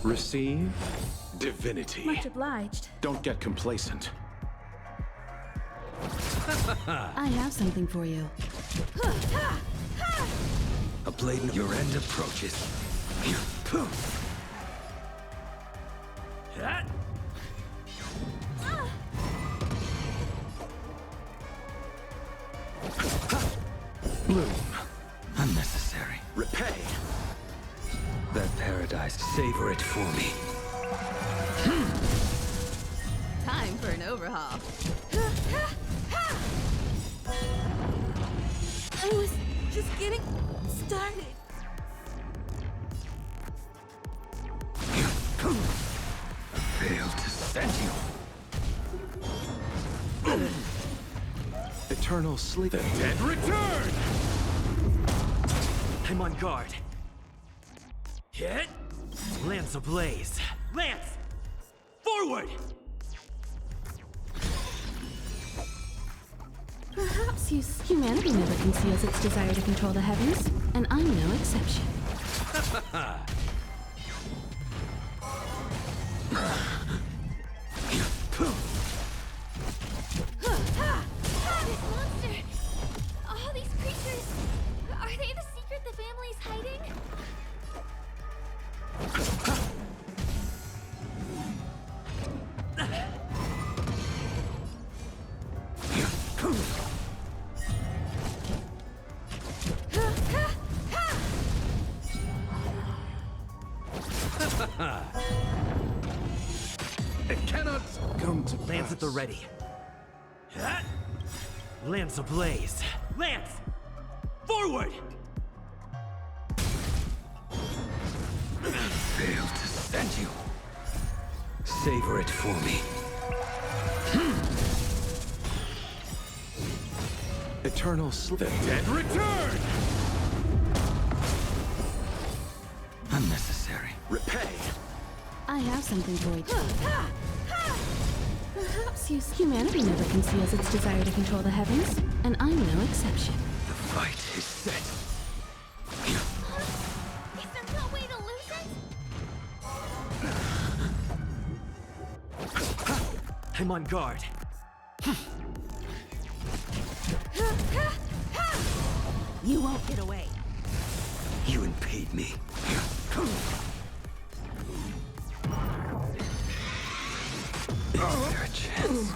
Receive divinity. Much obliged. Don't get complacent. I have something for you. A blade in your end approaches. Bloom. Unnecessary. Repay. That paradise, savor it for me. Time for an overhaul. I was just getting started. I failed to send you. Eternal sleep. The dead return! I'm on guard. Hit! Lance ablaze. Lance! Forward! Perhaps humanity never conceals its desire to control the heavens, and I'm no exception. This monster! All these creatures! Are they the secret the family's hiding? It cannot come to Lance at the ready. Lance ablaze. Lance! Forward! Failed to send you. Savor it for me. Eternal sleep. The dead return! Unnecessary. Repay. I have something for you. Perhaps humanity never conceals its desire to control the heavens, and I'm no exception. The fight is set. Is there no way to lose it? I'm on guard. You won't get away. You impede me. Is there a chance?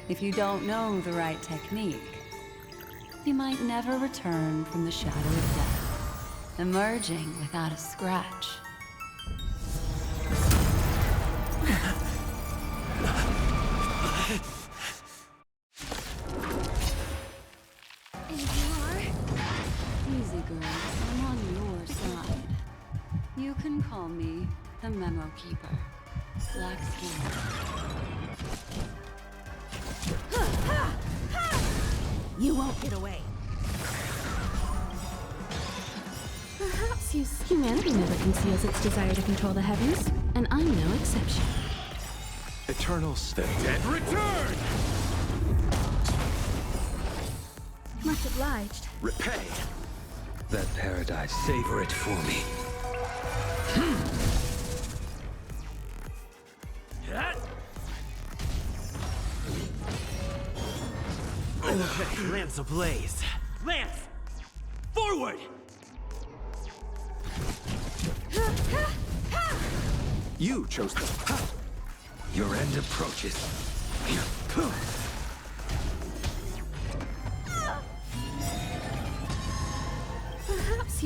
If you don't know the right technique, you might never return from the shadow of death, emerging without a scratch. And you are? Easy, girl. I'm on your side. You can call me the Memo Keeper. Black skin. You won't get away. Perhaps humanity never conceals its desire to control the heavens, and I'm no exception. Eternal the dead return! Much obliged. Repay. That paradise, savor it for me. Okay, Lance ablaze. Lance! Forward! You chose to. Your end approaches. Perhaps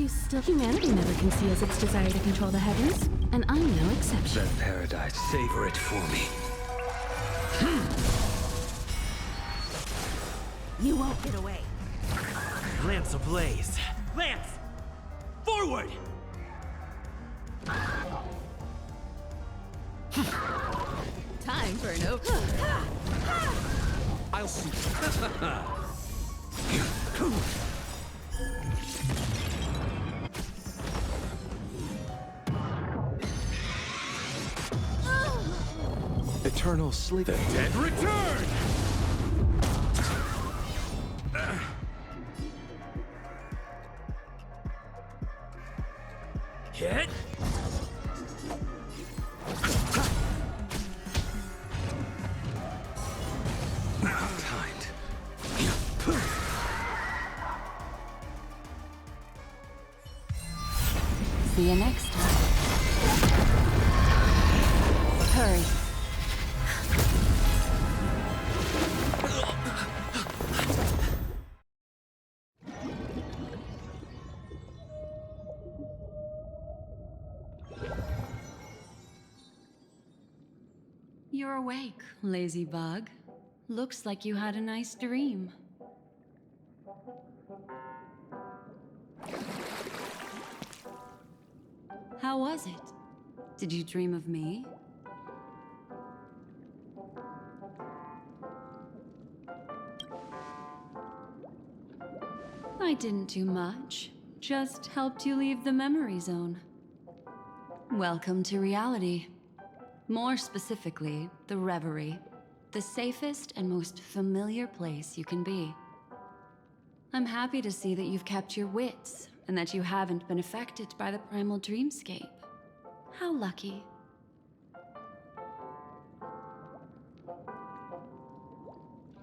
humanity never conceals its desire to control the heavens, and I'm no exception. That paradise, savor it for me. You won't get away. Lance ablaze. Lance! Forward! Time for Inferno. I'll see. Eternal sleep. The dead return! Hit! Timed. See you next time. Hurry. You're awake, lazy bug. Looks like you had a nice dream. How was it? Did you dream of me? I didn't do much. Just helped you leave the memory zone. Welcome to reality. More specifically, the Reverie. The safest and most familiar place you can be. I'm happy to see that you've kept your wits, and that you haven't been affected by the primal dreamscape. How lucky.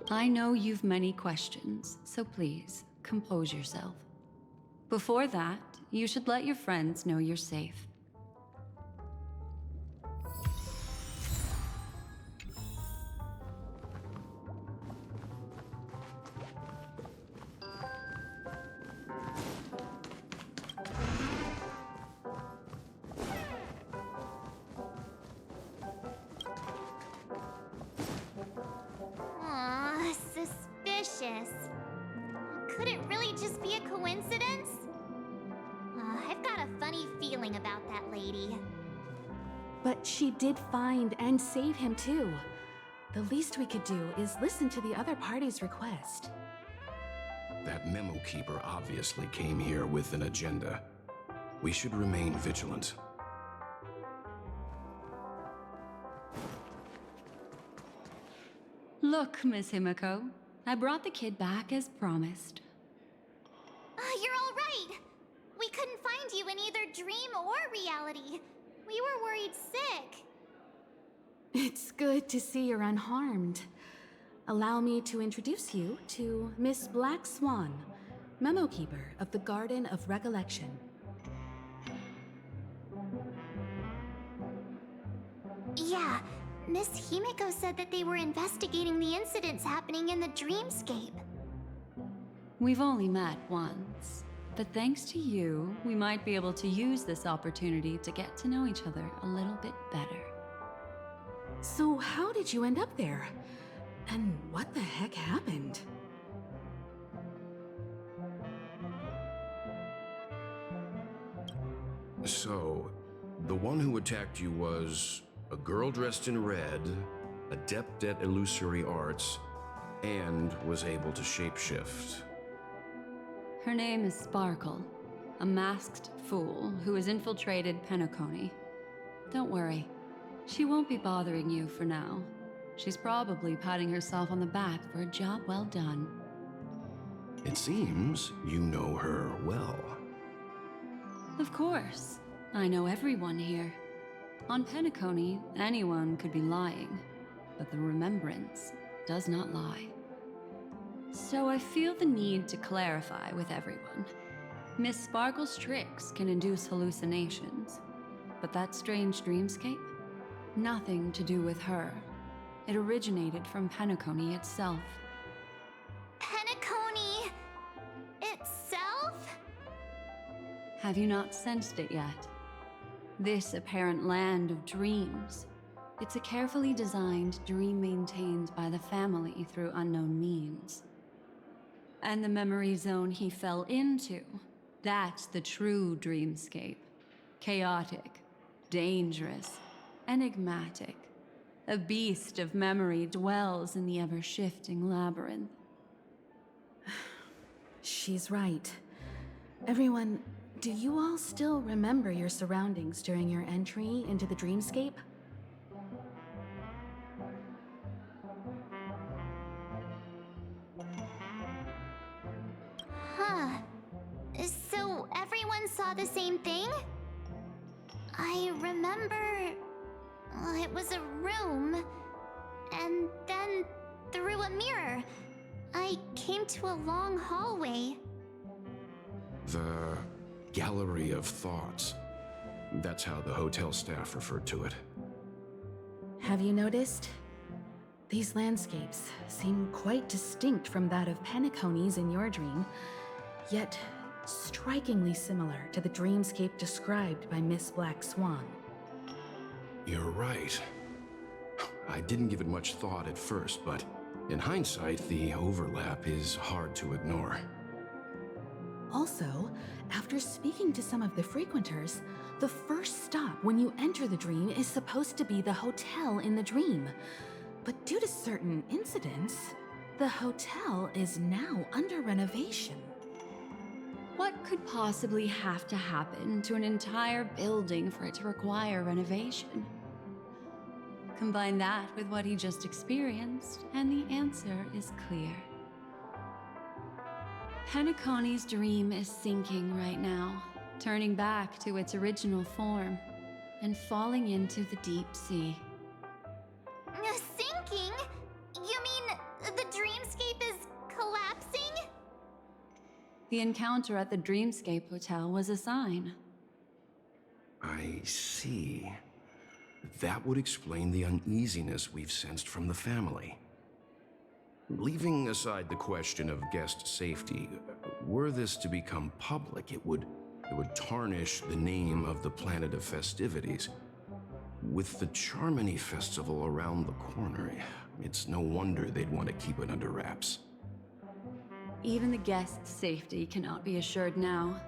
I know you've many questions, so please, compose yourself. Before that, you should let your friends know you're safe. Aw, suspicious. Could it really just be a coincidence? I've got a funny feeling about that lady. But she did find and save him too. The least we could do is listen to the other party's request. That memo keeper obviously came here with an agenda. We should remain vigilant. Look, Miss Himiko, I brought the kid back as promised. You're all right. We couldn't find you in either dream or reality. We were worried sick. It's good to see you're unharmed. Allow me to introduce you to Miss Black Swan, memo keeper of the Garden of Recollection. Yeah, Miss Himiko said that they were investigating the incidents happening in the dreamscape. We've only met once, but thanks to you, we might be able to use this opportunity to get to know each other a little bit better. So how did you end up there? And what the heck happened? So, the one who attacked you was a girl dressed in red, adept at illusory arts, and was able to shapeshift. Her name is Sparkle, a masked fool who has infiltrated PENACONY. Don't worry, she won't be bothering you for now. She's probably patting herself on the back for a job well done. It seems you know her well. Of course, I know everyone here. On PENACONY, anyone could be lying, but the remembrance does not lie. So I feel the need to clarify with everyone. Miss Sparkle's tricks can induce hallucinations, but that strange dreamscape? Nothing to do with her. It originated from PENACONY itself. PENACONY itself? Have you not sensed it yet? This apparent land of dreams. It's a carefully designed dream maintained by the family through unknown means. And the memory zone he fell into, that's the true dreamscape. Chaotic, dangerous, enigmatic. A beast of memory dwells in the ever-shifting labyrinth. She's right. Everyone, do you all still remember your surroundings during your entry into the dreamscape? Huh. So everyone saw the same thing? I remember... it was a room. And then, through a mirror, I came to a long hallway. The Gallery of Thoughts. That's how the hotel staff referred to it. Have you noticed? These landscapes seem quite distinct from that of PENACONY's in your dream, yet strikingly similar to the dreamscape described by Miss Black Swan. You're right. I didn't give it much thought at first, but in hindsight, the overlap is hard to ignore. Also, after speaking to some of the frequenters, the first stop when you enter the dream is supposed to be the hotel in the dream. But due to certain incidents, the hotel is now under renovation. What could possibly have to happen to an entire building for it to require renovation? Combine that with what he just experienced, and the answer is clear. PENACONY's dream is sinking right now, turning back to its original form, and falling into the deep sea. Sinking? You mean the dreamscape is collapsing? The encounter at the Dreamscape Hotel was a sign. I see. That would explain the uneasiness we've sensed from the family. Leaving aside the question of guest safety, were this to become public, it would tarnish the name of the planet of festivities. With the Charmony Festival around the corner, it's no wonder they'd want to keep it under wraps. Even the guest's safety cannot be assured now.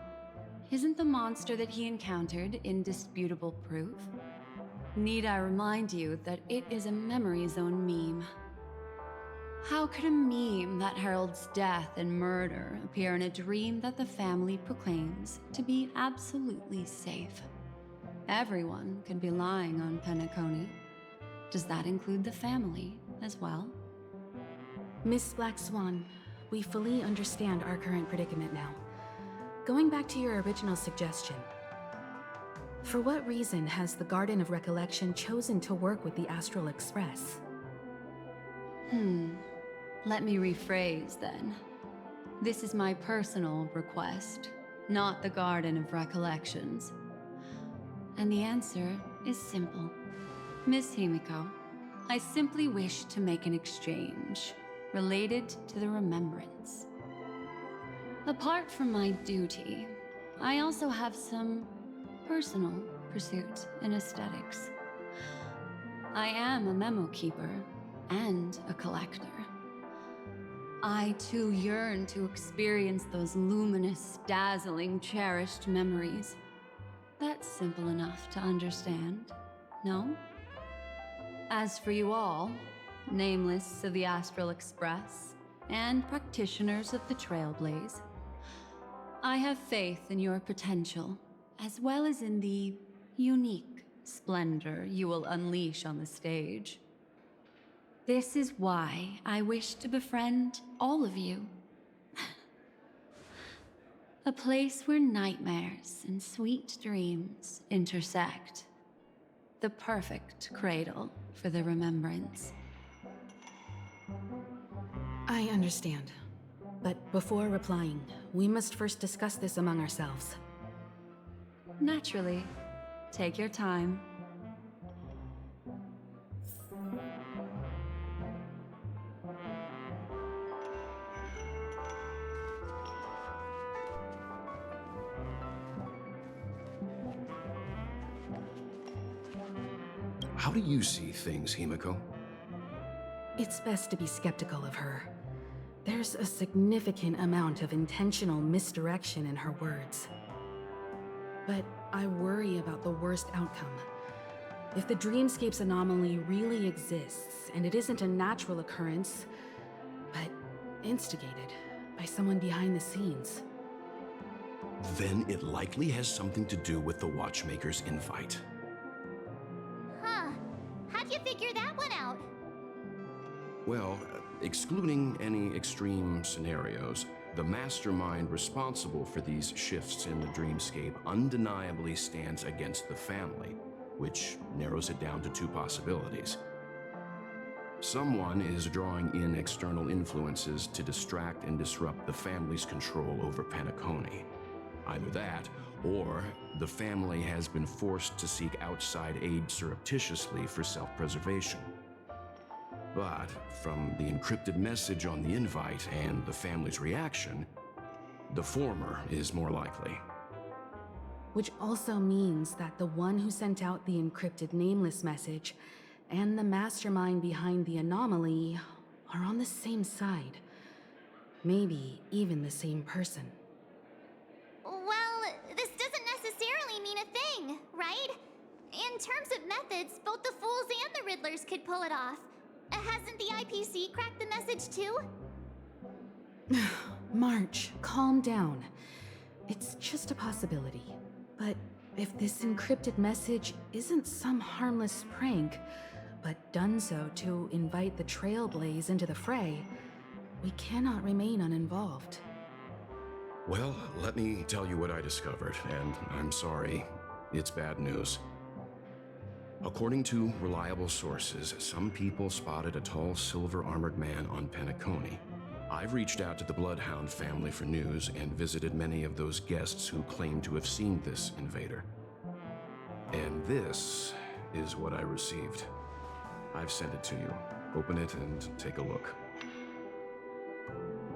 Isn't the monster that he encountered indisputable proof? Need I remind you that it is a memory zone meme? How could a meme that heralds death and murder appear in a dream that the family proclaims to be absolutely safe? Everyone could be lying on PENACONY. Does that include the family as well? Miss Black Swan, we fully understand our current predicament now. Going back to your original suggestion, for what reason has the Garden of Recollection chosen to work with the Astral Express? Let me rephrase then. This is my personal request, not the Garden of Recollections. And the answer is simple. Miss Himiko, I simply wish to make an exchange related to the remembrance. Apart from my duty, I also have some personal pursuit in aesthetics. I am a memo keeper and a collector. I too yearn to experience those luminous, dazzling, cherished memories. That's simple enough to understand, no? As for you all, nameless of the Astral Express and practitioners of the Trailblaze, I have faith in your potential, as well as in the unique splendor you will unleash on the stage. This is why I wish to befriend all of you. A place where nightmares and sweet dreams intersect. The perfect cradle for the remembrance. I understand. But before replying, we must first discuss this among ourselves. Naturally. Take your time. How do you see things, Himiko? It's best to be skeptical of her. There's a significant amount of intentional misdirection in her words. But I worry about the worst outcome. If the dreamscape's anomaly really exists, and it isn't a natural occurrence, but instigated by someone behind the scenes. Then it likely has something to do with the Watchmaker's invite. Huh. How'd you figure that one out? Well, excluding any extreme scenarios, the mastermind responsible for these shifts in the dreamscape undeniably stands against the family, which narrows it down to two possibilities. Someone is drawing in external influences to distract and disrupt the family's control over PENACONY. Either that, or the family has been forced to seek outside aid surreptitiously for self-preservation. But from the encrypted message on the invite and the family's reaction, the former is more likely. Which also means that the one who sent out the encrypted nameless message and the mastermind behind the anomaly are on the same side. Maybe even the same person. Well, this doesn't necessarily mean a thing, right? In terms of methods, both the Fools and the Riddlers could pull it off. Hasn't the IPC cracked the message too? March, calm down. It's just a possibility. But if this encrypted message isn't some harmless prank, but done so to invite the Trailblaze into the fray, we cannot remain uninvolved. Well, let me tell you what I discovered, and I'm sorry, it's bad news. According to reliable sources, some people spotted a tall silver-armored man on PENACONY. I've reached out to the Bloodhound family for news and visited many of those guests who claim to have seen this invader. And this is what I received. I've sent it to you. Open it and take a look.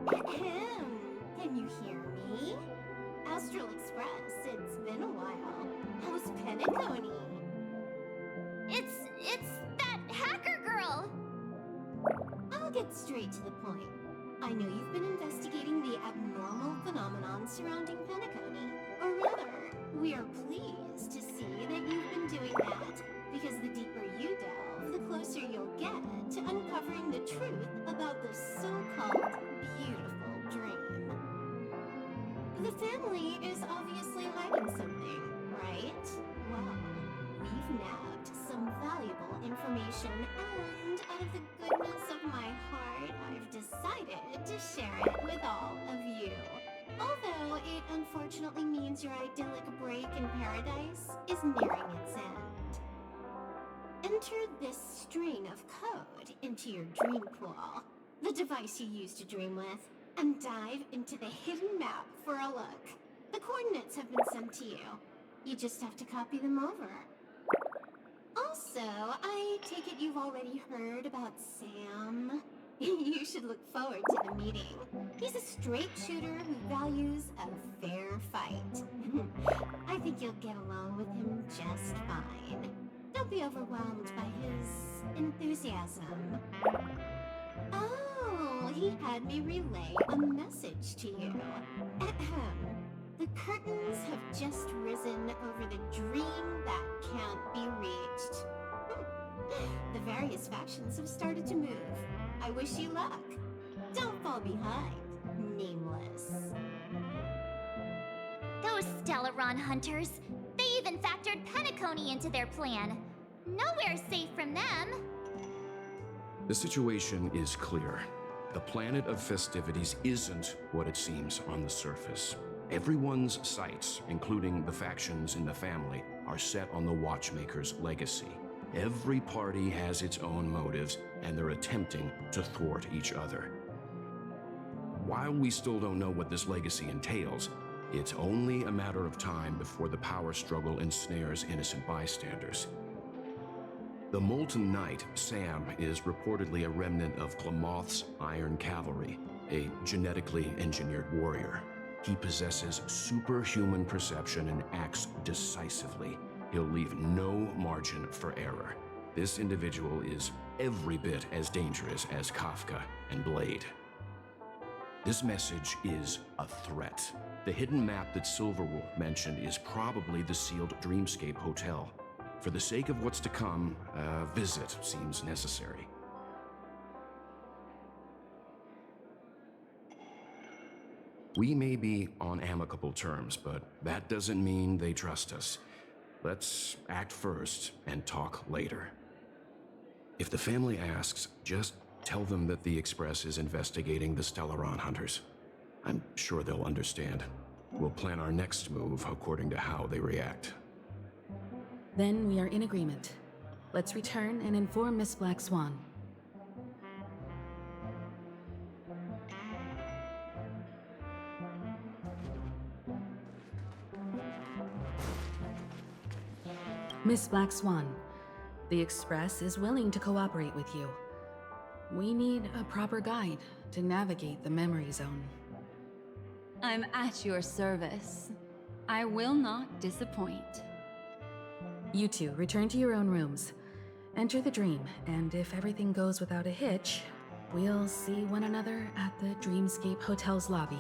Can you hear me? Astral Express, it's been a while. How's PENACONY? It's that hacker girl! I'll get straight to the point. I know you've been investigating the abnormal phenomenon surrounding PENACONY. Or rather, we are pleased to see that you've been doing that, because the deeper you delve, the closer you'll get to uncovering the truth about the so-called beautiful dream. The family is obviously hiding something, right? Well, we've nabbed some valuable information, and out of the goodness of my heart, I've decided to share it with all of you. Although it unfortunately means your idyllic break in paradise is nearing its end. Enter this string of code into your dream pool, the device you use to dream with, and dive into the hidden map for a look. The coordinates have been sent to you. You just have to copy them over. Also, I take it you've already heard about Sam? You should look forward to the meeting. He's a straight shooter who values a fair fight. I think you'll get along with him just fine. Don't be overwhelmed by his enthusiasm. Oh, he had me relay a message to you. Ahem. The curtains have just risen over the dream that can't be reached. The various factions have started to move. I wish you luck. Don't fall behind, Nameless. Those Stellaron hunters. They even factored PENACONY into their plan. Nowhere's safe from them. The situation is clear. The planet of festivities isn't what it seems on the surface. Everyone's sights, including the factions in the family, are set on the Watchmaker's legacy. Every party has its own motives, and they're attempting to thwart each other. While we still don't know what this legacy entails, it's only a matter of time before the power struggle ensnares innocent bystanders. The Molten Knight, Sam, is reportedly a remnant of Glamoth's Iron Cavalry, a genetically engineered warrior. He possesses superhuman perception and acts decisively. He'll leave no margin for error. This individual is every bit as dangerous as Kafka and Blade. This message is a threat. The hidden map that Silverwolf mentioned is probably the sealed Dreamscape Hotel. For the sake of what's to come, a visit seems necessary. We may be on amicable terms, but that doesn't mean they trust us. Let's act first and talk later. If the family asks, just tell them that the Express is investigating the Stellaron hunters. I'm sure they'll understand. We'll plan our next move according to how they react. Then we are in agreement. Let's return and inform Miss Black Swan. Miss Black Swan, the Express is willing to cooperate with you. We need a proper guide to navigate the memory zone. I'm at your service. I will not disappoint. You two return to your own rooms. Enter the dream, and if everything goes without a hitch, we'll see one another at the Dreamscape Hotel's lobby.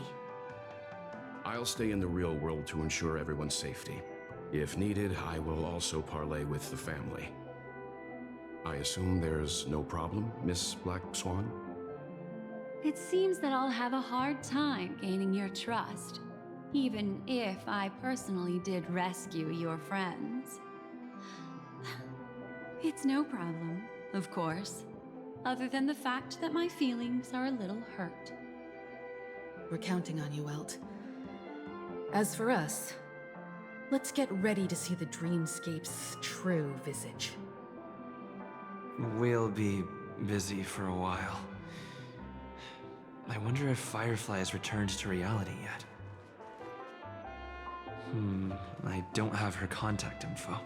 I'll stay in the real world to ensure everyone's safety. If needed, I will also parley with the family. I assume there's no problem, Miss Black Swan? It seems that I'll have a hard time gaining your trust, even if I personally did rescue your friends. It's no problem, of course, other than the fact that my feelings are a little hurt. We're counting on you, Welt. As for us, let's get ready to see the Dreamscape's true visage. We'll be busy for a while. I wonder if Firefly has returned to reality yet. I don't have her contact info.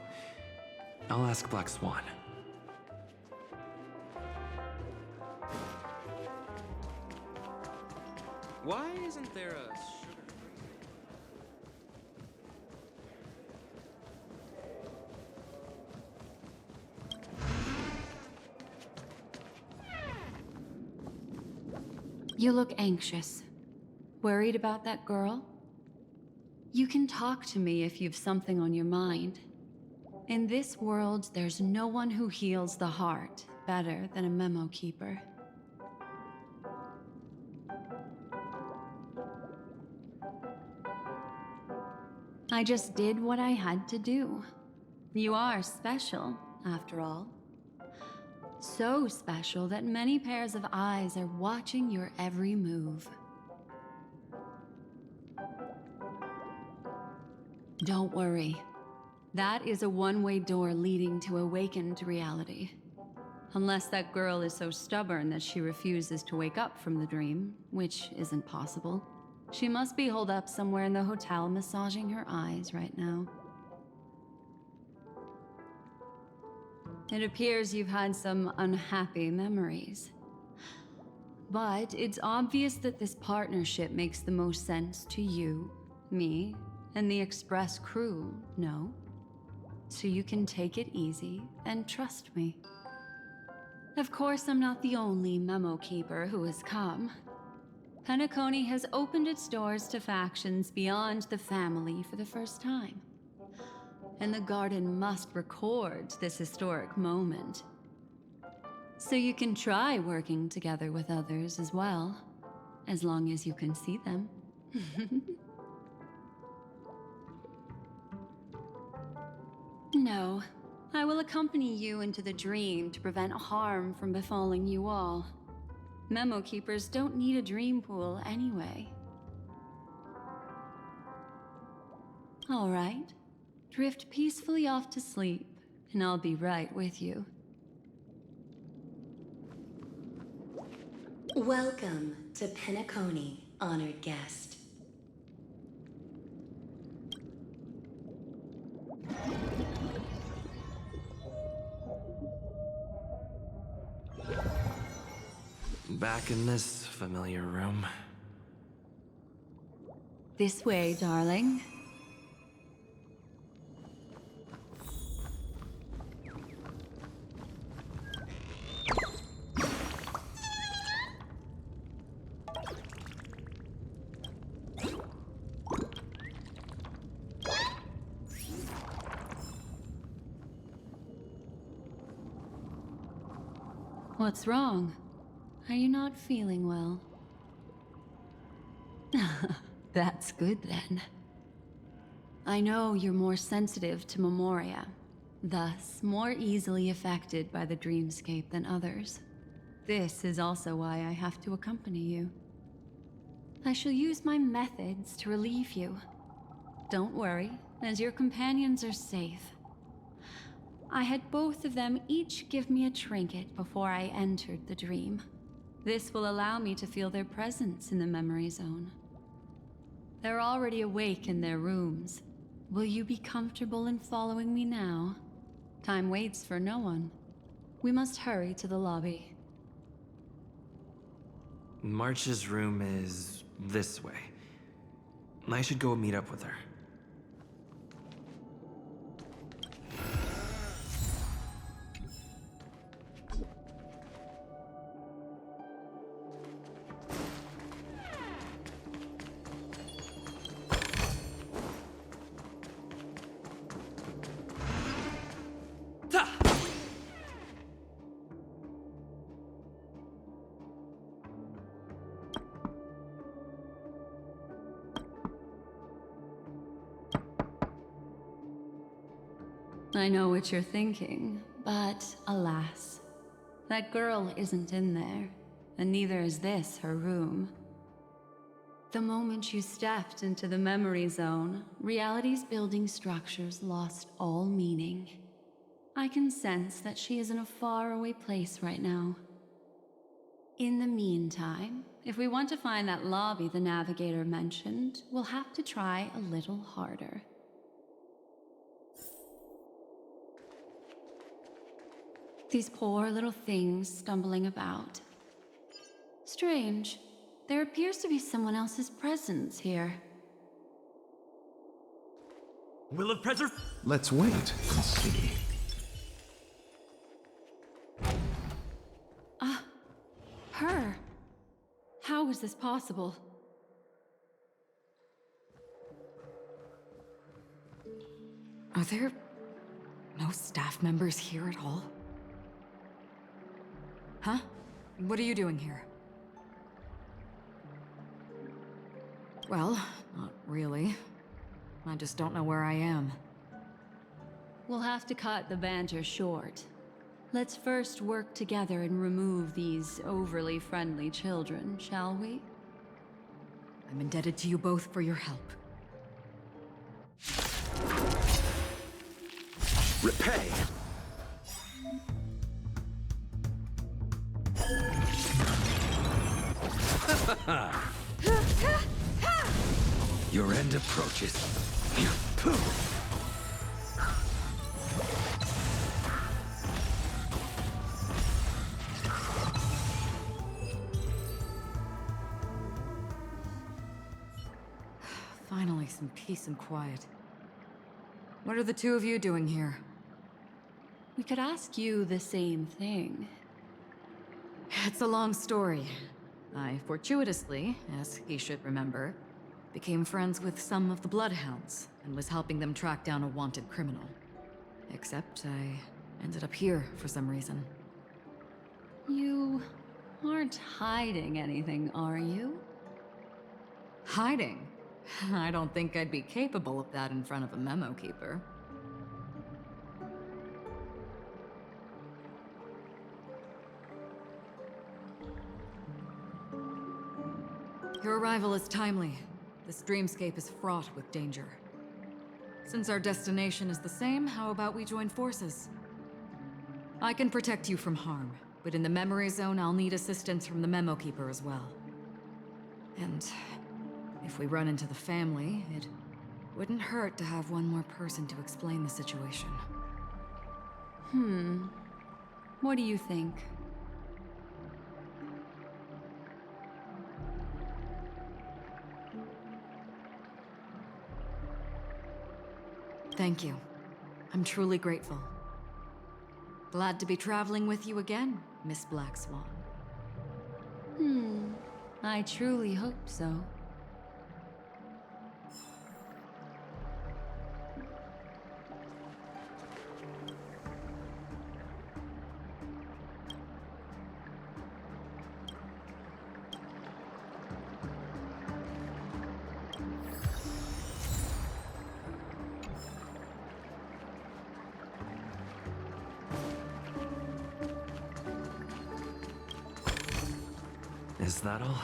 I'll ask Black Swan. Why isn't there a sugar? You look anxious. Worried about that girl? You can talk to me if you've something on your mind. In this world, there's no one who heals the heart better than a memo keeper. I just did what I had to do. You are special, after all. So special that many pairs of eyes are watching your every move. Don't worry. That is a one-way door leading to awakened reality. Unless that girl is so stubborn that she refuses to wake up from the dream, which isn't possible. She must be holed up somewhere in the hotel massaging her eyes right now. It appears you've had some unhappy memories. But it's obvious that this partnership makes the most sense to you, me, and the Express crew, no? So you can take it easy and trust me. Of course, I'm not the only memo keeper who has come. PENACONY has opened its doors to factions beyond the family for the first time. And the Garden must record this historic moment. So you can try working together with others as well, as long as you can see them. No, I will accompany you into the dream to prevent harm from befalling you all. Memo keepers don't need a dream pool anyway. All right. Drift peacefully off to sleep, and I'll be right with you. Welcome to PENACONY, honored guest. Back in this familiar room. This way, darling. What's wrong? Are you not feeling well? That's good then. I know you're more sensitive to Memoria, thus more easily affected by the dreamscape than others. This is also why I have to accompany you. I shall use my methods to relieve you. Don't worry, as your companions are safe. I had both of them each give me a trinket before I entered the dream. This will allow me to feel their presence in the memory zone. They're already awake in their rooms. Will you be comfortable in following me now? Time waits for no one. We must hurry to the lobby. March's room is this way. I should go meet up with her. I know what you're thinking, but alas, that girl isn't in there, and neither is this her room. The moment you stepped into the memory zone, reality's building structures lost all meaning. I can sense that she is in a faraway place right now. In the meantime, if we want to find that lobby the navigator mentioned, we'll have to try a little harder. These poor little things stumbling about. Strange. There appears to be someone else's presence here. Will of preserve. Let's wait and see. Her. How is this possible? Are there no staff members here at all? Huh? What are you doing here? Well, not really. I just don't know where I am. We'll have to cut the banter short. Let's first work together and remove these overly friendly children, shall we? I'm indebted to you both for your help. Repay. Your end approaches. Finally, some peace and quiet. What are the two of you doing here? We could ask you the same thing. It's a long story. I fortuitously, as he should remember, became friends with some of the Bloodhounds and was helping them track down a wanted criminal. Except I ended up here for some reason. You aren't hiding anything, are you? Hiding? I don't think I'd be capable of that in front of a memo keeper. Your arrival is timely. This dreamscape is fraught with danger. Since our destination is the same, how about we join forces? I can protect you from harm, but in the memory zone, I'll need assistance from the memo keeper as well. And if we run into the family, it wouldn't hurt to have one more person to explain the situation. What do you think? Thank you. I'm truly grateful. Glad to be traveling with you again, Miss Black Swan. I truly hope so. Is that all?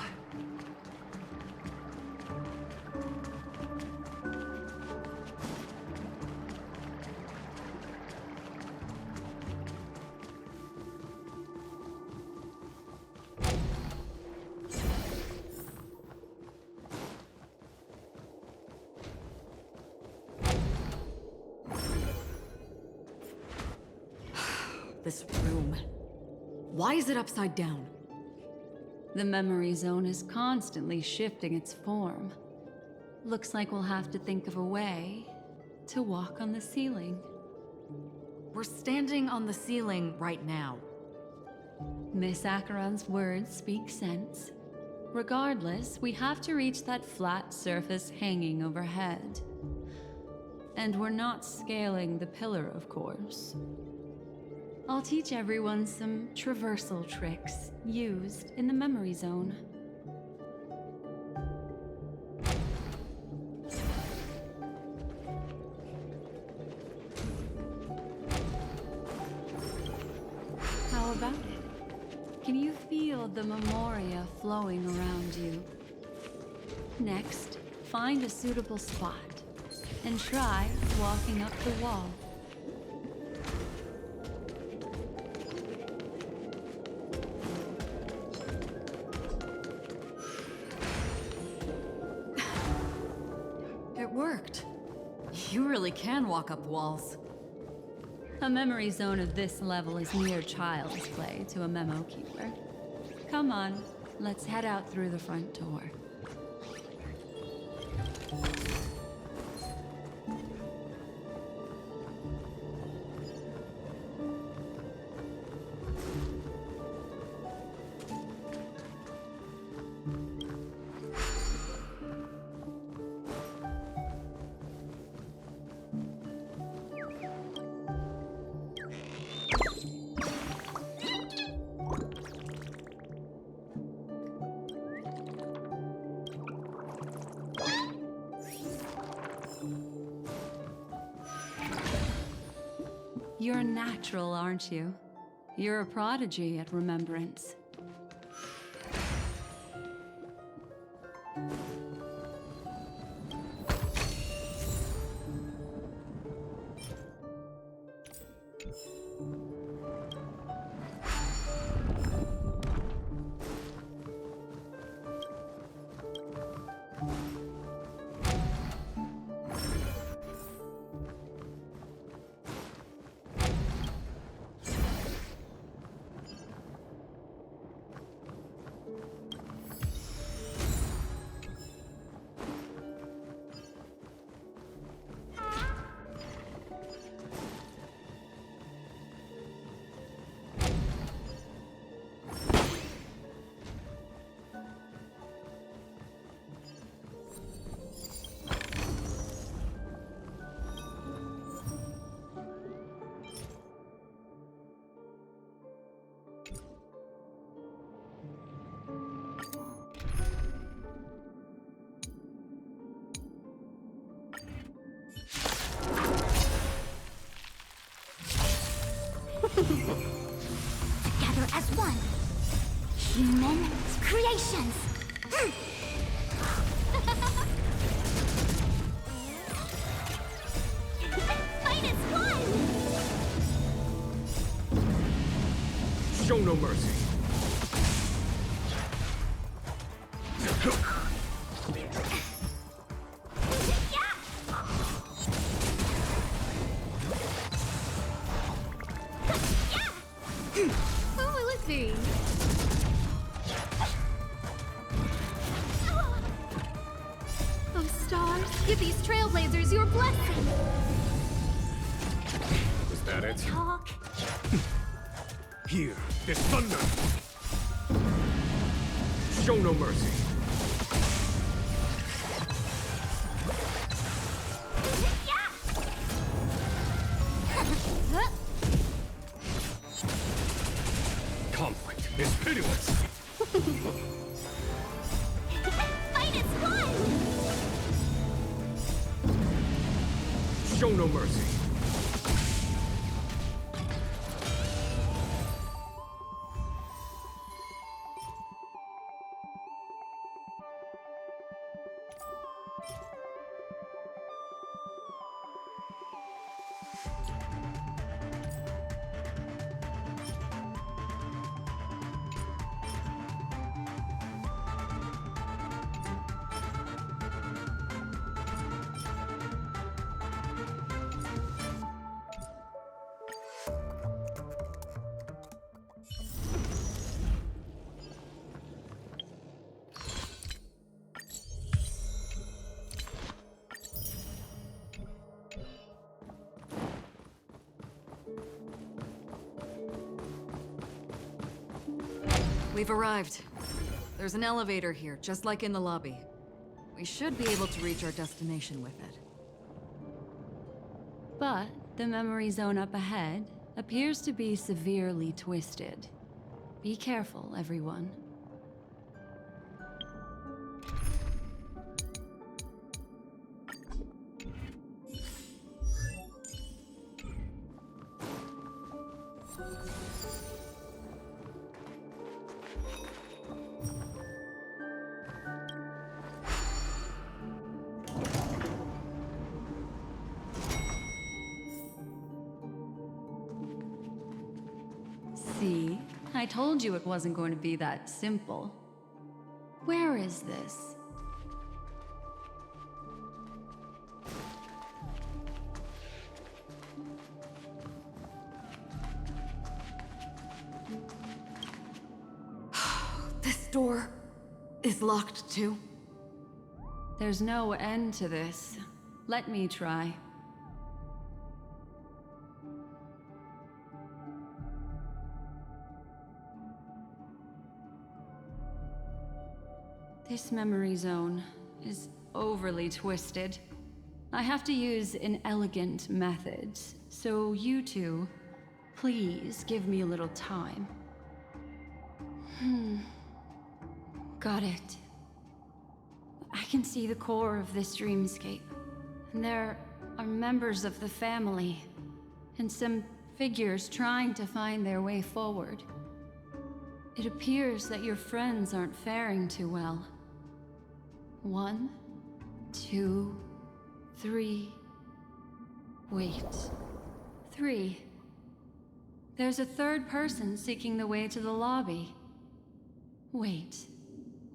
This room. Why is it upside down? The memory zone is constantly shifting its form. Looks like we'll have to think of a way to walk on the ceiling. We're standing on the ceiling right now. Miss Acheron's words speak sense. Regardless, we have to reach that flat surface hanging overhead. And we're not scaling the pillar, of course. I'll teach everyone some traversal tricks used in the memory zone. How about it? Can you feel the memoria flowing around you? Next, find a suitable spot and try walking up the wall. It worked. You really can walk up walls. A memory zone of this level is mere child's play to a memo keeper. Come on, let's head out through the front door. You're a natural, aren't you? You're a prodigy at remembrance. Together as one. Human creations. Fight as one. Show no mercy. Who will it be? Oh, stars, give these trailblazers your blessing. Was that it? Talk. Here, this thunder. Show no mercy. Conflict is pitiless. Fight as one. Show no mercy. We've arrived. There's an elevator here, just like in the lobby. We should be able to reach our destination with it. But the memory zone up ahead appears to be severely twisted. Be careful, everyone. See? I told you it wasn't going to be that simple. Where is this? This door is locked too. There's no end to this. Let me try. This memory zone is overly twisted. I have to use an elegant method, so you two, please give me a little time. Got it. I can see the core of this dreamscape. And there are members of the family, and some figures trying to find their way forward. It appears that your friends aren't faring too well. 1, 2, 3. Wait. 3. There's a third person seeking the way to the lobby. Wait.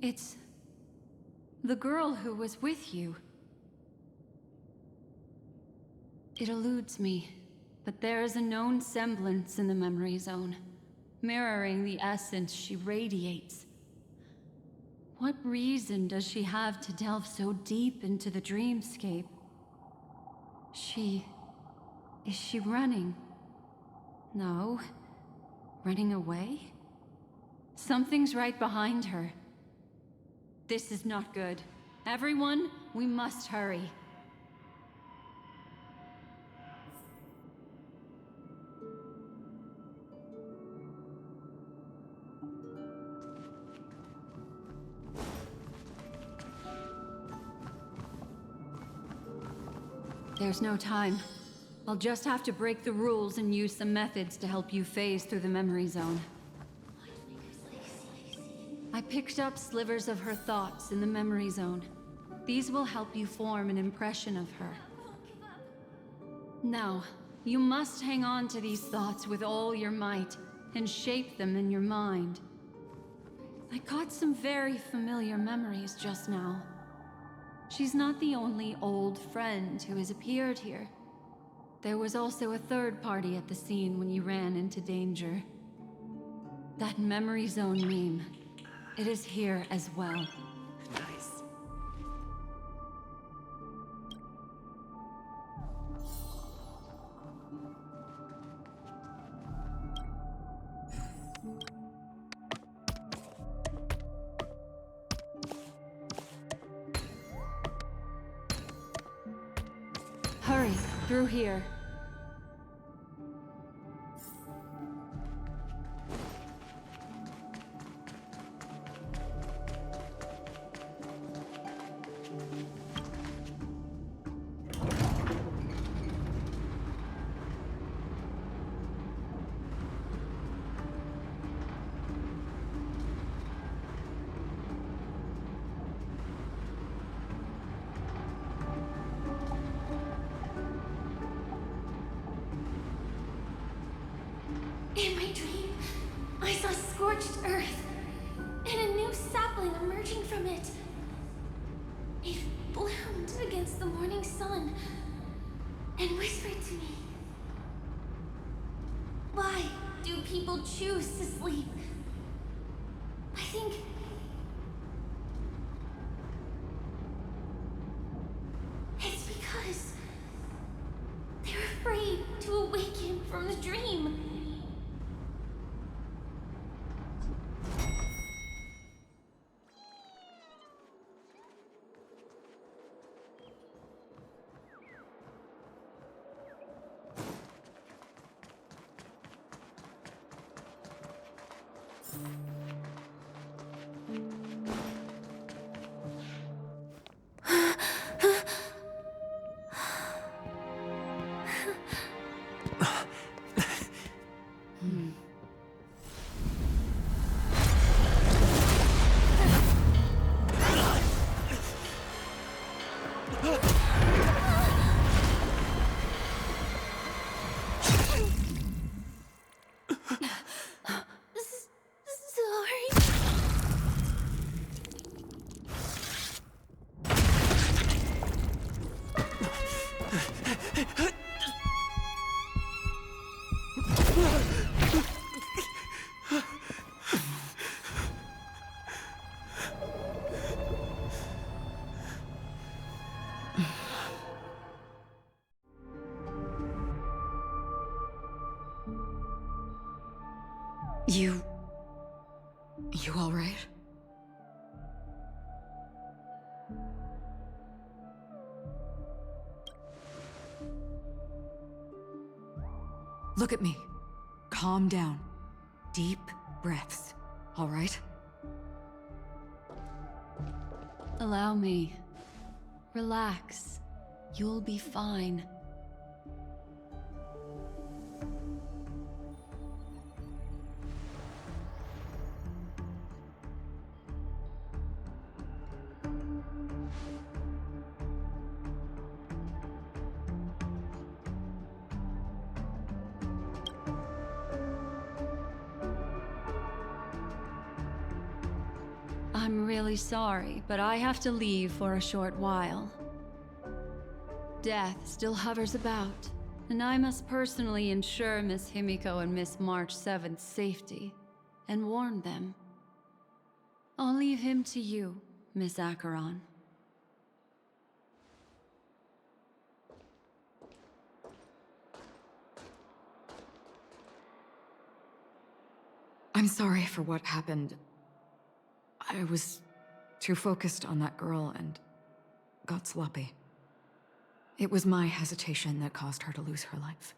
It's the girl who was with you. It eludes me, but there is a known semblance in the memory zone, mirroring the essence she radiates. What reason does she have to delve so deep into the dreamscape? Is she running? No. Running away? Something's right behind her. This is not good. Everyone, we must hurry. There's no time. I'll just have to break the rules and use some methods to help you phase through the memory zone. I picked up slivers of her thoughts in the memory zone. These will help you form an impression of her. Now, you must hang on to these thoughts with all your might and shape them in your mind. I got some very familiar memories just now. She's not the only old friend who has appeared here. There was also a third party at the scene when you ran into danger. That memory zone meme. It is here as well. Nice. Hurry, through here. scorched earth, and a new sapling emerging from it. It bloomed against the morning sun and whispered to me. Why do people choose to sleep? I think it's because they're afraid to awaken from the dream. You all right? Look at me. Calm down. Deep breaths, all right? Allow me. Relax. You'll be fine. I'm really sorry, but I have to leave for a short while. Death still hovers about, and I must personally ensure Miss Himiko and Miss March 7th's safety, and warn them. I'll leave him to you, Miss Acheron. I'm sorry for what happened. I was too focused on that girl and got sloppy. It was my hesitation that caused her to lose her life.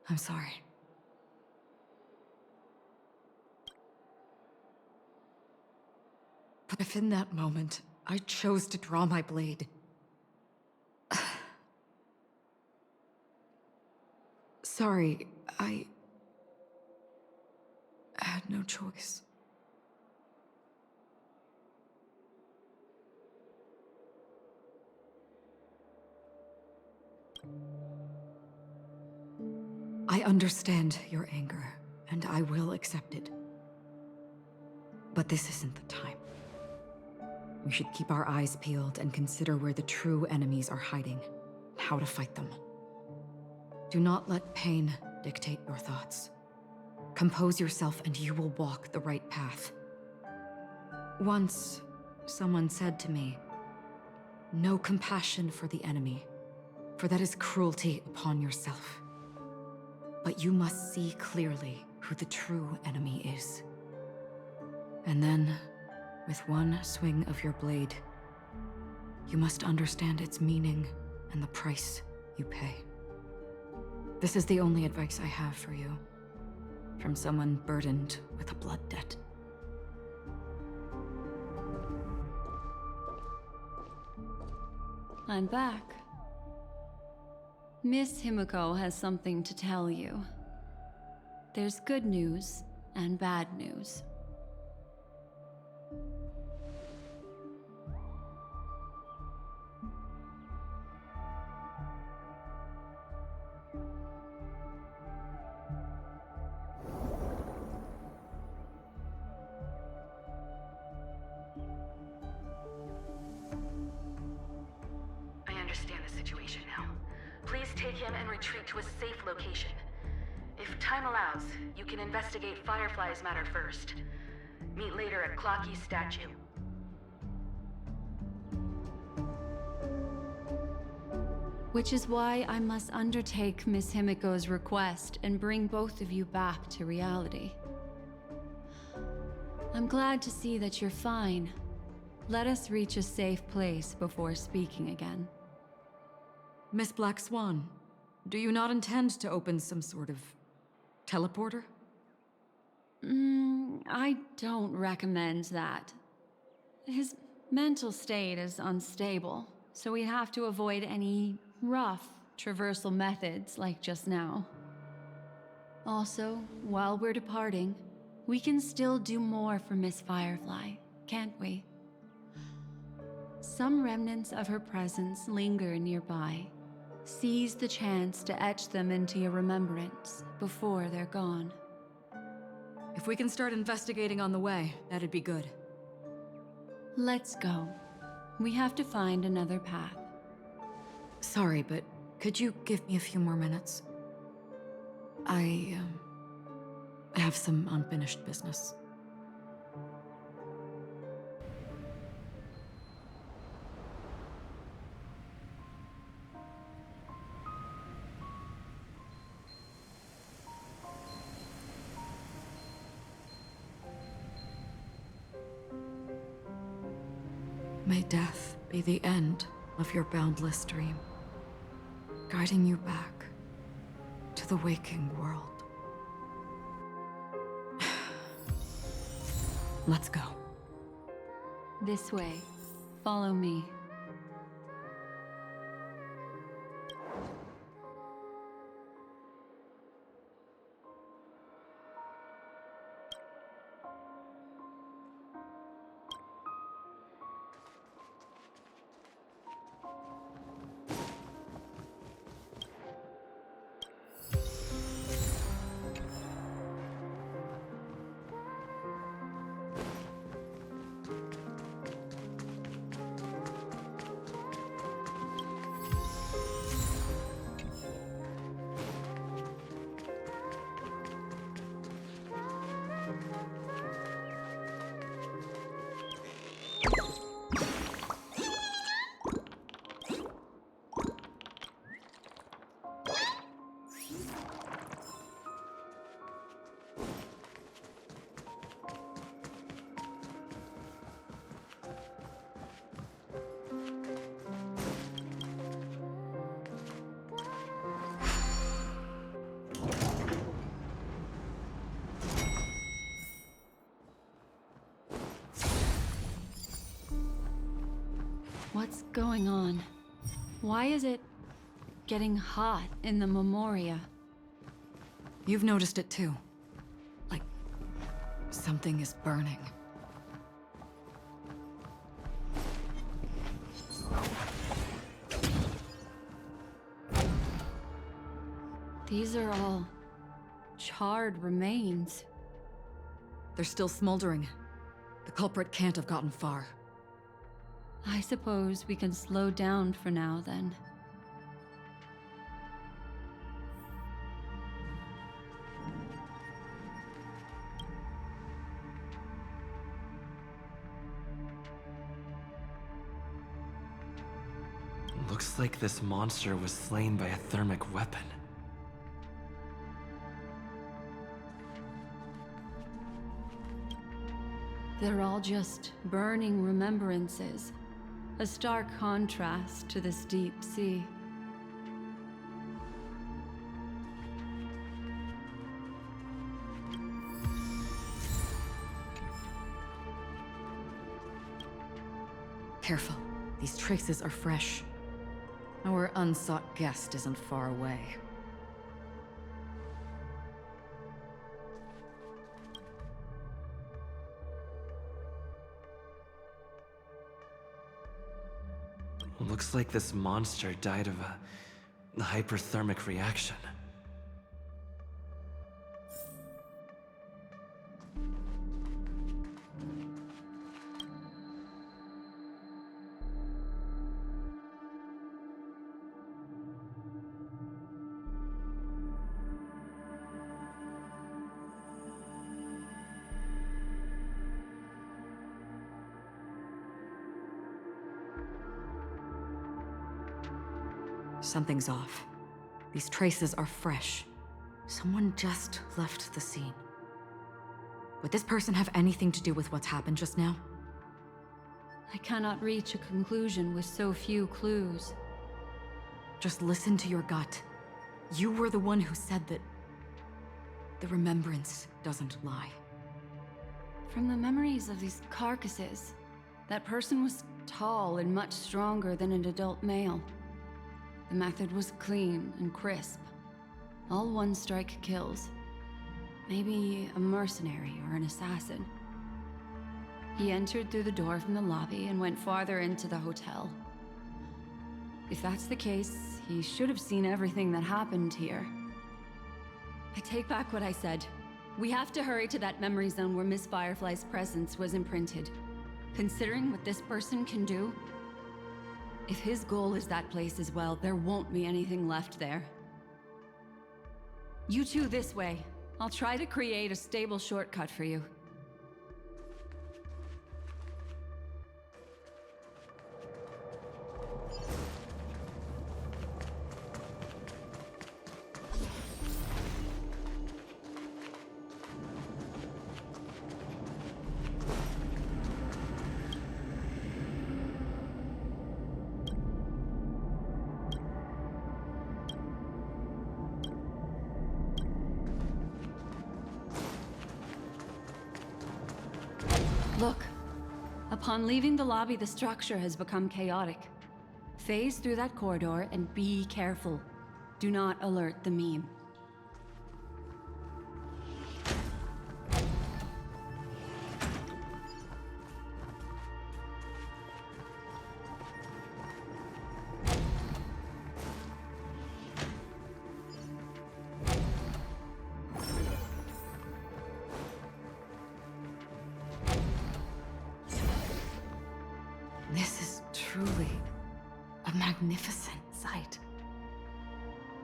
I'm sorry. But if in that moment I chose to draw my blade, sorry, I had no choice. I understand your anger, and I will accept it. But this isn't the time. We should keep our eyes peeled and consider where the true enemies are hiding, and how to fight them. Do not let pain dictate your thoughts. Compose yourself and you will walk the right path. Once, someone said to me, "No compassion for the enemy, for that is cruelty upon yourself. But you must see clearly who the true enemy is. And then, with one swing of your blade, you must understand its meaning and the price you pay." This is the only advice I have for you, from someone burdened with a blood debt. I'm back. Miss Himiko has something to tell you. There's good news and bad news. this situation now. Please take him and retreat to a safe location. If time allows, you can investigate Firefly's matter first. Meet later at Clocky's statue. Which is why I must undertake Miss Himiko's request and bring both of you back to reality. I'm glad to see that you're fine. Let us reach a safe place before speaking again. Miss Black Swan, do you not intend to open some sort of teleporter? I don't recommend that. His mental state is unstable, so we have to avoid any rough traversal methods like just now. Also, while we're departing, we can still do more for Miss Firefly, can't we? Some remnants of her presence linger nearby. Seize the chance to etch them into your remembrance before they're gone. If we can start investigating on the way, that'd be good. Let's go. We have to find another path. Sorry, but could you give me a few more minutes? I have some unfinished business. May death be the end of your boundless dream, guiding you back to the waking world. Let's go. This way. Follow me. What's going on? Why is it getting hot in the Memoria? You've noticed it too. Like, something is burning. These are all charred remains. They're still smoldering. The culprit can't have gotten far. I suppose we can slow down for now, then. Looks like this monster was slain by a thermic weapon. They're all just burning remembrances. A stark contrast to this deep sea. Careful. These traces are fresh. Our unsought guest isn't far away. Looks like this monster died of a hyperthermic reaction. Something's off. These traces are fresh. Someone just left the scene. Would this person have anything to do with what's happened just now? I cannot reach a conclusion with so few clues. Just listen to your gut. You were the one who said that the remembrance doesn't lie. From the memories of these carcasses, that person was tall and much stronger than an adult male. The method was clean and crisp. All one-strike kills. Maybe a mercenary or an assassin. He entered through the door from the lobby and went farther into the hotel. If that's the case, he should have seen everything that happened here. I take back what I said. We have to hurry to that memory zone where Miss Firefly's presence was imprinted. Considering what this person can do, if his goal is that place as well, there won't be anything left there. You two this way. I'll try to create a stable shortcut for you. Look. Upon leaving the lobby, the structure has become chaotic. Phase through that corridor and be careful. Do not alert the meme. This is truly a magnificent sight.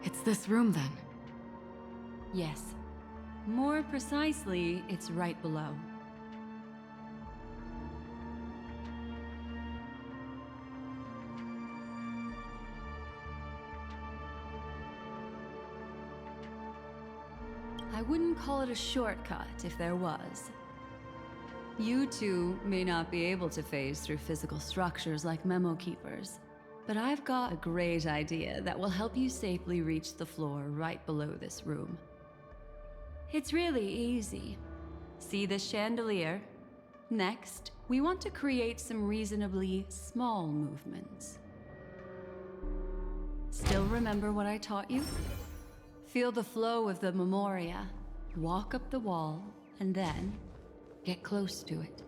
It's this room, then? Yes. More precisely, it's right below. I wouldn't call it a shortcut if there was. You two may not be able to phase through physical structures like memo keepers, but I've got a great idea that will help you safely reach the floor right below this room. It's really easy. See this chandelier? Next, we want to create some reasonably small movements. Still remember what I taught you? Feel the flow of the memoria, walk up the wall, and then get close to it.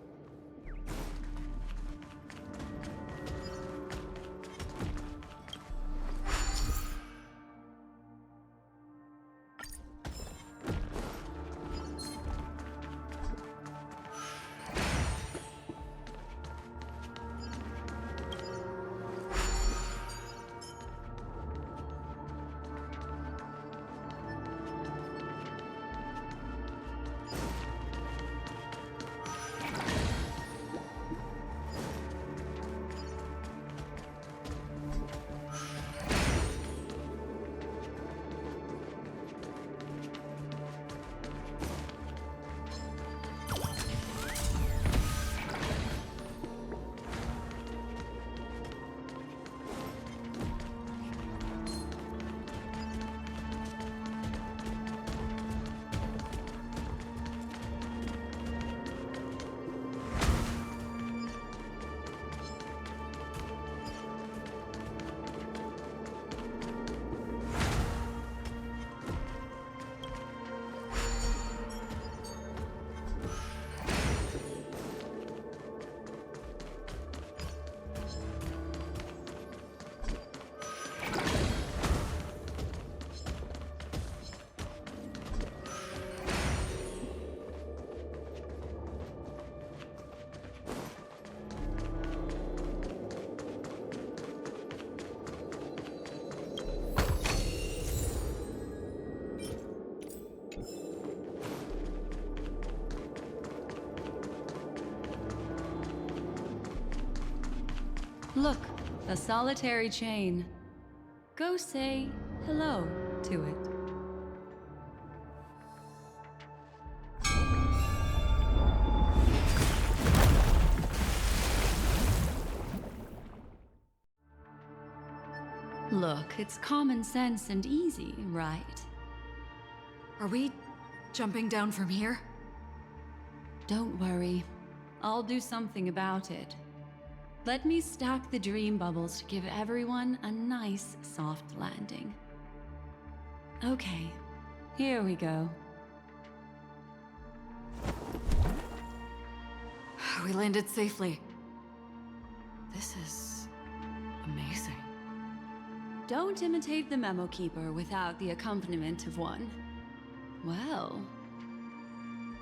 Look, a solitary chain. Go say hello to it. Look, it's common sense and easy, right? Are we jumping down from here? Don't worry. I'll do something about it. Let me stack the dream bubbles to give everyone a nice, soft landing. Okay, here we go. We landed safely. This is amazing. Don't imitate the memo keeper without the accompaniment of one. Well,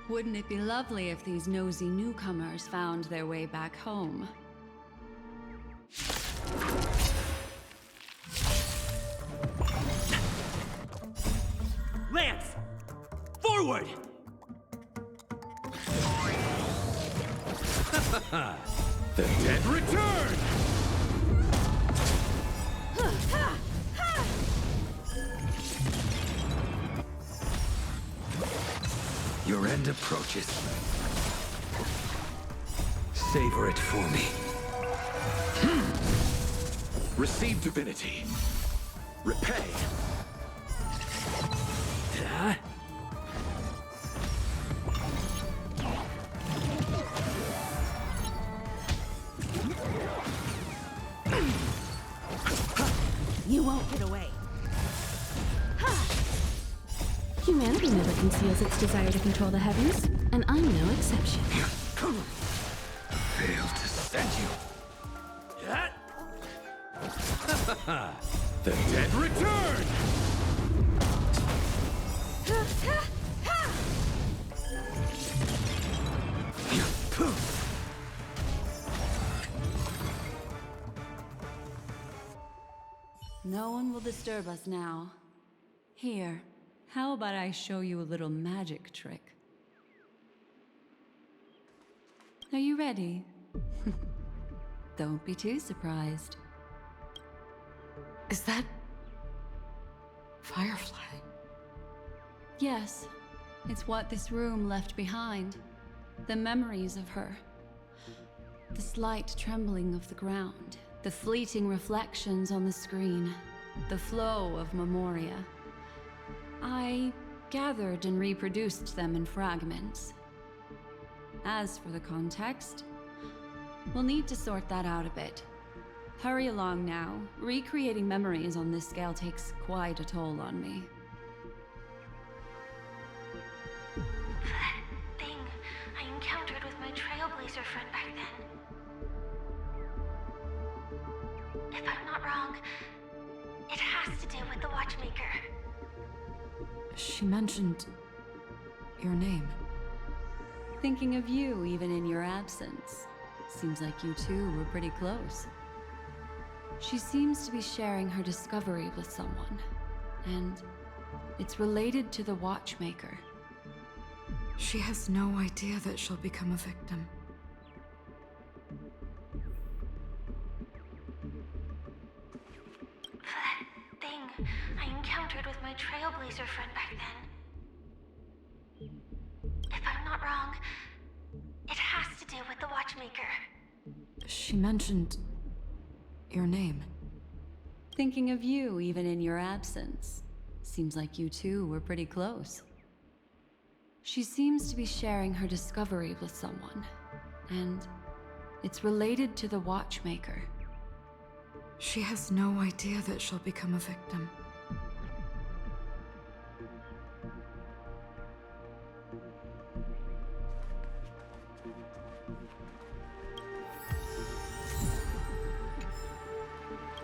wouldn't it be lovely if these nosy newcomers found their way back home? Lance! Forward! The dead return! Your end approaches. Savor it for me. Receive divinity. Repay. You won't get away. Humanity never conceals its desire to control the heavens, and I'm no exception. Failed to send you. The dead return! No one will disturb us now. Here, how about I show you a little magic trick? Are you ready? Don't be too surprised. Is that... Firefly? Yes, it's what this room left behind. The memories of her. The slight trembling of the ground. The fleeting reflections on the screen. The flow of memoria. I gathered and reproduced them in fragments. As for the context, we'll need to sort that out a bit. Hurry along now. Recreating memories on this scale takes quite a toll on me. That thing I encountered with my trailblazer friend back then. If I'm not wrong, it has to do with the Watchmaker. She mentioned... your name. Thinking of you even in your absence. Seems like you two were pretty close. She seems to be sharing her discovery with someone, and it's related to the Watchmaker. She has no idea that she'll become a victim. That thing I encountered with my trailblazer friend back then. If I'm not wrong, it has to do with the Watchmaker. She mentioned... your name. Thinking of you even in your absence. Seems like you two were pretty close. She seems to be sharing her discovery with someone, and it's related to the Watchmaker. She has no idea that she'll become a victim.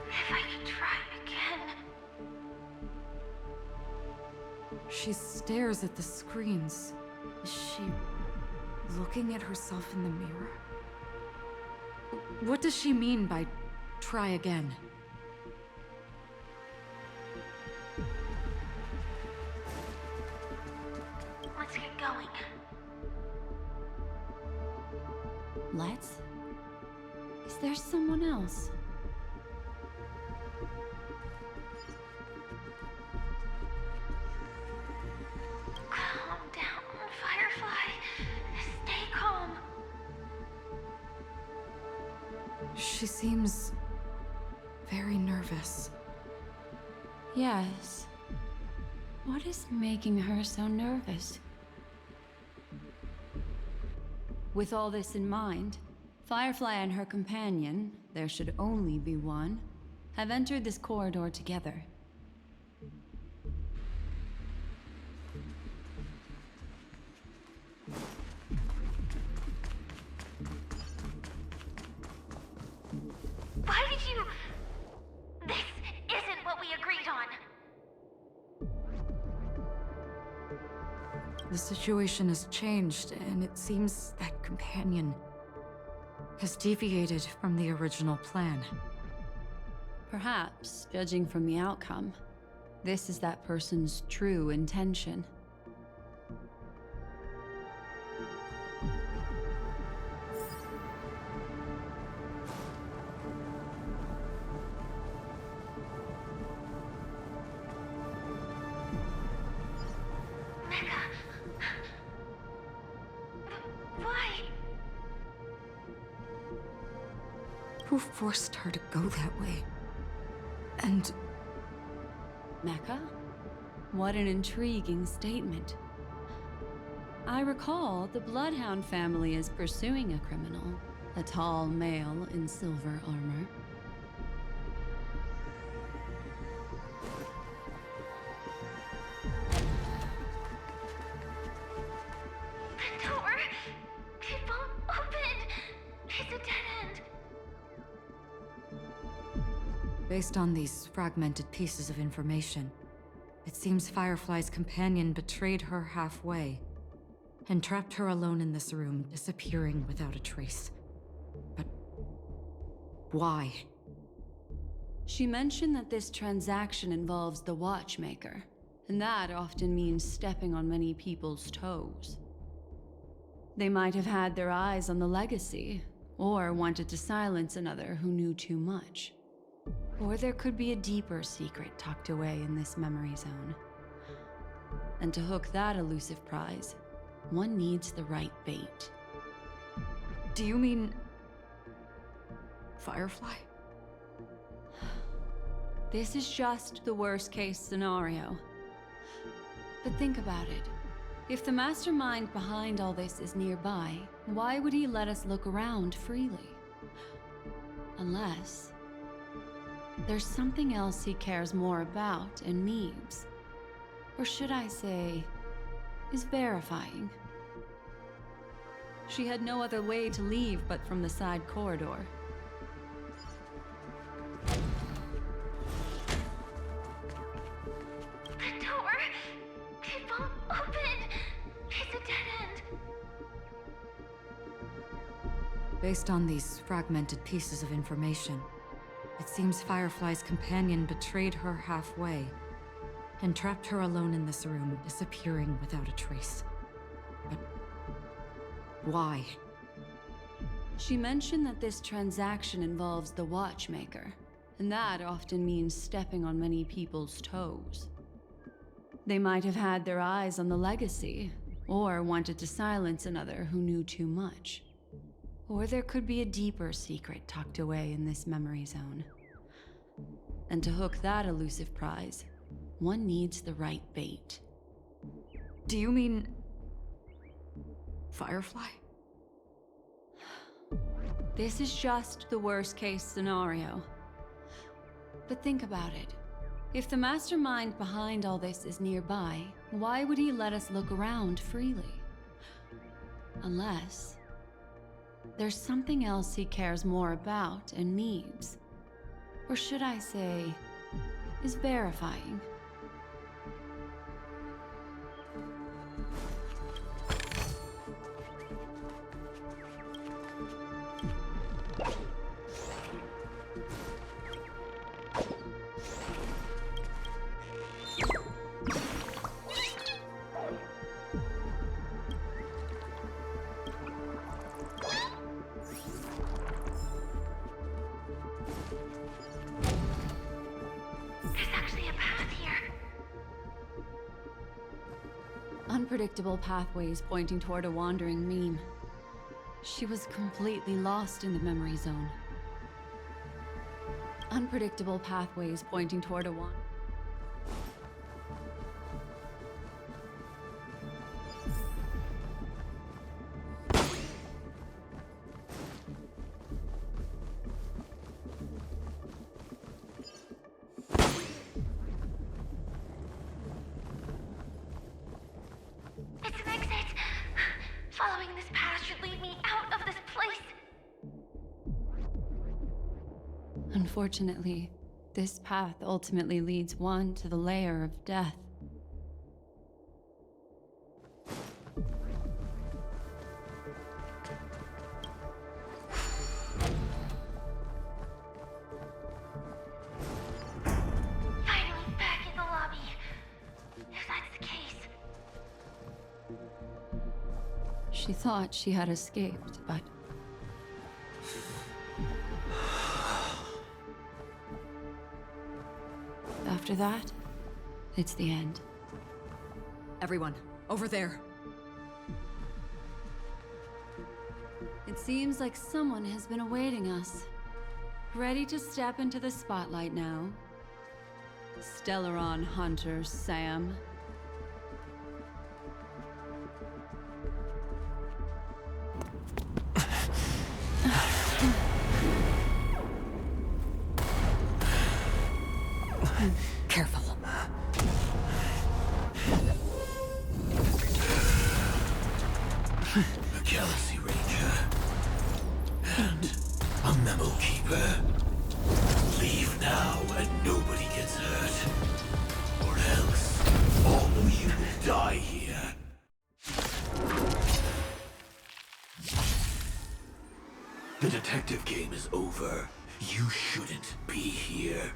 If I could try again. She stares at the screens. Is she looking at herself in the mirror? What does she mean by try again? Let's get going. Let's? Is there someone else? She seems very nervous. Yes. What is making her so nervous? With all this in mind, Firefly and her companion, there should only be one, have entered this corridor together. Why did you... This isn't what we agreed on. The situation has changed, and it seems that companion has deviated from the original plan. Perhaps, judging from the outcome, this is that person's true intention. Who forced her to go that way? And... Mecca? What an intriguing statement. I recall the Bloodhound family is pursuing a criminal, a tall male in silver armor. The door! It won't open! It's a dead end! based on these fragmented pieces of information, it seems Firefly's companion betrayed her halfway and trapped her alone in this room, disappearing without a trace. But why? She mentioned that this transaction involves the Watchmaker, and that often means stepping on many people's toes. They might have had their eyes on the legacy, or wanted to silence another who knew too much. Or there could be a deeper secret tucked away in this memory zone. And to hook that elusive prize, one needs the right bait. Do you mean... Firefly? This is just the worst-case scenario. But think about it. If the mastermind behind all this is nearby, why would he let us look around freely? Unless... there's something else he cares more about and needs. Or should I say, is verifying. She had no other way to leave but from the side corridor. The door! It won't open! It's a dead end! Based on these fragmented pieces of information, it seems Firefly's companion betrayed her halfway and trapped her alone in this room, disappearing without a trace. But why? She mentioned that this transaction involves the Watchmaker, and that often means stepping on many people's toes. They might have had their eyes on the legacy, or wanted to silence another who knew too much. Or there could be a deeper secret tucked away in this memory zone. And to hook that elusive prize, one needs the right bait. Do you mean... Firefly? This is just the worst-case scenario. But think about it. If the mastermind behind all this is nearby, why would he let us look around freely? Unless... there's something else he cares more about and needs. Or should I say, is verifying. Unpredictable pathways pointing toward a wandering meme. She was completely lost in the memory zone. Unpredictable pathways pointing toward a one. It's an exit. Following this path should lead me out of this place. Unfortunately, this path ultimately leads one to the lair of death. Finally back in the lobby. If that's the case. She thought she had escaped, but after that, it's the end. Everyone, over there. It seems like someone has been awaiting us. Ready to step into the spotlight now. Stellaron Hunter Sam. Careful. A Galaxy Ranger. And a Memo Keeper. Leave now and nobody gets hurt. Or else, all of you will die here. The detective game is over. You shouldn't be here.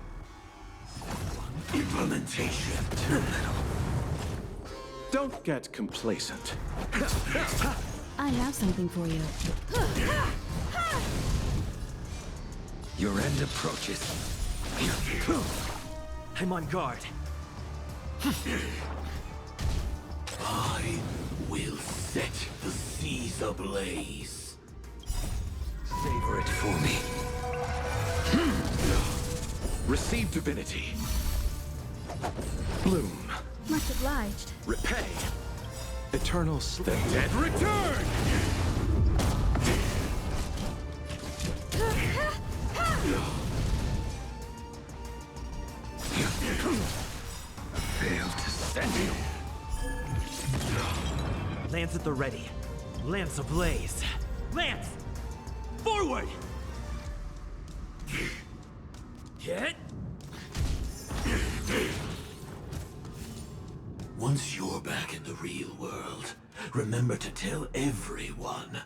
Implementation terminal. Don't get complacent. I have something for you. Your end approaches. I'm on guard. I will set the seas ablaze. Savor it for me. Receive divinity. Bloom. Much obliged. Repay. Eternal sleep. The dead return! Fail to send you. Lance at the ready. Lance ablaze. Lance! Forward! Hit! Once you're back in the real world, remember to tell everyone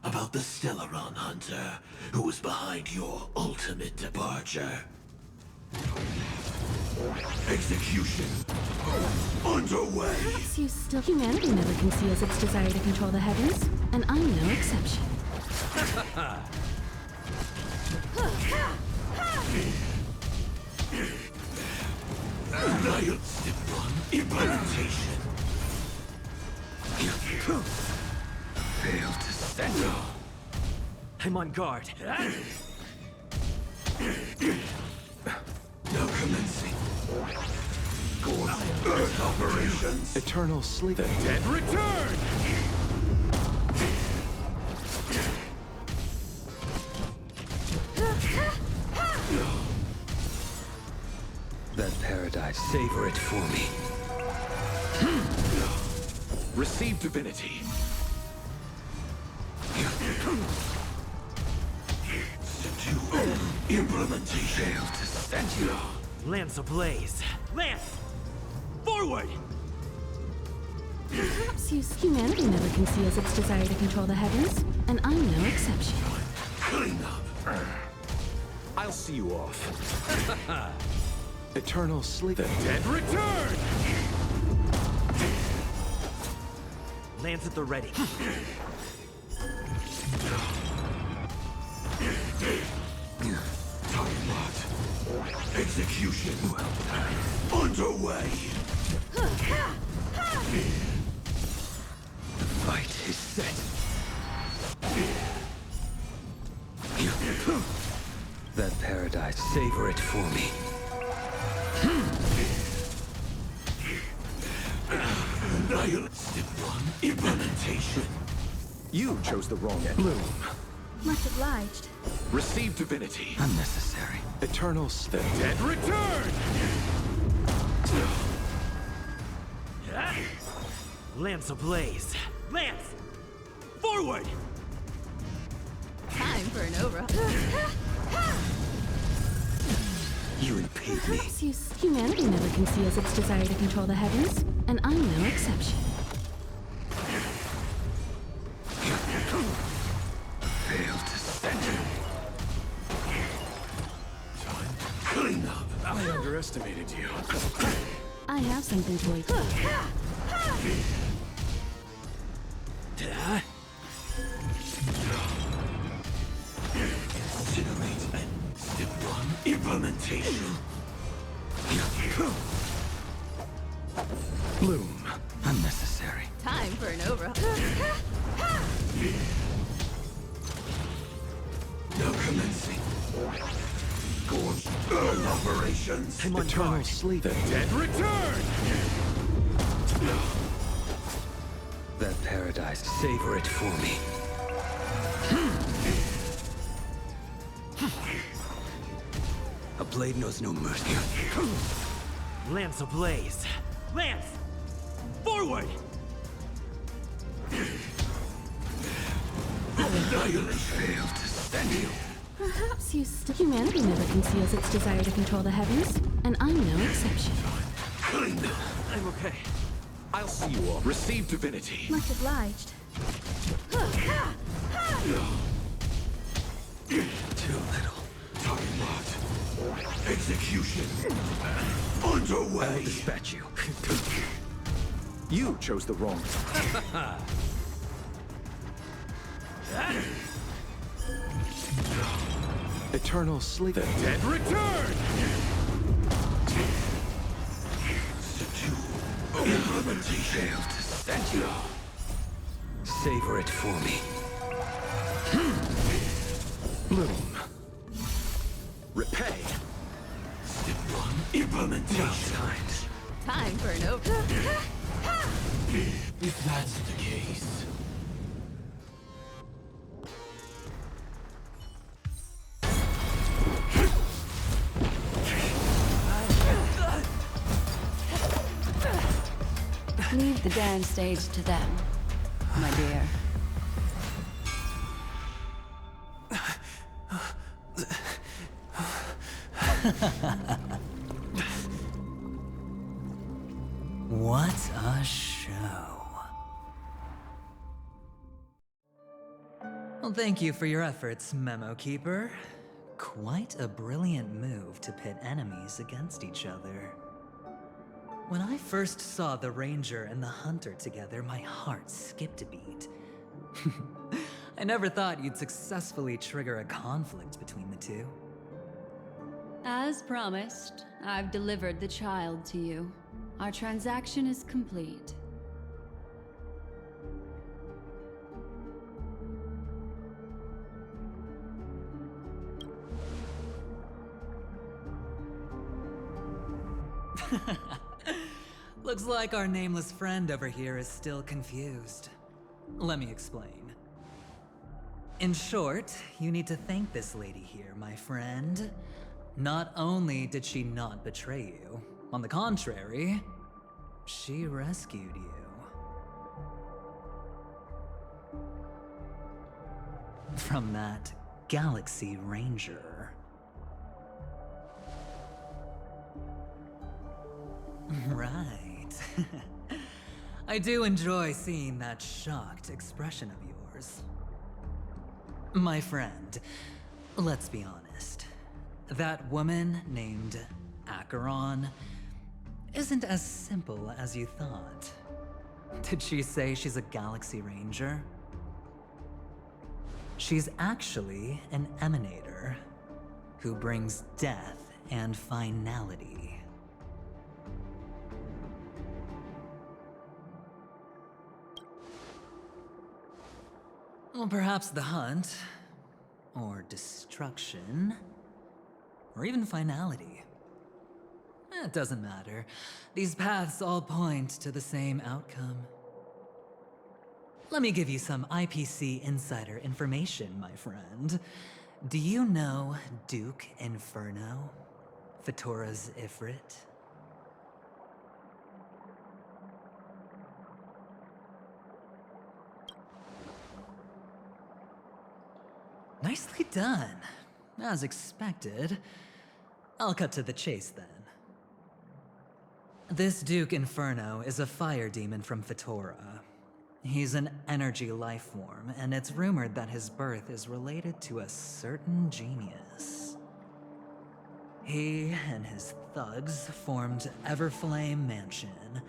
about the Stellaron Hunter who was behind your ultimate departure. Execution underway. Perhaps you still. Humanity never conceals its desire to control the heavens, and I'm no exception. Step 1, implementation. Fail to send you. I'm on guard. Now commencing. Earth operations. Eternal sleep. The dead return! That paradise. Savor it for me. Receive divinity. Implementation. Fail to send you. Lance ablaze. Lance! Forward! Perhaps you. Humanity never conceals its desire to control the heavens, and I'm no exception. Clean up. I'll see you off. Eternal sleep. The dead return! Lance at the ready. Time locked. Execution underway. The fight is set. That paradise, savor it for me. Implementation. You chose the wrong end. Bloom. Much obliged. Receive divinity. Unnecessary. Eternal The dead return! Lance ablaze. Lance! Forward! Time for an over. You impede me. Humanity never conceals its desire to control the heavens, and I'm no exception. Failed to stand you. Clean up. I underestimated you. I have something for you. Incinerate and step one. Implementation. Bloom. Unnecessary. Time for an over. Now commencing. Gorge burn operations. I'm on eternal sleep. The dead return! That paradise, savor it for me. A blade knows no mercy. Lance ablaze. Lance! Forward! Annihilate. Failed to stand you. Perhaps humanity never conceals its desire to control the heavens, and I'm no exception. Clean up. I'm okay. I'll see you all. Receive divinity. Much obliged. Too little. Target locked. Execution. Underway. I'll dispatch you. You chose the wrong. Eternal sleep. The dead return! Implementation. Failed to stand you. Savor it for me. Bloom. Repay. Step one. Implementation. Times. Time for an over. If that's the case. Leave the dance stage to them, my dear. What a show. Well, thank you for your efforts, Memo Keeper. Quite a brilliant move to pit enemies against each other. When I first saw the Ranger and the Hunter together, my heart skipped a beat. I never thought you'd successfully trigger a conflict between the two. As promised, I've delivered the child to you. Our transaction is complete. Looks like our nameless friend over here is still confused. Let me explain. In short, you need to thank this lady here, my friend. Not only did she not betray you, on the contrary, she rescued you. From that Galaxy Ranger. Right. I do enjoy seeing that shocked expression of yours. My friend, let's be honest. That woman named Acheron isn't as simple as you thought. Did she say she's a Galaxy Ranger? She's actually an emanator who brings death and finality. Well, perhaps the hunt, or destruction, or even finality. It doesn't matter. These paths all point to the same outcome. Let me give you some IPC insider information, my friend. Do you know Duke Inferno? Fatora's Ifrit? Nicely done. As expected. I'll cut to the chase then. This Duke Inferno is a fire demon from Fatora. He's an energy life form, and it's rumored that his birth is related to a certain genius. He and his thugs formed Everflame Mansion,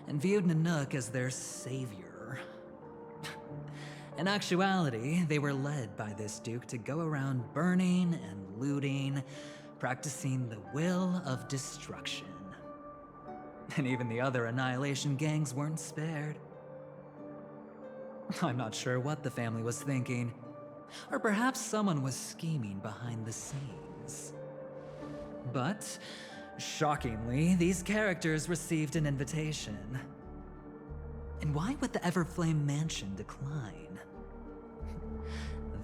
and viewed Nanook as their savior. In actuality, they were led by this Duke to go around burning and looting, practicing the will of destruction. And even the other Annihilation gangs weren't spared. I'm not sure what the family was thinking, or perhaps someone was scheming behind the scenes. But, shockingly, these characters received an invitation. And why would the Everflame Mansion decline?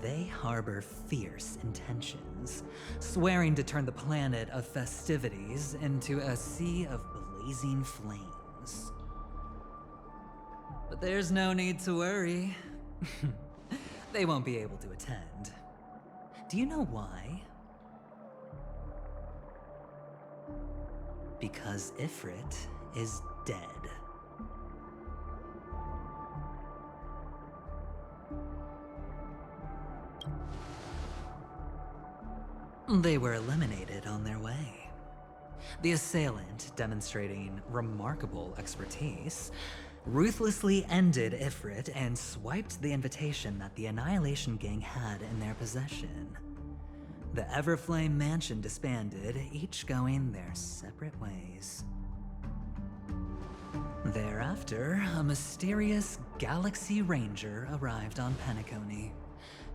They harbor fierce intentions, swearing to turn the planet of festivities into a sea of blazing flames. But there's no need to worry. They won't be able to attend. Do you know why? Because Ifrit is dead. They were eliminated on their way. The assailant, demonstrating remarkable expertise, ruthlessly ended Ifrit and swiped the invitation that the Annihilation Gang had in their possession. The Everflame Mansion disbanded, each going their separate ways. Thereafter, a mysterious Galaxy Ranger arrived on PENACONY,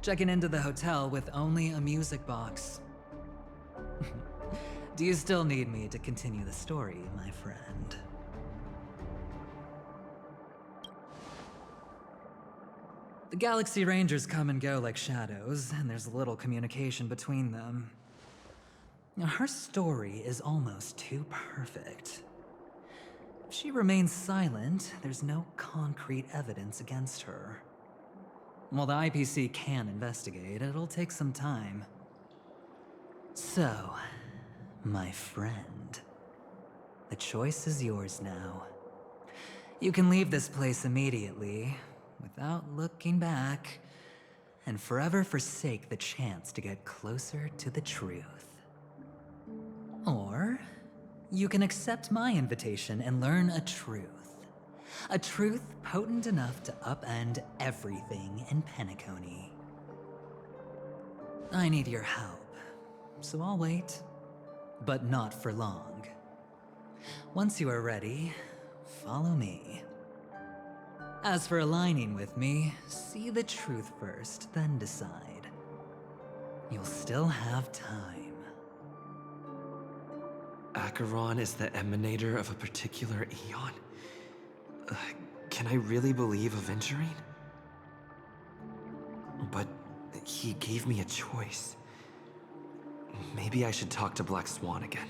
checking into the hotel with only a music box. Do you still need me to continue the story, my friend? The Galaxy Rangers come and go like shadows, and there's little communication between them. Now, her story is almost too perfect. If she remains silent, there's no concrete evidence against her. While the IPC can investigate, it'll take some time. So, my friend, the choice is yours now. You can leave this place immediately, without looking back, and forever forsake the chance to get closer to the truth. Or, you can accept my invitation and learn a truth. A truth potent enough to upend everything in PENACONY. I need your help, so I'll wait, but not for long. Once you are ready, follow me. As for aligning with me, see the truth first, then decide. You'll still have time. Acheron is the emanator of a particular eon? Can I really believe Aventurine? But he gave me a choice. Maybe I should talk to Black Swan again.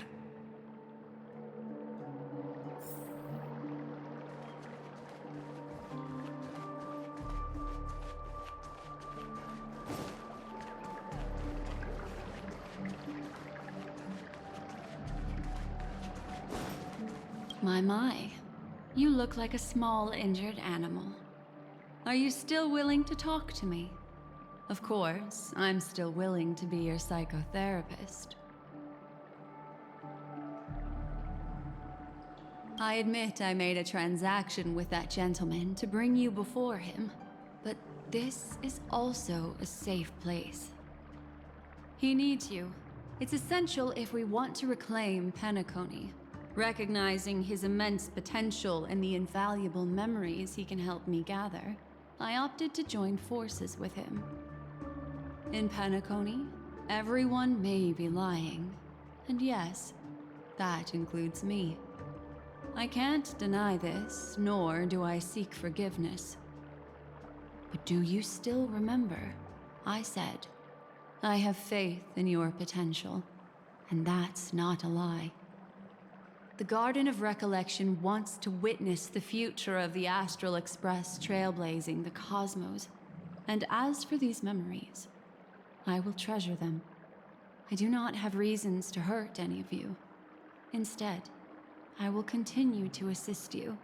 My. You look like a small, injured animal. Are you still willing to talk to me? Of course, I'm still willing to be your psychotherapist. I admit I made a transaction with that gentleman to bring you before him, but this is also a safe place. He needs you. It's essential if we want to reclaim PENACONY. Recognizing his immense potential and the invaluable memories he can help me gather, I opted to join forces with him. In PENACONY, everyone may be lying, And yes, that includes me. I can't deny this, nor do I seek forgiveness. But do you still remember? I said, I have faith in your potential, and that's not a lie. The Garden of Recollection wants to witness the future of the Astral Express trailblazing the cosmos. And as for these memories, I will treasure them. I do not have reasons to hurt any of you. Instead, I will continue to assist you.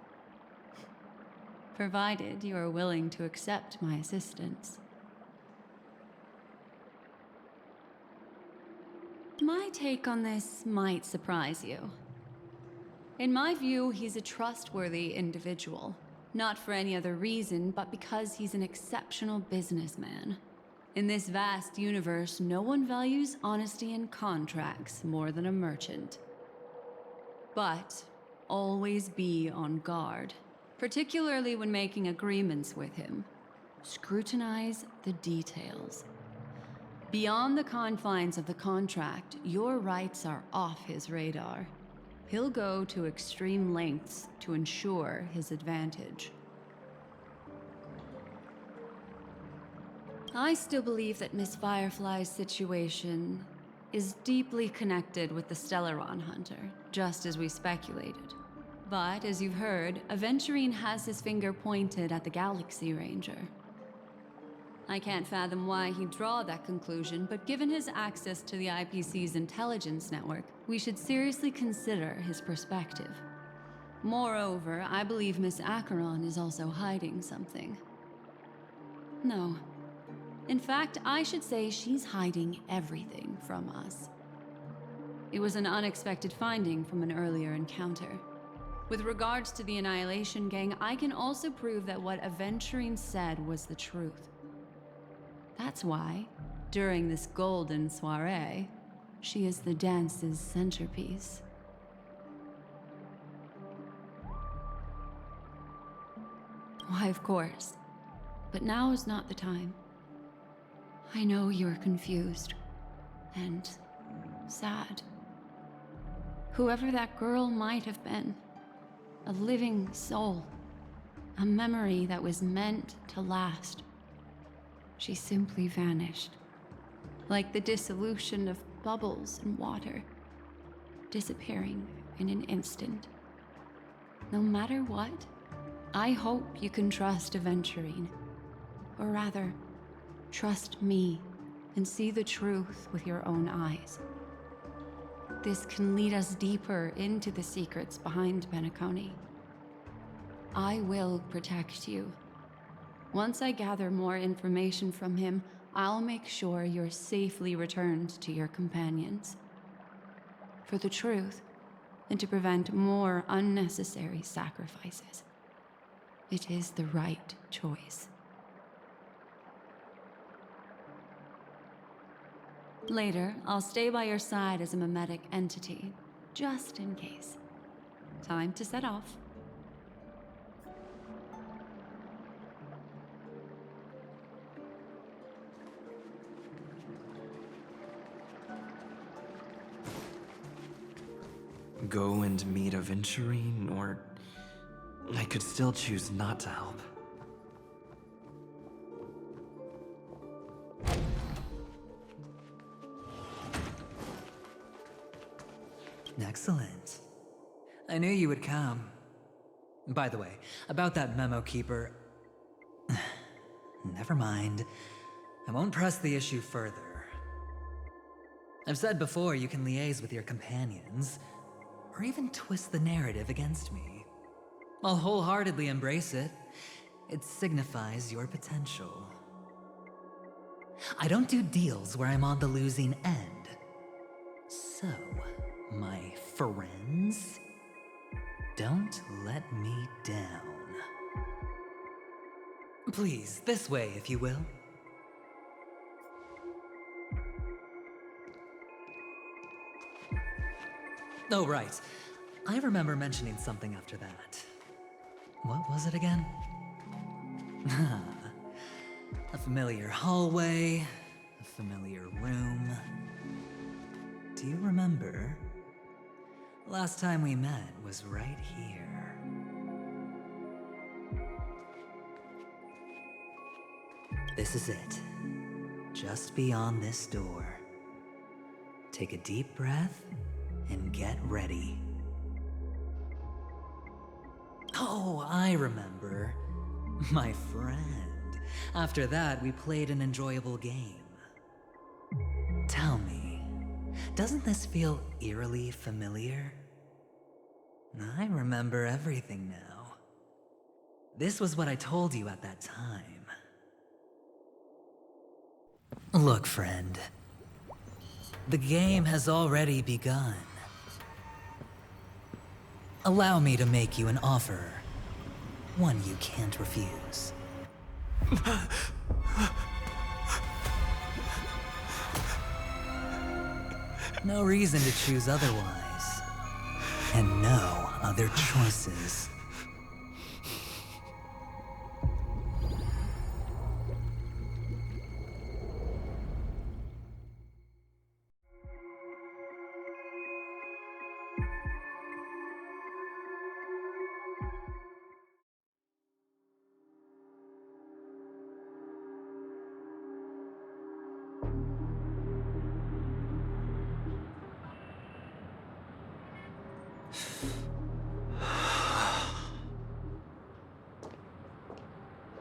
Provided you are willing to accept my assistance. My take on this might surprise you. In my view, he's a trustworthy individual. Not for any other reason, but because he's an exceptional businessman. In this vast universe, no one values honesty in contracts more than a merchant. But always be on guard, particularly when making agreements with him. Scrutinize the details. Beyond the confines of the contract, your rights are off his radar. He'll go to extreme lengths to ensure his advantage. I still believe that Miss Firefly's situation is deeply connected with the Stellaron Hunter, just as we speculated. But, as you've heard, Aventurine has his finger pointed at the Galaxy Ranger. I can't fathom why he'd draw that conclusion, but given his access to the IPC's intelligence network, we should seriously consider his perspective. Moreover, I believe Miss Acheron is also hiding something. No. In fact, I should say she's hiding everything from us. It was an unexpected finding from an earlier encounter. With regards to the Annihilation Gang, I can also prove that what Aventurine said was the truth. That's why, during this golden soiree, she is the dance's centerpiece. Why, of course. But now is not the time. I know you're confused and sad. Whoever that girl might have been, a living soul, a memory that was meant to last. She simply vanished, like the dissolution of bubbles in water, disappearing in an instant. No matter what, I hope you can trust Aventurine, or rather, trust me and see the truth with your own eyes. This can lead us deeper into the secrets behind PENACONY. I will protect you. Once I gather more information from him, I'll make sure you're safely returned to your companions. For the truth, and to prevent more unnecessary sacrifices. It is the right choice. Later, I'll stay by your side as a mimetic entity, just in case. Time to set off. Go and meet Aventurine, or I could still choose not to help. Excellent. I knew you would come. By the way, about that memo keeper... Never mind. I won't press the issue further. I've said before you can liaise with your companions, or even twist the narrative against me. I'll wholeheartedly embrace it. It signifies your potential. I don't do deals where I'm on the losing end. So, my friends, don't let me down. Please, this way, if you will. Oh, right. I remember mentioning something after that. What was it again? A familiar hallway, a familiar room. Do you remember? remember. Last time we met was right here. This is it. Just beyond this door. Take a deep breath and get ready. Oh, I remember. My friend. After that, we played an enjoyable game. Tell me, doesn't this feel eerily familiar? I remember everything now. This was what I told you at that time. Look, friend. The game has already begun. Allow me to make you an offer. One you can't refuse. No reason to choose otherwise. And no other choices.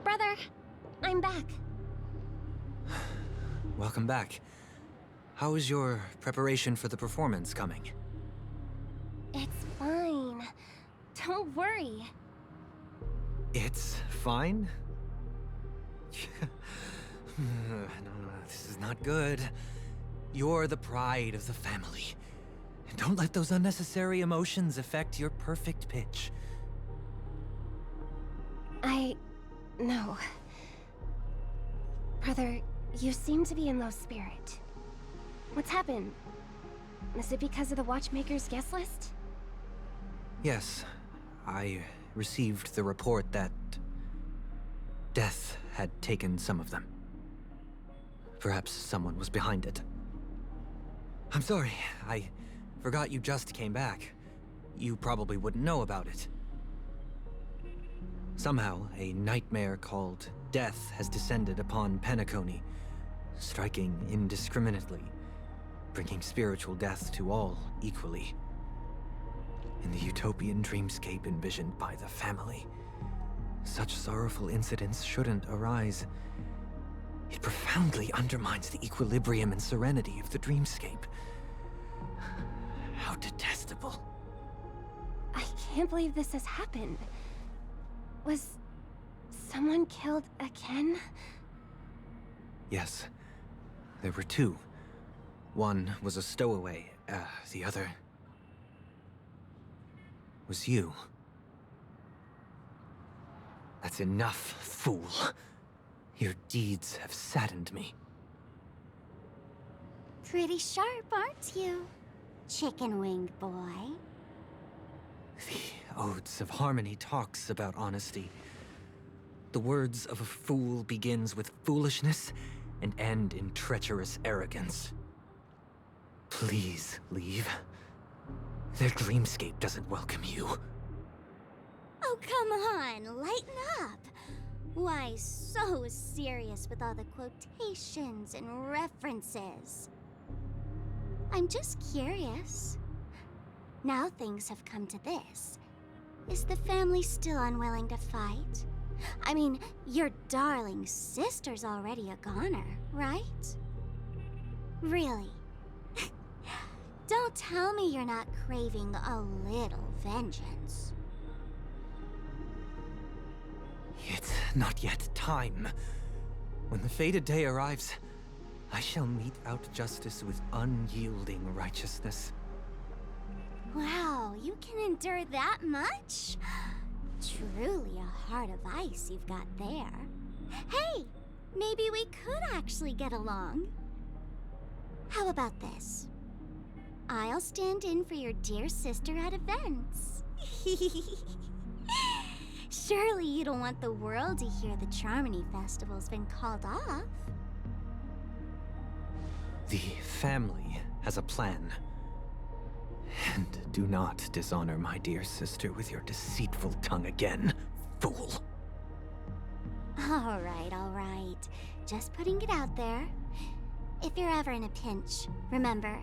Brother, I'm back. Welcome back. How is your preparation for the performance coming? It's fine. Don't worry. It's fine? No, this is not good. You're the pride of the family. Don't let those unnecessary emotions affect your perfect pitch. No. Brother, you seem to be in low spirit. What's happened? Is it because of the Watchmaker's guest list? Yes, I received the report that death had taken some of them. Perhaps someone was behind it. I'm sorry, I forgot you just came back. You probably wouldn't know about it. Somehow, a nightmare called death has descended upon PENACONY, striking indiscriminately, bringing spiritual death to all equally. In the utopian dreamscape envisioned by the family, such sorrowful incidents shouldn't arise. It profoundly undermines the equilibrium and serenity of the dreamscape. How detestable. I can't believe this has happened. Was someone killed again? Yes, there were two. One was a stowaway, the other was you. That's enough, fool. Your deeds have saddened me. Pretty sharp, aren't you, chicken-winged boy? The Odes of Harmony talks about honesty. The words of a fool begins with foolishness and end in treacherous arrogance. Please leave. Their dreamscape doesn't welcome you. Oh, come on, lighten up. Why so serious with all the quotations and references? I'm just curious. Now things have come to this. Is the family still unwilling to fight? I mean, your darling sister's already a goner, right? Really? Don't tell me you're not craving a little vengeance. It's not yet time. When the fated day arrives, I shall mete out justice with unyielding righteousness. Wow, you can endure that much? Truly a heart of ice you've got there. Hey, maybe we could actually get along. How about this? I'll stand in for your dear sister at events. Surely you don't want the world to hear the Charmony Festival's been called off. The family has a plan. And do not dishonor my dear sister with your deceitful tongue again, fool. All right. Just putting it out there. If you're ever in a pinch, remember,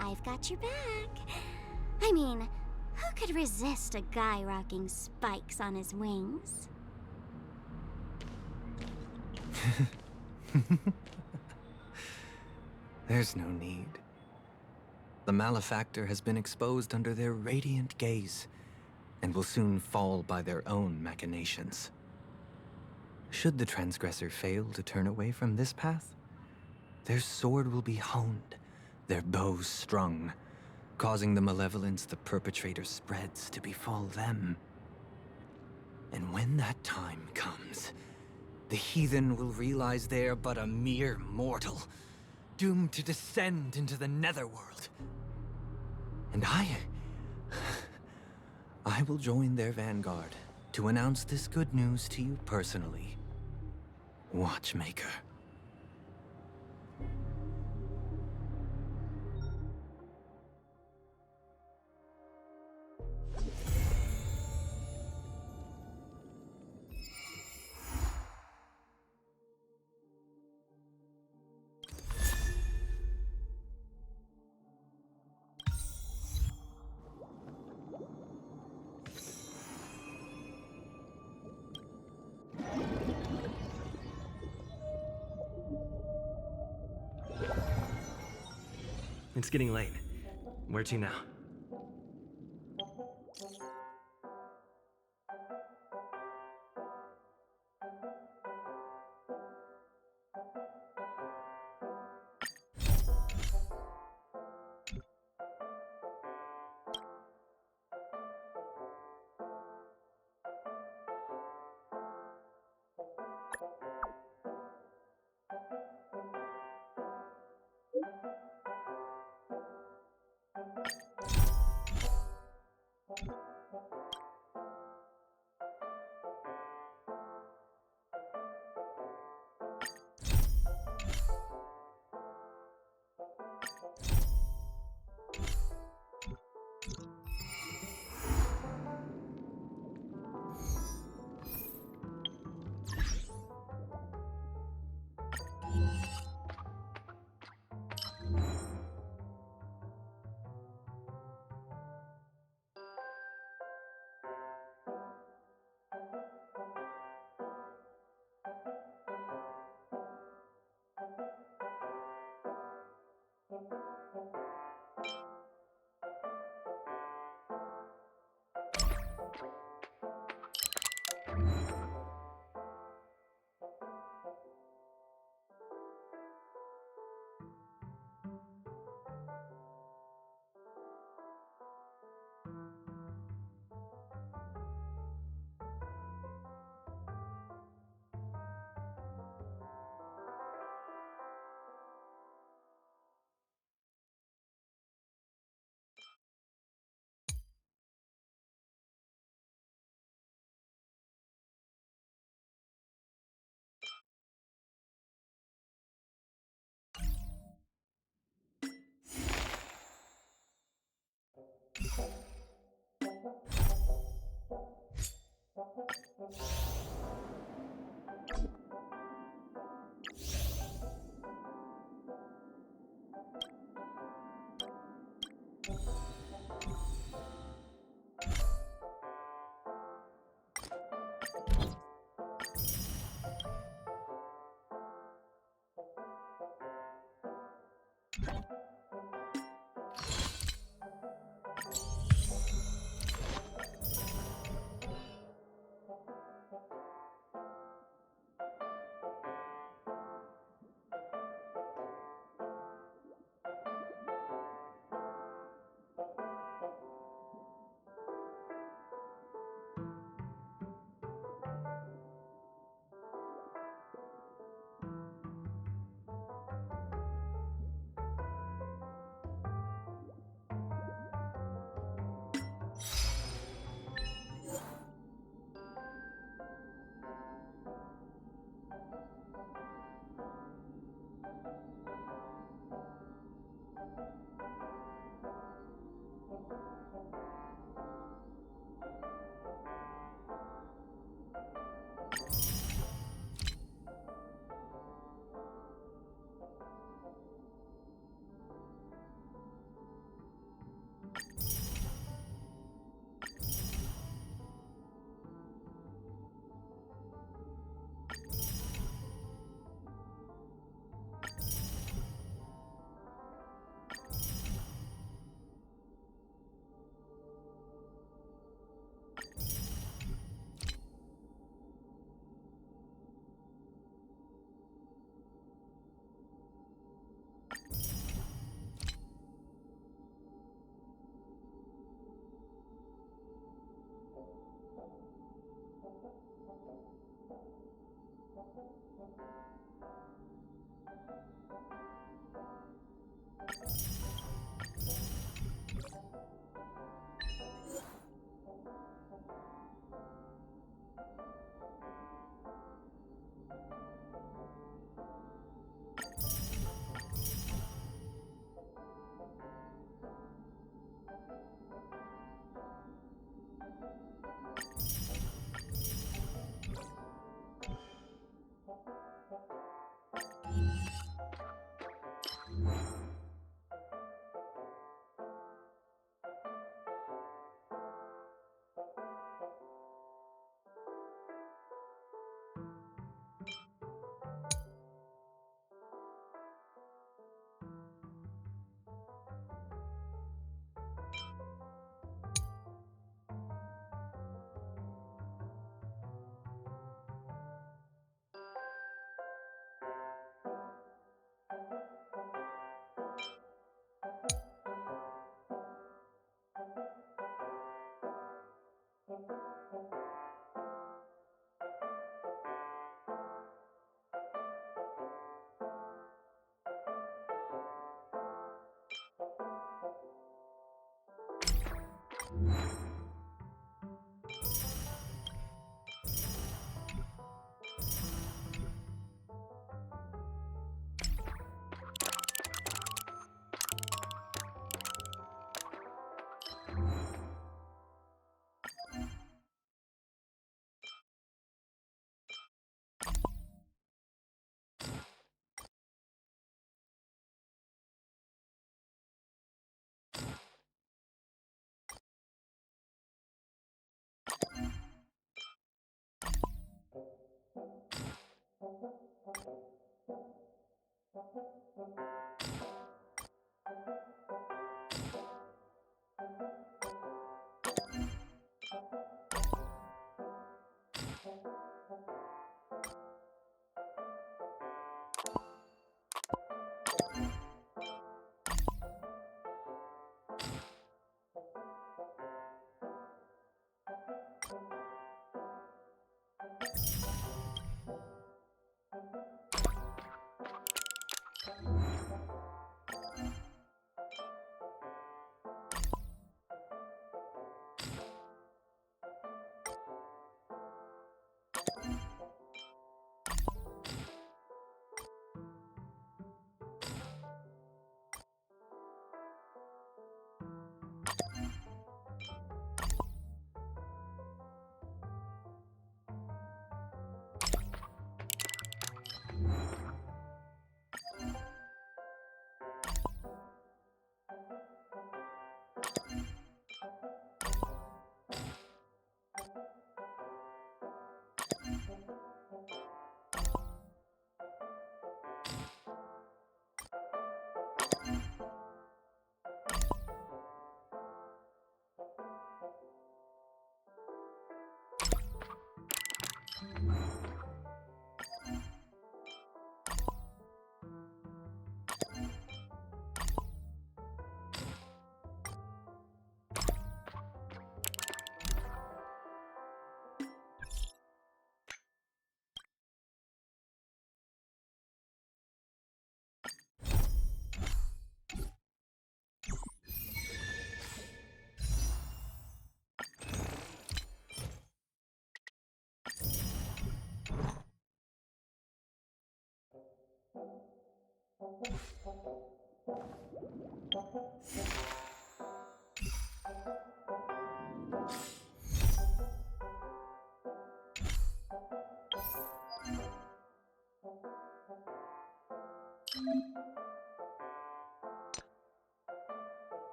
I've got your back. I mean, who could resist a guy rocking spikes on his wings? There's no need. The malefactor has been exposed under their radiant gaze, and will soon fall by their own machinations. Should the transgressor fail to turn away from this path, their sword will be honed, their bow strung, causing the malevolence the perpetrator spreads to befall them. And when that time comes, the heathen will realize they are but a mere mortal, doomed to descend into the netherworld. And I will join their vanguard to announce this good news to you personally, Watchmaker. It's getting late. Where to now?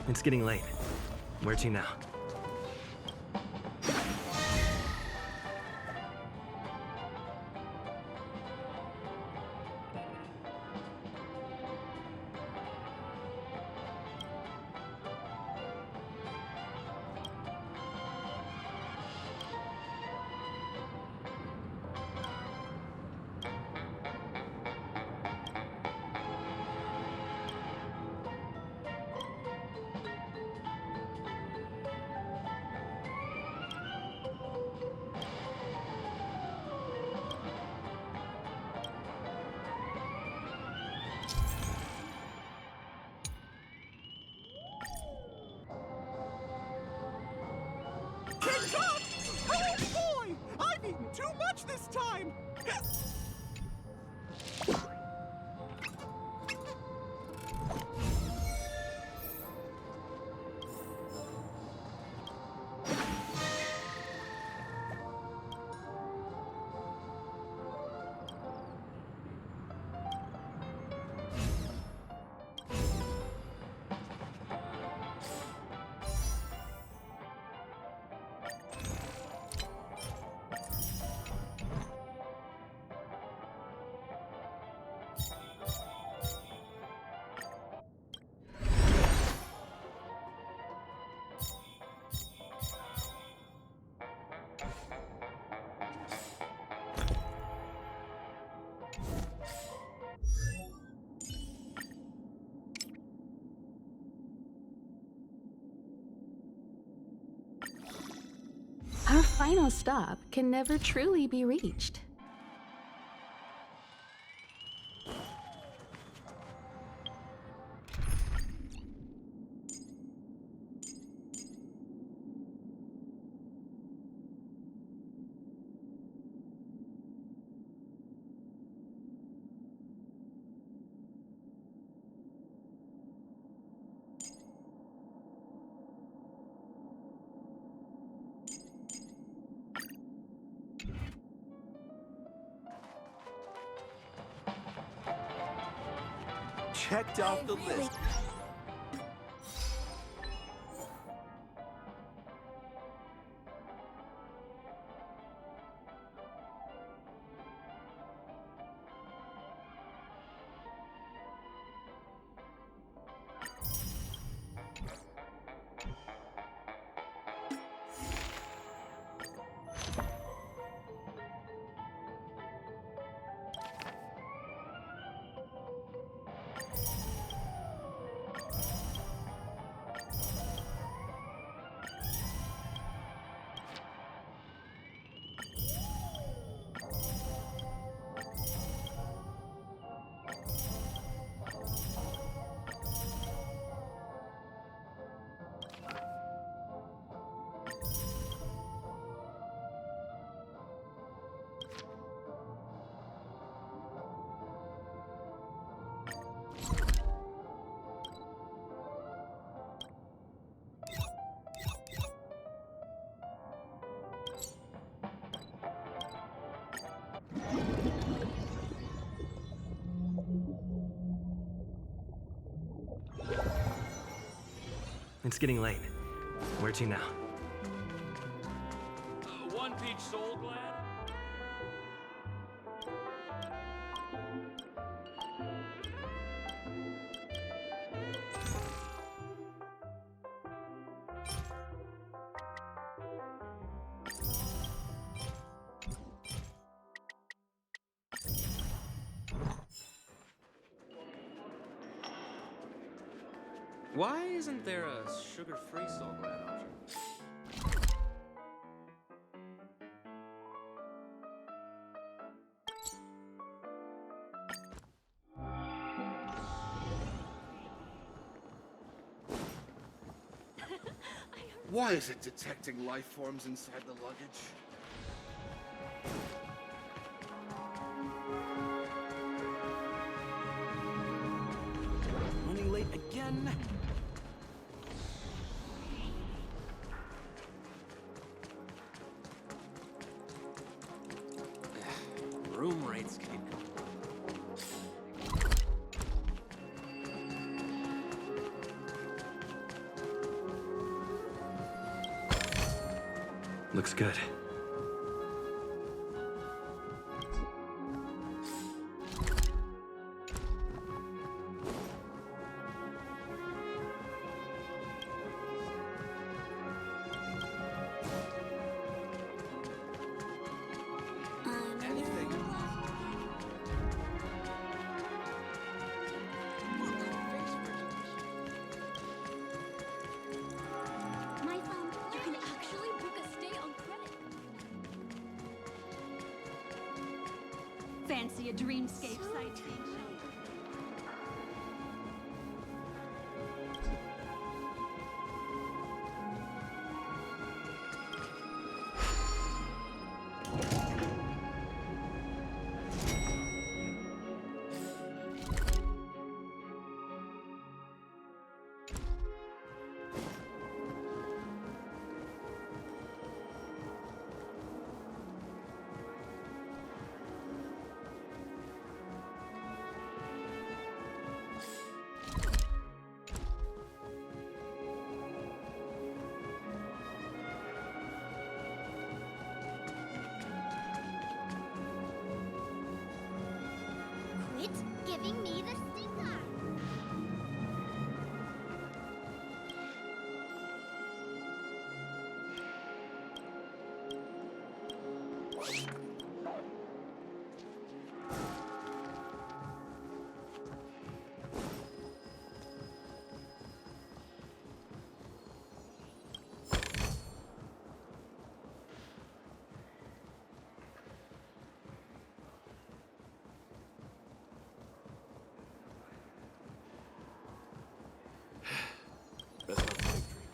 It's getting late. Where to now? Tick-tock! Oh boy! I've eaten too much this time! Our final stop can never truly be reached. Checked off the list. It's getting late. Where to now? One Peach Soul Glad? Why isn't there a sugar-free Soul Glad option? Why is it detecting life forms inside the luggage? Running late again. Room rates keep going. Looks good. My phone, you can actually book a stay on credit. Fancy a dreamscape sighting. giving me the stink eye. Best not to make dreams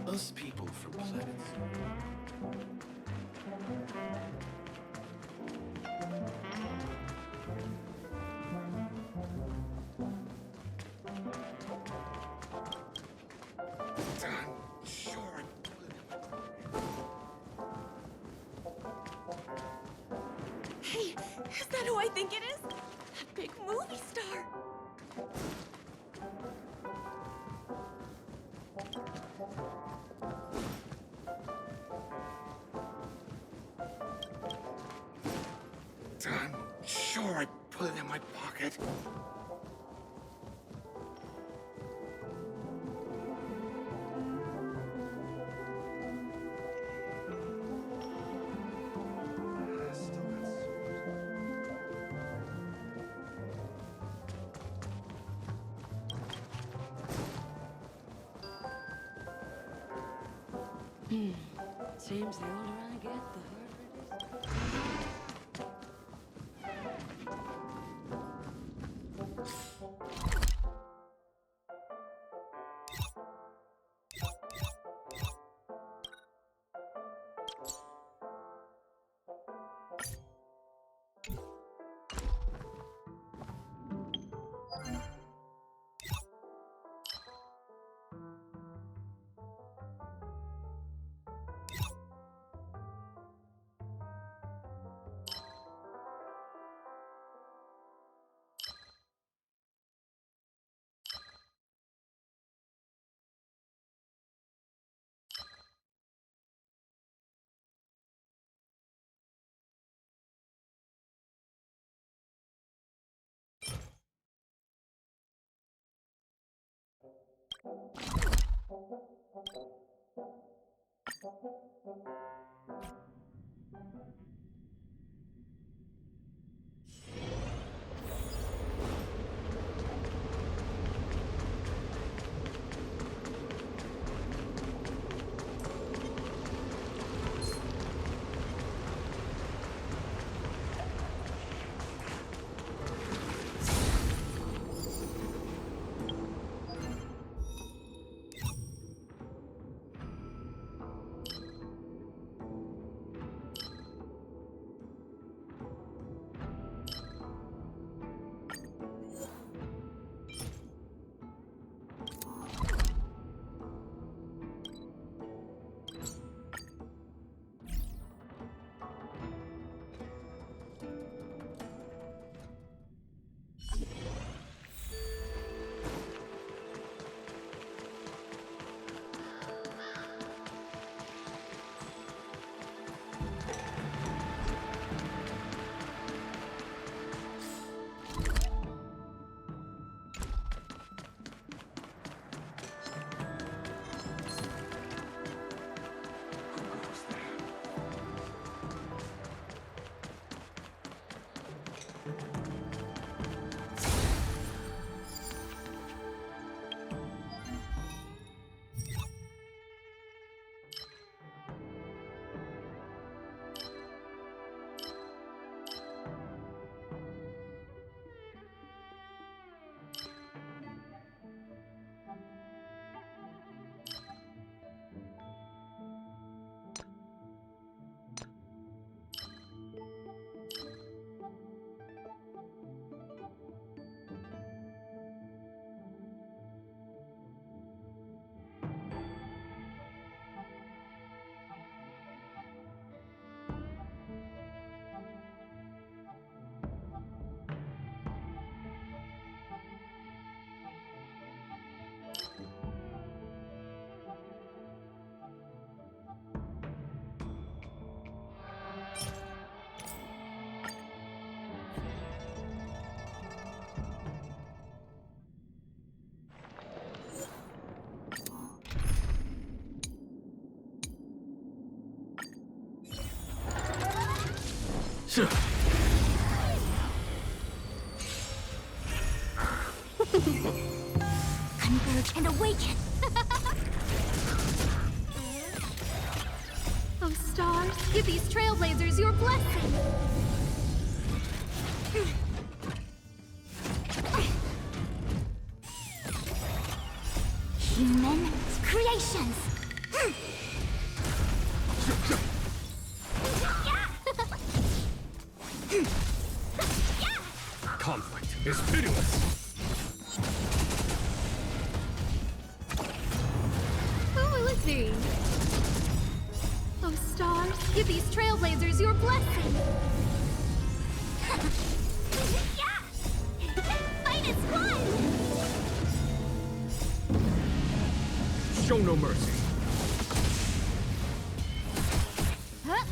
Us people from planets. Hey, is that who I think it is? That big movie star. I'm sure I put it in my pocket. Seems the older I get, the harder it is. Converge and awaken! Oh, stars, give these trailblazers your blessing! Human creations! Conflict is pitiless. Who will it be? Oh, stars, give these trailblazers your blessing! Fight is won! Show no mercy. Huh?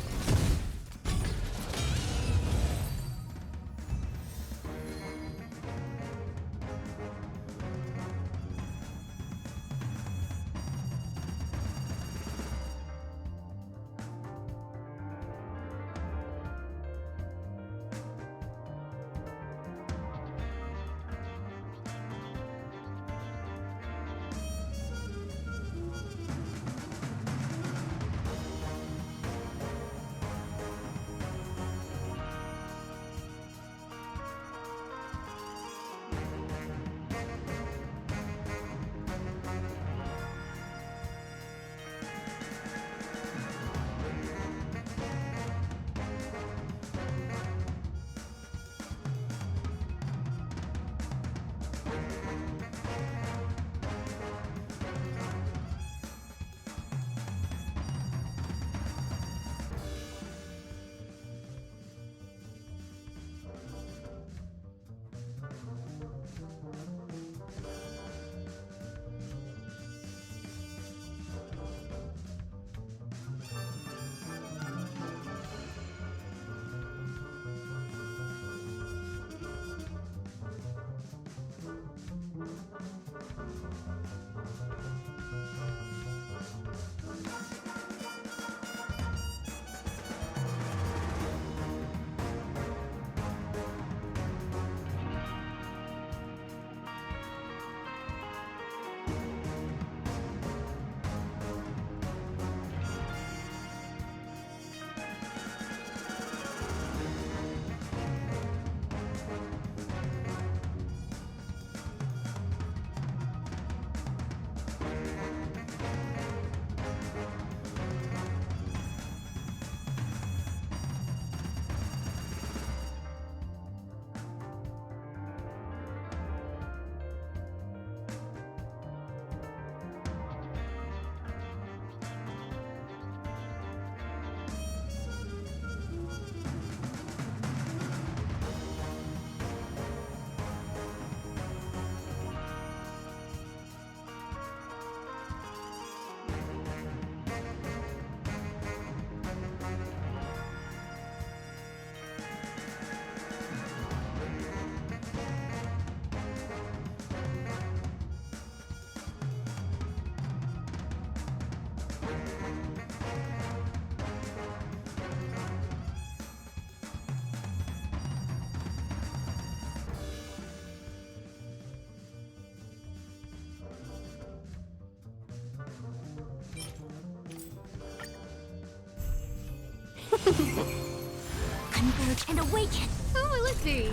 Converge and awaken! Who will it be?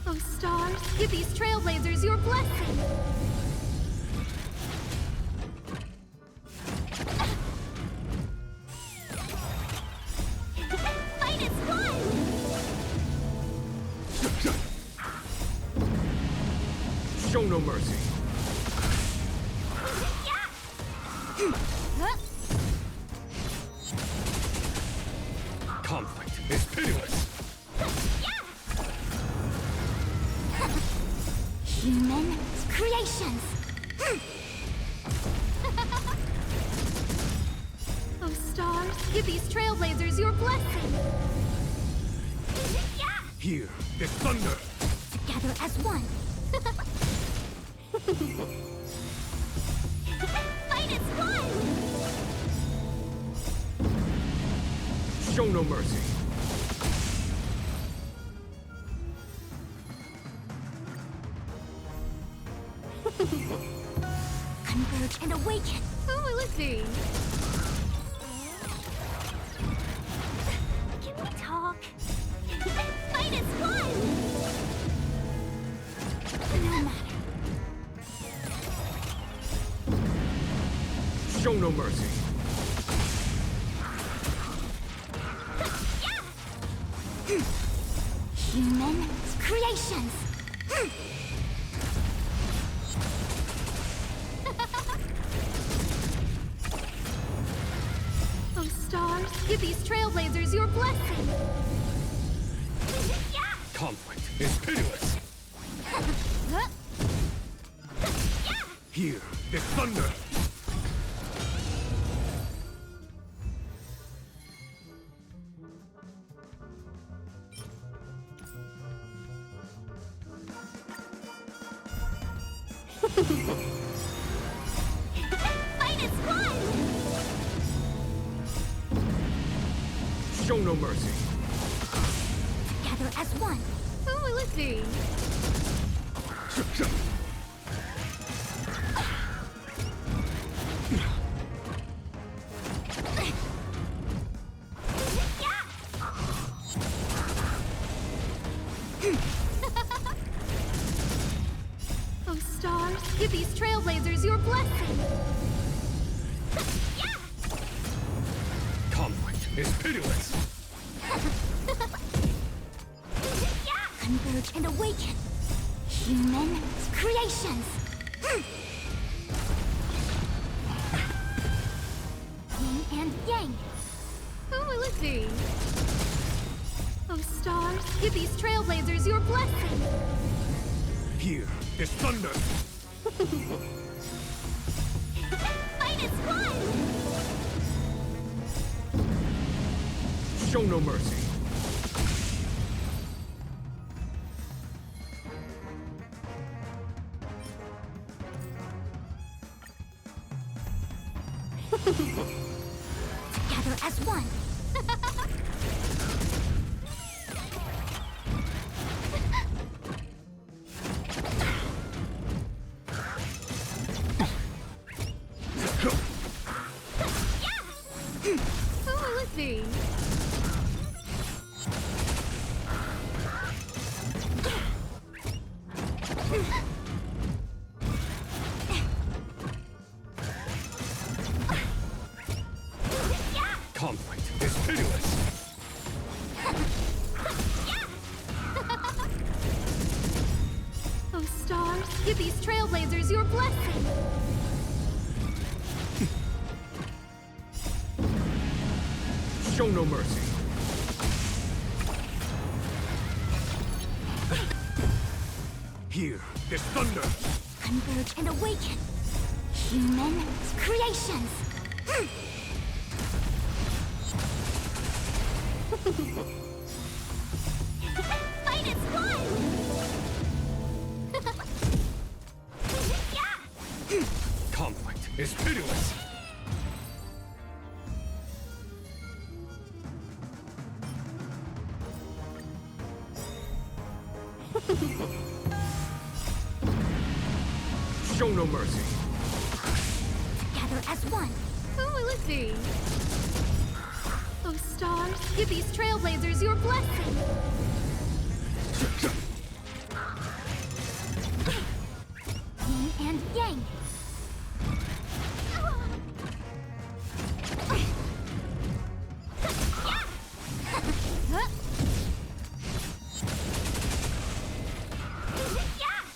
Oh, stars, give these trailblazers your blessing! Fight is won! Show no mercy. Conflict is pitiless. Human creations! Oh, stars, give these trailblazers your blessing! Hear the thunder. Together as one! Fight is won! Show no mercy. Converge and awaken. Who will it be? Can we talk? Fight is fun! No matter. Show no mercy. Human creations. Oh, stars, give these trailblazers your blessing. Conflict is pitiless. Hear the thunder. Fight is fun! Show no mercy. Together as one. Who will it be? Oh, stars, give these trailblazers your blessing. Conflict is pitiless. Converge and awaken. Human creations. Yin and yang. Who will it be? Oh, stars, give these trailblazers your blessing. Hear this thunder. Fight is fun! Show no mercy. Together as one. Who will it be? Conflict is pitiless. Oh, stars, give these trailblazers your blessing. Show no mercy. Hear this thunder. Converge and awaken. Human creations. Fight is fun! Conflict is pitiless. Show no mercy. Together as one. Who will it be? Oh, stars, give these trailblazers your blessing. Yin and yang.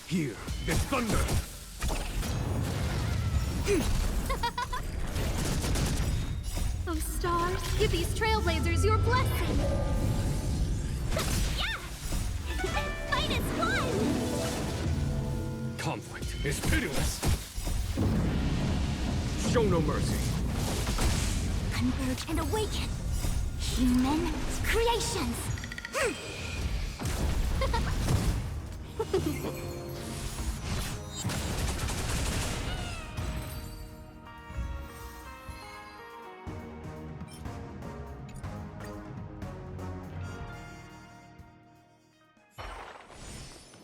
Hear this thunder. Oh, stars, give these trailblazers your blessing. Fight is fun! Conflict is pitiless. Show no mercy. Converge and awaken. Human creations.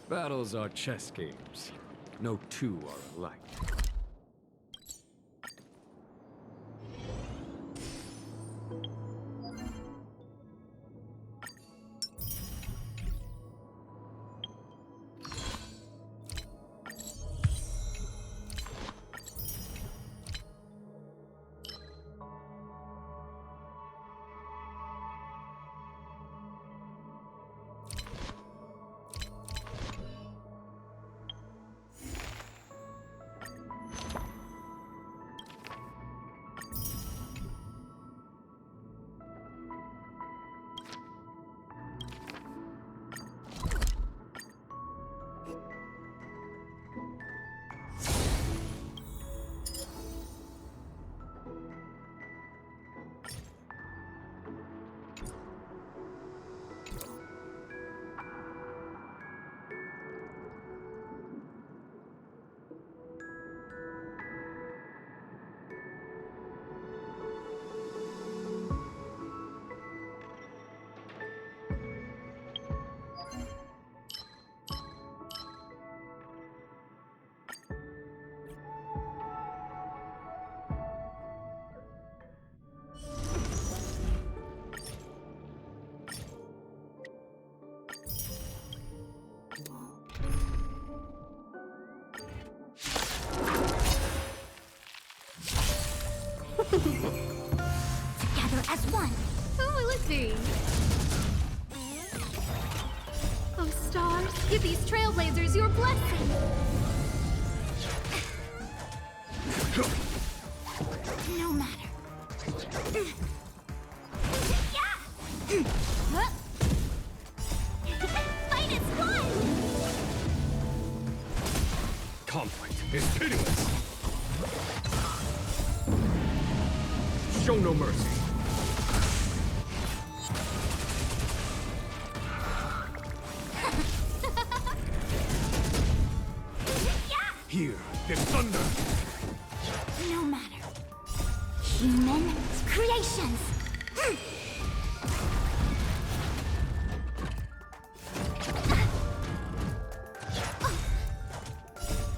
Battles are chess games. No two are alike. Together as one. Who will it be? Oh, stars, give these trailblazers your blessing. No matter. Fight as one! Conflict is pitiless. Show no mercy. Hear this thunder. No matter. Human creations.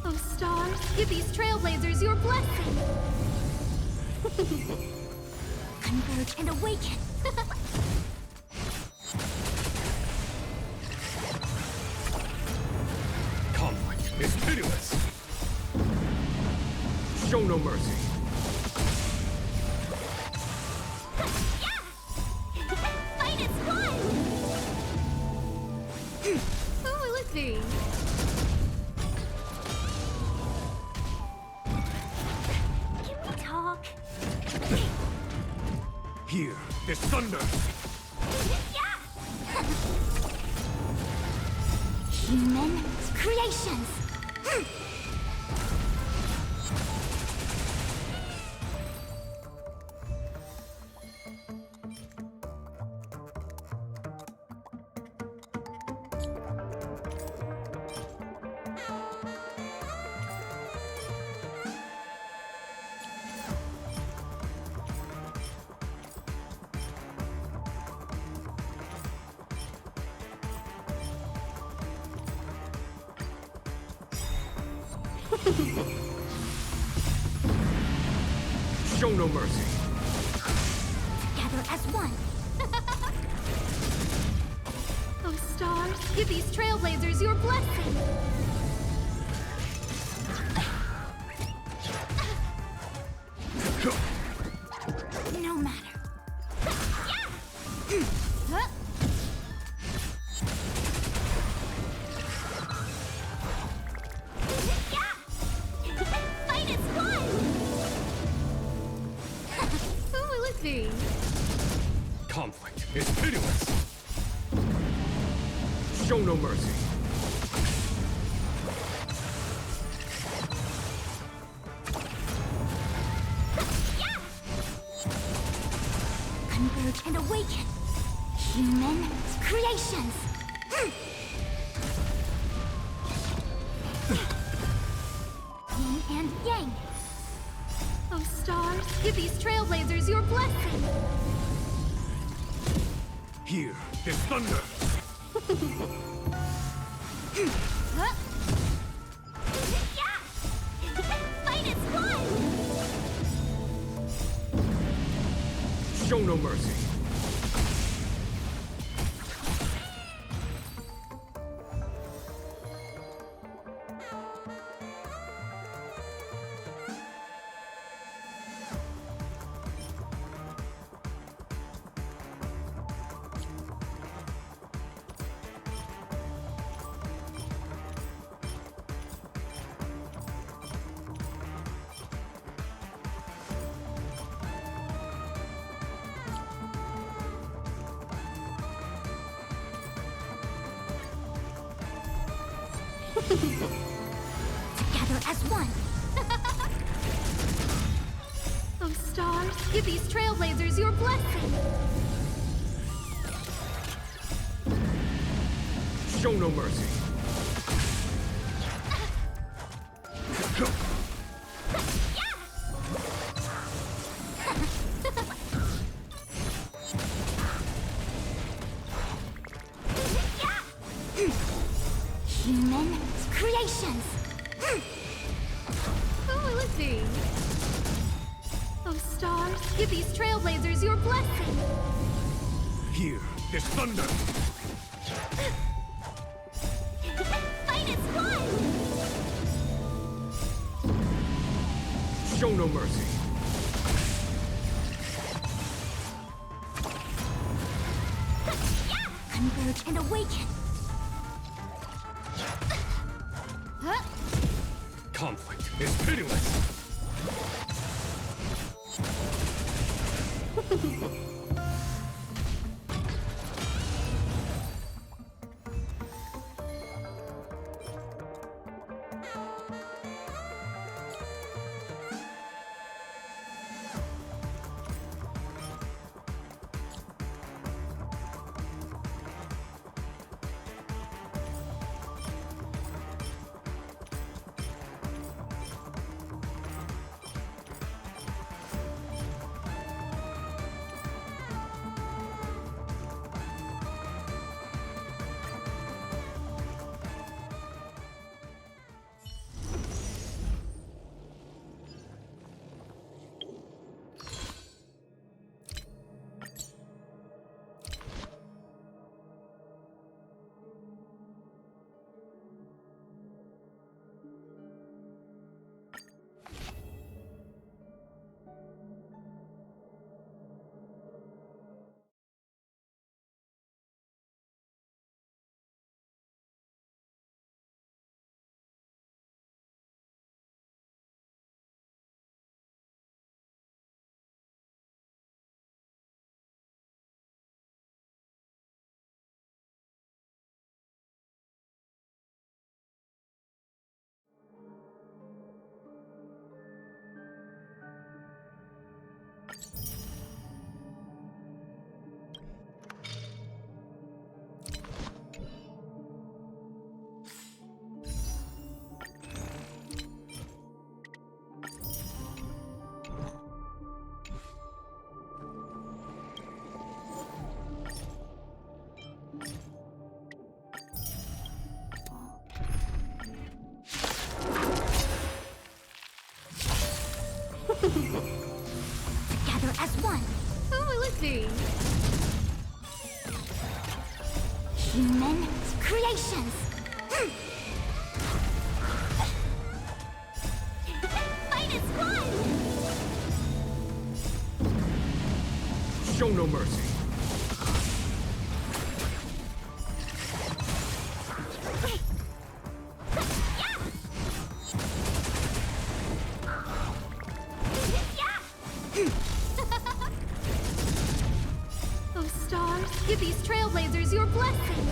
Oh, stars, give these trailblazers your blessing. Converge and awaken. Conflict is pitiless. Show no mercy. Fight as one! Who will it be? Can we talk? Hear this thunder. Human creations. Show no mercy. Together as one. Oh, stars, give these trailblazers your blessing. No matter. Fight as one! Who will it be? Conflict is pitiless. Show no mercy. Converge and awaken. Human creations. Yin and yang. Oh, stars, give these trailblazers your blessing. Hear this thunder. Huh? Yeah! Fight is one! Show no mercy. Together as one! Oh, stars, give these trailblazers your blessing! Show no mercy. Human creations! Who will it be? Oh, stars, give these trailblazers your blessing! Here, this thunder. Fight is one! Show no mercy. Converge and awaken! Huh? Conflict is pitiless. Together as one! Who will it be? Human creations! Fight is one! Show no mercy. Oh, stars, give these trailblazers your blessing!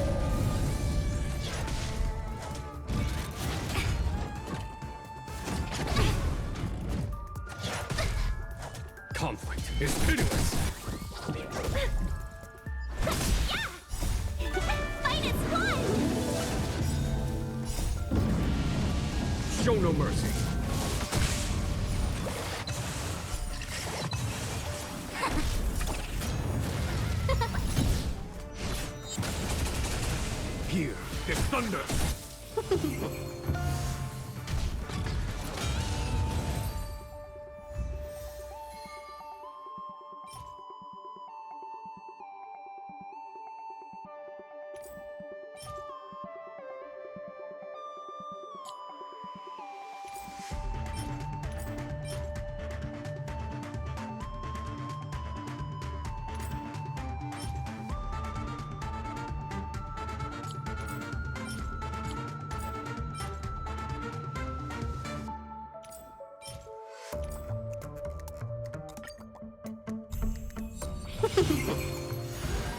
Conflict is pitiless. Fight is one! Show no mercy. Here, this thunder.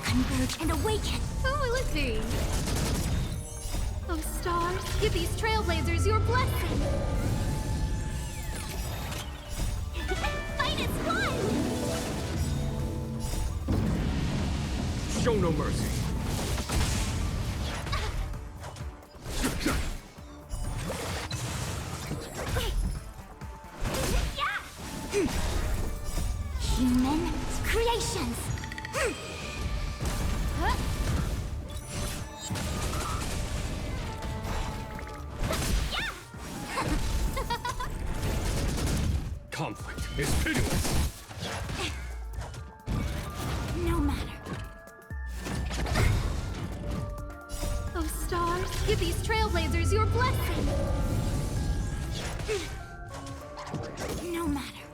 Converge and awaken! Who will it be? Oh, stars, give these trailblazers your blessing! Fight as one! Show no mercy. Human creations! Conflict is pitiless. No matter. Oh, stars, give these trailblazers your blessing! No matter.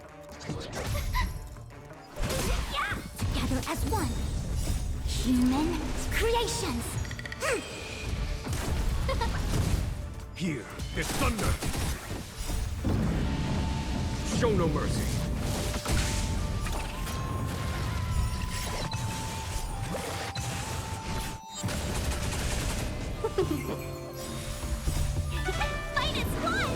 Together as one. Human creations. Here is thunder. Show no mercy. Fight as one!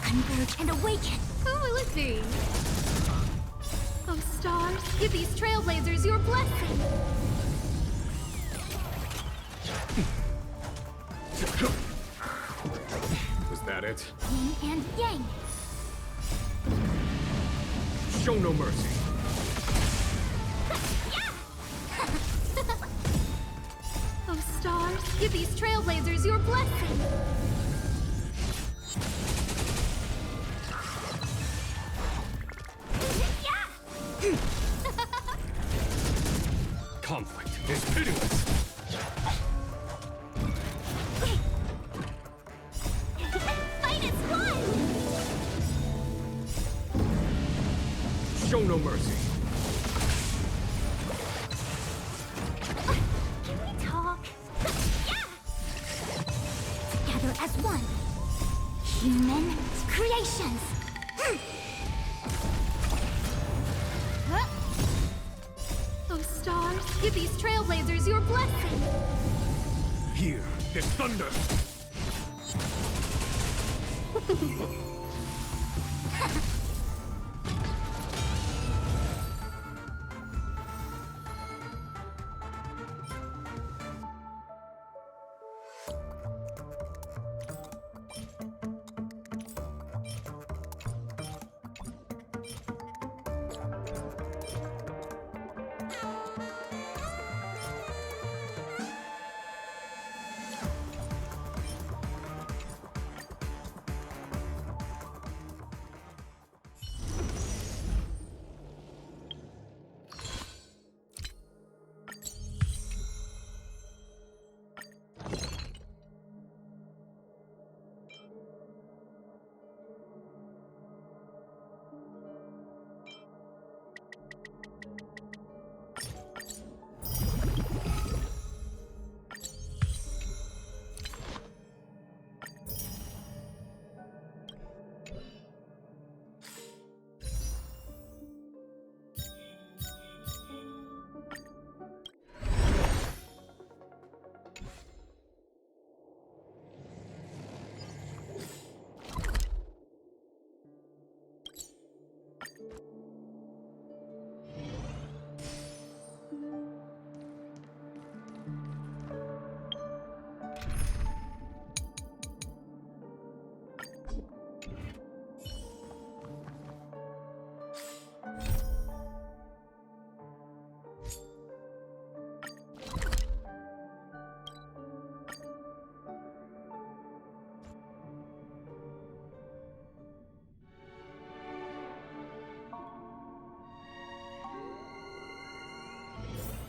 Converge and awaken! Who will it be? Oh, stars, give these trailblazers your blessing! Was that it? Yin and yang! Show no mercy. Oh, stars, give these trailblazers your blessing! Conflict is pitiless. Fight as one! Show no mercy. Can we talk? Together as one. Human creations. Oh, stars, give these trailblazers your blessing! Here is thunder.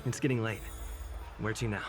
It's getting late. Where to now?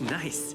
Nice.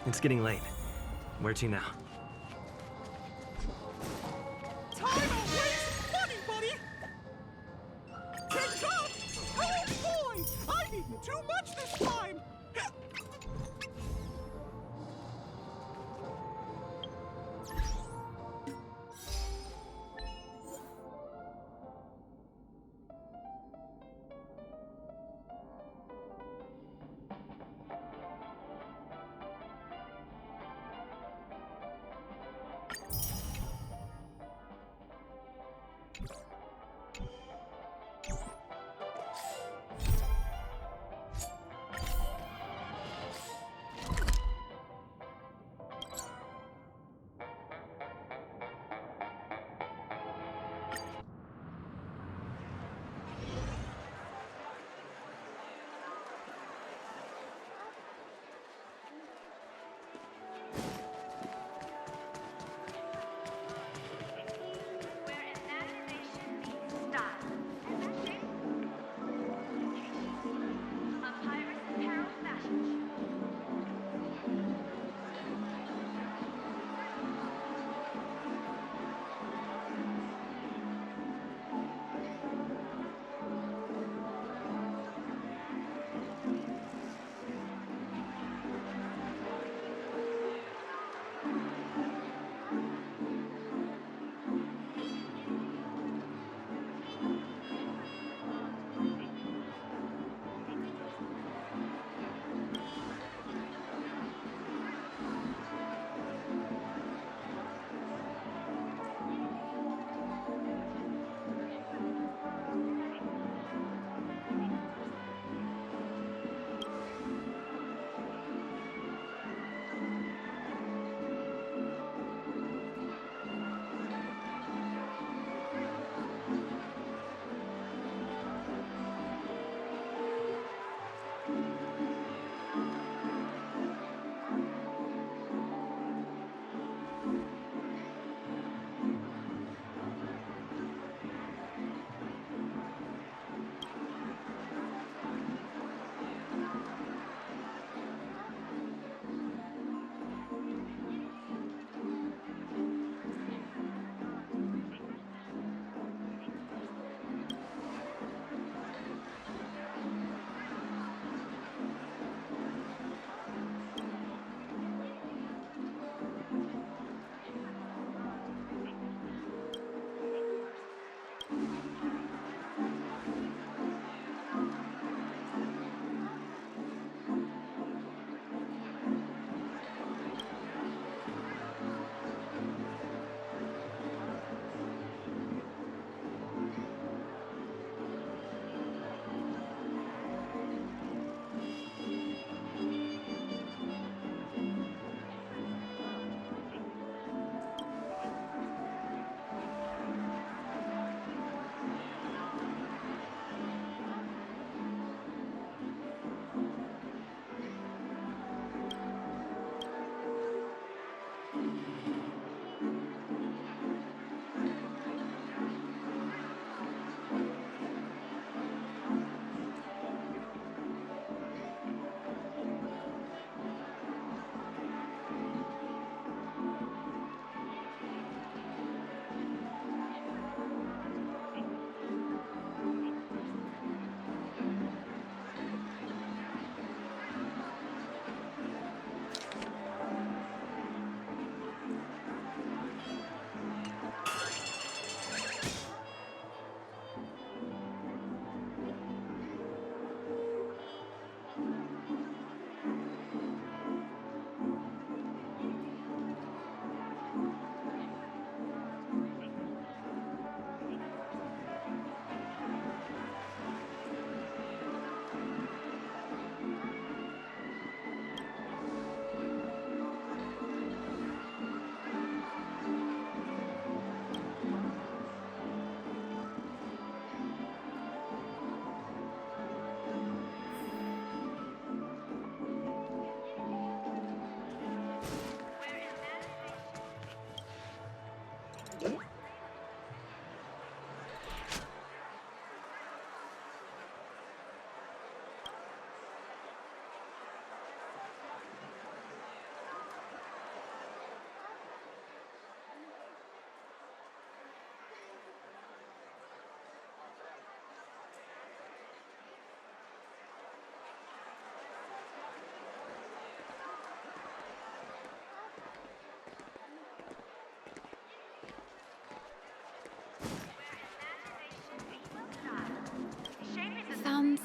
It's getting late. Where to now? Time to waste money, buddy! Tick tock! Oh boy! I've eaten too much this time!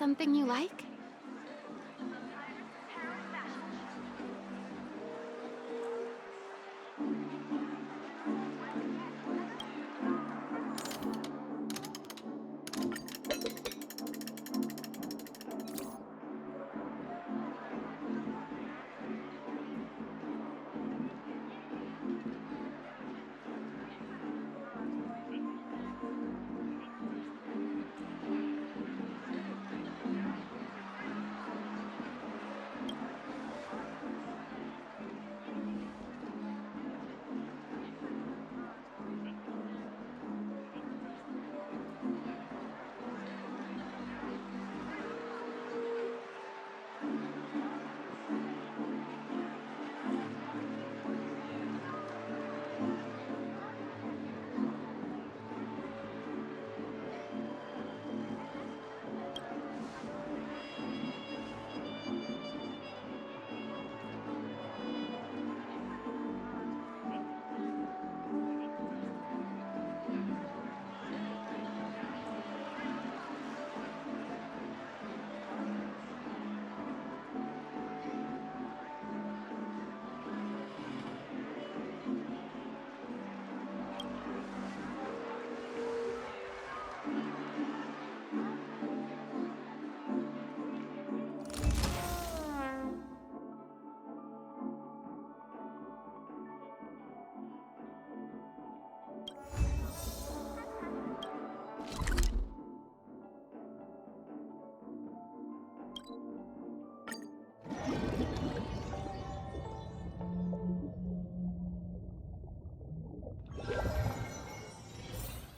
something you like?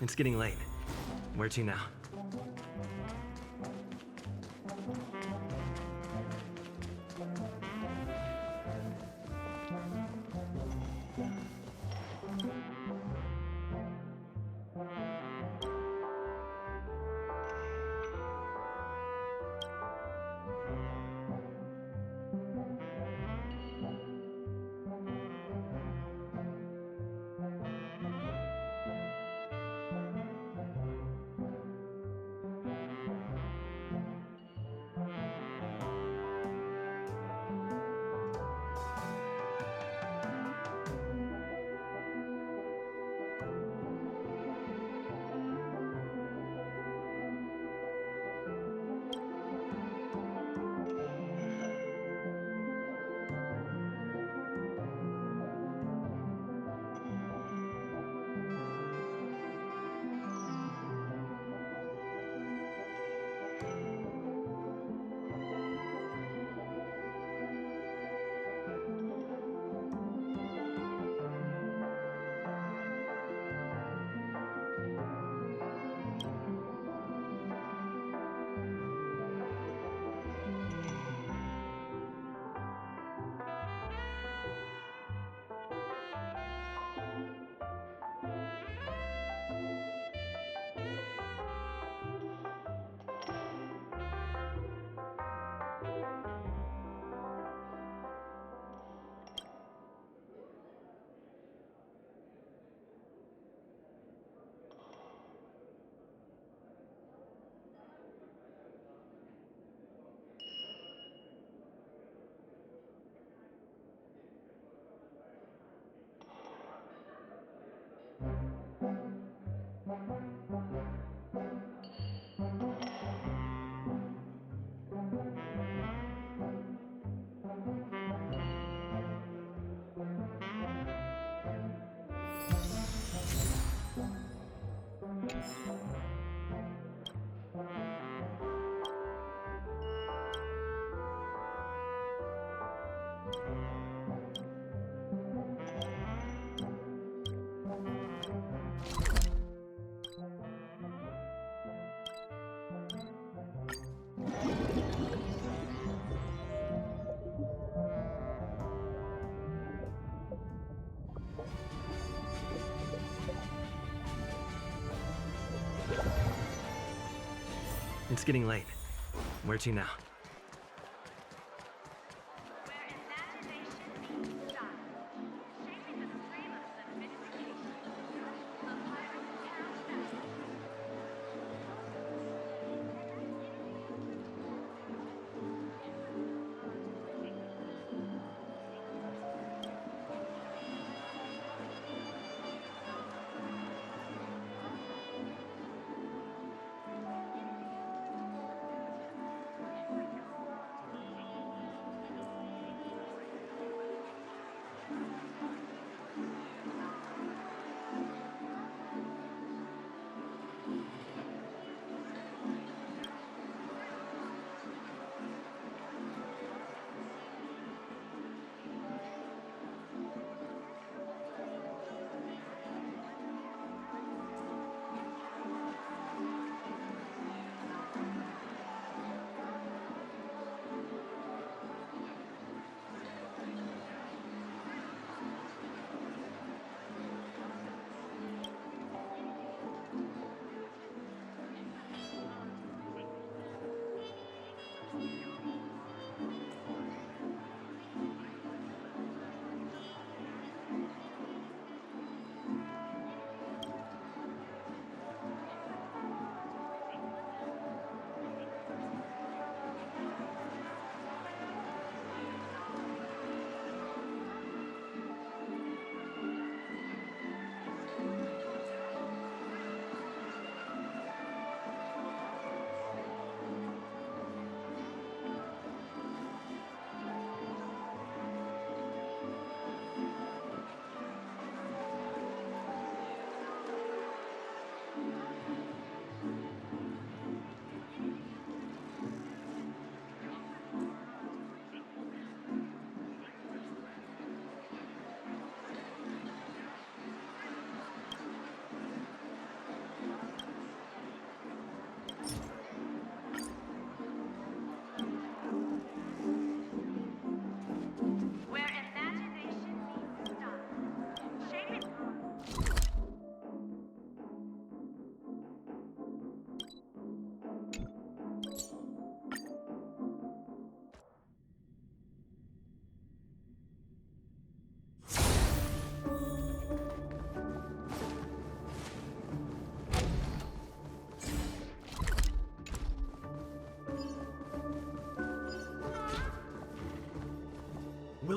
It's getting late. Where to now? It's getting late. Where to now?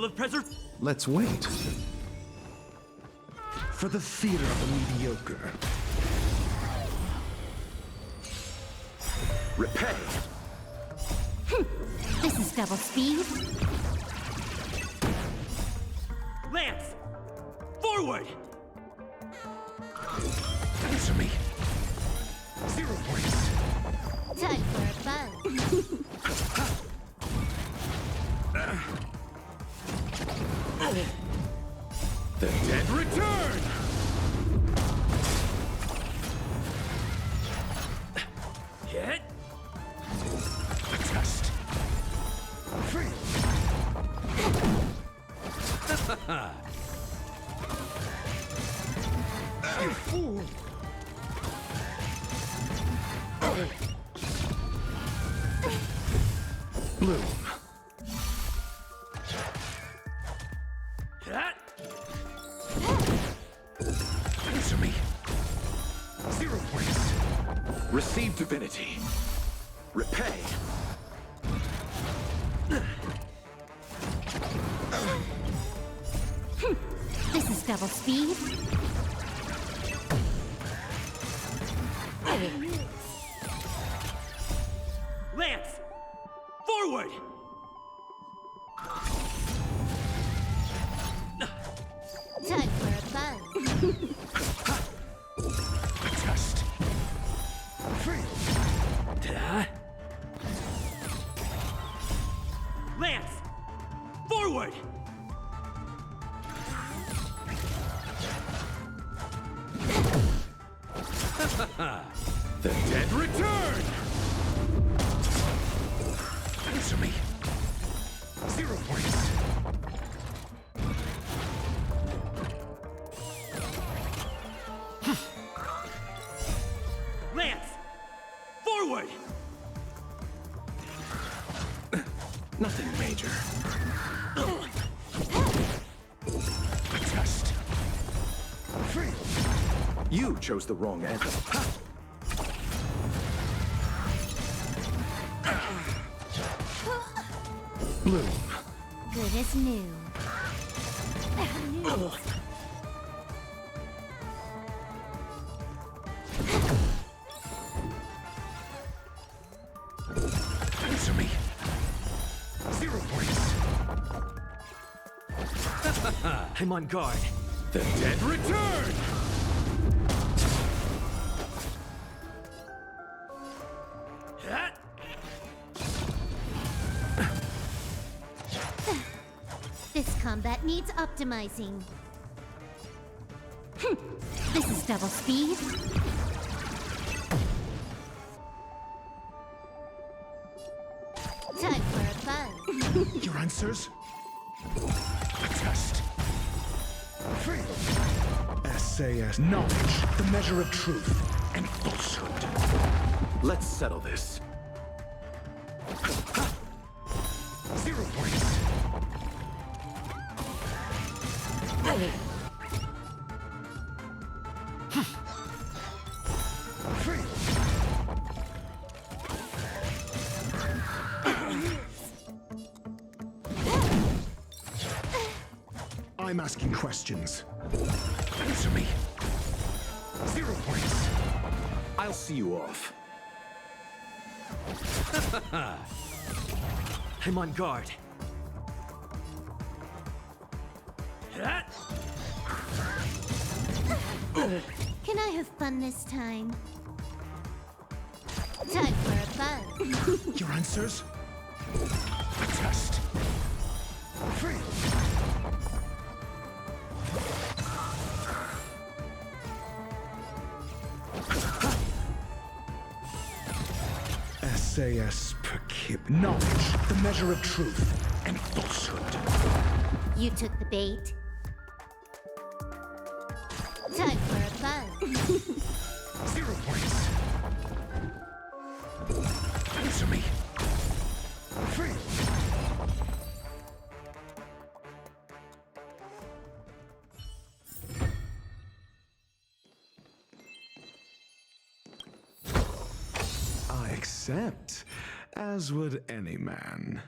of preserve. Let's wait. For the theater of the mediocre. Repay! This is double speed. Lance! Forward! Answer me. 0 points. Time for a buzz. The dead return! Hit! Test. Free! You fool! Bloom. Answer me. 0 points. Receive divinity. Repay. This is double speed. Lance! Forward! Time for a buzz. Test. Free. Lance! Forward! The dead return! Answer me. 0 points. Lance! Forward! Nothing major. Test. Free. You chose the wrong answer. Bloom. Good as new. Answer me. 0 points. I'm on guard. The dead return! This combat needs optimizing. This is double speed. Time for a buzz. Your answers? Test. Free. SAS. Knowledge, the measure of truth and falsehood. Let's settle this. 0 points. Free. I'm asking questions. Answer me. 0 points. I'll see you off. I'm on guard. Can I have fun this time? Time for a buzz. Your answers? Test. Free. SAS per kib. Knowledge, the measure of truth and falsehood. You took the bait. Time for a buzz. 0 points. Answer me. Free. I accept, as would any man.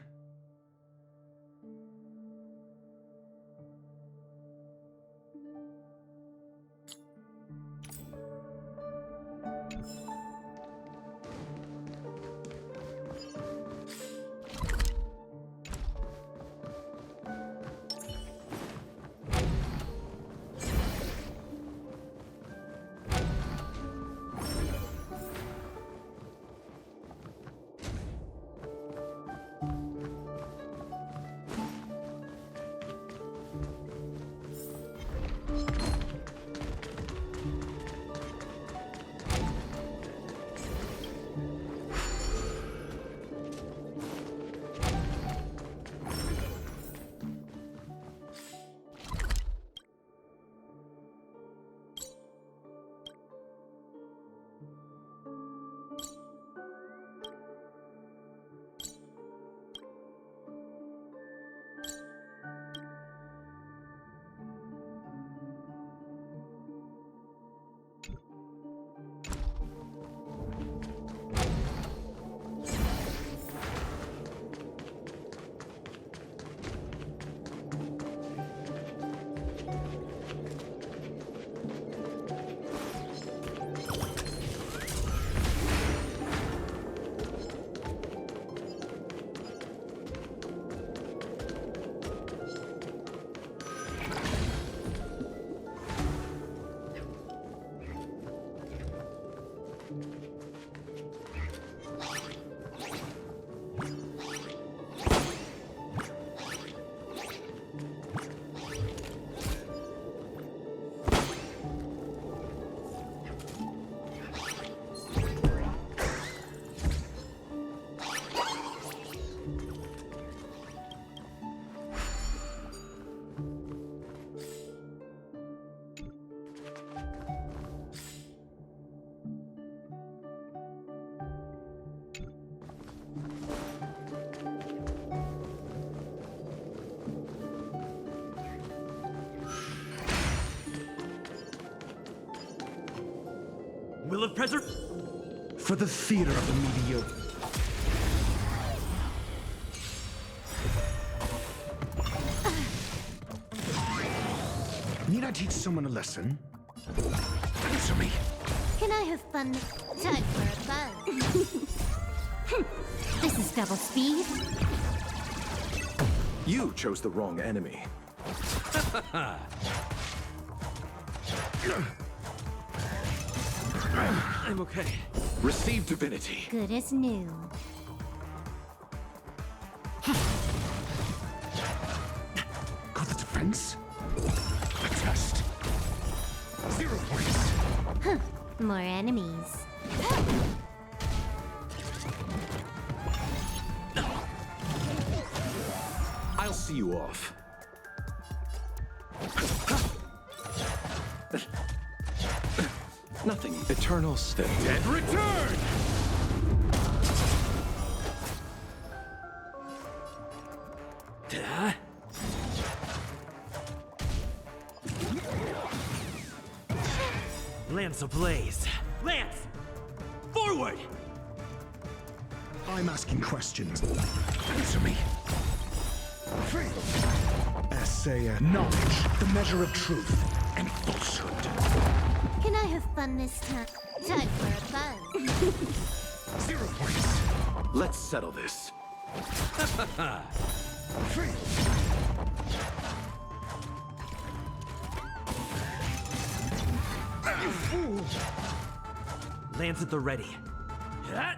Will of Preser... For the theater of the mediocre. Need I teach someone a lesson? Answer me. Can I have fun? Time for a buzz. This is double speed. You chose the wrong enemy. I'm okay. Receive divinity. Good as new. Got the defense? A test. 0 points. Huh. More enemies. I'll see you off. Nothing. Eternal stay. Dead return! Lance ablaze. Lance! Forward! I'm asking questions. Answer me. Essay knowledge, the measure of truth and falsehood. Can I have fun this time? Time for a buzz. 0 points. Let's settle this. You fool! Lance at the ready. A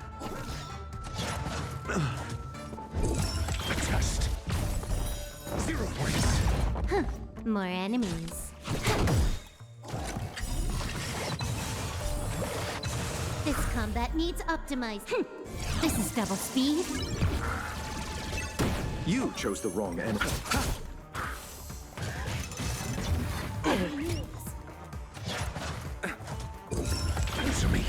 test. 0 points. Huh. More enemies. This combat needs optimized. This is double speed. You chose the wrong enemy. Answer me.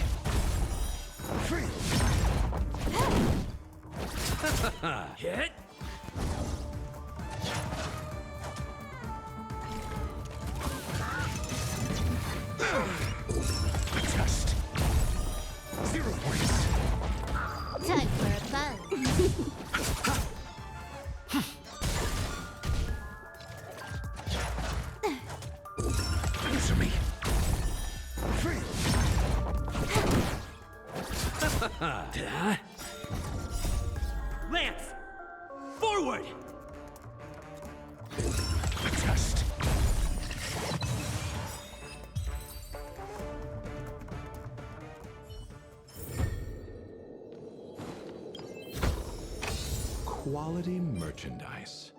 Hit! Test. 0 points. Time for a buzz. Answer me. Lance! Forward! Test. Quality merchandise.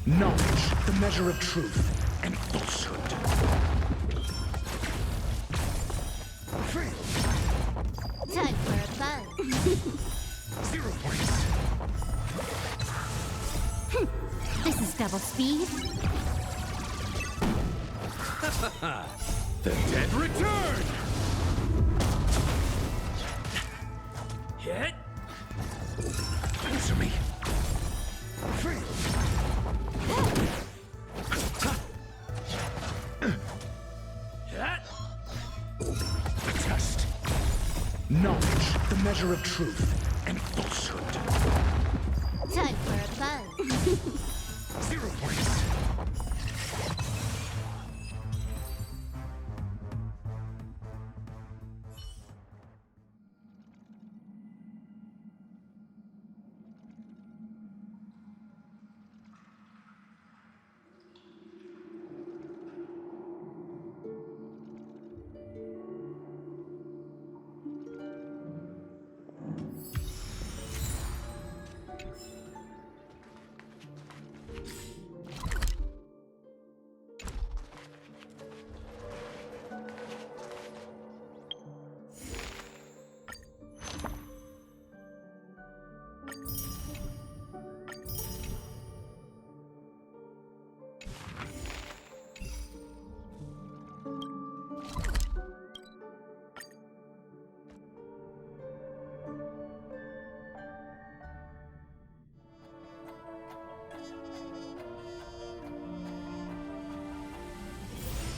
Knowledge, the measure of truth and falsehood. Time for a buzz. 0 points. This is double speed. The dead return! Hit. Answer me. Test. Knowledge, the measure of truth and falsehood. Time for a buzz. 0 points.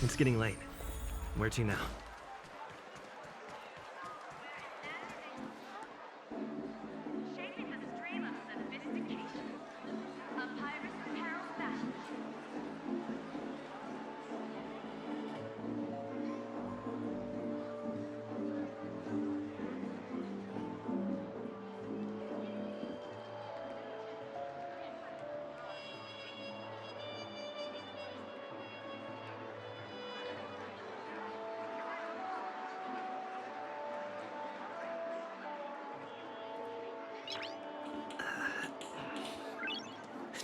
It's getting late. Where to now?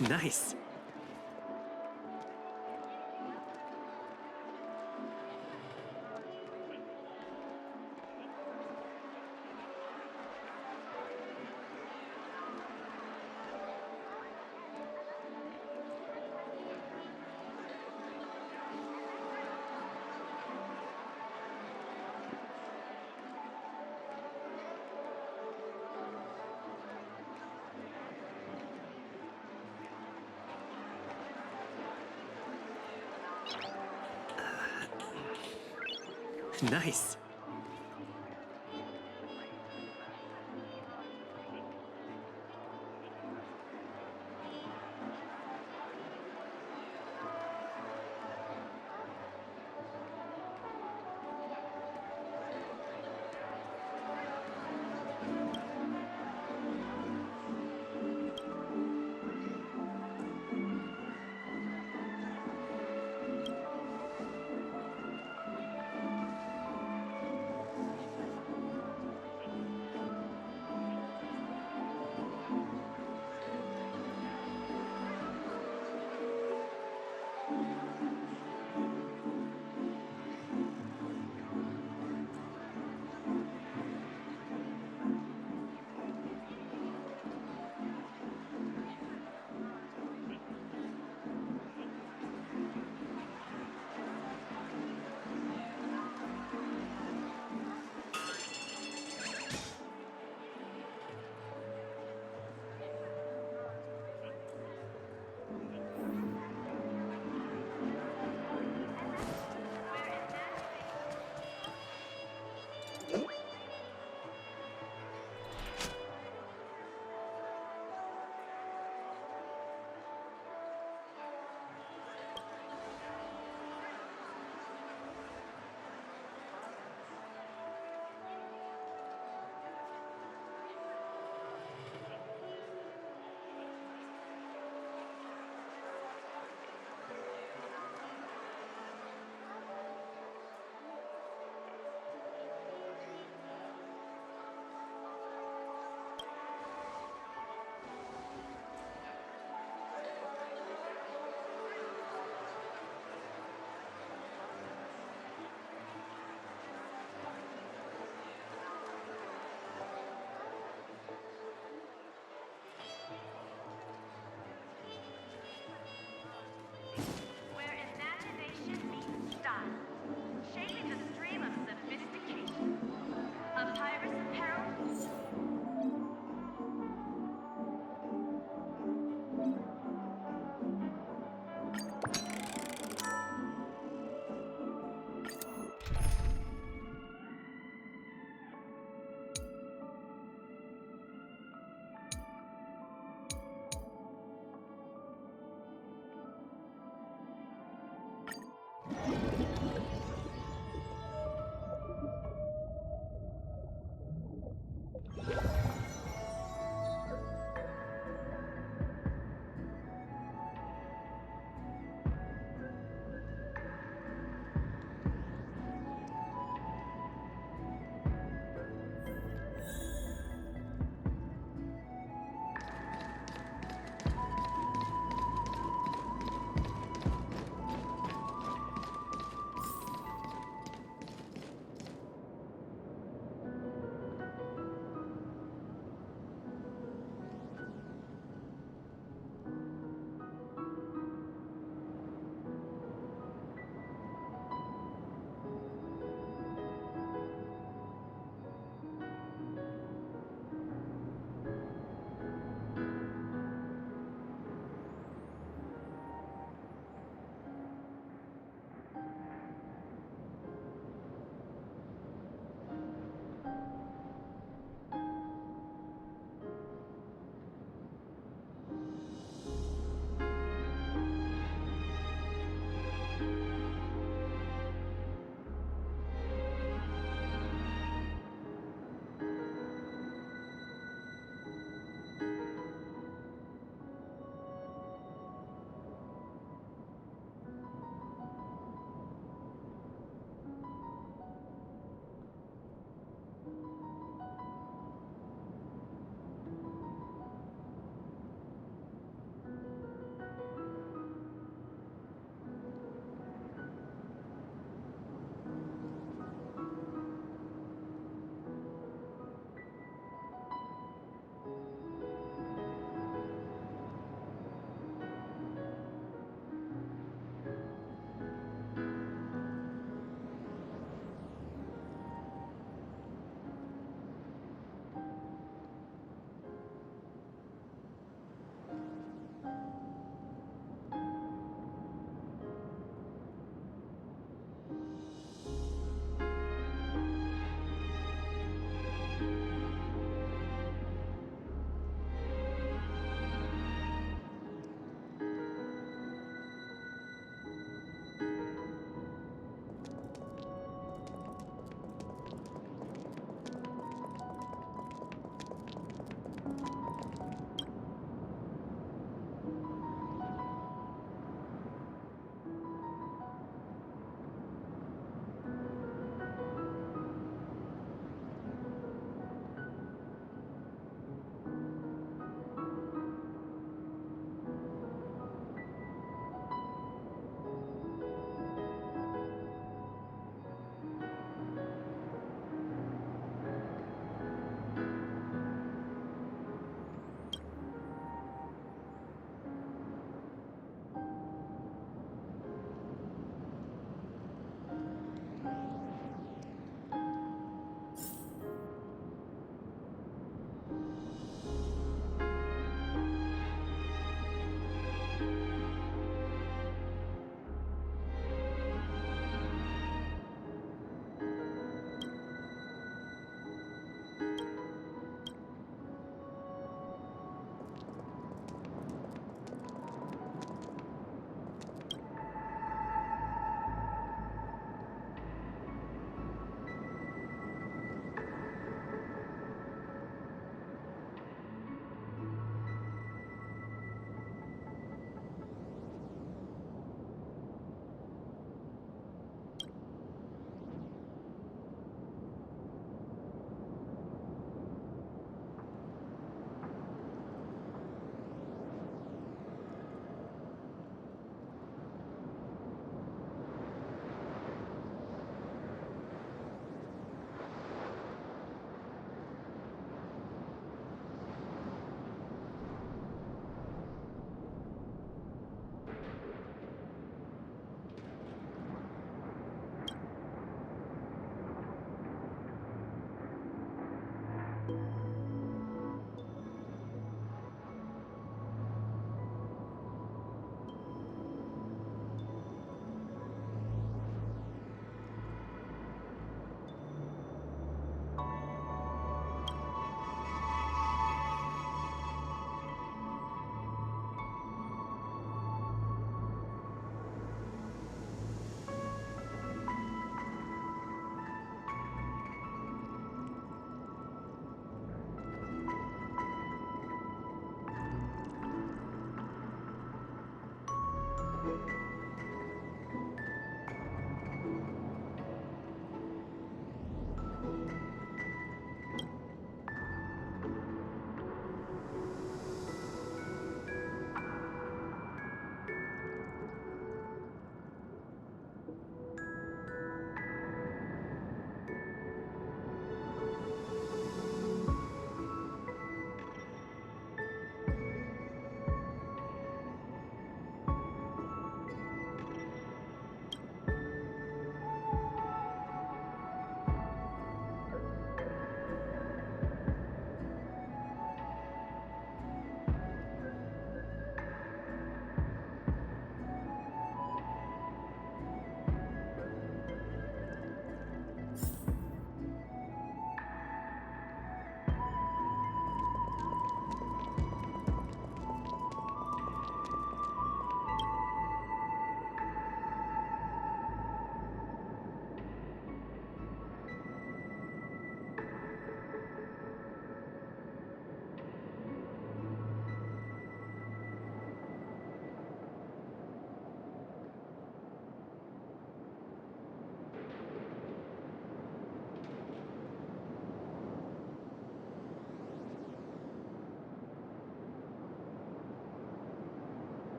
Nice. Nice.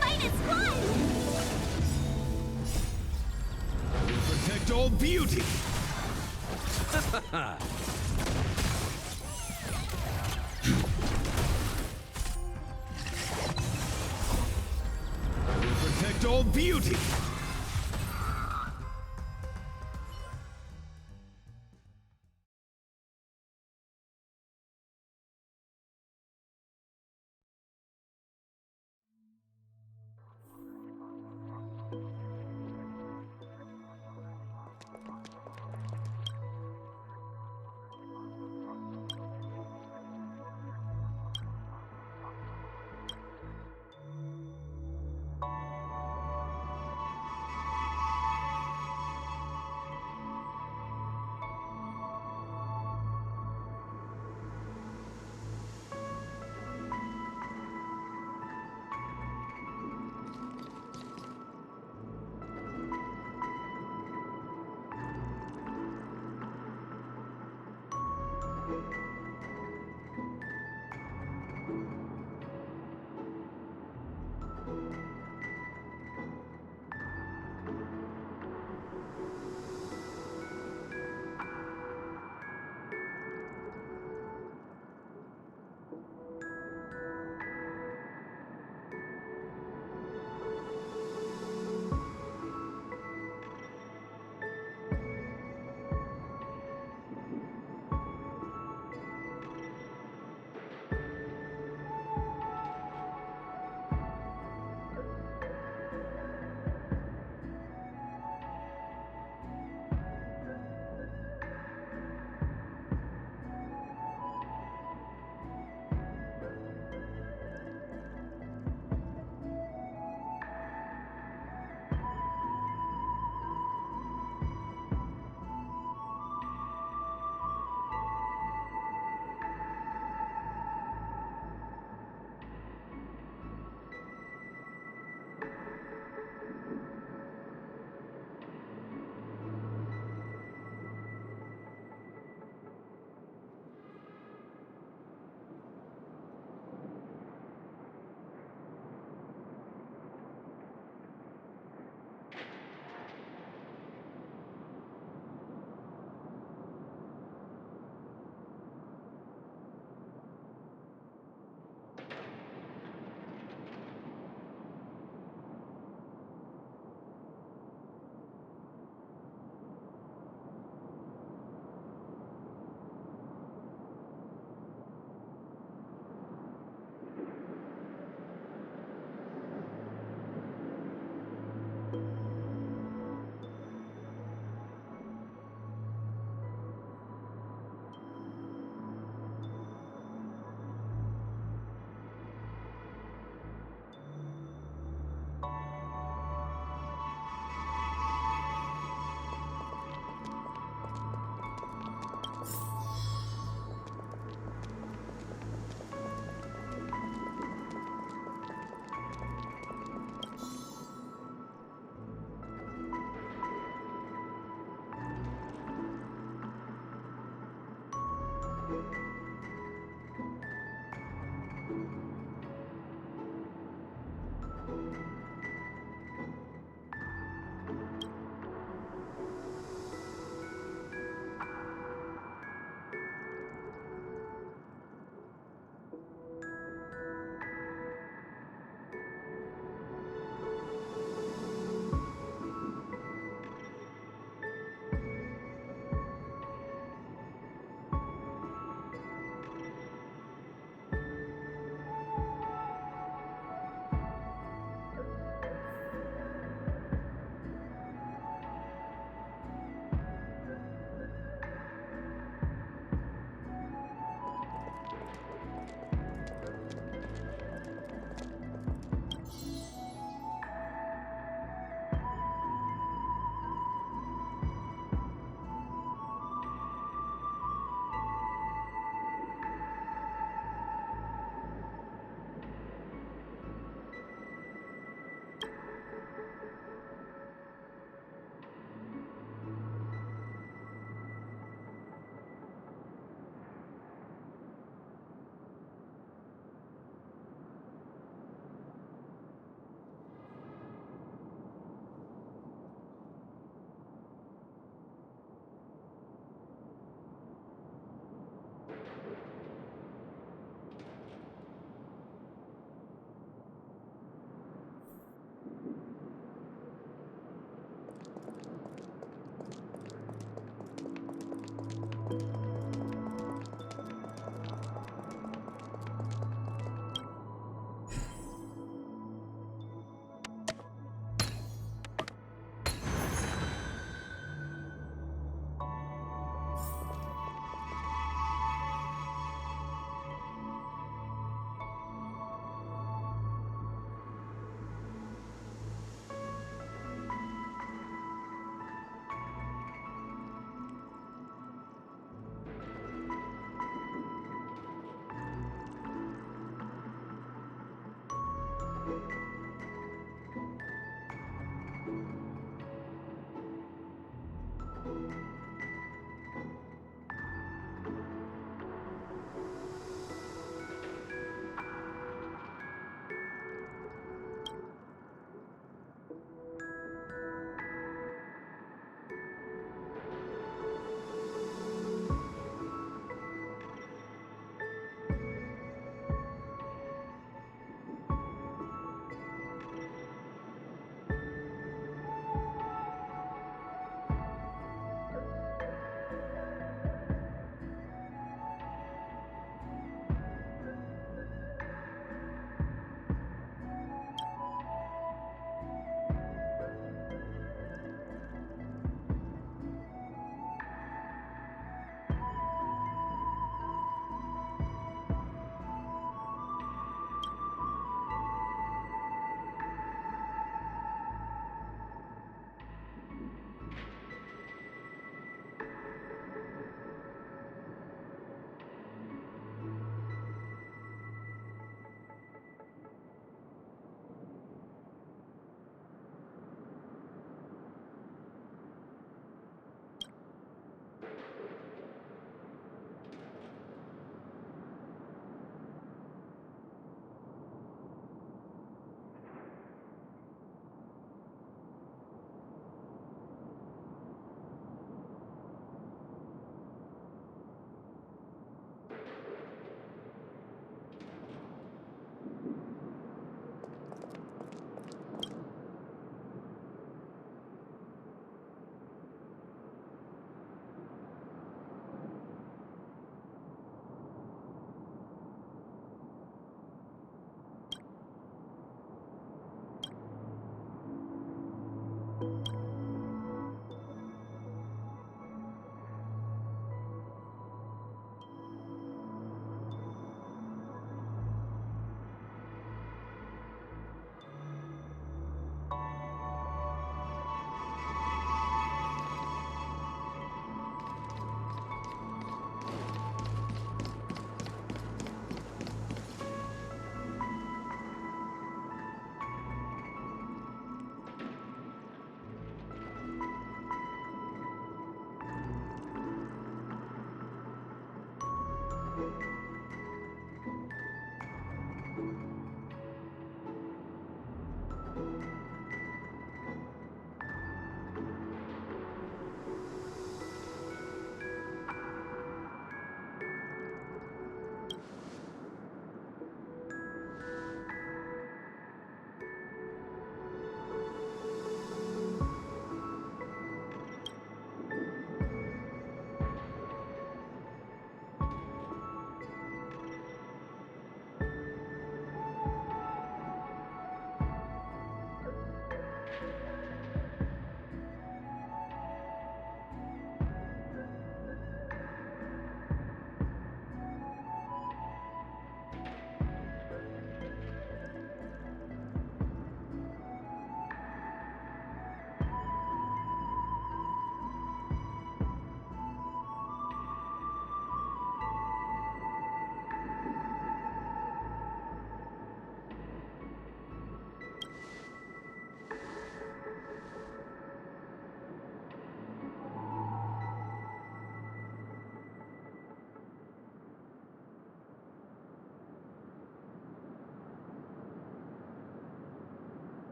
Minus one! We protect all beauty! We protect all beauty!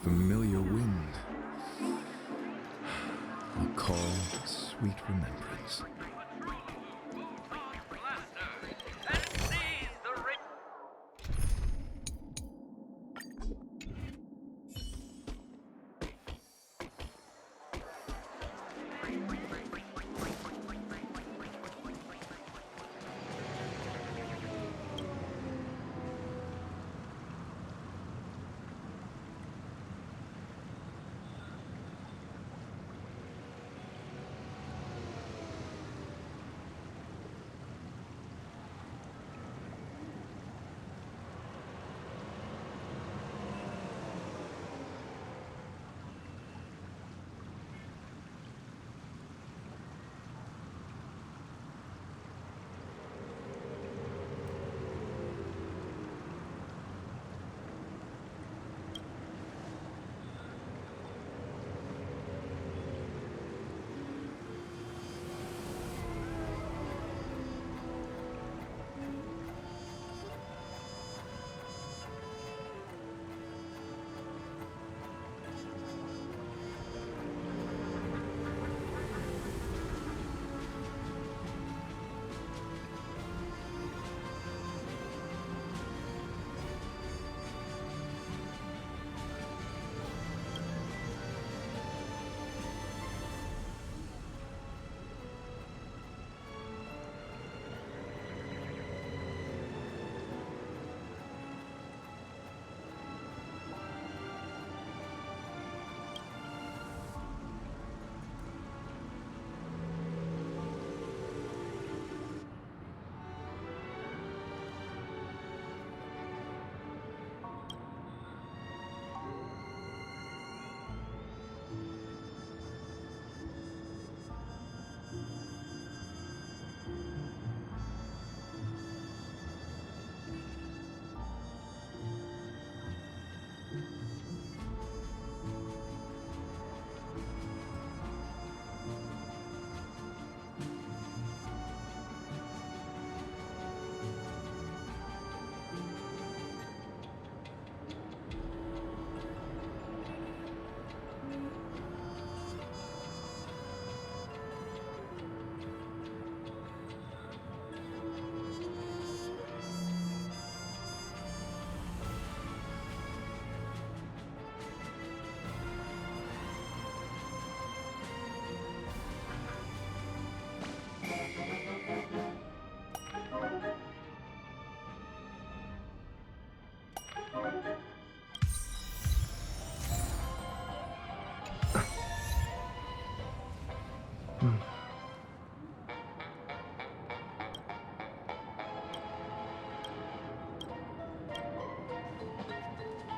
familiar wind. A cold, sweet remembrance.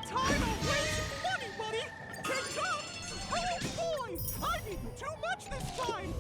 Time of wasting money, buddy! Catch up! Oh boy! I've eaten too much this time!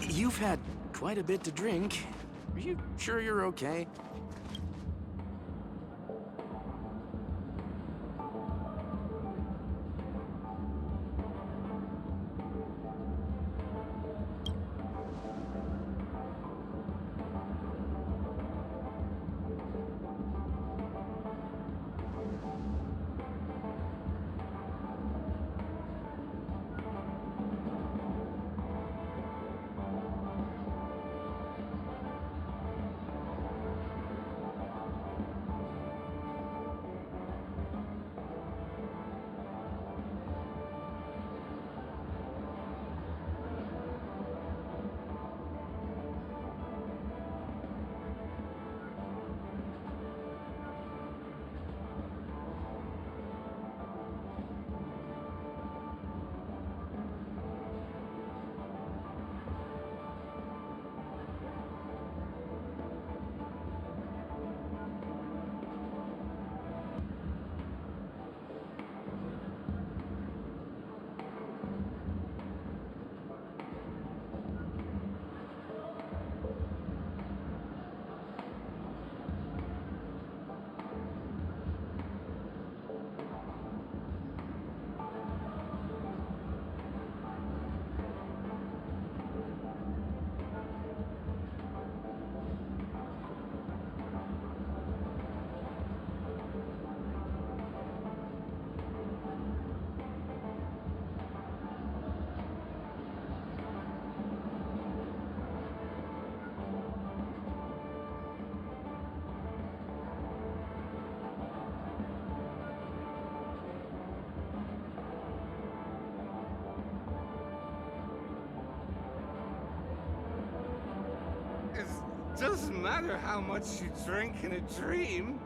You've had quite a bit to drink. Are you sure you're okay? It doesn't matter how much you drink in a dream.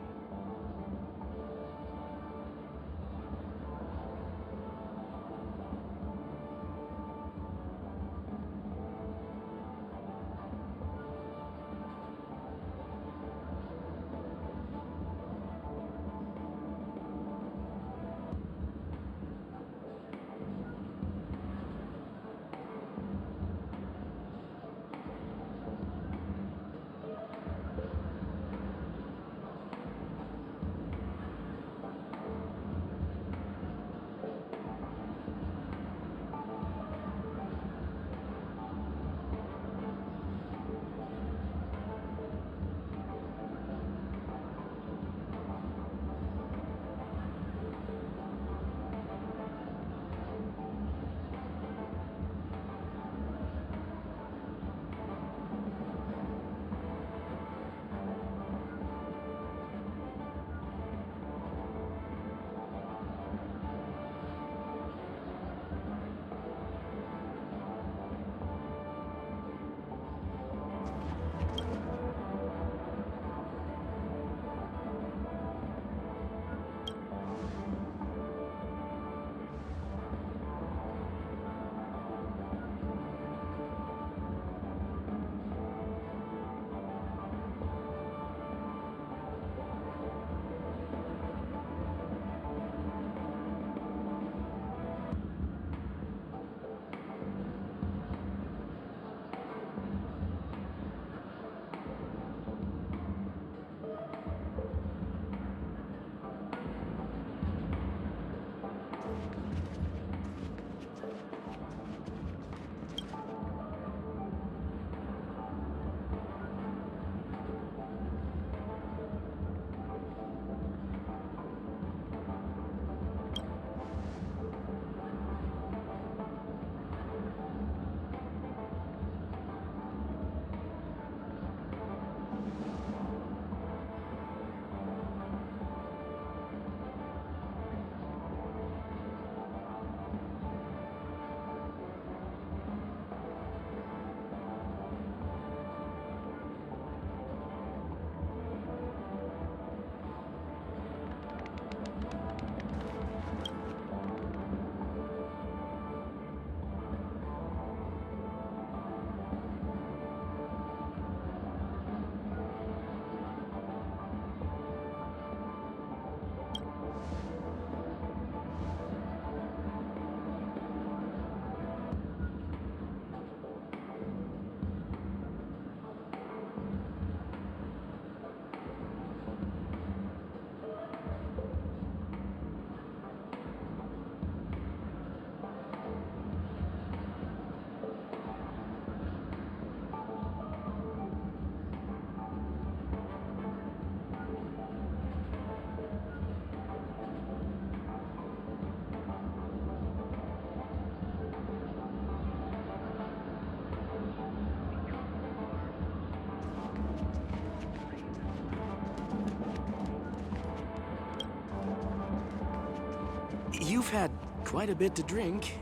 You've had quite a bit to drink.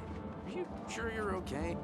Are you sure you're okay?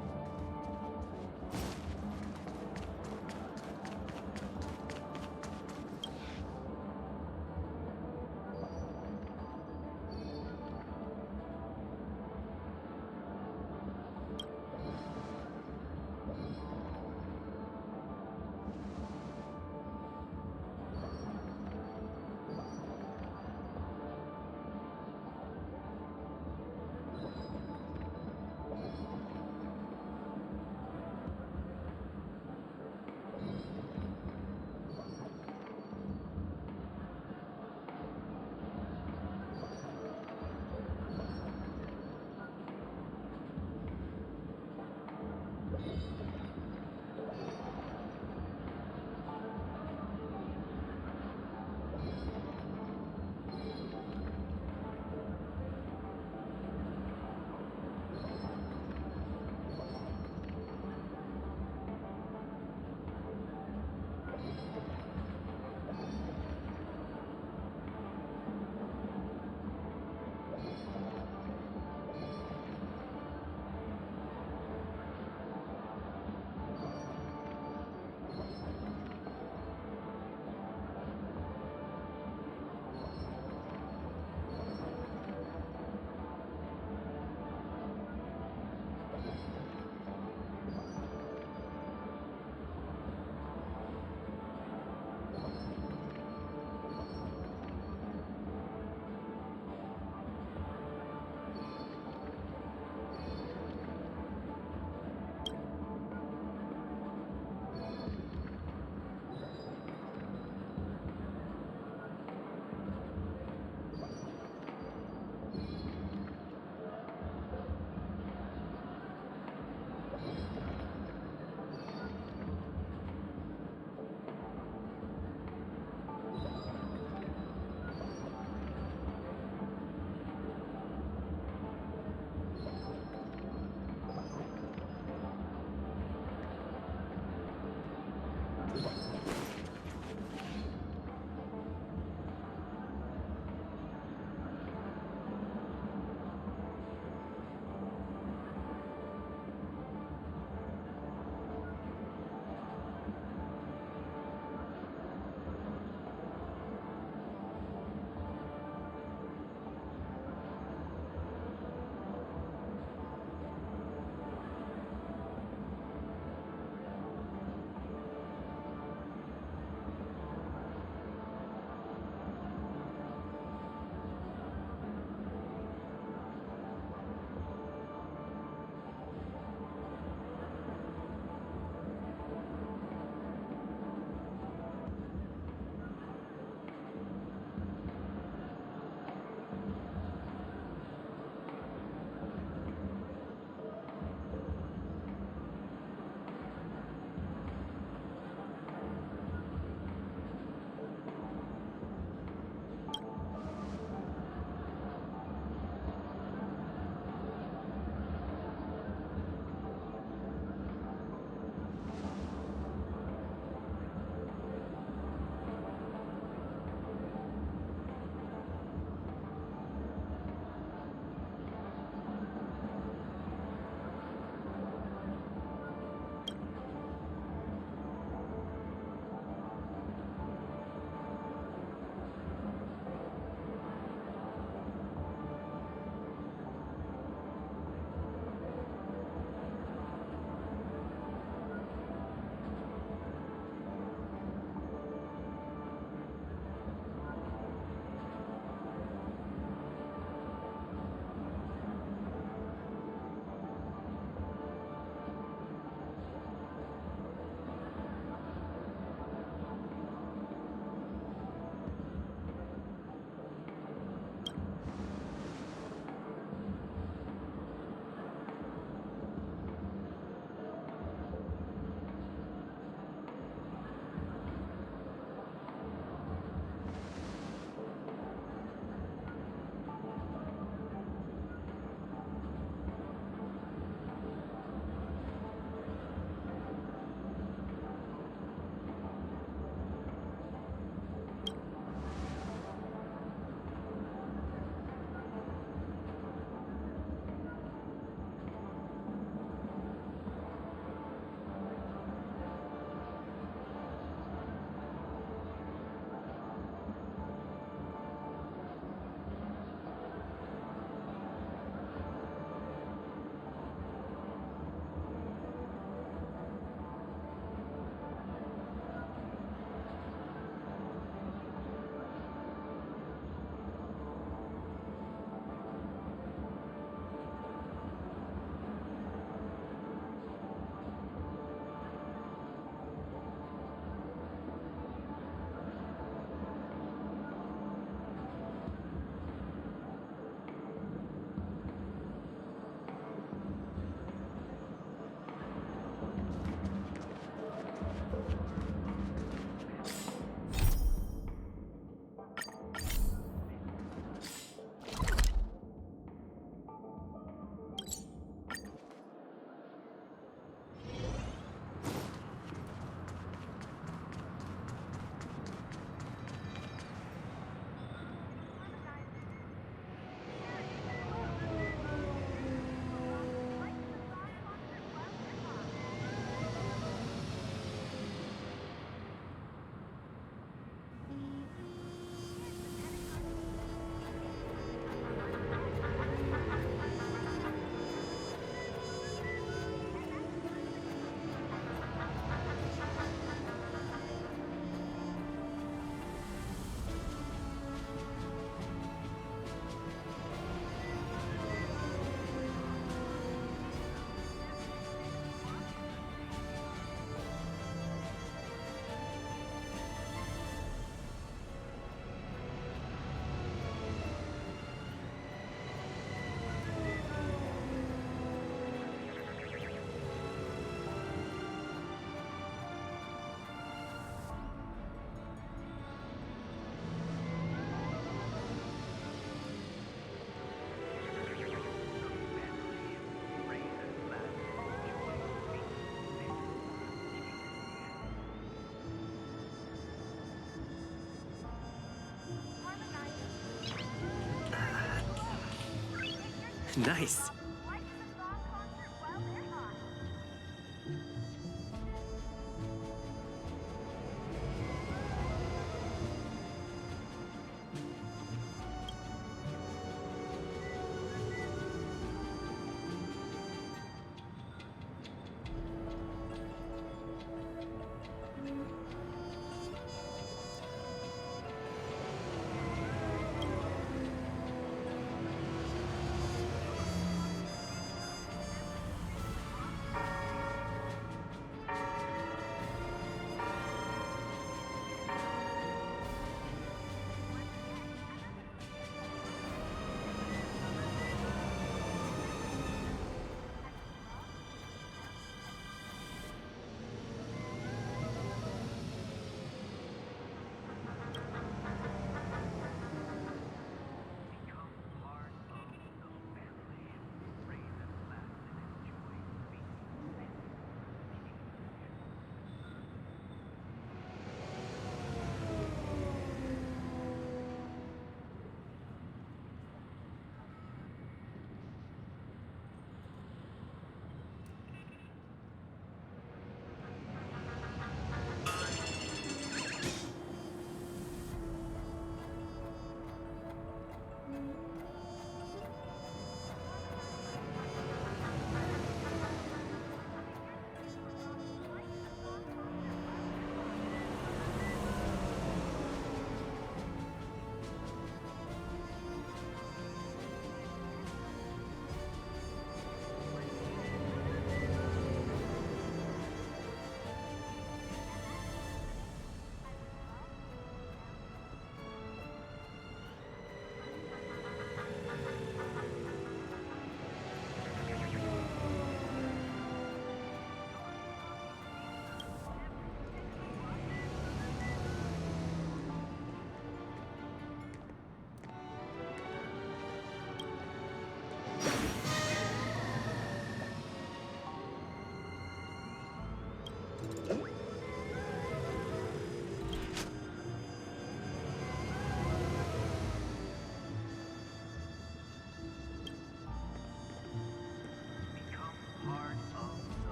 Nice.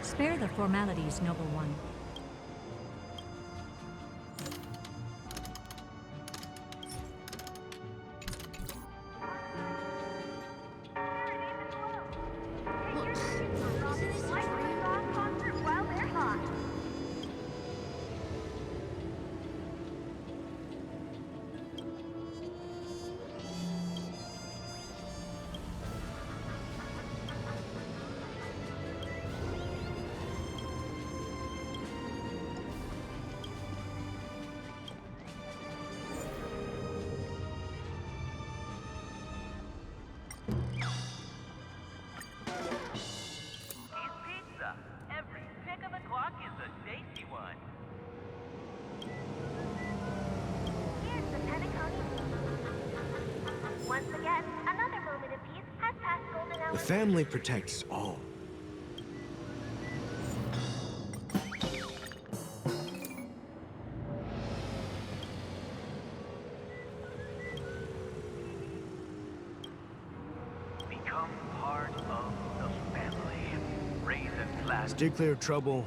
Spare the formalities, noble one. The family protects all. Become part of the family. Raise and class. Stay clear of trouble.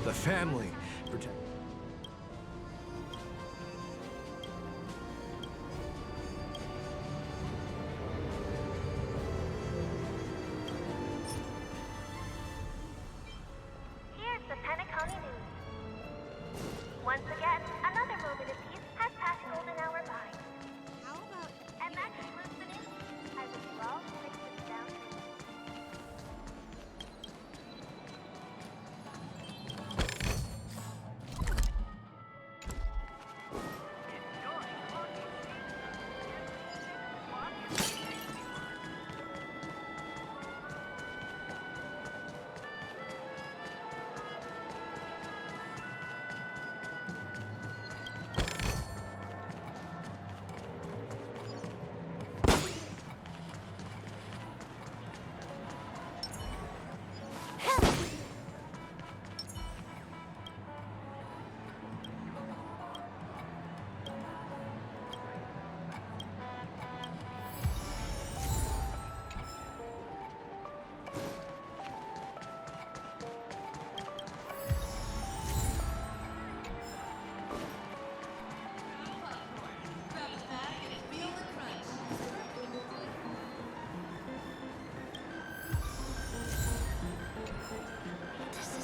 The family protect. Here's the PENACONY news. Once again, another moment of peace has passed golden hour by. How about... And that's listening. I wish you all six and down.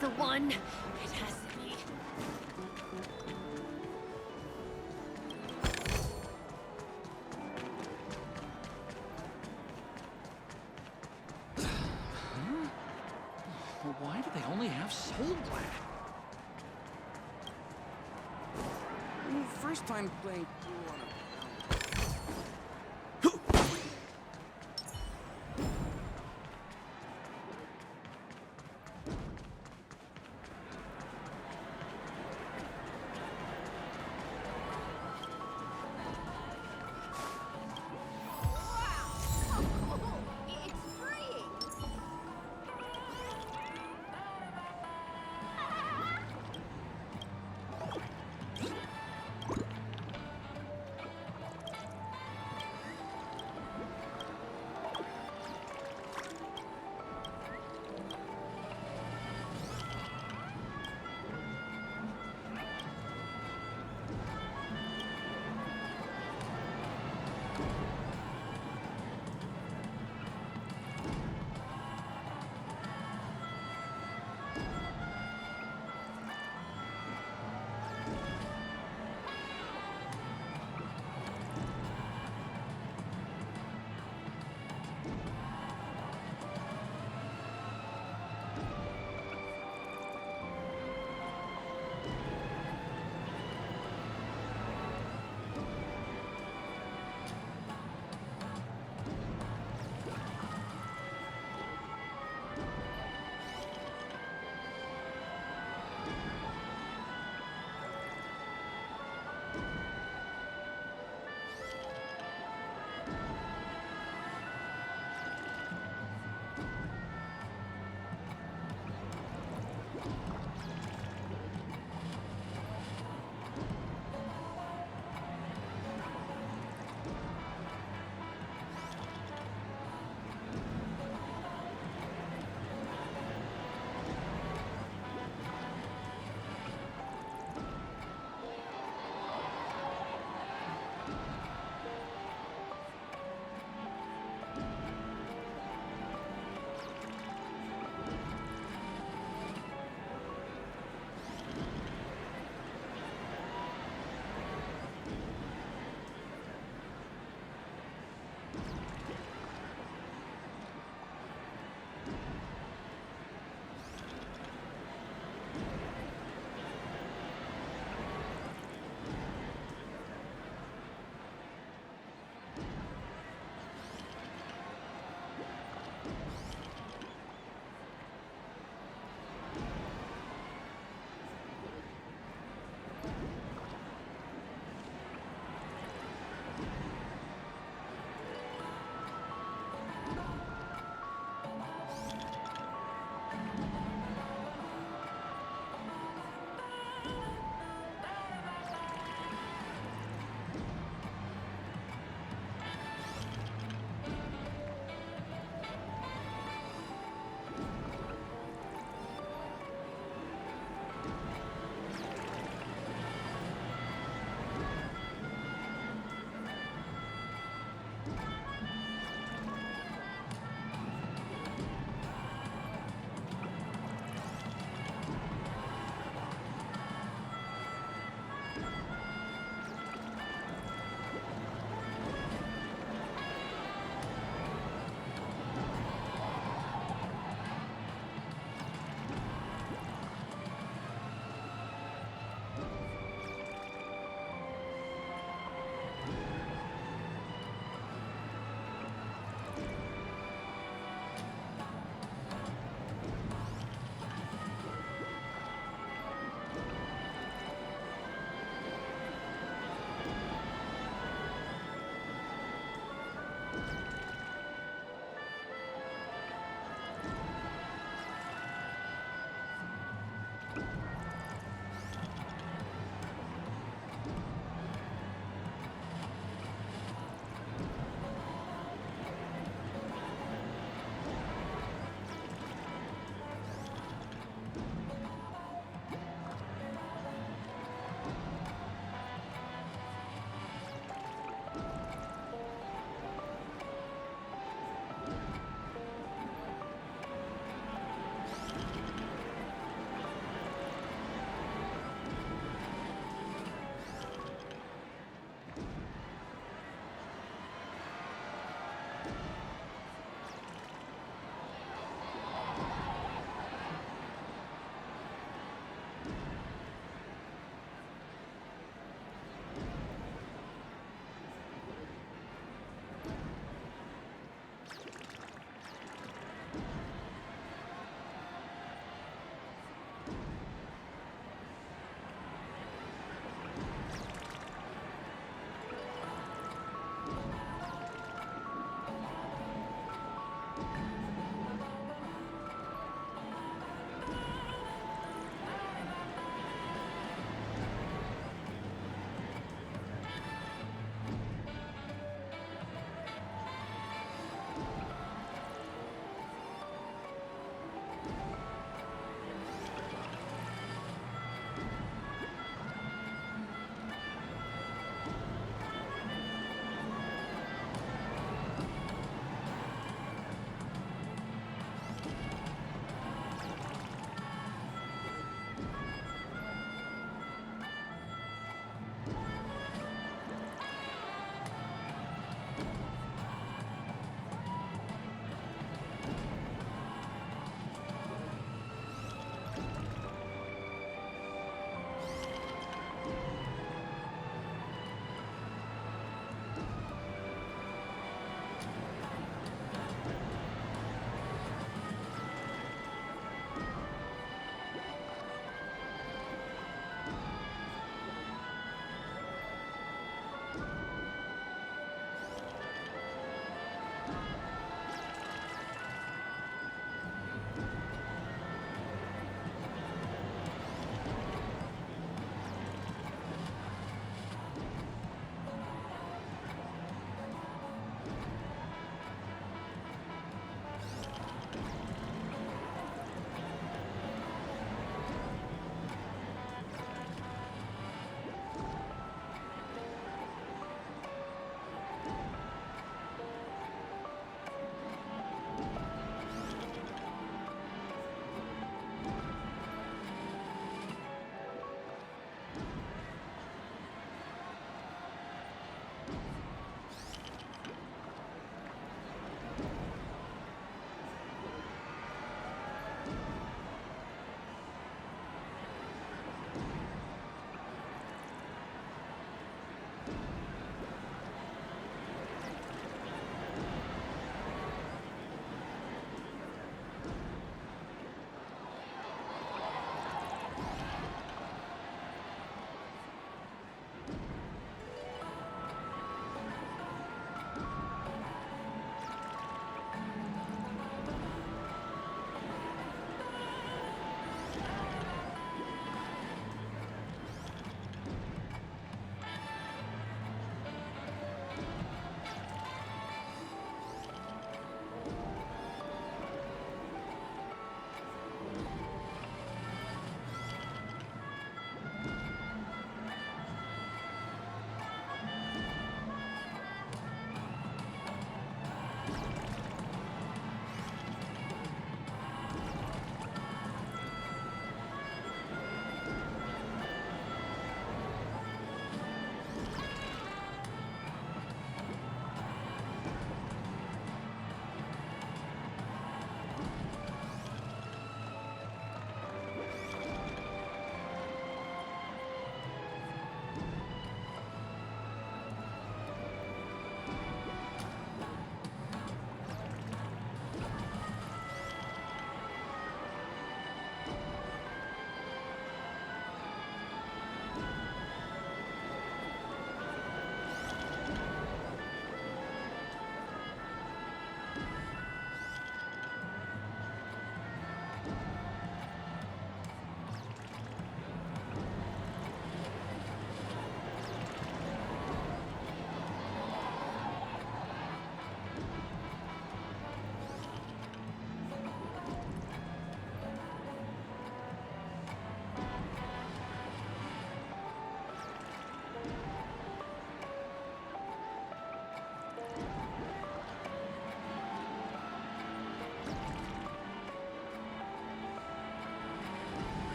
the one. It has to be. Well, why do they only have soul black? First time playing pool on a...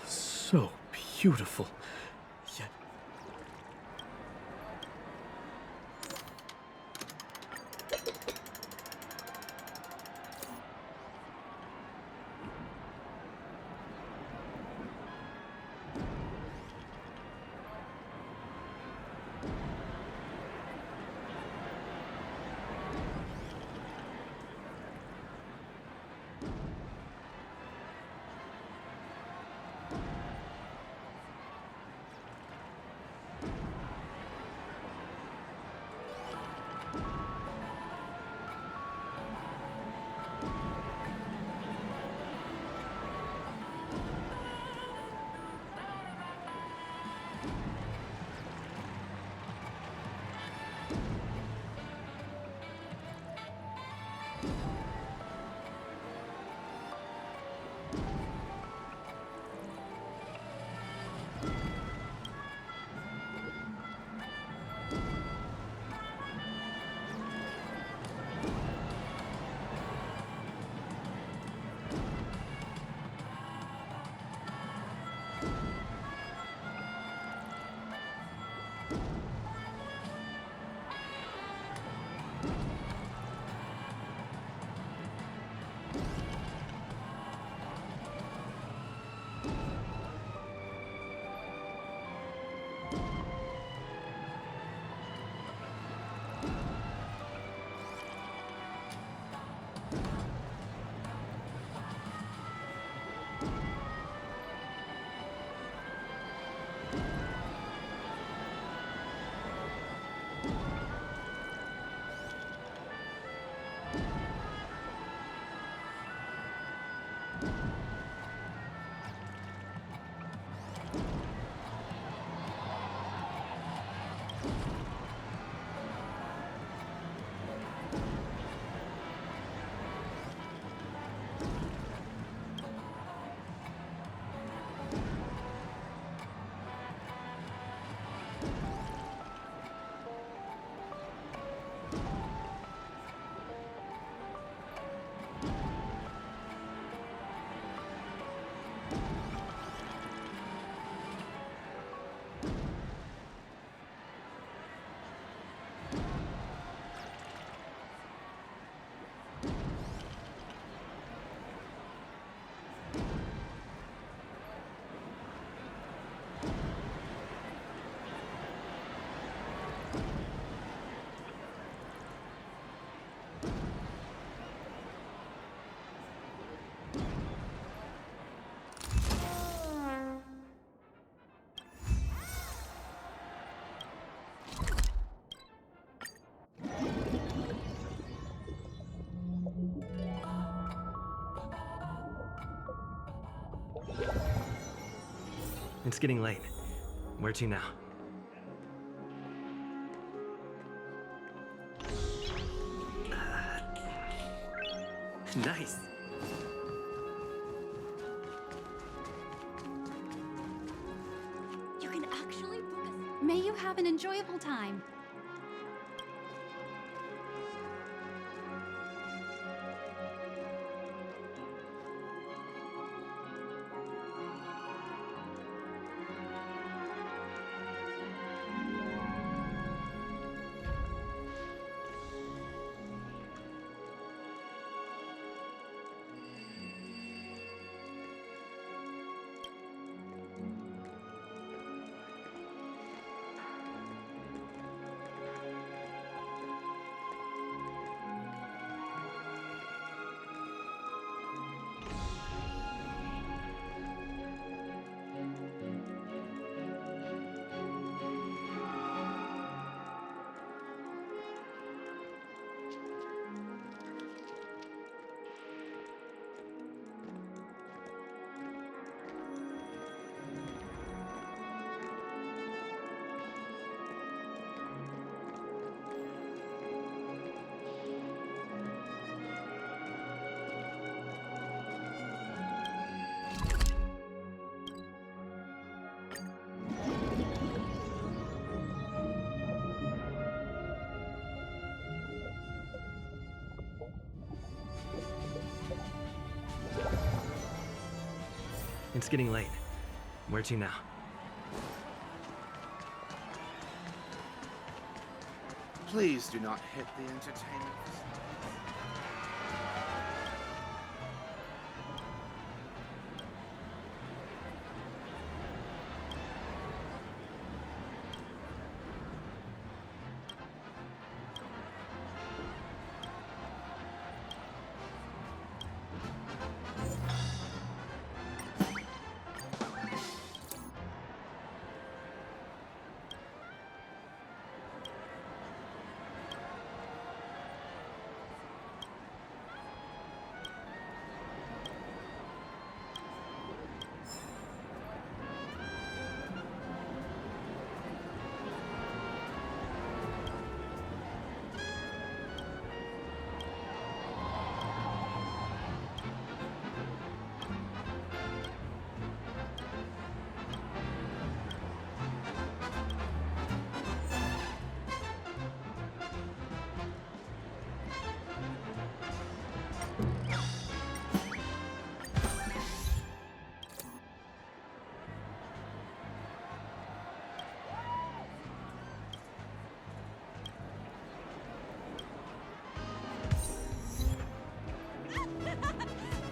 So beautiful. Yet it's getting late. Where to now? Nice. You can actually book us. May you have an enjoyable time. It's getting late. Where to now? Please do not hit the entertainment facility.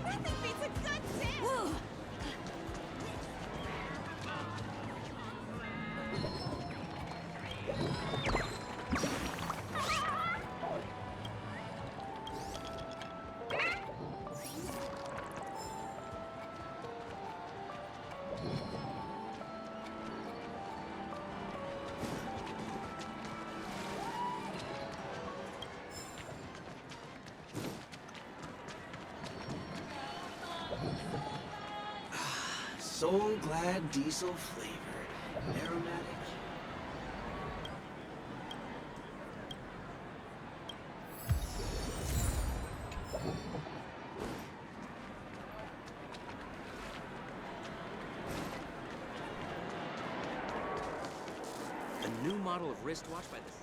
Nothing beats a good dance! Soul Glad diesel flavor. Aromatic. A new model of wristwatch by this.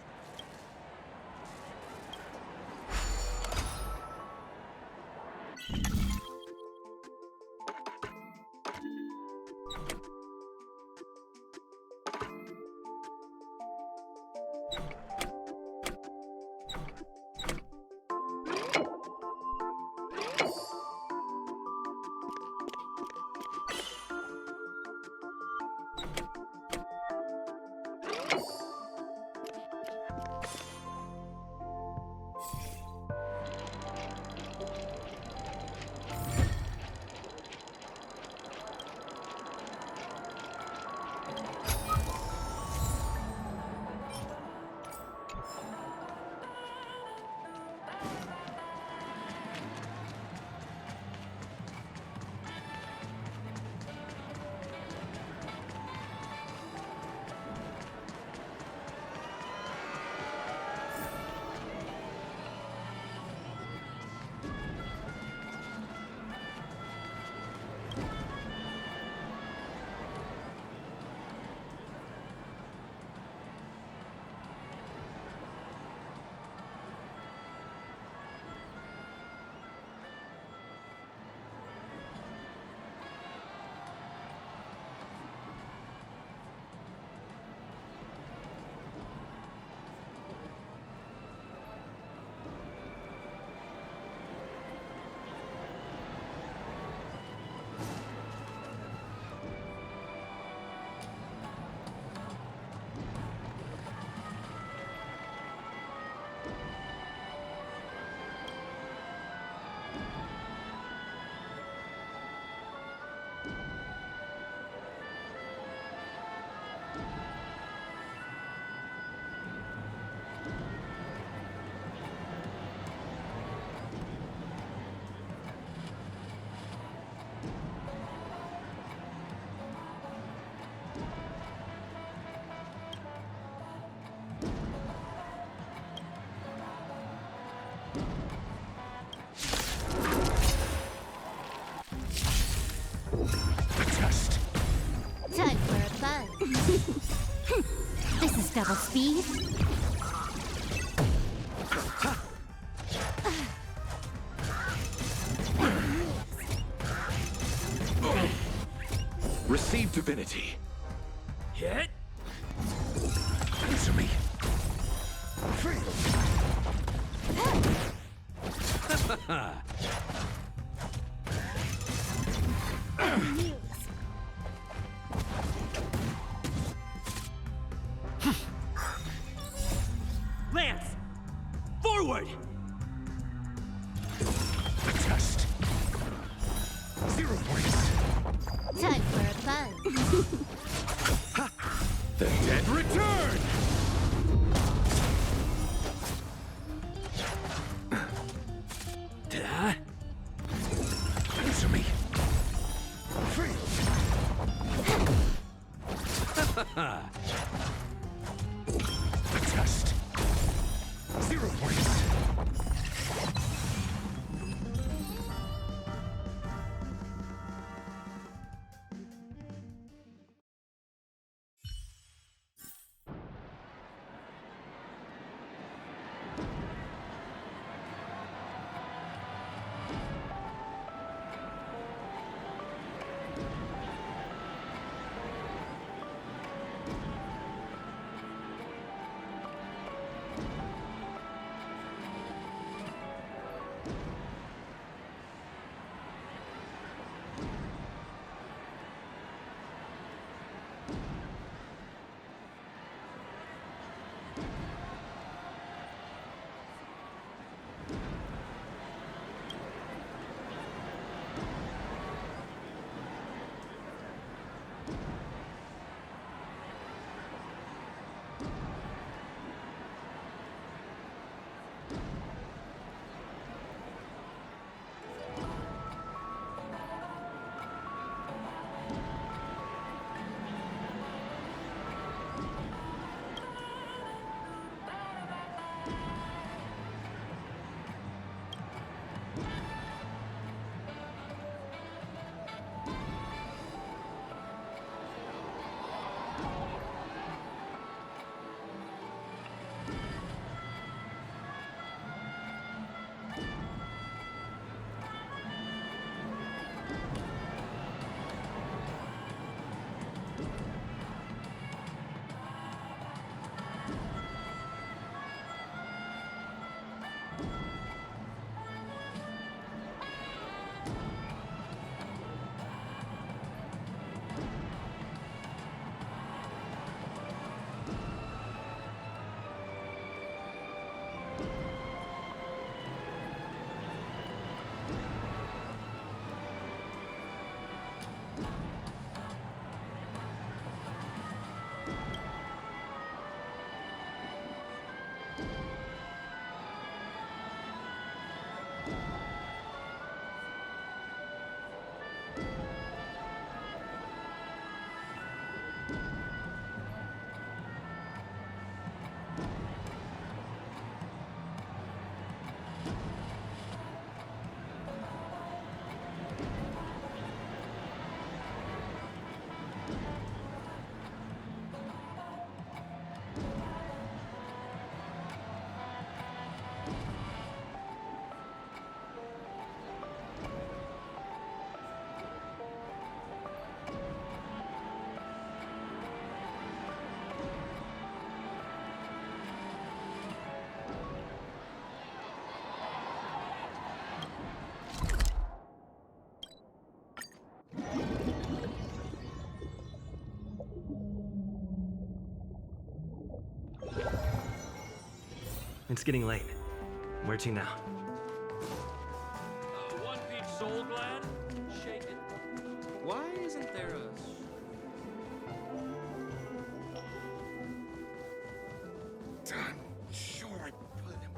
Time for a buzz. This is double speed. Receive divinity. Hit. Answer me. Free. Lance! Forward! A test. 0 points. Time for a buzz. The dead return! Ta-da! Answer me. Free. A test. 0 points. It's getting late. Where to now? One Peach Soul Glad? Shaken? Why isn't there a... Done. Sure, I put him.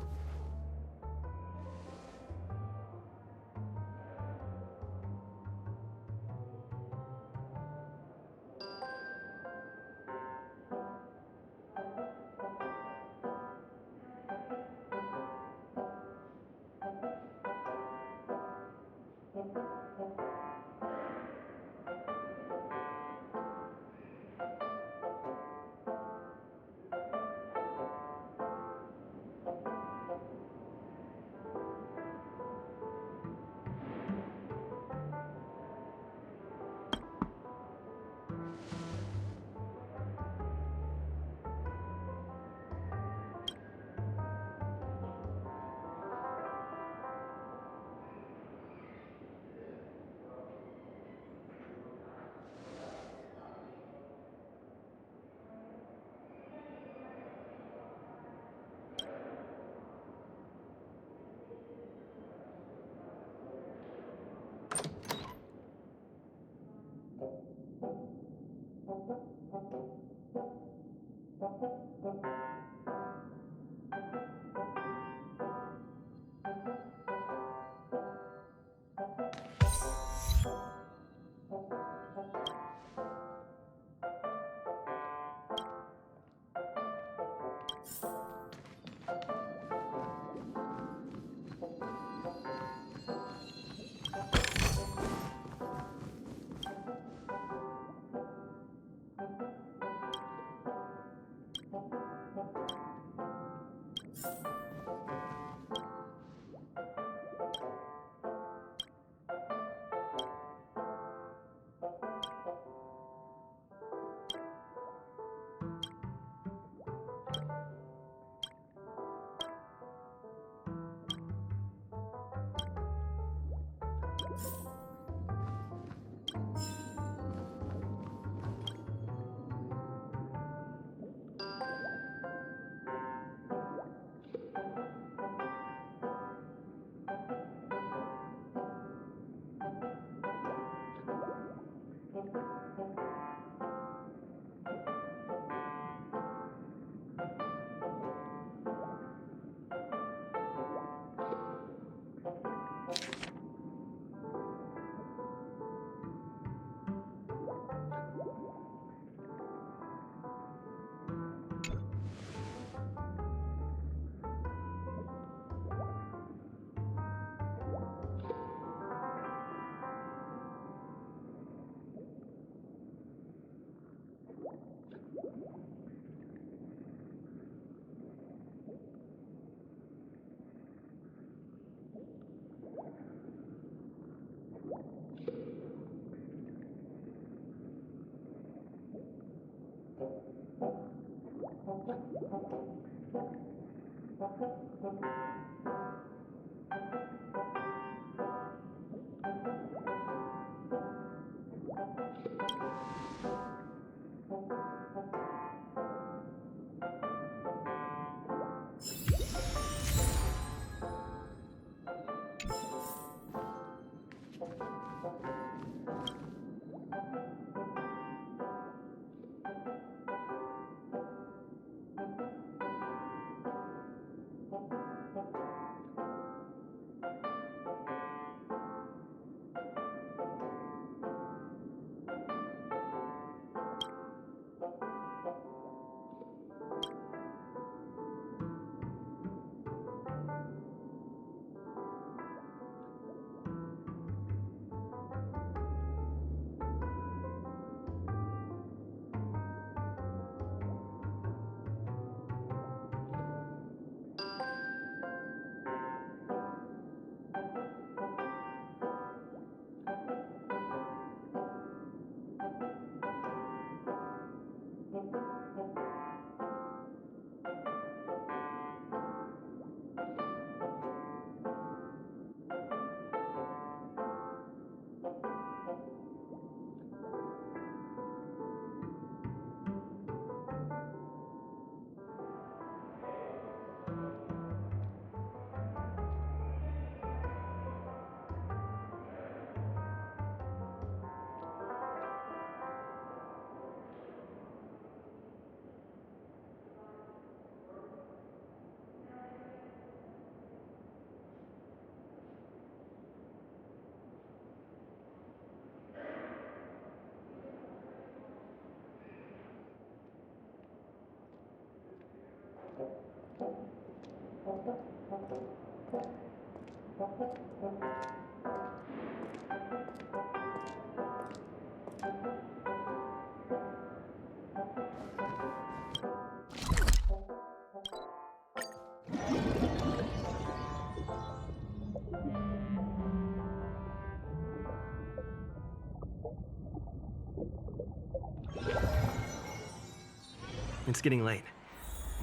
It's getting late.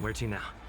Where to now?